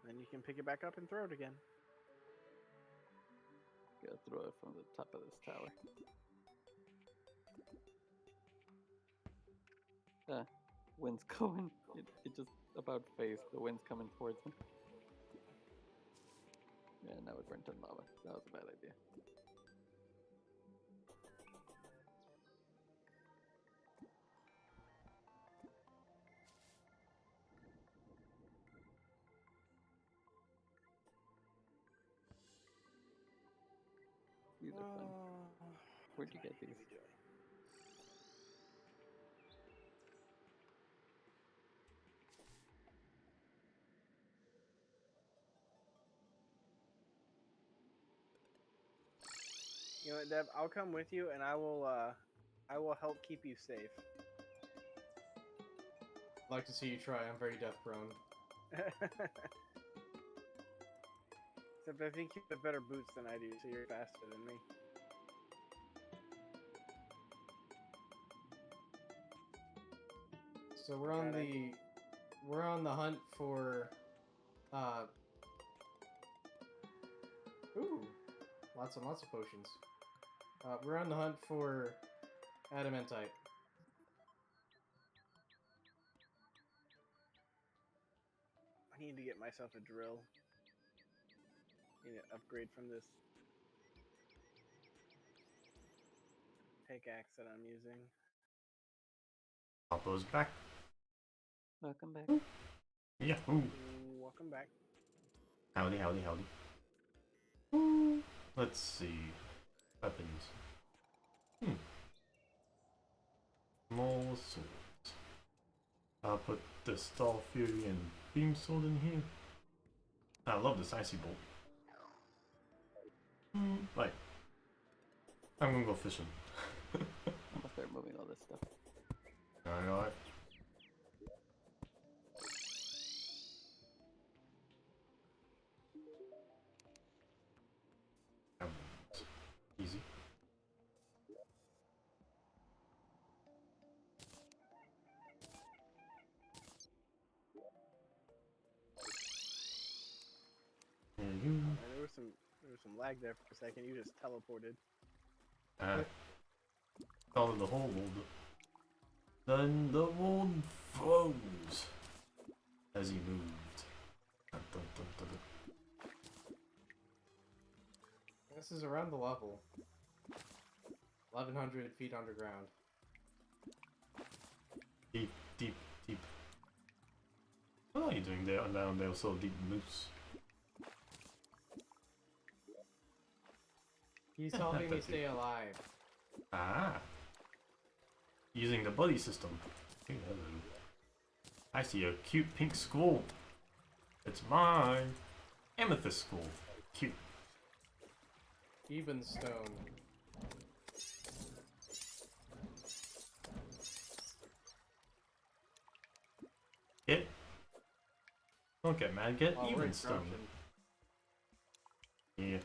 Then you can pick it back up and throw it again. Gotta throw it from the top of this tower. Wind's going. It just about phased. The wind's coming towards me. Yeah, now it burnt in lava. That was a bad idea. These are fun. Where'd you get these? You know what, Deb? I'll come with you, and I will help keep you safe. I'd like to see you try. I'm very death prone. Except I think you have better boots than I do, so you're faster than me. So we're on the hunt for ooh, lots and lots of potions. We're on the hunt for adamantite. I need to get myself a drill. Need to upgrade from this pickaxe that I'm using. Pablo's back. Welcome back. Yahoo! Welcome back. Howdy, howdy, howdy. Ooh. Let's see. Weapons. More swords. I'll put the Star Fury and Beam Sword in here. I love this Icy Bolt. Right. I'm gonna go fishing. I'm gonna start moving all this stuff. Alright. Easy. And you. There was some lag there for a second. You just teleported. Call it the whole world. Then the world froze as he moved. Dun, dun, dun, dun, dun. This is around the level. 1,100 feet underground. Deep, deep, deep. What are you doing there down there so deep, Moose? He's helping me stay alive. Ah. Using the buddy system. Hey, hello. I see a cute pink skull. It's mine. Amethyst skull. Cute. Even stone. Get. Don't get mad. Get Oh, we're even in stone. corruption. Yeah.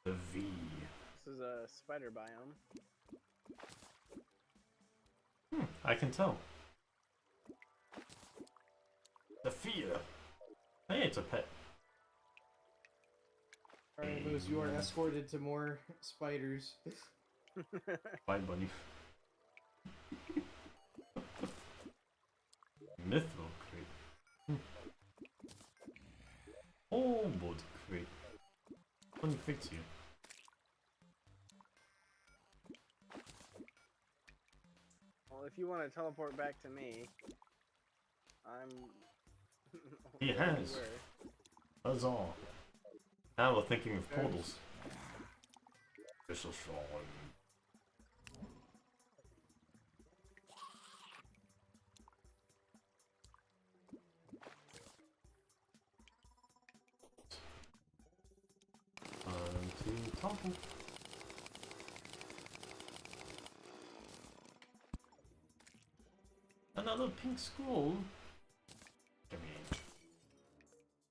The V. This is a spider biome. I can tell. The fear. Hey, it's a pet. Alright, Moose, you are escorted to more spiders. Bye, bunny. Mithril crate. Oh, board crate. Funny crates here. Well, if you want to teleport back to me, I'm. He has. everywhere. Huzzah. Now we're thinking of portals. This is fun. To topple. Another pink skull. Give me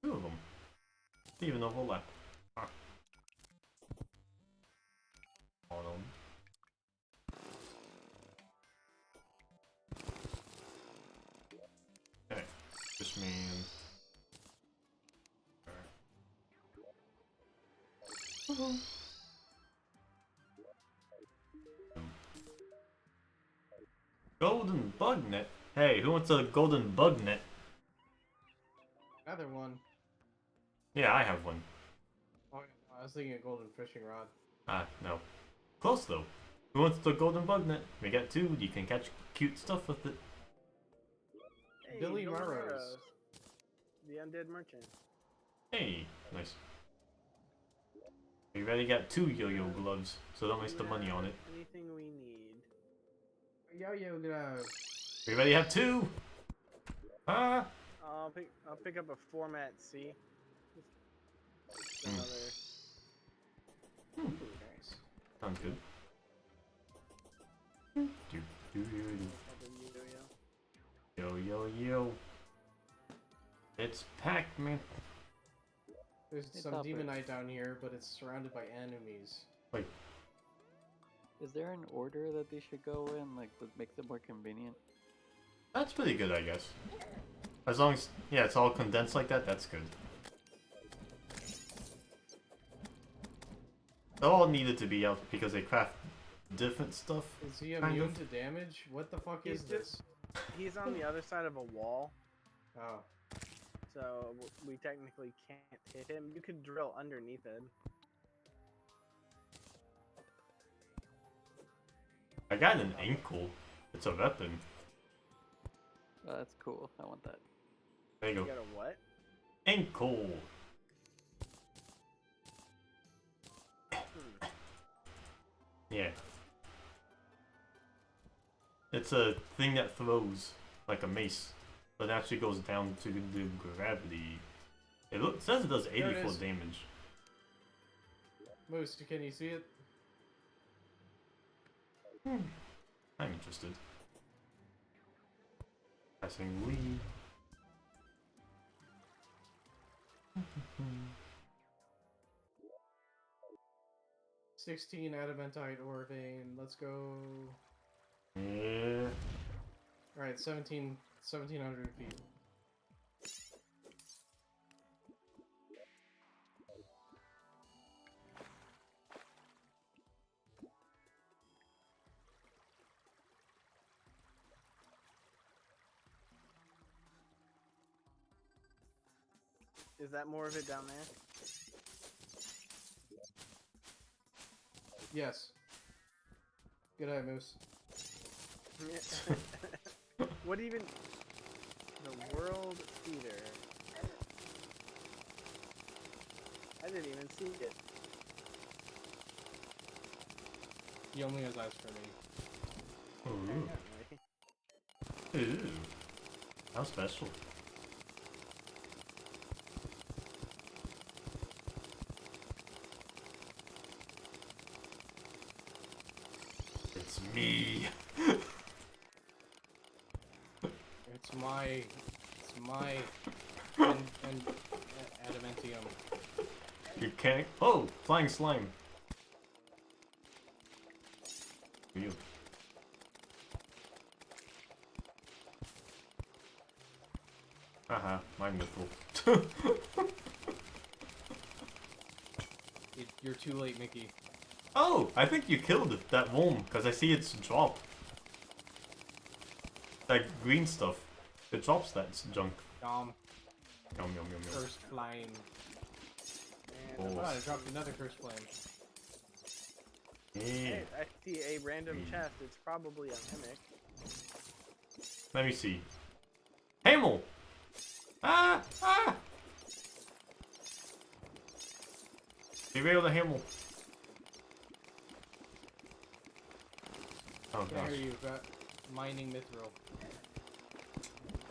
two of them. Even overlap. Ah. On them. Okay, this means. Golden bug net. Hey, who wants a golden bug net? Another one. Yeah, I have one. Oh, I was thinking a golden fishing rod. Ah, no. Close though. Who wants the golden bug net? We got two. You can catch cute stuff with it. Hey, Billy Golden Murrows. Arrows, the undead merchant. Hey, nice. We already got two yo-yo gloves, so don't waste the money on it. Anything we need. Yo-yo gloves. We already have two. Ah. I'll pick up a format C. Just another. Ooh, nice. Sounds good. Yo, yo, yo. It's Pac-Man. There's Hey, some Topper. Demonite down here, but it's surrounded by enemies. Wait, Is there an order that they should go in, like that makes it more convenient? that's pretty good, I guess. As long as, yeah, it's all condensed like that, that's good. They all needed to be out because they craft different stuff. Is he Kind immune of. to damage? What the fuck He's is this? He's on the other side of a wall, Oh. so we technically can't hit him. You could drill underneath it. I got an ankle. It's a weapon. Oh, that's cool. I want that. There you You go. got a what? Ankle. Yeah. It's a thing that throws like a mace, but it actually goes down to the gravity. It says it does There it 84 is. damage. Moose, can you see it? I'm interested. Passing Lee. 16 adamantite ore vein. Let's go. Yeah. Alright, 1700 feet. Is that more of it down there? Yes. Good eye, Moose. What even? The World Theater. I didn't even see it. He only has eyes for me. Ooh. Apparently. Ooh. How special. It's me. It's my and adamantium. You can't. Oh, flying slime. You. Haha, my mythical. You're too late, Mickey. Oh, I think you killed that worm because I see it's dropped. That green stuff. It drops that junk. Dom, Yum yum yum yum. cursed flame. And Oh. Oh, I dropped another cursed flame. Yeah. hey, I see a random Mm. chest. It's probably a mimic. Let me see. Hamel! Ah! Ah! Derail the Hamel. Oh Can I gosh. hear you? Got mining mithril.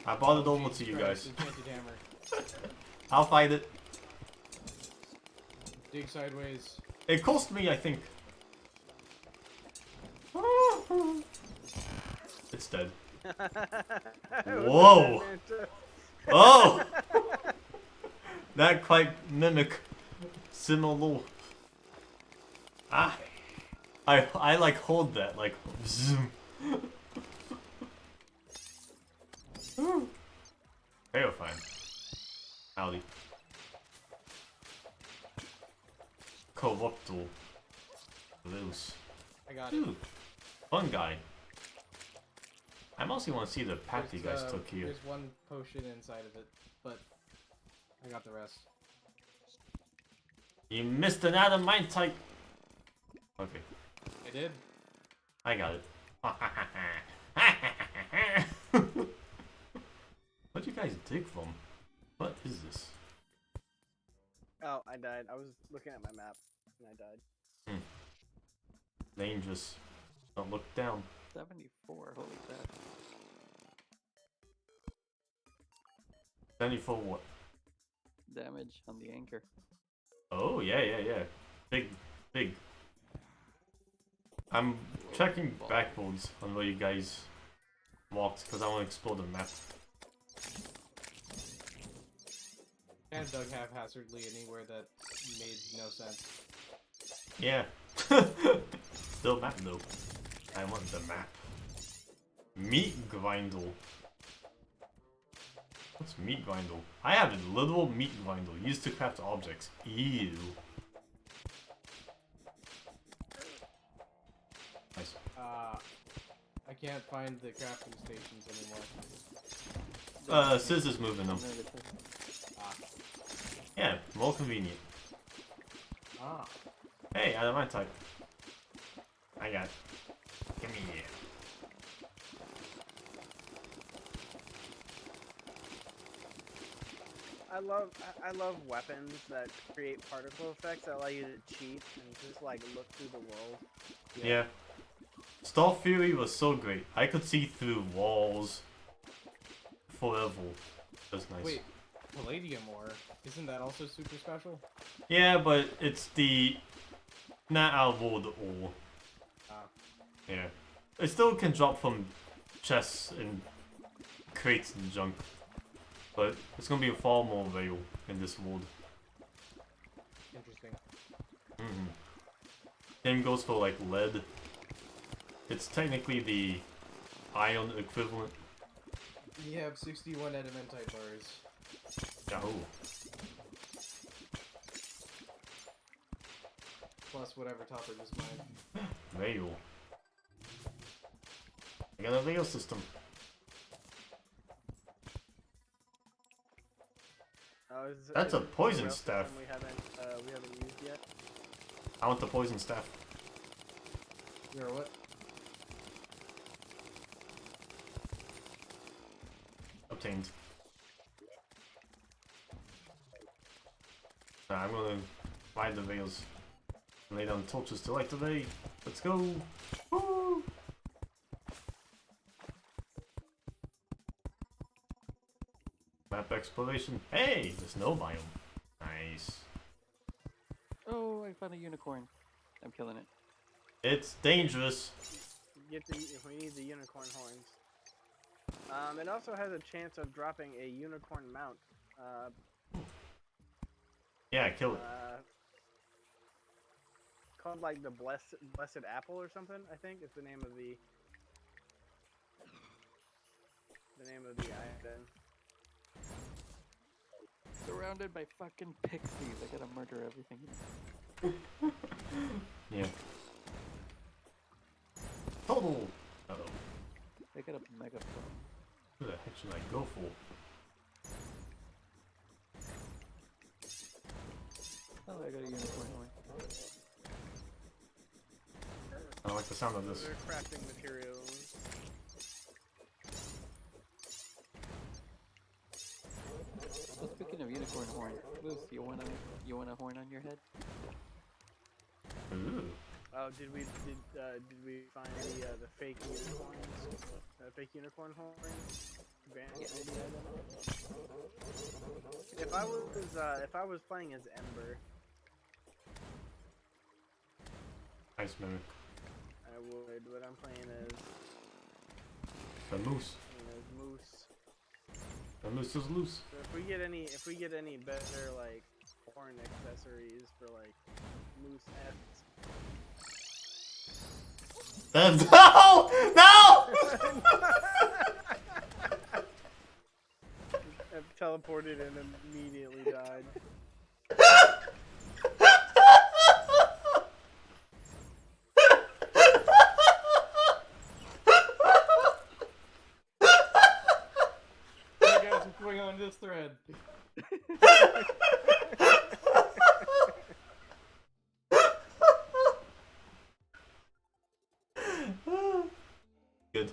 I brought it over Jesus to you Christ, guys. Enchanted hammer. I'll fight it. Dig sideways. It cost me, I think. It's dead. It was a Whoa. dead mantis. Oh! That quite mimic similar. Ah! I like hold that like zoom. Terrifying. Howdy. Corruptal. Loose. I got it. Ooh. Fun guy. I mostly want to see the path you guys took here. There's one potion inside of it, but I got the rest. You missed an adamantite. Okay, I did. I got it. What'd you guys dig from? What is this? Oh, I died. I was looking at my map and I died. Dangerous. Don't look down. 74, holy crap. 74 what? Damage on the anchor. Oh, yeah. Big. I'm checking backboards on where you guys walked because I want to explore the map. And dug haphazardly anywhere that made no sense. Yeah. Still map though. I want the map. Meat grindle. What's meat grindle? I have a literal meat grindle used to craft objects. Ew. Nice. I can't find the crafting stations anymore. Sis is moving them. Ah. Yeah, more convenient. Ah. Hey, out of my type. I got it. Give me here. I love weapons that create particle effects that allow you to cheat and just like look through the world. Yeah. Star Fury was so great. I could see through walls forever. That's nice. Wait, Palladium ore, isn't that also super special? Yeah, but it's the not our world ore. Ah. Yeah. It still can drop from chests and crates and junk. But it's gonna be far more real in this world. Interesting. Same goes for like lead. It's technically the iron equivalent. We have 61 adamantite bars. Yahoo. Plus whatever Topper just mined. Veil. I got a veil system. That's a poison rail system staff. We haven't used yet. I want the poison staff. You're what? Obtained. I'm gonna find the veils. Lay down torches to light the way. Let's go! Woo! Map exploration. Hey! The snow biome. Nice. Oh, I found a unicorn. I'm killing it. It's dangerous. We need the unicorn horns. It also has a chance of dropping a unicorn mount. Yeah, kill it. Called like the blessed apple or something. I think is the name of the item. Surrounded by fucking pixies. I gotta murder everything. Yeah. Total! Uh-oh. I got a megaphone. Who the heck should I go for? Oh, I got a unicorn horn. I like the sound of this. They're crafting materials. Well, speaking of unicorn horn, Luce, you want a horn on your head? Ooh. Oh, did we find the fake unicorns? Fake unicorn horns? If I was playing as Ember, Nice mimic. I would. But I'm playing as The moose. Moose. The moose is loose. So if we get any better like horn accessories for like Moose F's. No! No! I've teleported and immediately died. Hey guys, what's going on in this thread? Good.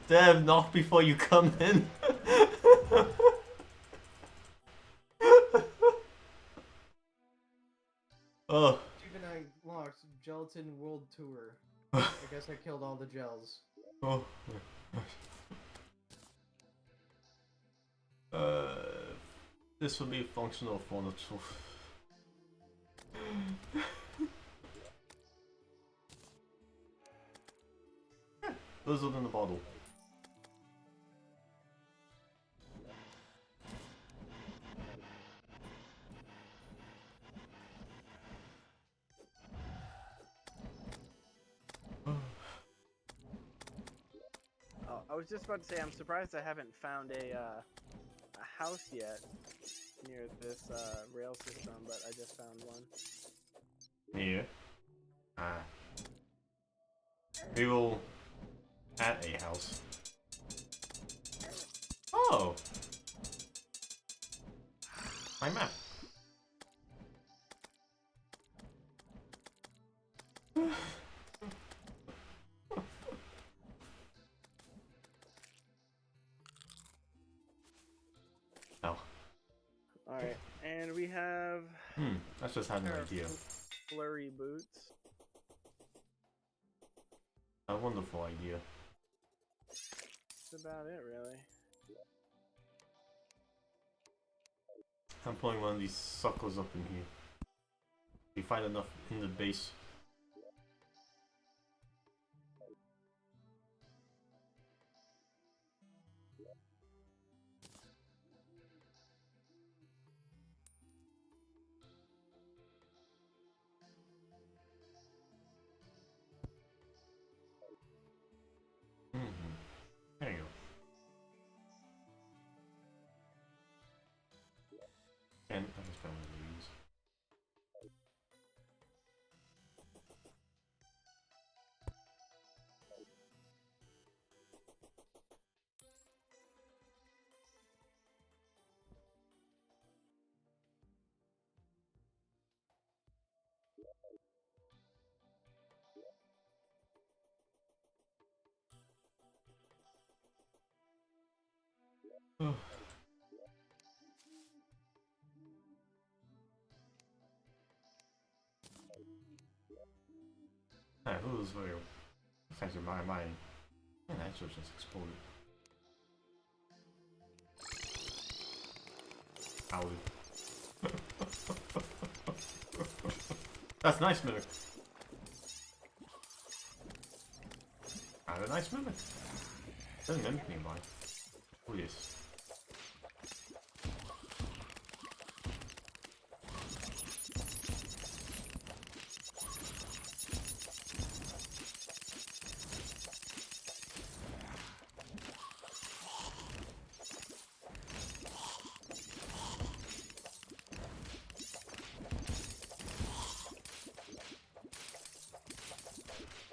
Dev, knock before you come in. Oh. Juvenile locked Gelatin World Tour. I guess I killed all the gels. Oh. This would be functional furniture. Yeah, lizard in the bottle. Oh, I was just about to say, I'm surprised I haven't found a house yet near this rail system, but I just found one. Yeah. Ah. We will at a house. Oh! My map. Oh. Alright, and we have I just had an pair of idea. flurry boots. A wonderful idea. That's about it, really. I'm pulling one of these suckers up in here. We find enough in the base. There you go. And I just found one of these. Oh. Alright, who's very affected by mine? And that just exploded. Owie. That's nice mimic. I have a nice mimic. Doesn't mimic nearby. Oh yes.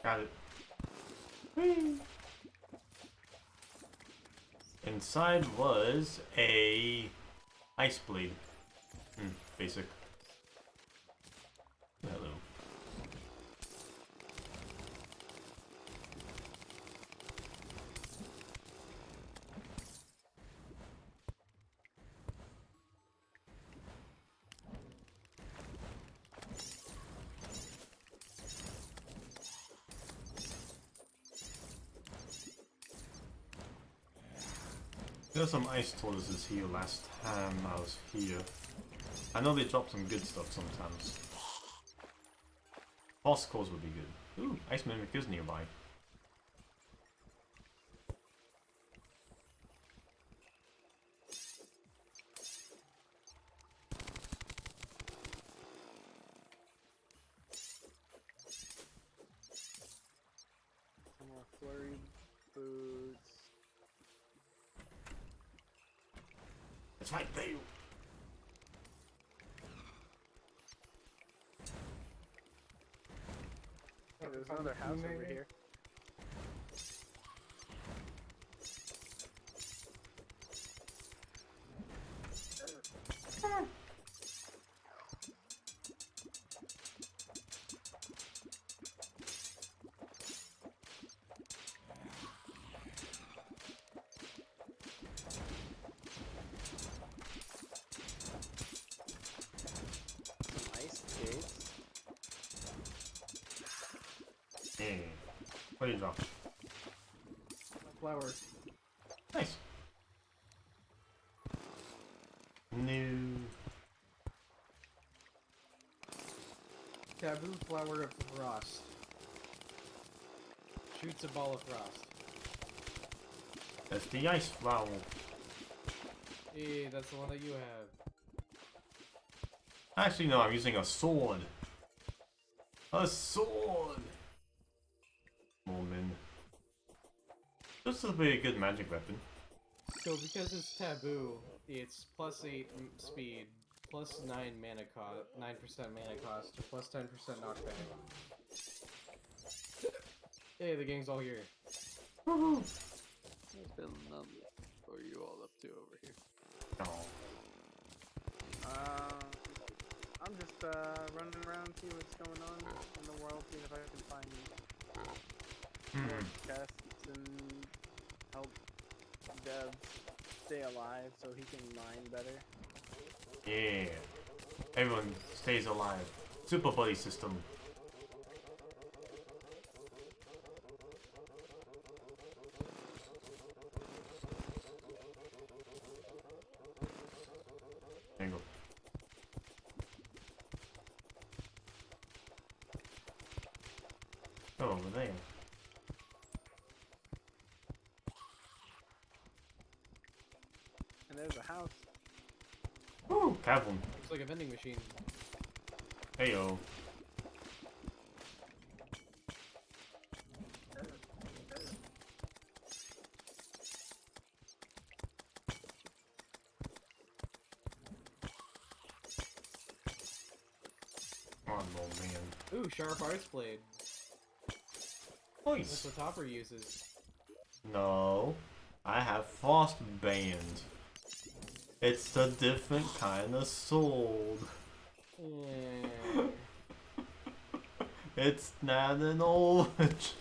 Got it. Whee! Inside was a ice blade. Basic. Hello. There were some ice tortoises here last time I was here. I know they drop some good stuff sometimes. Boss cores would be good. Ooh, ice mimic is nearby. Some more flurry boots. It's right there. Hey, there's another house over here. Ice skates. Yeah. What do you drop? Flowers. Nice. No. taboo flower of frost. Shoots a ball of frost. That's the ice flower. Hey, that's the one that you have. Actually, no, I'm using a sword. A sword! Moment. This will be a good magic weapon. So because it's taboo, it's +8 speed, +9 mana cost, 9% mana cost, +10% knockback. Hey, the gang's all here. Woohoo! There's been none for you all up to over here. Oh. I'm just running around, see what's going on in the world, seeing if I can find more chests and help Dev stay alive so he can mine better. Yeah. Everyone stays alive. Super buddy system. There you go. Oh, over there. And there's a house. Woo! Cavern. Looks like a vending machine. Heyo. Come on, old man. Ooh, sharp arts blade. That's Nice. what Topper uses. No, I have Frostband. It's a different kind of sword. Yeah. It's not an orange.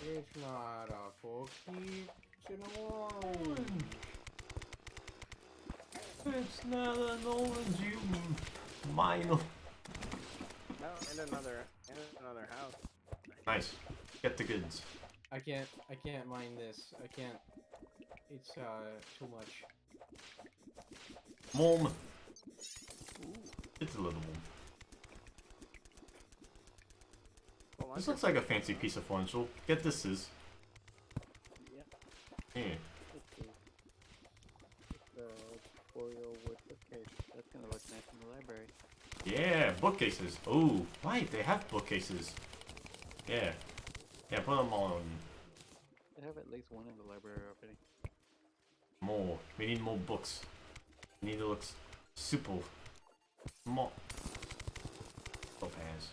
It's not a cookie, it's an orange. It's not an orange, you minor. Oh, and another house. Nice. Get the goods. I can't mine this. I can't. It's too much. Mom. It's a little one. Well, This looks like a fancy piece of furniture. Get this is. Yeah, Yeah. it's the boreal wood bookcase. That's gonna look nice in the library. Yeah, bookcases. Oh, right, they have bookcases. Yeah. Yeah, put them on. They have at least one in the library already. More. We need more books. We need to look super. More. Topaz.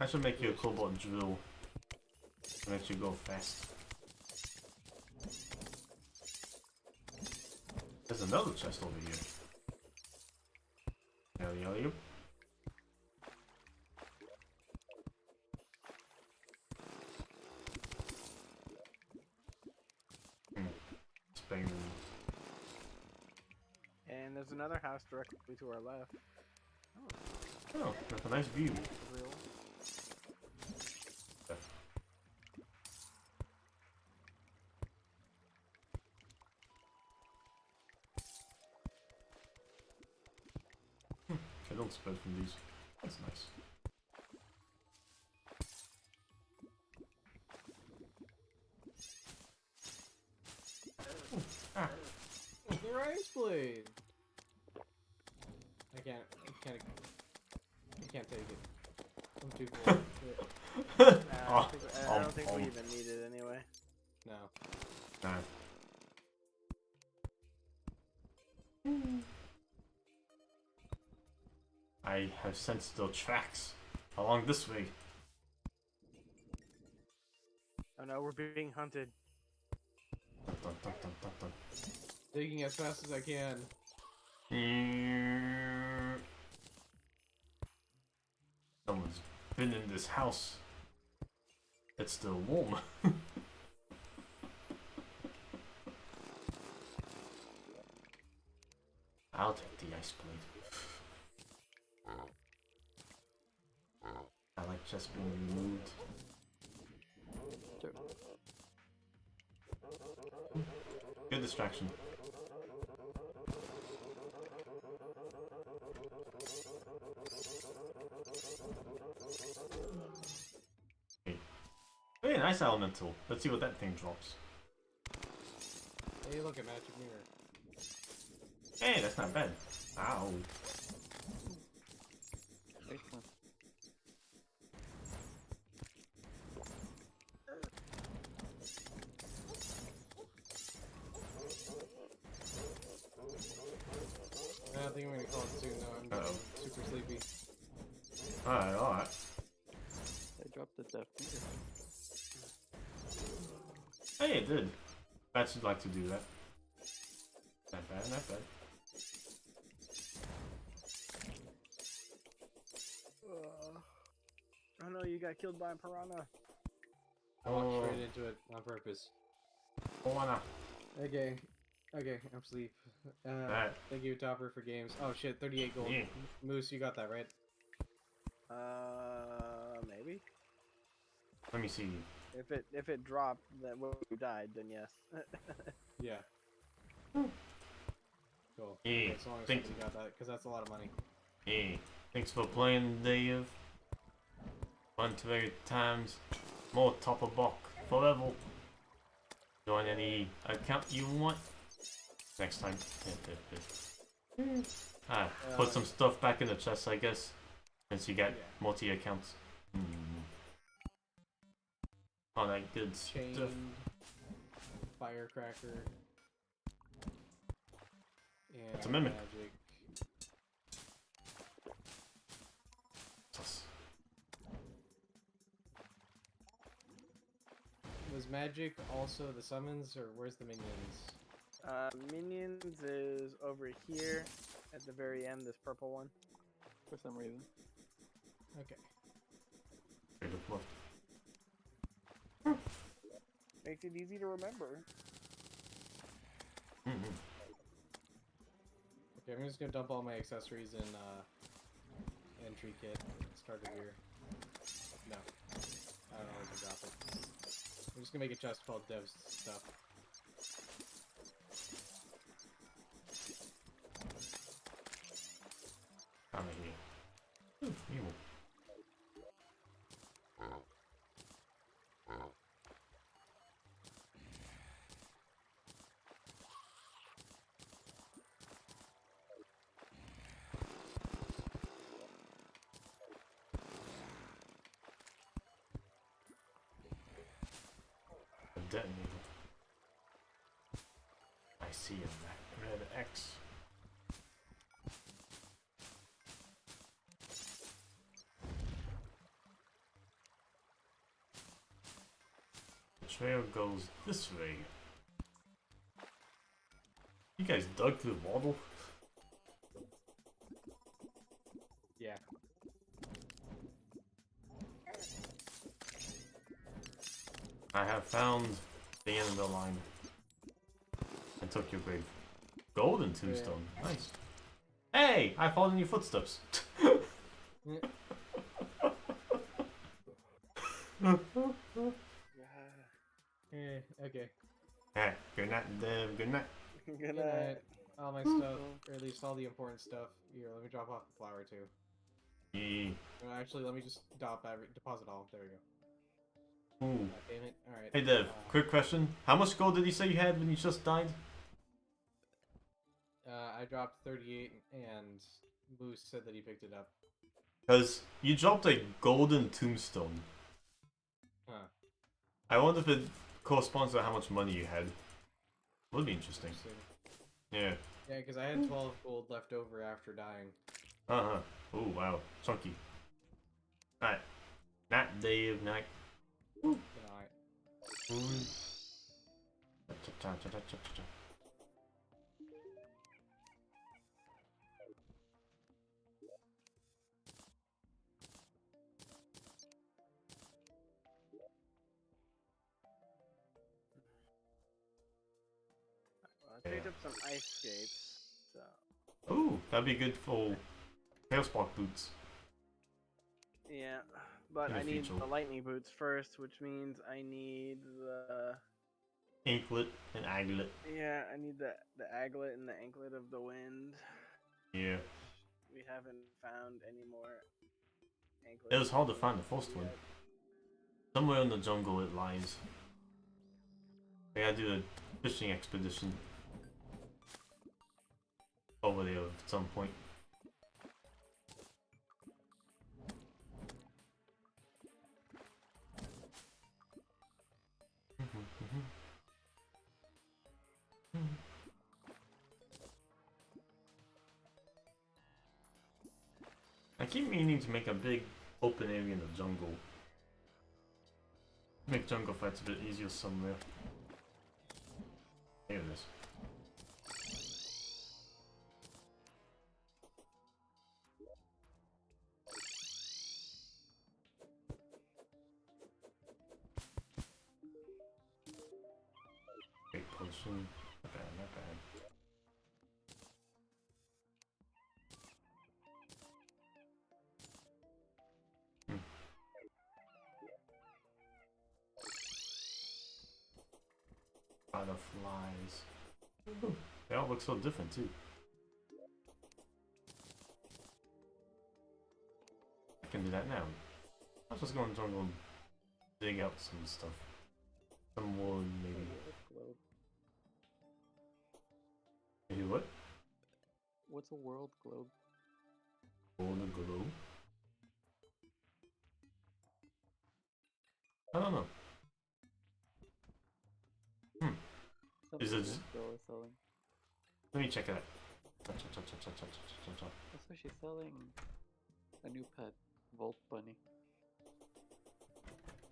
I should make you a cobalt drill. Let you go fast. There's another chest over here. Yep. Spain. And there's another house directly to our left. Oh, that's a nice view. Real. I don't spread from these. That's nice. The rice blade. I can't take it. I'm too cool. I don't think we even need it anyway. No. Nah. I have sensed the tracks along this way. Oh no, we're being hunted. Dun, dun, dun, dun, dun, dun. Digging as fast as I can. Someone's been in this house. It's still warm. I'll take the ice blade. I like just being removed. Sure. Good distraction. Okay. Hey, nice elemental. Let's see what that thing drops. Hey, look at magic mirror. Hey, that's not bad. Ow. Excellent. I think I'm gonna call it soon though. I'm getting super sleepy. Alright, alright. I dropped the death finger. Hey, it did. Bats would like to do that. Not bad, not bad. Oh no, you got killed by a piranha. I walked straight into it on purpose. Wanna. Okay. Okay, I'm asleep. Alright. Thank you, Topper, for games. Oh shit, 38 gold. Yeah. Moose, you got that, right? Maybe. Let me see. If it dropped that when you died, then yes. Yeah. Cool. Yeah, Okay, as long as you thank got that, because that's a lot of money. Hey, thanks for playing, Dave. Fun to very times. More top of block forever. Join any account you want. Next time. Ah, put some stuff back in the chest, I guess. Since you got multi accounts. All that good Chain, stuff. firecracker, and That's a mimic. magic. Sus. Was magic also the summons, or where's the minions? Minions is over here at the very end. This purple one. For some reason. Okay. Straight up left. Makes it easy to remember. Okay, I'm just gonna dump all my accessories in entry kit. Starter gear. No. I don't know where to drop it. I'm just gonna make a chest called Dev's stuff. Come here. You. A detonator. I see a red X. The trail goes this way. You guys dug through the water? Yeah. I have found the end of the line. I took your grave. Golden tombstone. Nice. Hey! I followed in your footsteps. Okay. Alright, good night, Dev. Good night. Good Good night. night. All my stuff, or at least all the important stuff. Here, let me drop off the flower too. Yeah. Actually, let me just deposit all. There we go. Ooh. God damn it. Alright. Hey Dev, quick question. How much gold did you say you had when you just died? I dropped 38, and Moose said that he picked it up. Because you dropped a golden tombstone. Huh. I wonder if it corresponds to how much money you had. Would be interesting. Yeah. Yeah, because I had 12 gold left over after dying. Uh-huh. Oh, wow. Chunky. Alright. Night, Dave. Night. You know, I picked up some ice skates. So Ooh, that'd be good for Hailspark boots. yeah, but In the I need future. the lightning boots first, which means I need the Anklet and aglet. Yeah, I need the aglet and the anklet of the wind. Yeah. We haven't found any more anklets. It was hard to of the find the wind first one. yet. Somewhere in the jungle it lies. I gotta do a fishing expedition over there at some point. I keep meaning to make a big open area in the jungle. Make jungle fights a bit easier somewhere. Here it is. Great potion. Not bad, not bad. Butterflies. They all look so different too. I can do that now. I'll just go in the jungle and dig out some stuff. Some wood, maybe. Globe. Maybe what? What's a world globe? Golden globe? I don't know. Is Something it- this girl is selling. Let me check it out. That's why she's selling a new pet, Volt Bunny.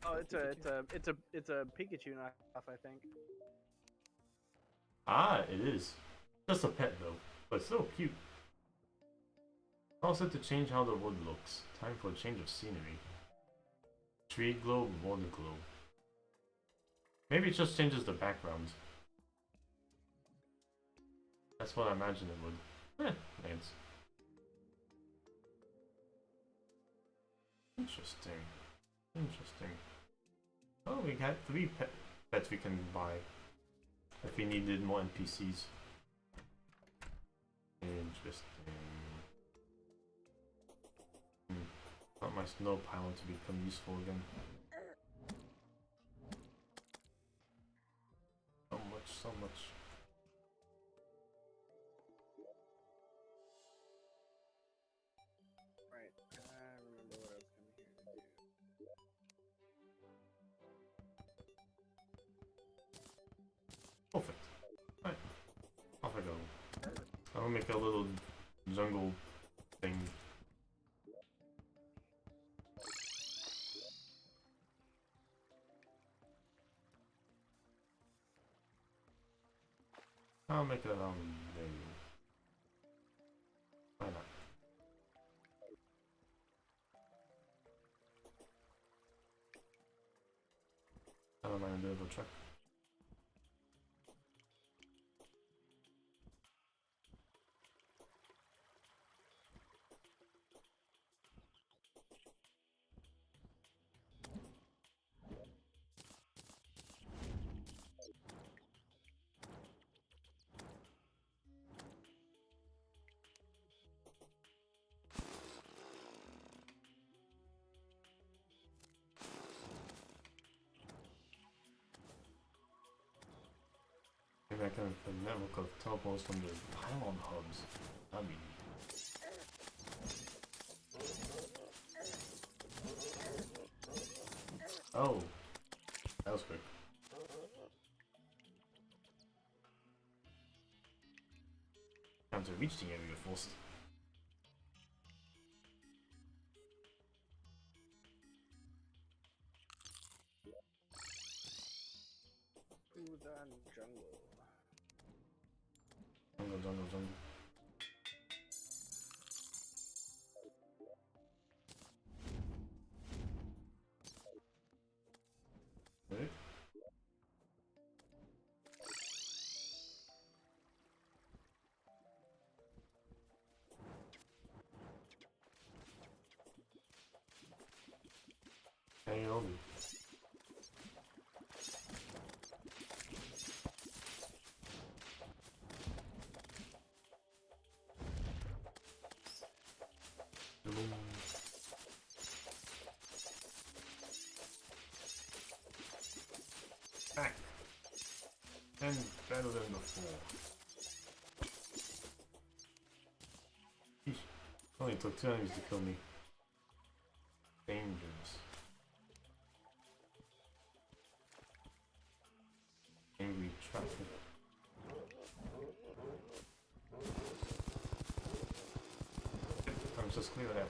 Oh, it's a Pikachu knockoff, I think. Ah, it is. Just a pet though, but still cute. Also to change how the wood looks. Time for a change of scenery. Tree globe, water globe. Maybe it just changes the background. That's what I imagine it would. Thanks. Interesting. Interesting. Oh, we got 3 pets we can buy. If we needed more NPCs. Interesting. Want my snow pile to become useful again. So much, so much. Right. I remember what I was coming here to do. Perfect. Right. Off I go. I'll make a little jungle thing. I'll make it there. Why not? I don't mind a bit of a truck. Maybe I can have a network of teleports from the pylon hubs. That'd be Oh, that was quick. Time to reach the area first. Through the jungle. Jungle, jungle, jungle. Right? Hang on. and better than before. Eesh. Only took 2 enemies to kill me. Dangerous. Angry traffic. I'm just clear that.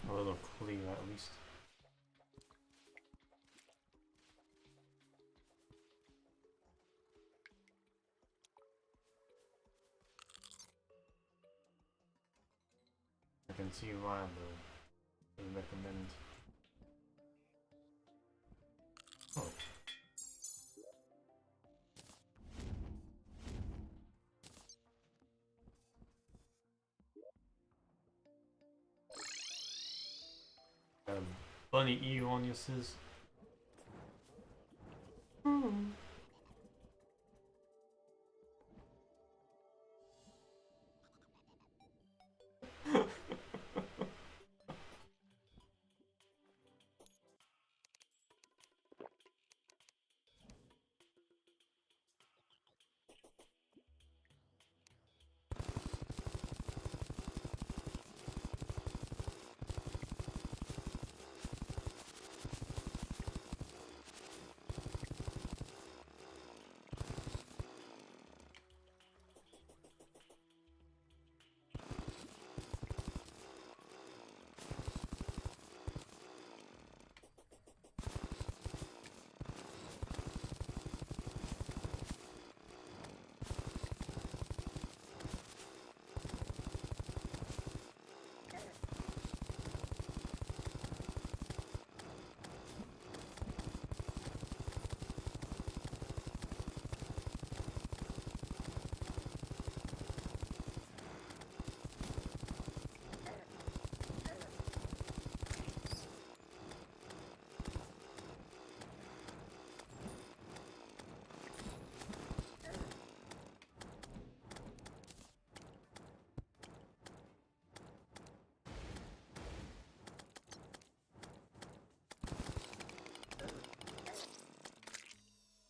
A little clear at least. I can see why I would recommend. Oh. Bunny Eoniuses.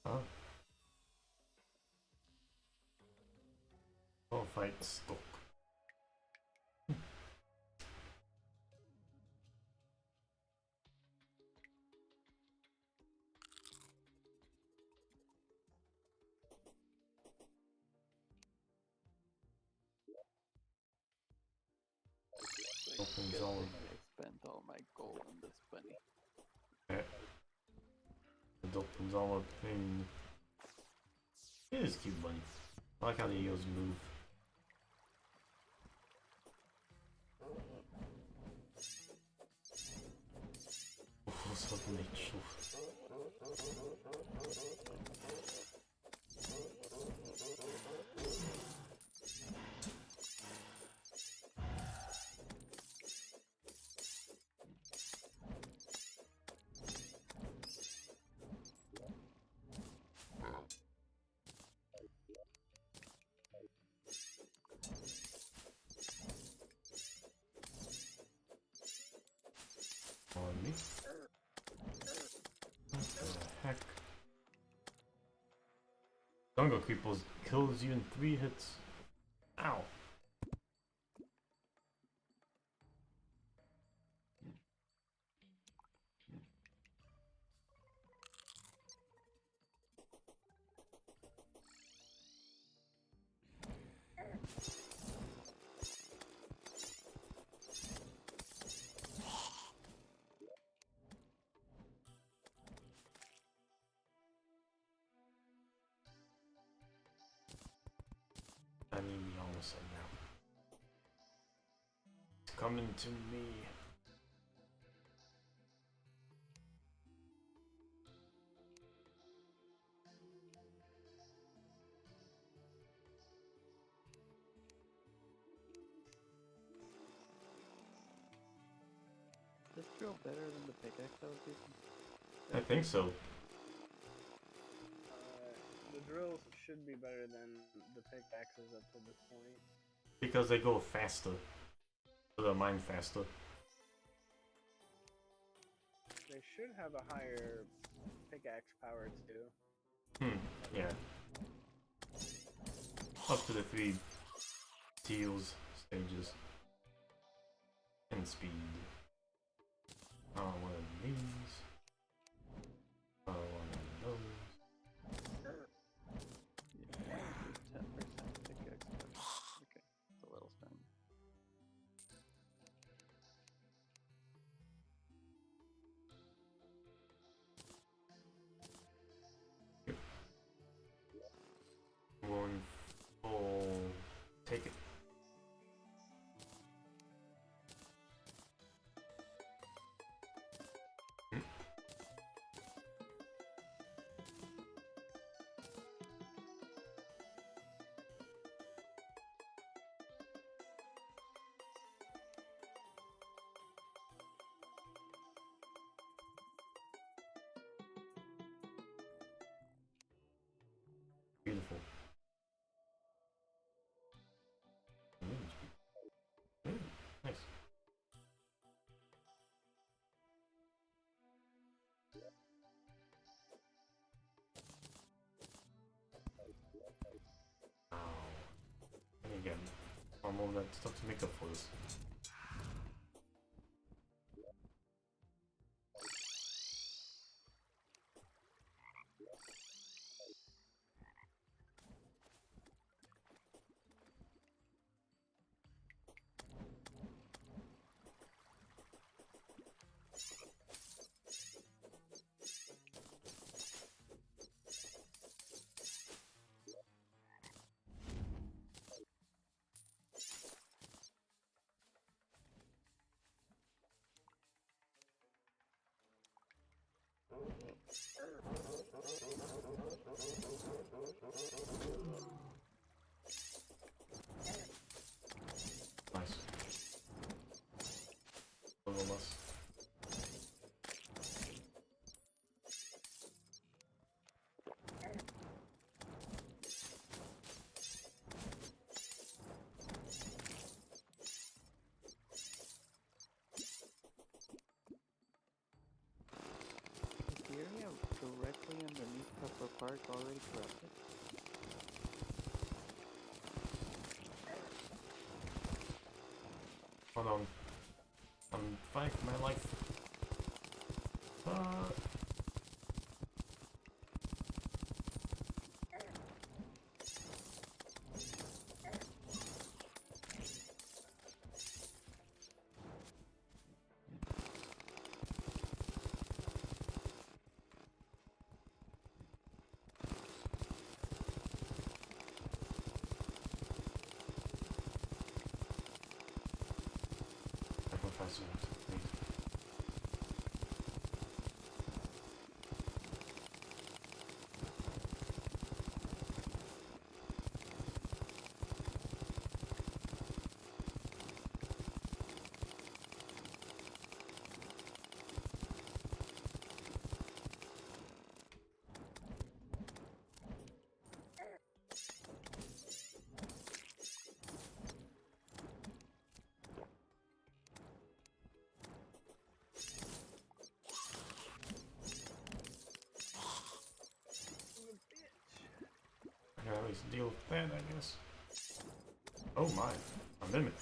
Huh? Oh, fight stuck. Opens Good all thing I spent all my gold on this bunny. it opens all up in. It is cute bunny. I like how the eels move. Oh, so natural. On me. What the heck? Jungle Creepers kills you in 3 hits. Ow. say now. It's coming to me. Is this drill better than the pickaxe I was using? I think so. The drills should be better than the pickaxes up to this point. Because they go faster. So they mine faster. They should have a higher pickaxe power too. Yeah. Up to the 3 teals stages. And speed. I don't want these. I don't want those. Yeah, 10% pickaxe power. Okay, it's a little strong. Going full. Take it. Beautiful. Nice. And again, I'll move that stuff to make up for this. Nice. A little less. Is the area directly underneath Pepper Park already corrupted? Hold on. I'm fighting for my life. Sacrifice it, please. I can at least deal with that, I guess. Oh my, a mimic.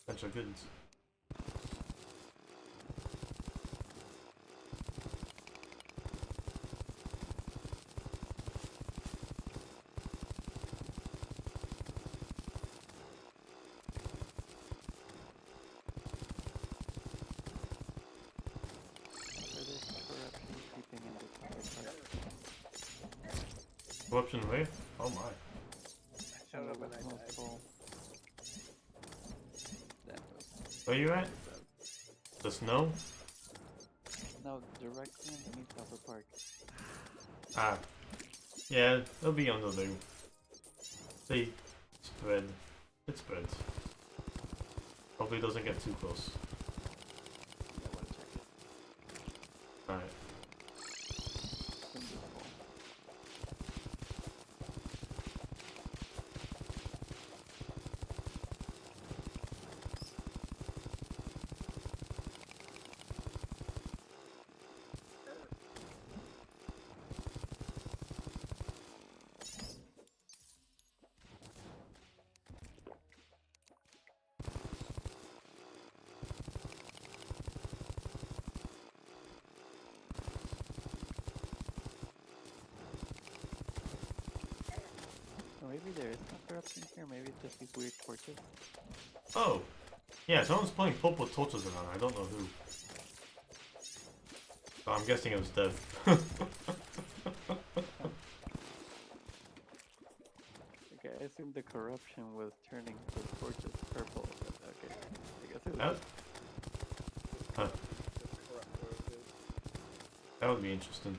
Bunch of goods. Or there's corruption creeping into Pepper Park? Corruption wave? Oh my. That showed up and I Almost died. full. Damn, that was Where you at? pretty bad. The snow? No, directly underneath Upper Park. Ah. Yeah, it'll be under there. See, spread. It spreads. Hopefully it doesn't get too close. Yeah, I wanna check it. Alright. It's gonna be full. Or maybe there is no corruption here, maybe it's just these weird torches. Oh! Yeah, someone's putting purple torches around. I don't know who. But I'm guessing it was Dev. Okay, I assumed the corruption was turning the torches purple, but okay. I guess it was That, just huh, Just corrupt roses. that would be interesting.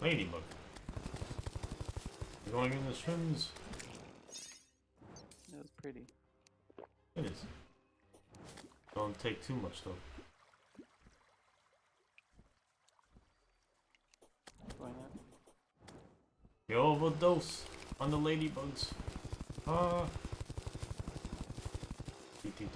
Ladybug. You going in the swims? it was pretty. It is. Don't take too much though. Why not? You overdose on the ladybugs. Ah. Stinger.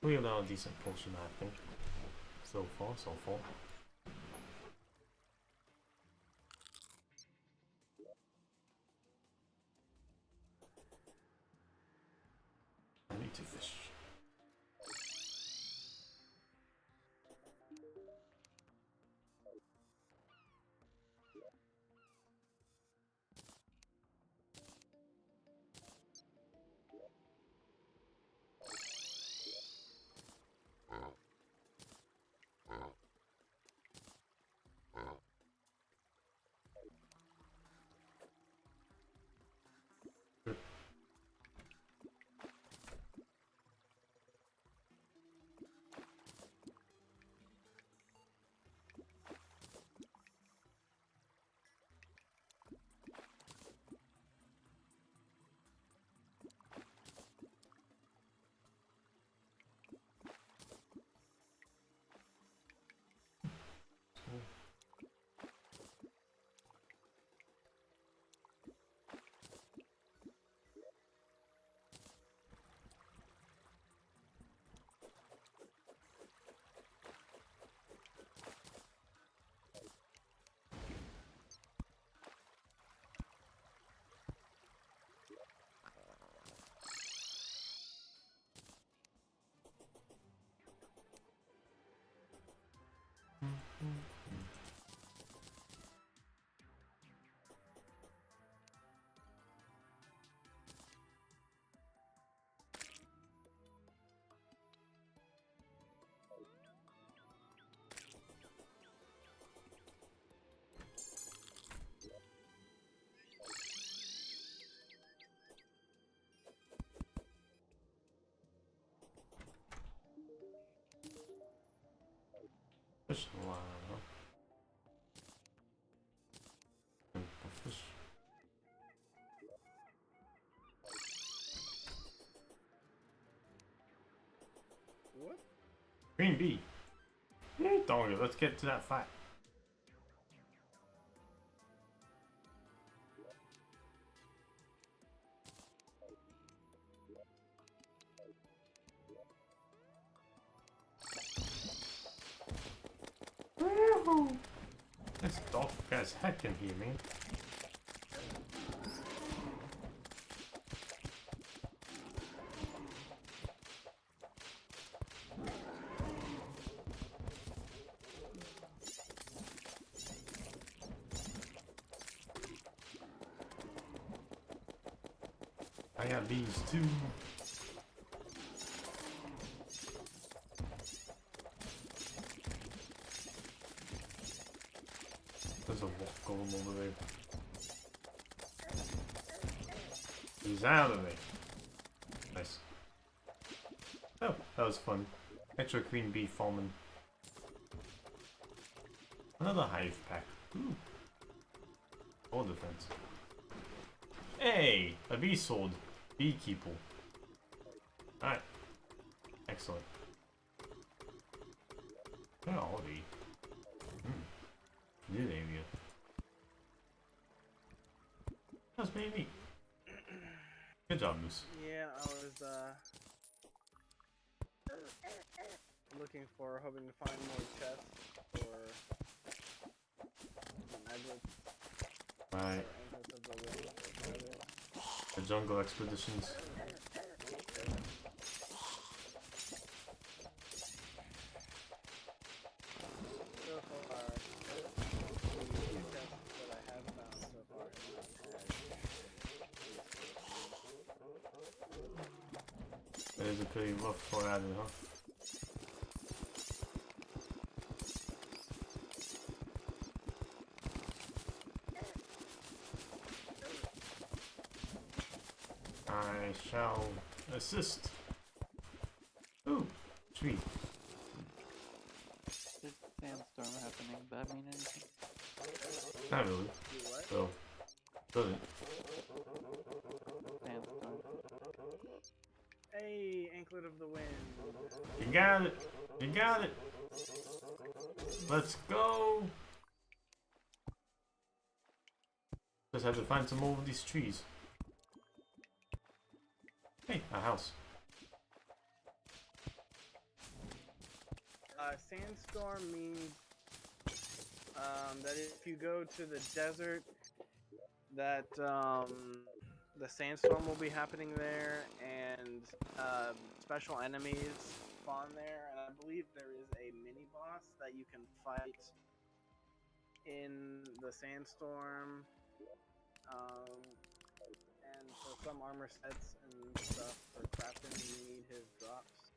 We got a decent potion, I think. So far, so far. I need to fish. Queen bee. Hey, Donger, let's get to that fight. It's dark as heck in here, man. I got bees too. There's a wolf golem over there. He's out of there. Nice. Oh, that was fun. Extra queen bee farming. Another hive pack. Ooh. All defense. Hey! A bee sword. Beekeeper. Alright. Excellent. Where are they? New area. That's pretty neat. Good job, Moose. Yeah, I was looking for, hoping to find more chests or magnets. Right. Or anklets of the wind. The jungle expeditions. So far, the two chests that I have found so far have not had. It is a pretty rough for Adam, huh? I shall assist. Ooh, tree. There's a sandstorm happening. Does that mean anything? Not really. Do what? So, doesn't. Sandstorm. Hey, anklet of the wind. You got it. You got it. Let's go. Just have to find some more of these trees. Hey, a house. Sandstorm means that if you go to the desert, that the sandstorm will be happening there, and special enemies spawn there. And I believe there is a mini boss that you can fight in the sandstorm. And for some armor sets and stuff for crafting, you need his drops.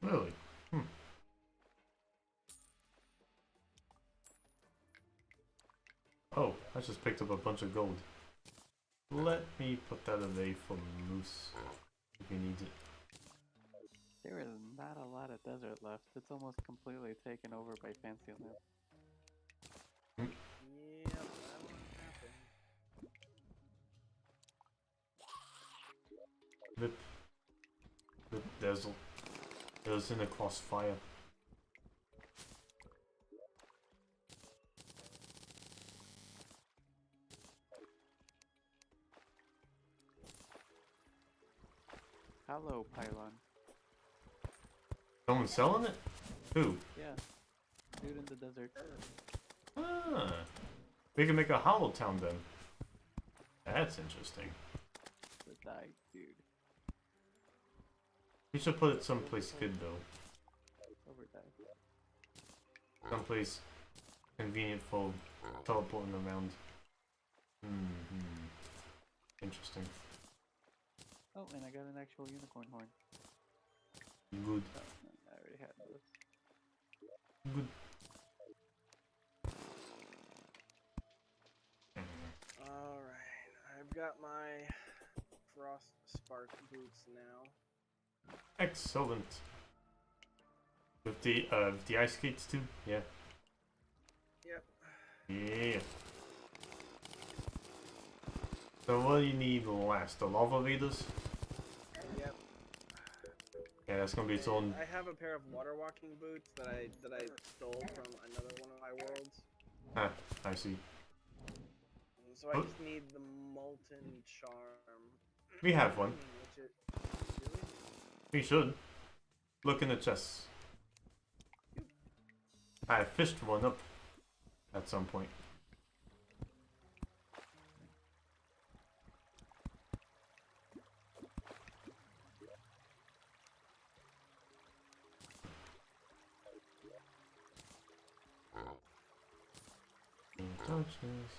Really? Oh, I just picked up a bunch of gold. Let me put that away for Moose if he needs it. There is not a lot of desert left. It's almost completely taken over by Fancyland. Yep, that will happen. Rip. Rip Dazzle. It was in a crossfire. Hello, Pylon. Someone selling it? Who? Yeah. Dude in the desert. Ah. We can make a hollow town then. That's interesting. The die, dude. We should put it someplace good though. Over die. Someplace convenient for teleporting around. Interesting. Oh, and I got an actual unicorn horn. Good. Oh, no, I already had those. Good. Alright, I've got my frost spark boots now. Excellent. With the ice skates too? Yeah. Yep. Yeah. So what do you need last? The lava raiders? Yep. Yeah, that's gonna be its own. I have a pair of water walking boots that I stole from another one of my worlds. Ah, I see. So I just need the molten charm. We have one. Which is, really? We should. Look in the chest. I fished one up at some point. Touches.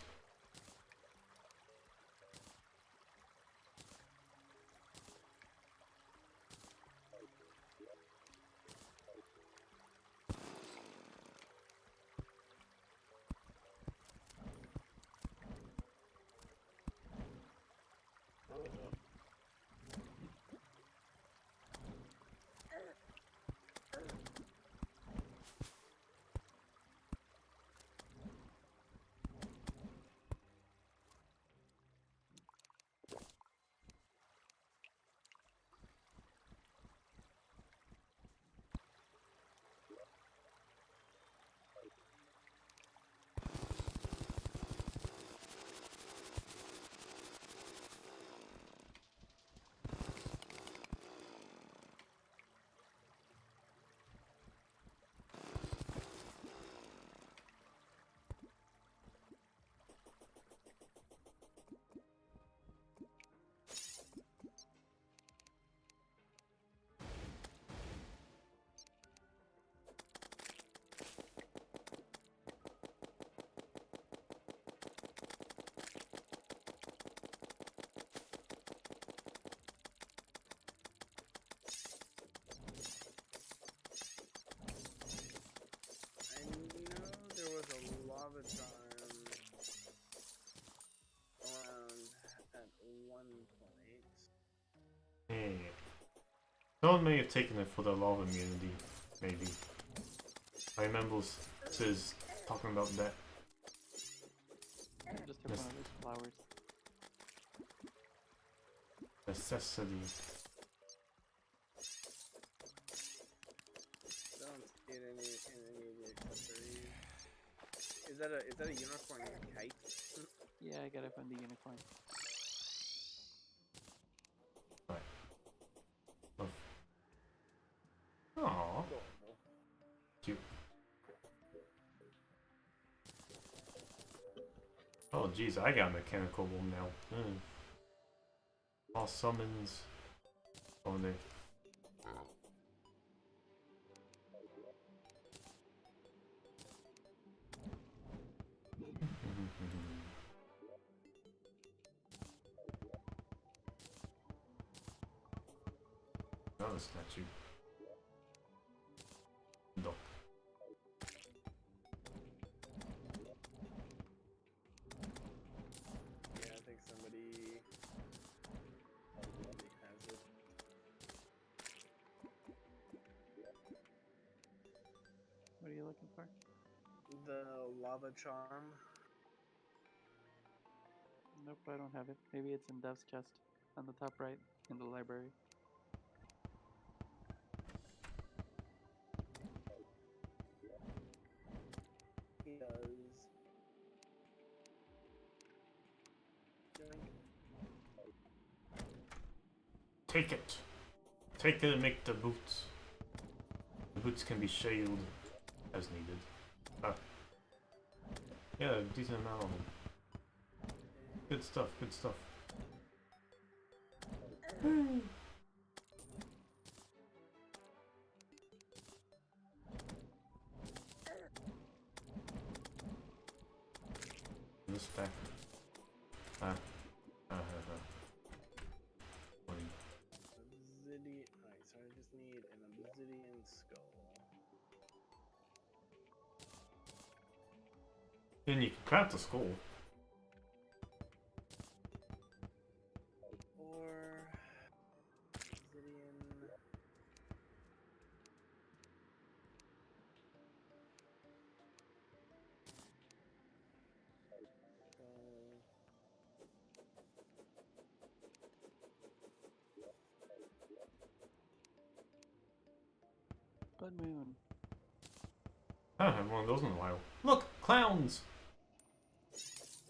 I know there was a lava charm around at one point. Yeah. Someone may have taken it for the lava immunity, maybe. I remember says talking about that. I just took one of those flowers. Necessity. Don't see it in any of the accessories. Is that a unicorn kite? Yeah, I got it from the unicorn. Aww. Cute. Oh jeez, I got a mechanical one now. All summons. Oh, they. Another statue. No. Yeah, I think somebody has it. What are you looking for? The lava charm. Nope, I don't have it. Maybe it's in Dev's chest on the top right in the library. He does. Take it. Take it and make the boots. The boots can be shaded as needed. Yeah, a decent amount of them. Good stuff, good stuff. This back. Obsidian. Alright, so I just need an obsidian skull. Then you can craft a skull. Or obsidian. Blood moon. I haven't had one of those in a while. Look, clowns!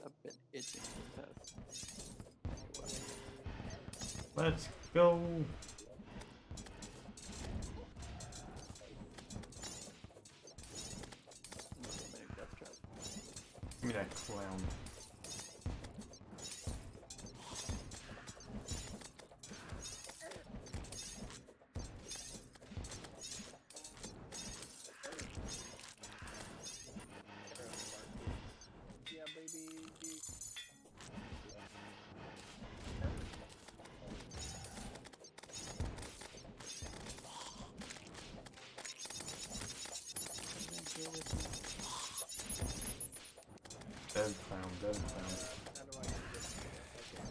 I've been itching to test. Let's go! Death trap. Give me that clown. Yeah, baby. Dead clown, dead clown. How do I get this? Okay.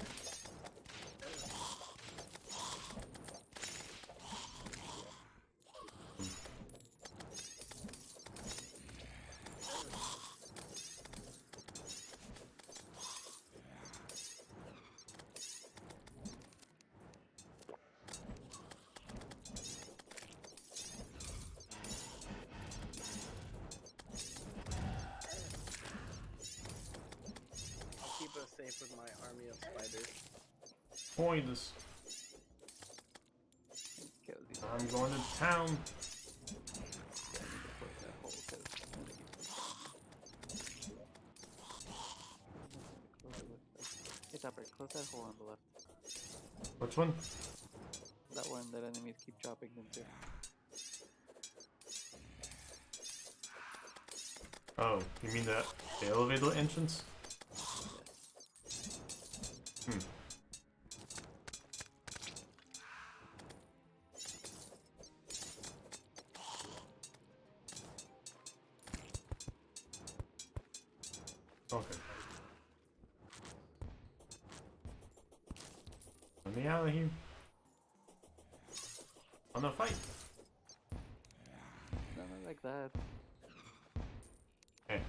I'll keep us safe with my army of spiders. Pointless. Kills you. I'm going to town. Yeah, I need to close that hole 'cause it's gonna keep- Close it with- Hey Topper, close that hole on the left. Which one? That one that enemies keep dropping into. Oh, you mean the elevator entrance? Hmm. Okay. Let me out of here. On the fight. No, not like that. It's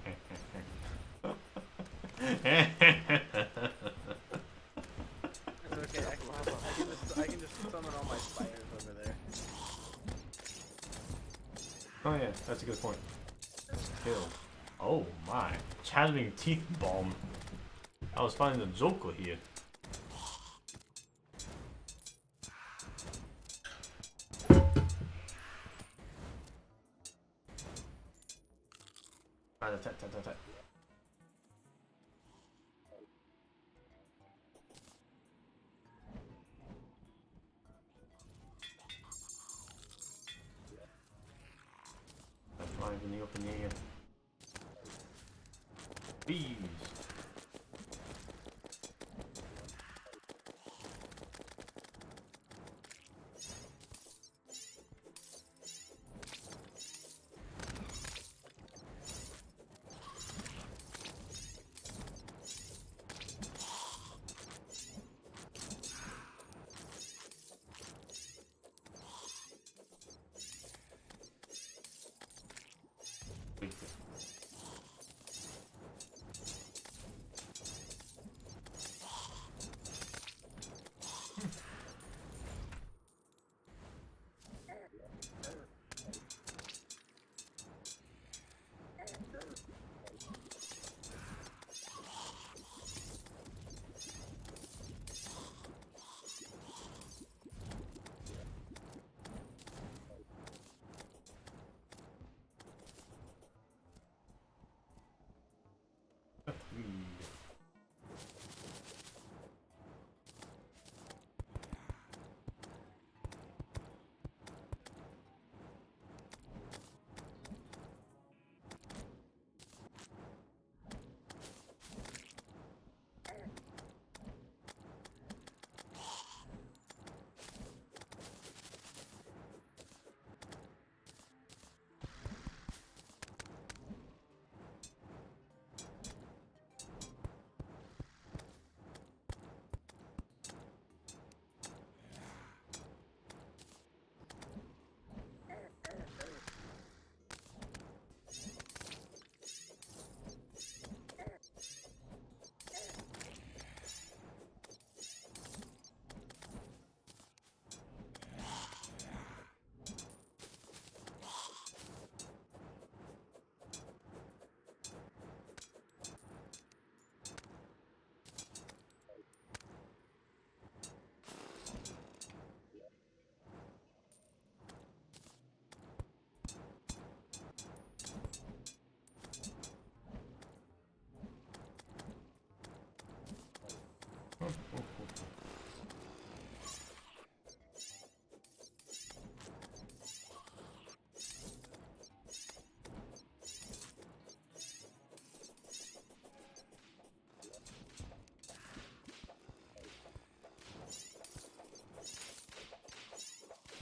okay. I can just summon all my spiders over there. Oh yeah, that's a good point. Kill. Oh my. Chattering teeth bomb. I was finding the Joker here. Right, attack, attack, attack. That's flying in the open air. Bees.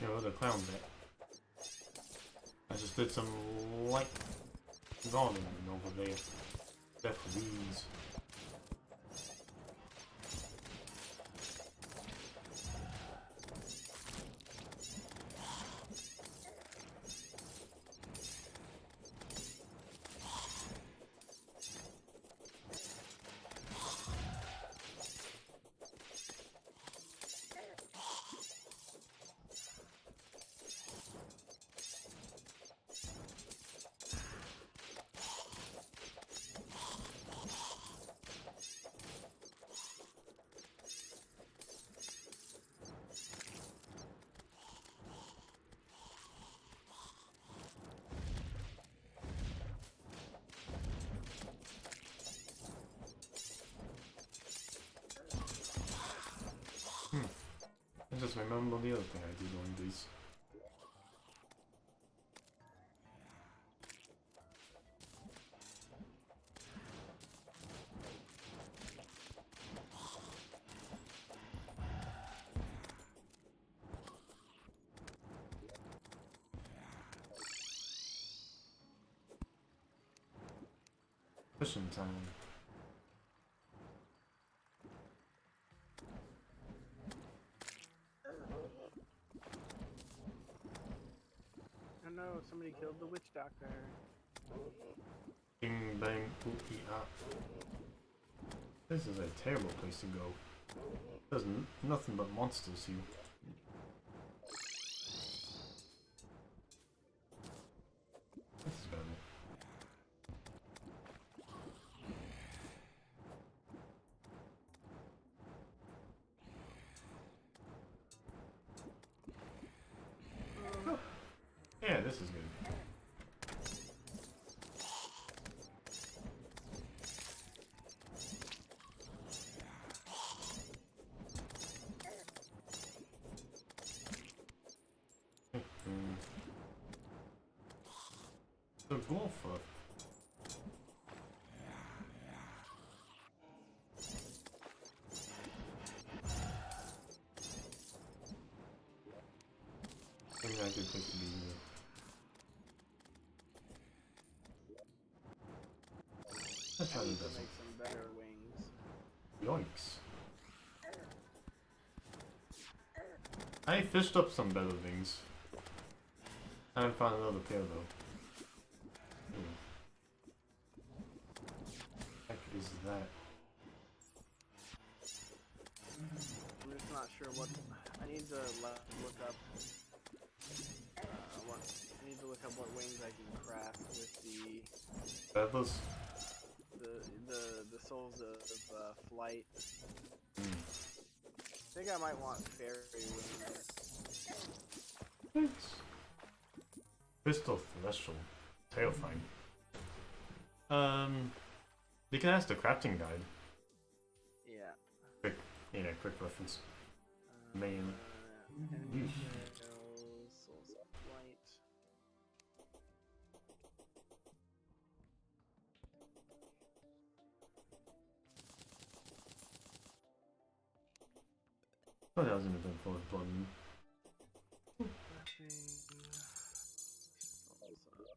Yeah, where the clowns at? I just did some light gardening over there. That's these. I just remember the other thing I did on these. Fishing time. Oh no, somebody killed the witch doctor. Bing bang poopy ah. This is a terrible place to go. There's nothing but monsters here. This is better. Yeah, this is good. The golfer. Maybe not a good place to be here. Let's try I the need to desert. make some better wings. Yoinks. I fished up some better things. I haven't found another pair though. Heck is that? I'm just not sure what. I need to look up. What I need to look up what wings I can craft with Feathers? the souls of flight. Hmm. I think I might want fairy wings. Thanks. Crystal Threshold. Terrifying. You can ask the crafting guide. Yeah. Quick reference. Man. Enemy Yeesh. shadows, souls of flight. Oh, that was in the blood moon. Crafting. Souls of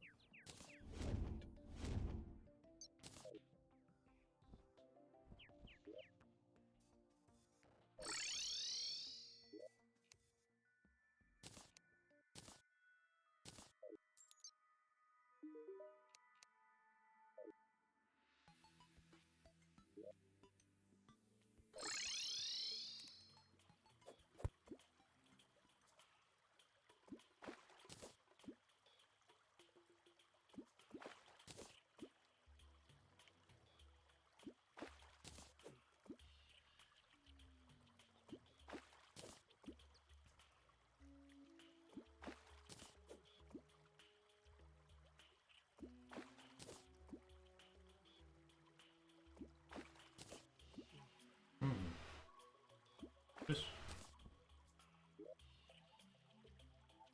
Just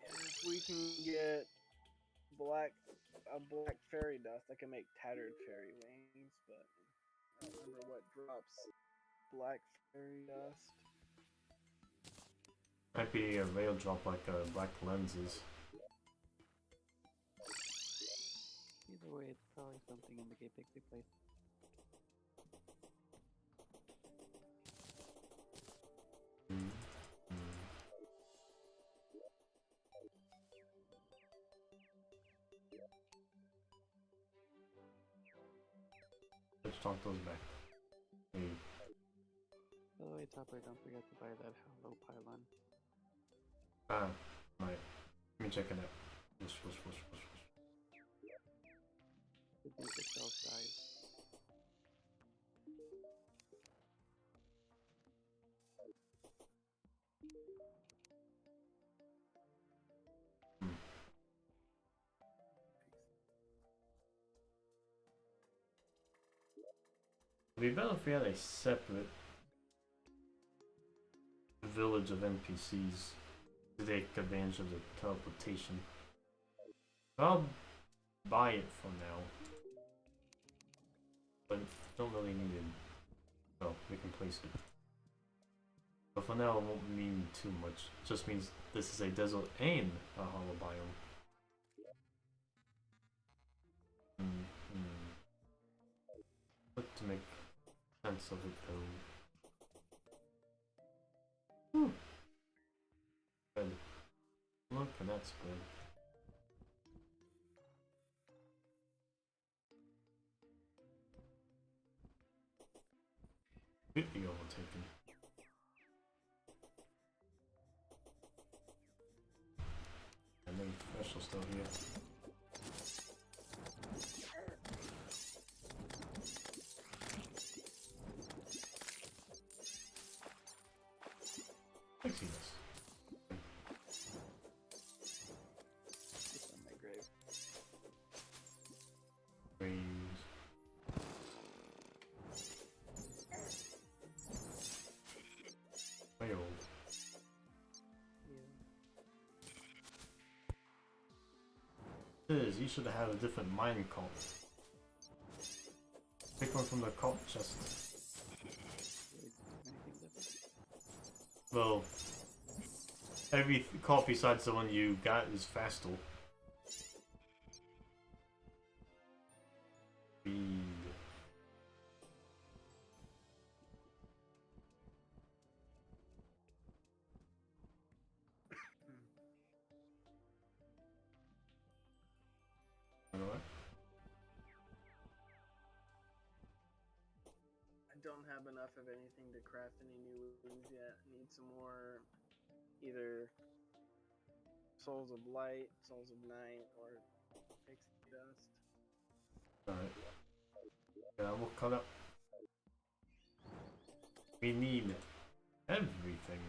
If we can get a black fairy dust, I can make tattered fairy wings, but I don't remember what drops black fairy dust. Might be a rail drop like black lenses. Either way, it's probably something in the Gay Pixie place. Mm. Let's talk those back. Hey. By the way, Topper, don't forget to buy that hollow pylon. Ah, right. Let me check it out. Whoosh, whoosh, whoosh, whoosh, whoosh. The Duke itself dies. It'd be better if we had a separate village of NPCs to take advantage of the teleportation. I'll buy it for now. But don't really need it. Well, we can place it. But for now it won't mean too much. It just means this is a desert and a hollow biome. But to make sense of it though. Good. Look at that spread. Completely overtaken. And then special still here. Pixiness. It's on my grave. Graves. Way old. You should have a different mine cult. Pick one from the cult chest. Well, every cult besides the one you got is Fastal. Speed. Alright. I don't have enough of anything to craft any new wounds yet. I need some more, either Souls of Light, Souls of Night, or Pixie Dust. Alright. Yeah, we'll cut up. We need everything.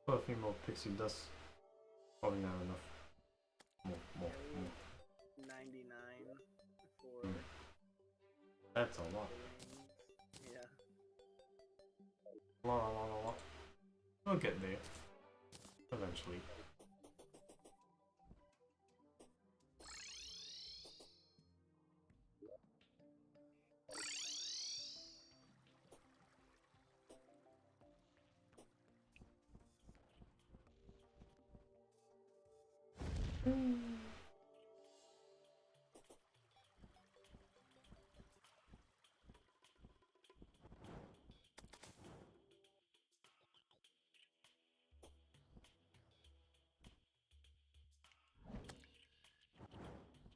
Put a few more pixie dust. Probably not enough. More. 99 for That's a lot. the wings. Yeah. La. We'll get there. Eventually.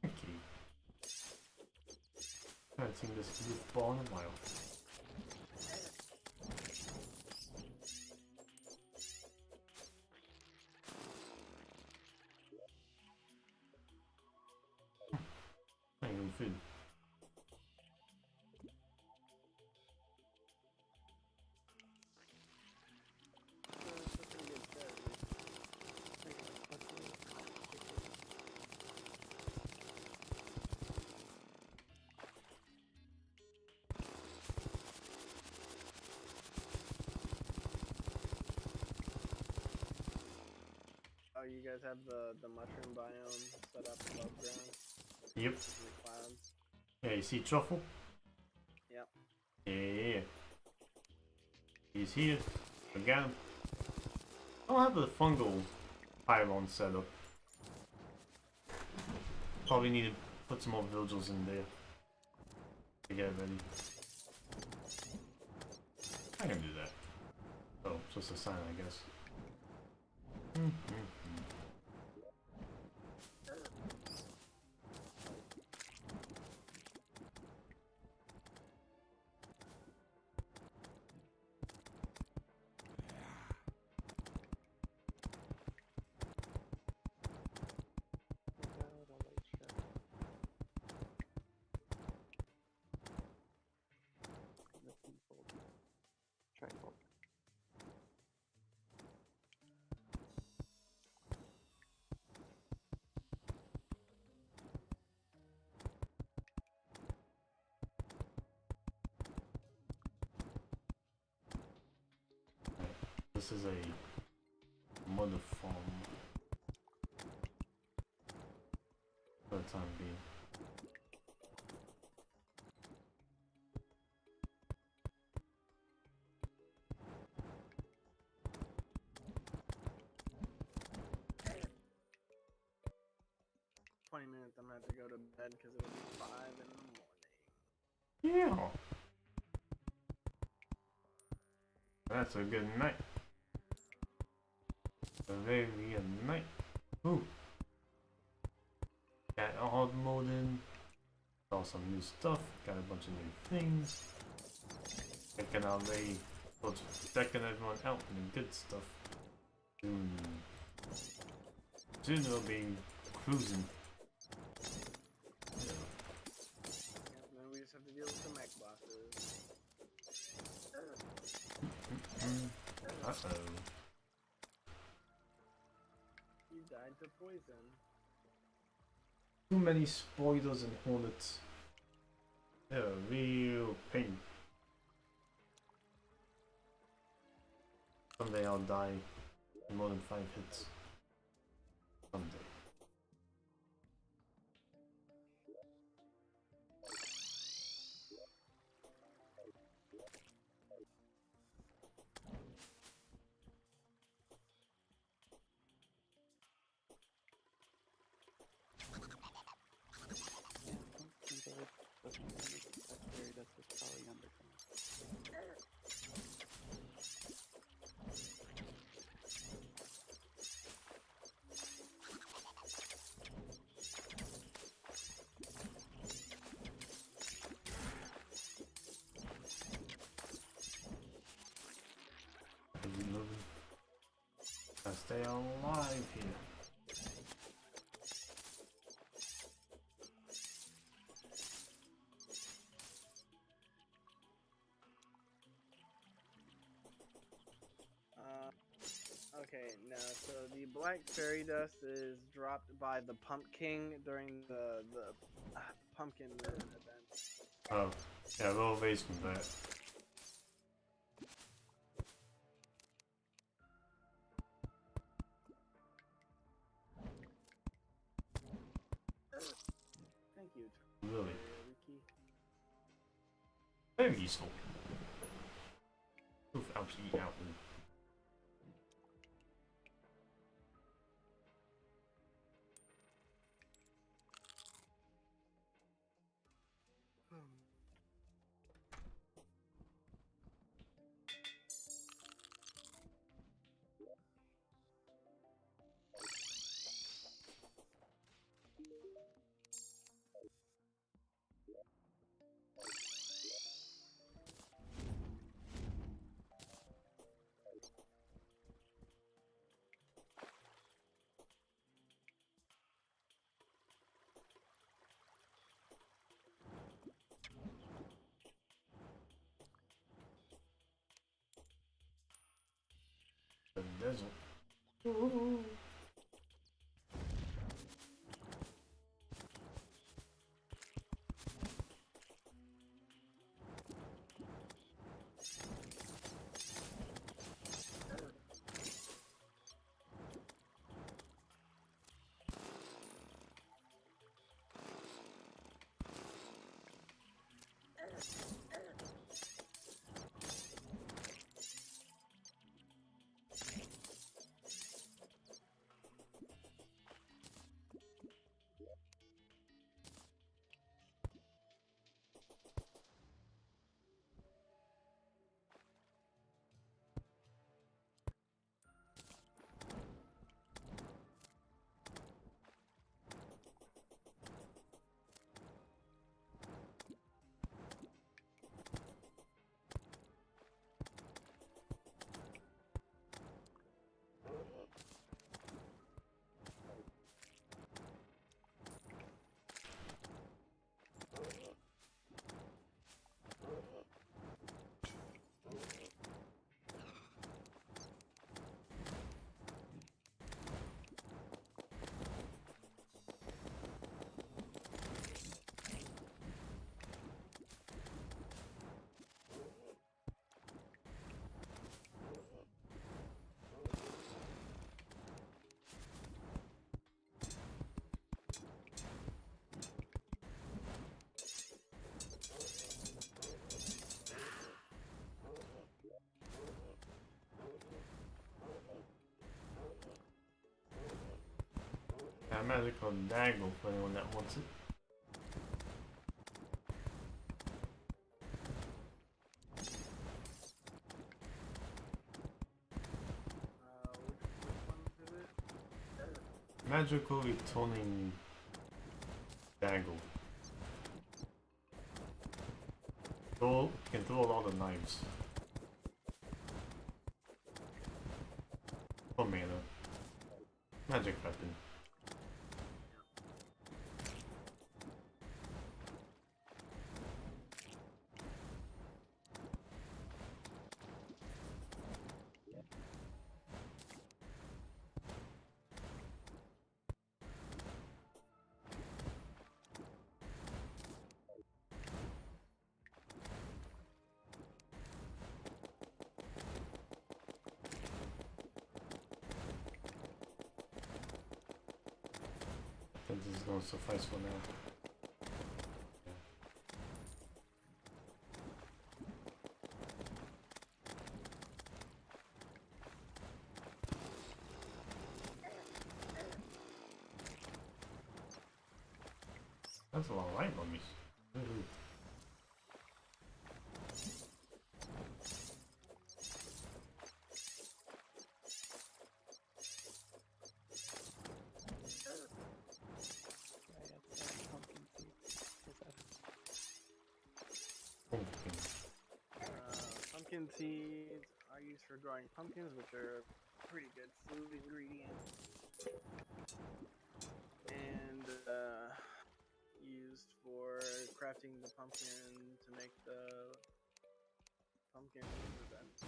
Okay. I haven't seen this goofball in a while. Not even food. That's a pretty good start. you guys have the mushroom biome set up above ground Yep. in the clouds? Yeah, you see Truffle? Yep. Yeah. He's here. Again. I don't have the fungal pylon set up. Probably need to put some more villagers in there to get ready. I can do that. Oh, just a sign, I guess. Trifold. This is a mother farm for the time being. Minutes, I'm gonna have to go to bed because it'll be 5 in the morning. Yeah. That's a good night. A very good night. Ooh. Got a hard mode in. Saw some new stuff. Got a bunch of new things. Checking out Ray. Decking everyone out in the good stuff. Soon we'll be cruising. Yeah, and then we just have to deal with the mech bosses. Uh-oh. You died to poison. Too many spiders and hornets. They're a real pain. Someday I'll die in more than 5 hits. Someday. That's probably underground. Keep moving. Gotta stay alive here. Okay, no, so the black fairy dust is dropped by the pumpkin during the pumpkin moon event. Oh, yeah, a little ways from that. Thank you, Really. Wiki. Very useful. Oof, ouch, eat out. The desert. magical dangle for anyone that wants it. Which one is it? Magical returning dangle. You can throw a lot of knives. For mana. Magic weapon. I think this is going to suffice for now. That's a lot of light mummies. Woohoo. Pumpkin. Pumpkin seeds are used for growing pumpkins, which are a pretty good food ingredient. And used for crafting the pumpkin to make the pumpkin event.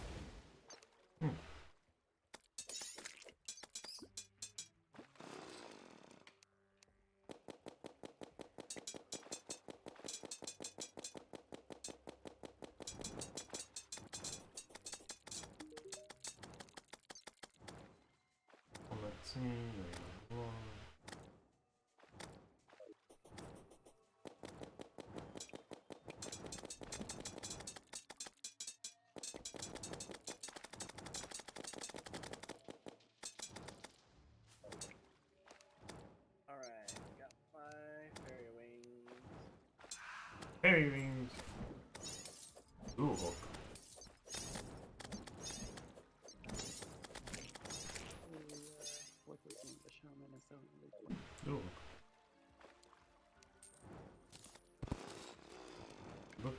Let's see. There you go. Alright, got my fairy wings. Fairy rings. Ooh, hook. What's his name? The shaman is so really Ooh. Look.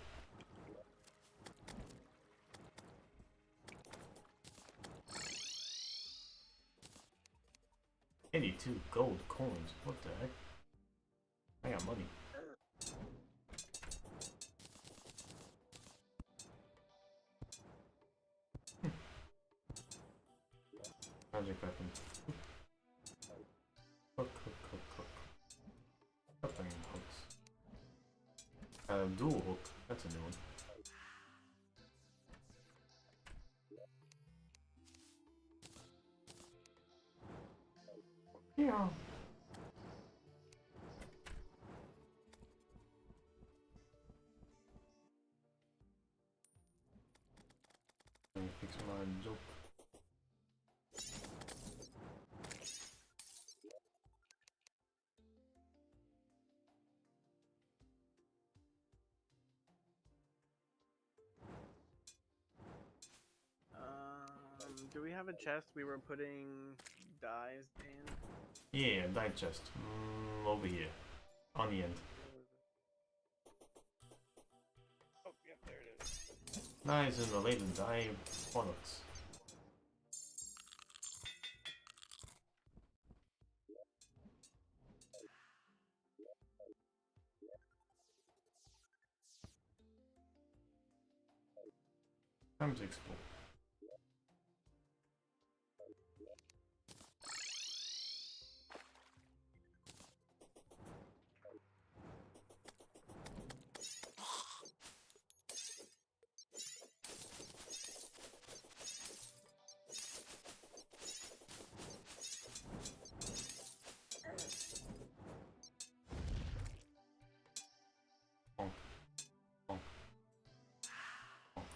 82 gold coins. What the heck? I got money. Magic weapon. Hook, hook, hook, hook. Something hooks. Dual hook. That's a new one. Yeah. Let me fix my joke. Do we have a chest we were putting dyes in? Yeah, die chest. Over here. On the end. Oh, yep, there it is. Dyes and related dye products. Time to explore. Bonk. Bonk. Bonk.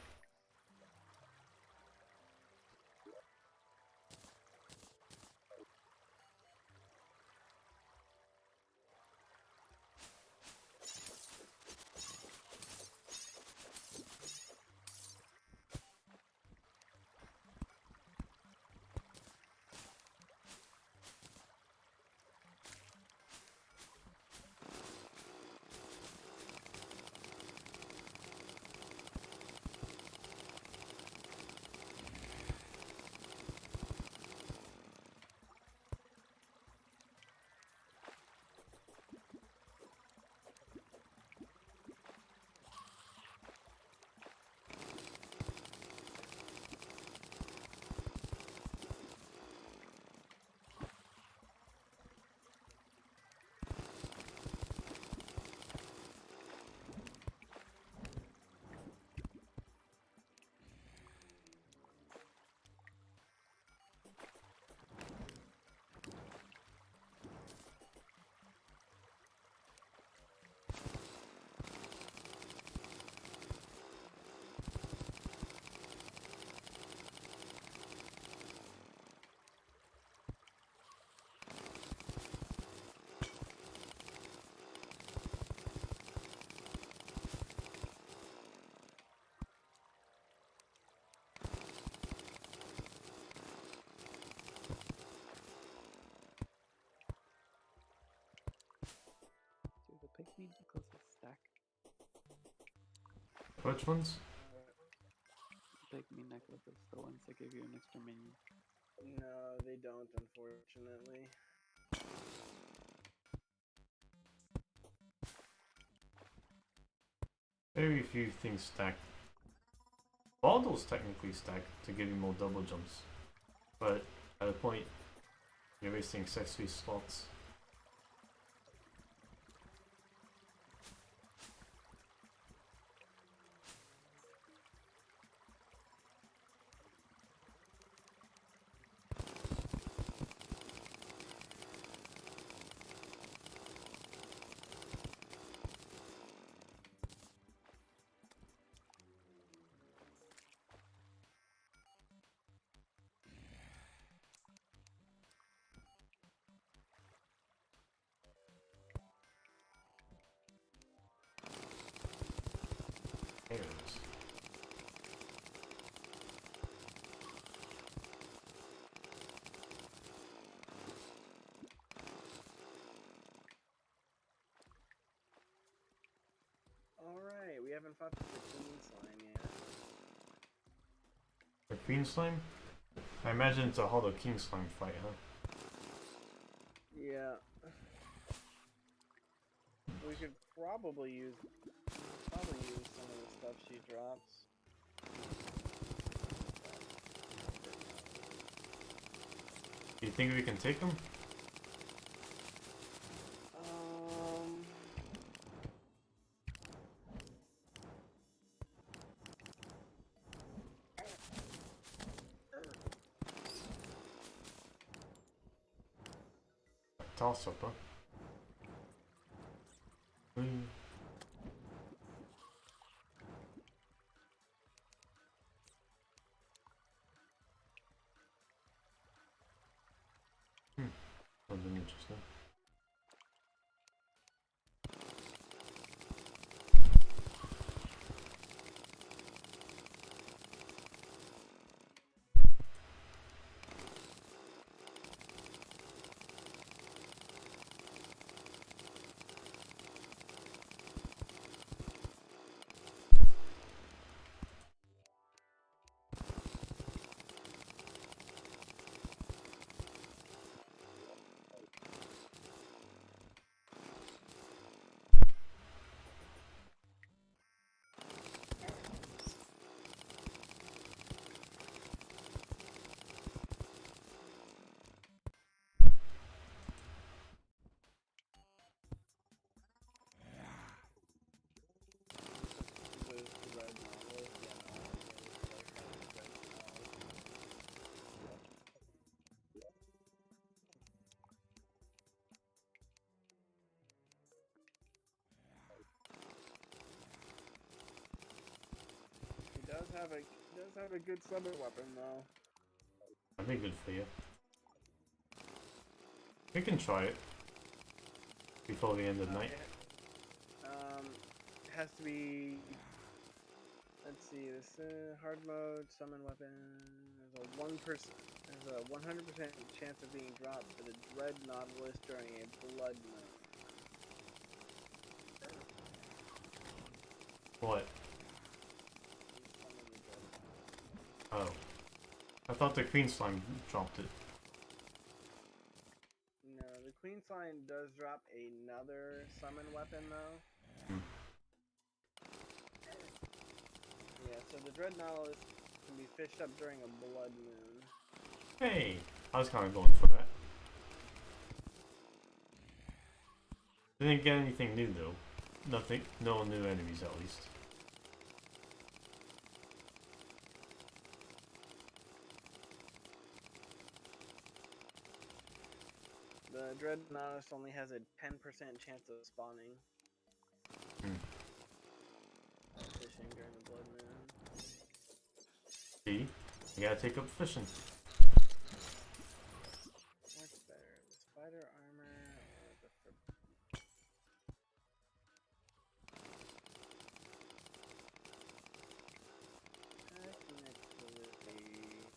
Which ones? Take me necklaces, the ones that give you an extra minion. No, they don't, unfortunately. Very few things stack. Baldur's technically stack to give you more double jumps, but at a point, you're wasting 60 slots. There it is. Alright, we haven't fought the Queen Slime yet. The Queen Slime? I imagine it's a Hollow King Slime fight, huh? Yeah. We could probably use some of the stuff she drops. Do you think we can take them? Um, Toss up, huh? Whee. Something interesting. the red novel. He does have a good summon weapon though. That'd be good for you. We can try it before the end of the night. It has to be. Let's see. This hard mode summon weapon. There's a 100% chance of being dropped for the Dread Nautilus during a blood moon. What? Oh. I thought the Queen Slime dropped it. No, the Queen Slime does drop another summon weapon though. Hmm. Yeah, so the Dread Nautilus can be fished up during a blood moon. Hey! I was kind of going for that. Didn't get anything new though. Nothing, no new enemies at least. The Dread Nautilus only has a 10% chance of spawning. Hmm. Fishing during the blood moon. See? You gotta take up fishing. What's better, the spider armor or the technically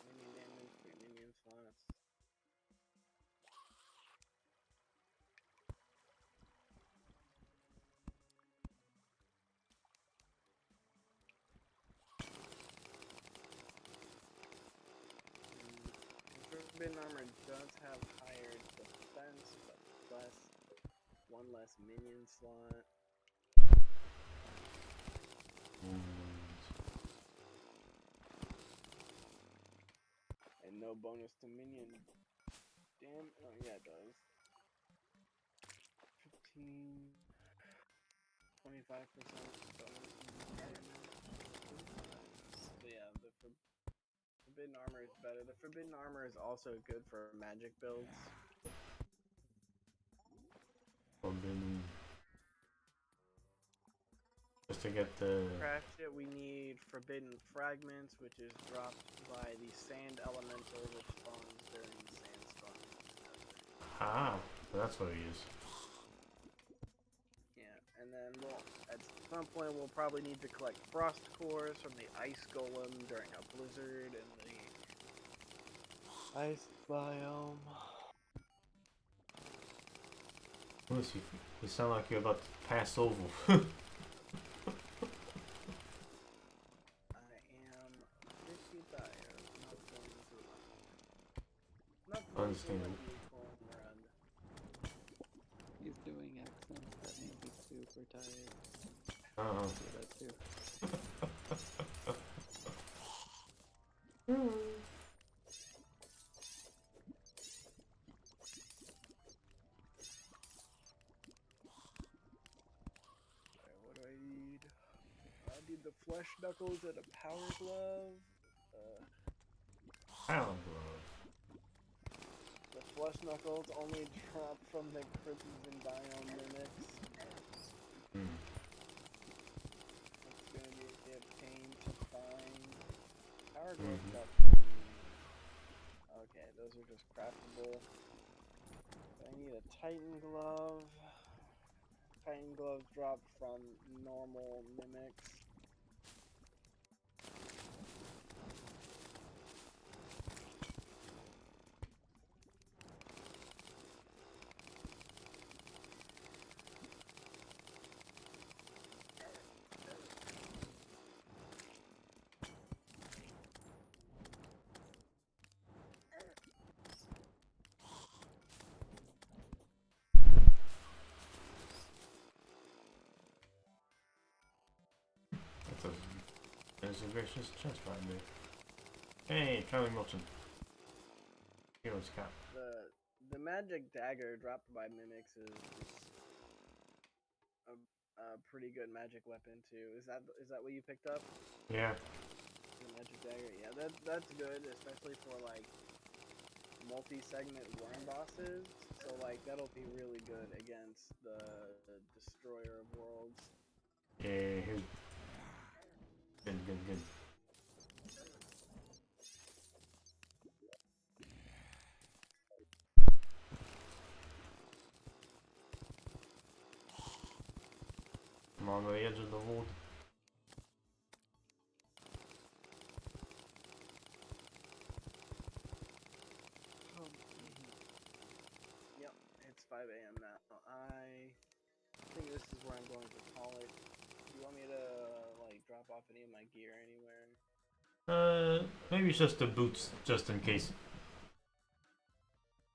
minion damage, 3 minion slots. Forbidden Armor does have higher defense, but one less minion slot. And no bonus to minion. Damn. Oh, yeah, it does. 15. 25% bonus. So yeah, the Forbidden Armor is better. The Forbidden Armor is also good for magic builds. Forbidden. Just to get the. Craft it, we need Forbidden Fragments, which is dropped by the Sand Elemental, which spawns during Sandstorm. Ah, so that's what we use. Yeah, and then at some point we'll probably need to collect Frost Cores from the Ice Golem during a blizzard in the Ice biome. Lucy, you sound like you're about to pass over. I am pretty tired. Not going to Understandable. run. He's doing accents that make me super tired. Uh-huh. I do that too. Alright, what do I need? I need the Flesh Knuckles and a Power Glove. Pound glove. The Flesh Knuckles only drop from the Crimson Biome mimics. Hmm. It's gonna be a pain to find. Power Glove Mhm. got okay, those are just craftable. I need a Titan Glove. Titan Gloves drop from normal mimics. There's a gracious chest right there. Hey, Charlie Milton. Hero's cap. The magic dagger dropped by mimics is a pretty good magic weapon too. Is that what you picked up? Yeah. The magic dagger, yeah, that's good, especially for like multi-segment worm bosses. So like that'll be really good against the Destroyer of Worlds. Yeah. Good. I'm on the edge of the wood. Yep, it's 5 a.m. now. I think this is where I'm going to call it. Do you want me to like drop off any of my gear anywhere? Maybe it's just the boots, just in case.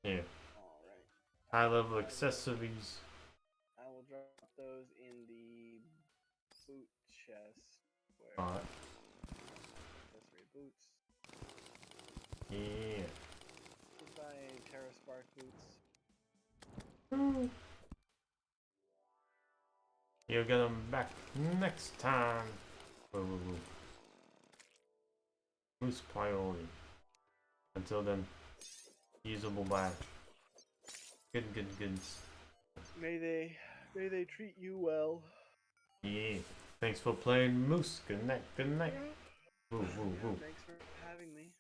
Yeah. Alright. High level accessories. I will drop those in the boot chest. Where Alright. accessory boots. Yeah. Goodbye, Terra Spark boots. You'll get them back next time. Whoa. Boost priority. Until then, usable by. Good. May they treat you well. Yeah. Thanks for playing Moose. Good night. Woo. Thanks for having me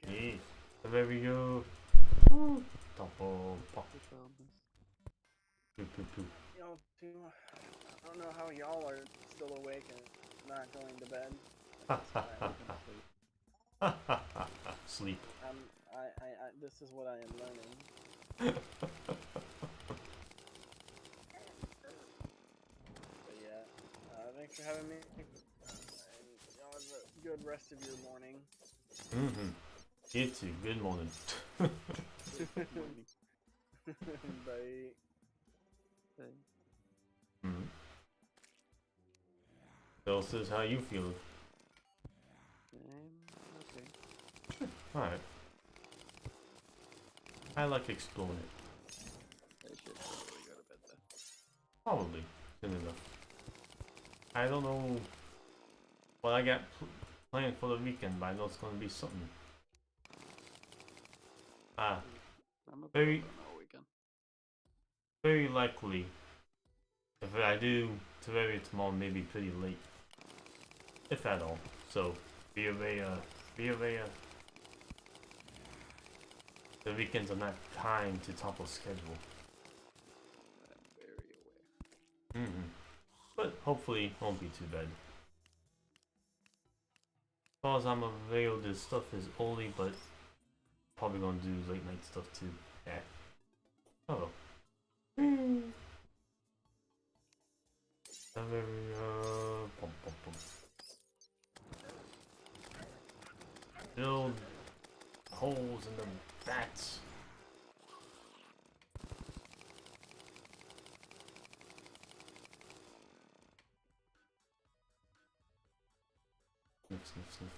again. Yeah. So there we go. Double pop. Good wellness. Poo. I don't know how y'all are still awake and not going to bed. Sleep. This is what I am learning. But yeah, thanks for having me. And y'all have a good rest of your morning. Mm-hmm. You too. Good morning. Bye. Hmm. So this is how you feel. Okay. Alright. I like exploring it. I should probably go to bed though. Probably. Soon enough. I don't know what I got planned for the weekend, but I know it's gonna be something. Ah, I'm a Very- all weekend. very likely. If I do Terraria tomorrow, maybe pretty late. If at all. So, be aware, the weekends are not time to topple schedule. I'm very aware. But hopefully it won't be too bad. As far as I'm aware, this stuff is early, but probably gonna do late night stuff too. Yeah. Oh well. Bum, bum, bum. Build holes in the bats. Sniff, sniff, sniff.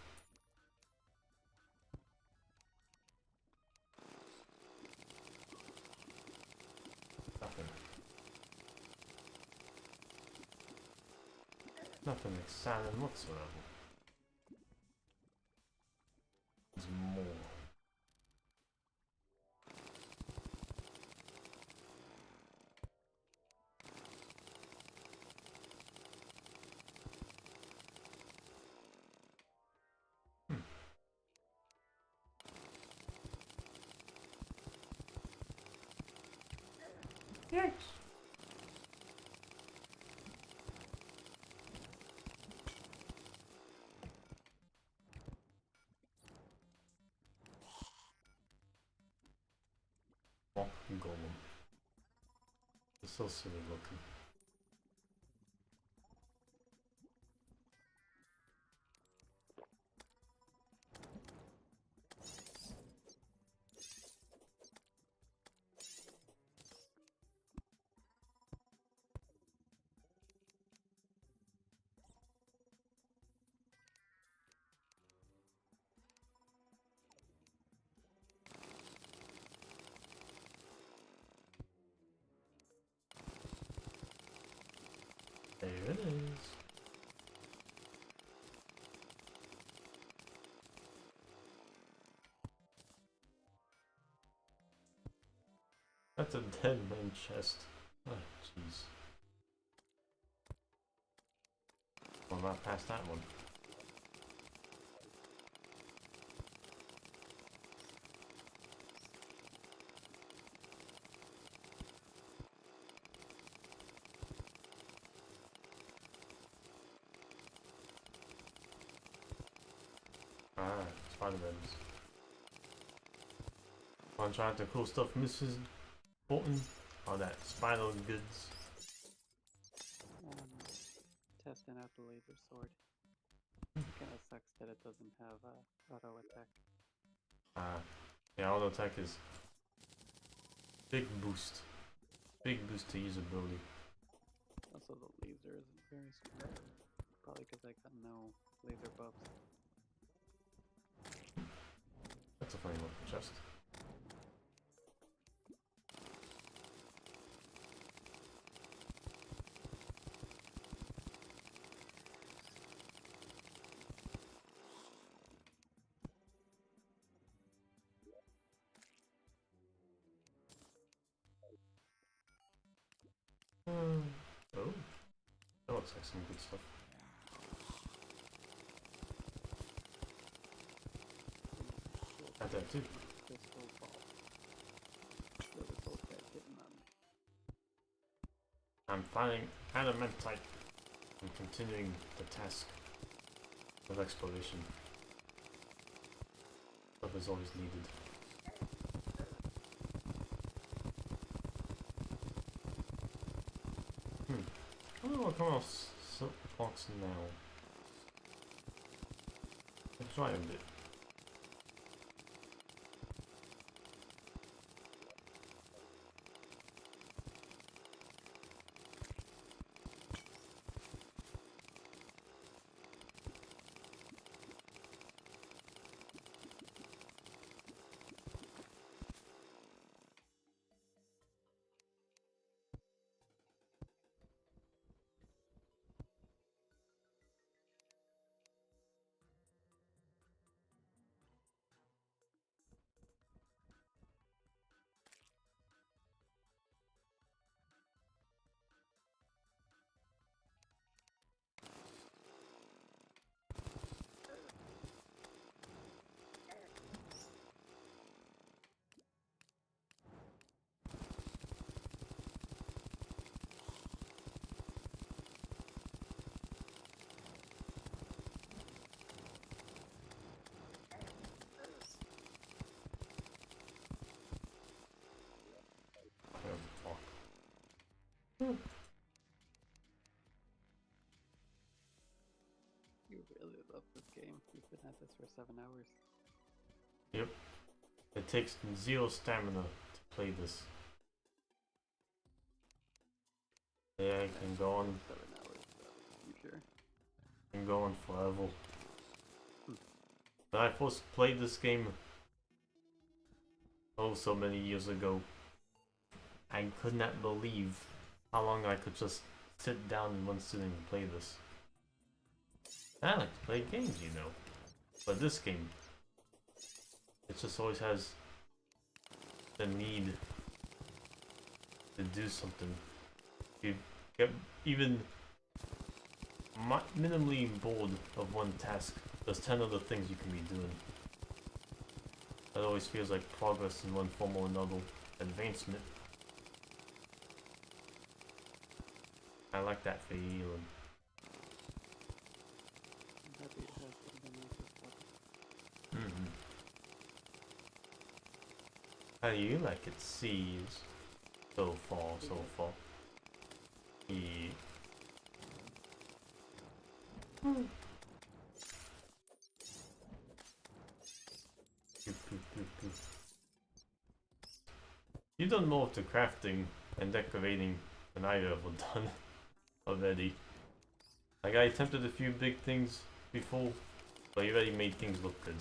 Nothing. Nothing exciting whatsoever. There's more. Yikes. Oh, golem. It's so silly looking. There it is. That's a dead man chest. Oh, jeez. Well, not past that one. Ah, Spider-Man's. Want to try out the cool stuff, Mrs. Bolton? All that spider goods. Testing out the laser sword. Kinda sucks that it doesn't have auto attack. Yeah, auto attack is big boost. Big boost to usability. Also, the laser isn't very strong. Probably because I got no laser buffs. That's a funny looking chest. Oh, that looks like some good stuff. Got that too. Crystal ball. So this whole guy hitting on me. I'm finding adamantite and continuing the task of exploration. Stuff is always needed. I don't know what kind of silk box now. Let's try a bit. You really love this game. You've been at this for 7 hours. Yep. It takes 0 stamina to play this. Yeah, I can go on. 7 hours, you sure? Can go on forever. When I first played this game, oh, so many years ago, I could not believe how long I could just sit down in one sitting and play this. I like to play games, you know, but this game, it just always has the need to do something. You get even minimally bored of one task, there's 10 other things you can be doing. That always feels like progress in one form or another, advancement. I like that feeling. I'm happy it has something else to talk. How do you like it sees so far? Yeah. You've done more of the crafting and decorating than I've ever done already. Like, I attempted a few big things before, but you already made things look good.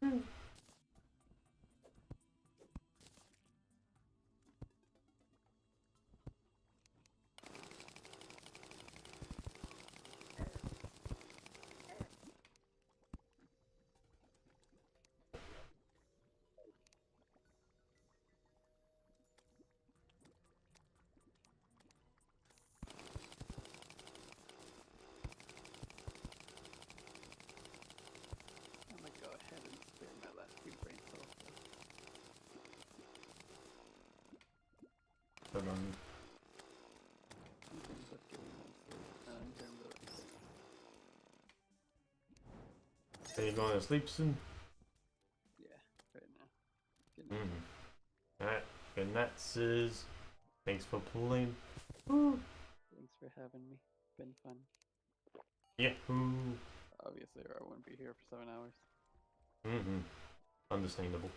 I'm gonna go ahead and spare my last few brain cells. But, In terms of giving them sleep, in terms of are you going to sleep soon? yeah, right now. Good night. Alright, good night, sis. Thanks for playing. Thanks for having me. Been fun. Yahoo! Obviously, or I wouldn't be here for 7 hours. Understandable.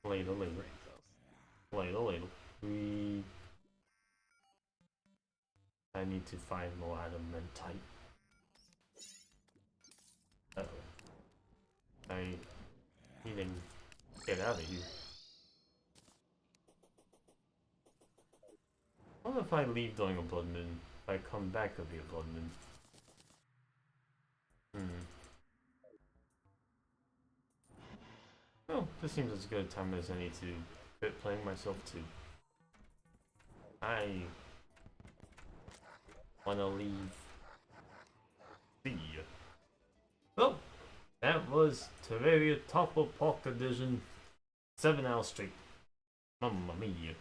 Later. Later. Brain cells. Later. I need to find more adamantite. Uh-oh. I need to get out of here. What if I leave during a blood moon? If I come back, it'll be a blood moon. Well, this seems as good a time as any to quit playing myself too. I wanna leave. See ya. Well, that was Terraria Top of Park Edition 7 hours straight. Mamma mia.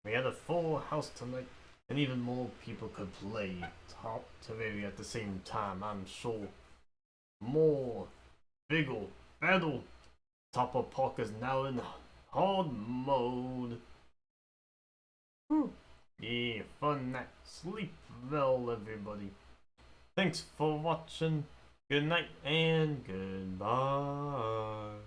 We had a full house tonight, and even more people could play Top Terraria at the same time, I'm sure. More, bigger, battle. Top of Park is now in hard mode. Yeah, fun night. Sleep well, everybody. Thanks for watching. Good night and goodbye.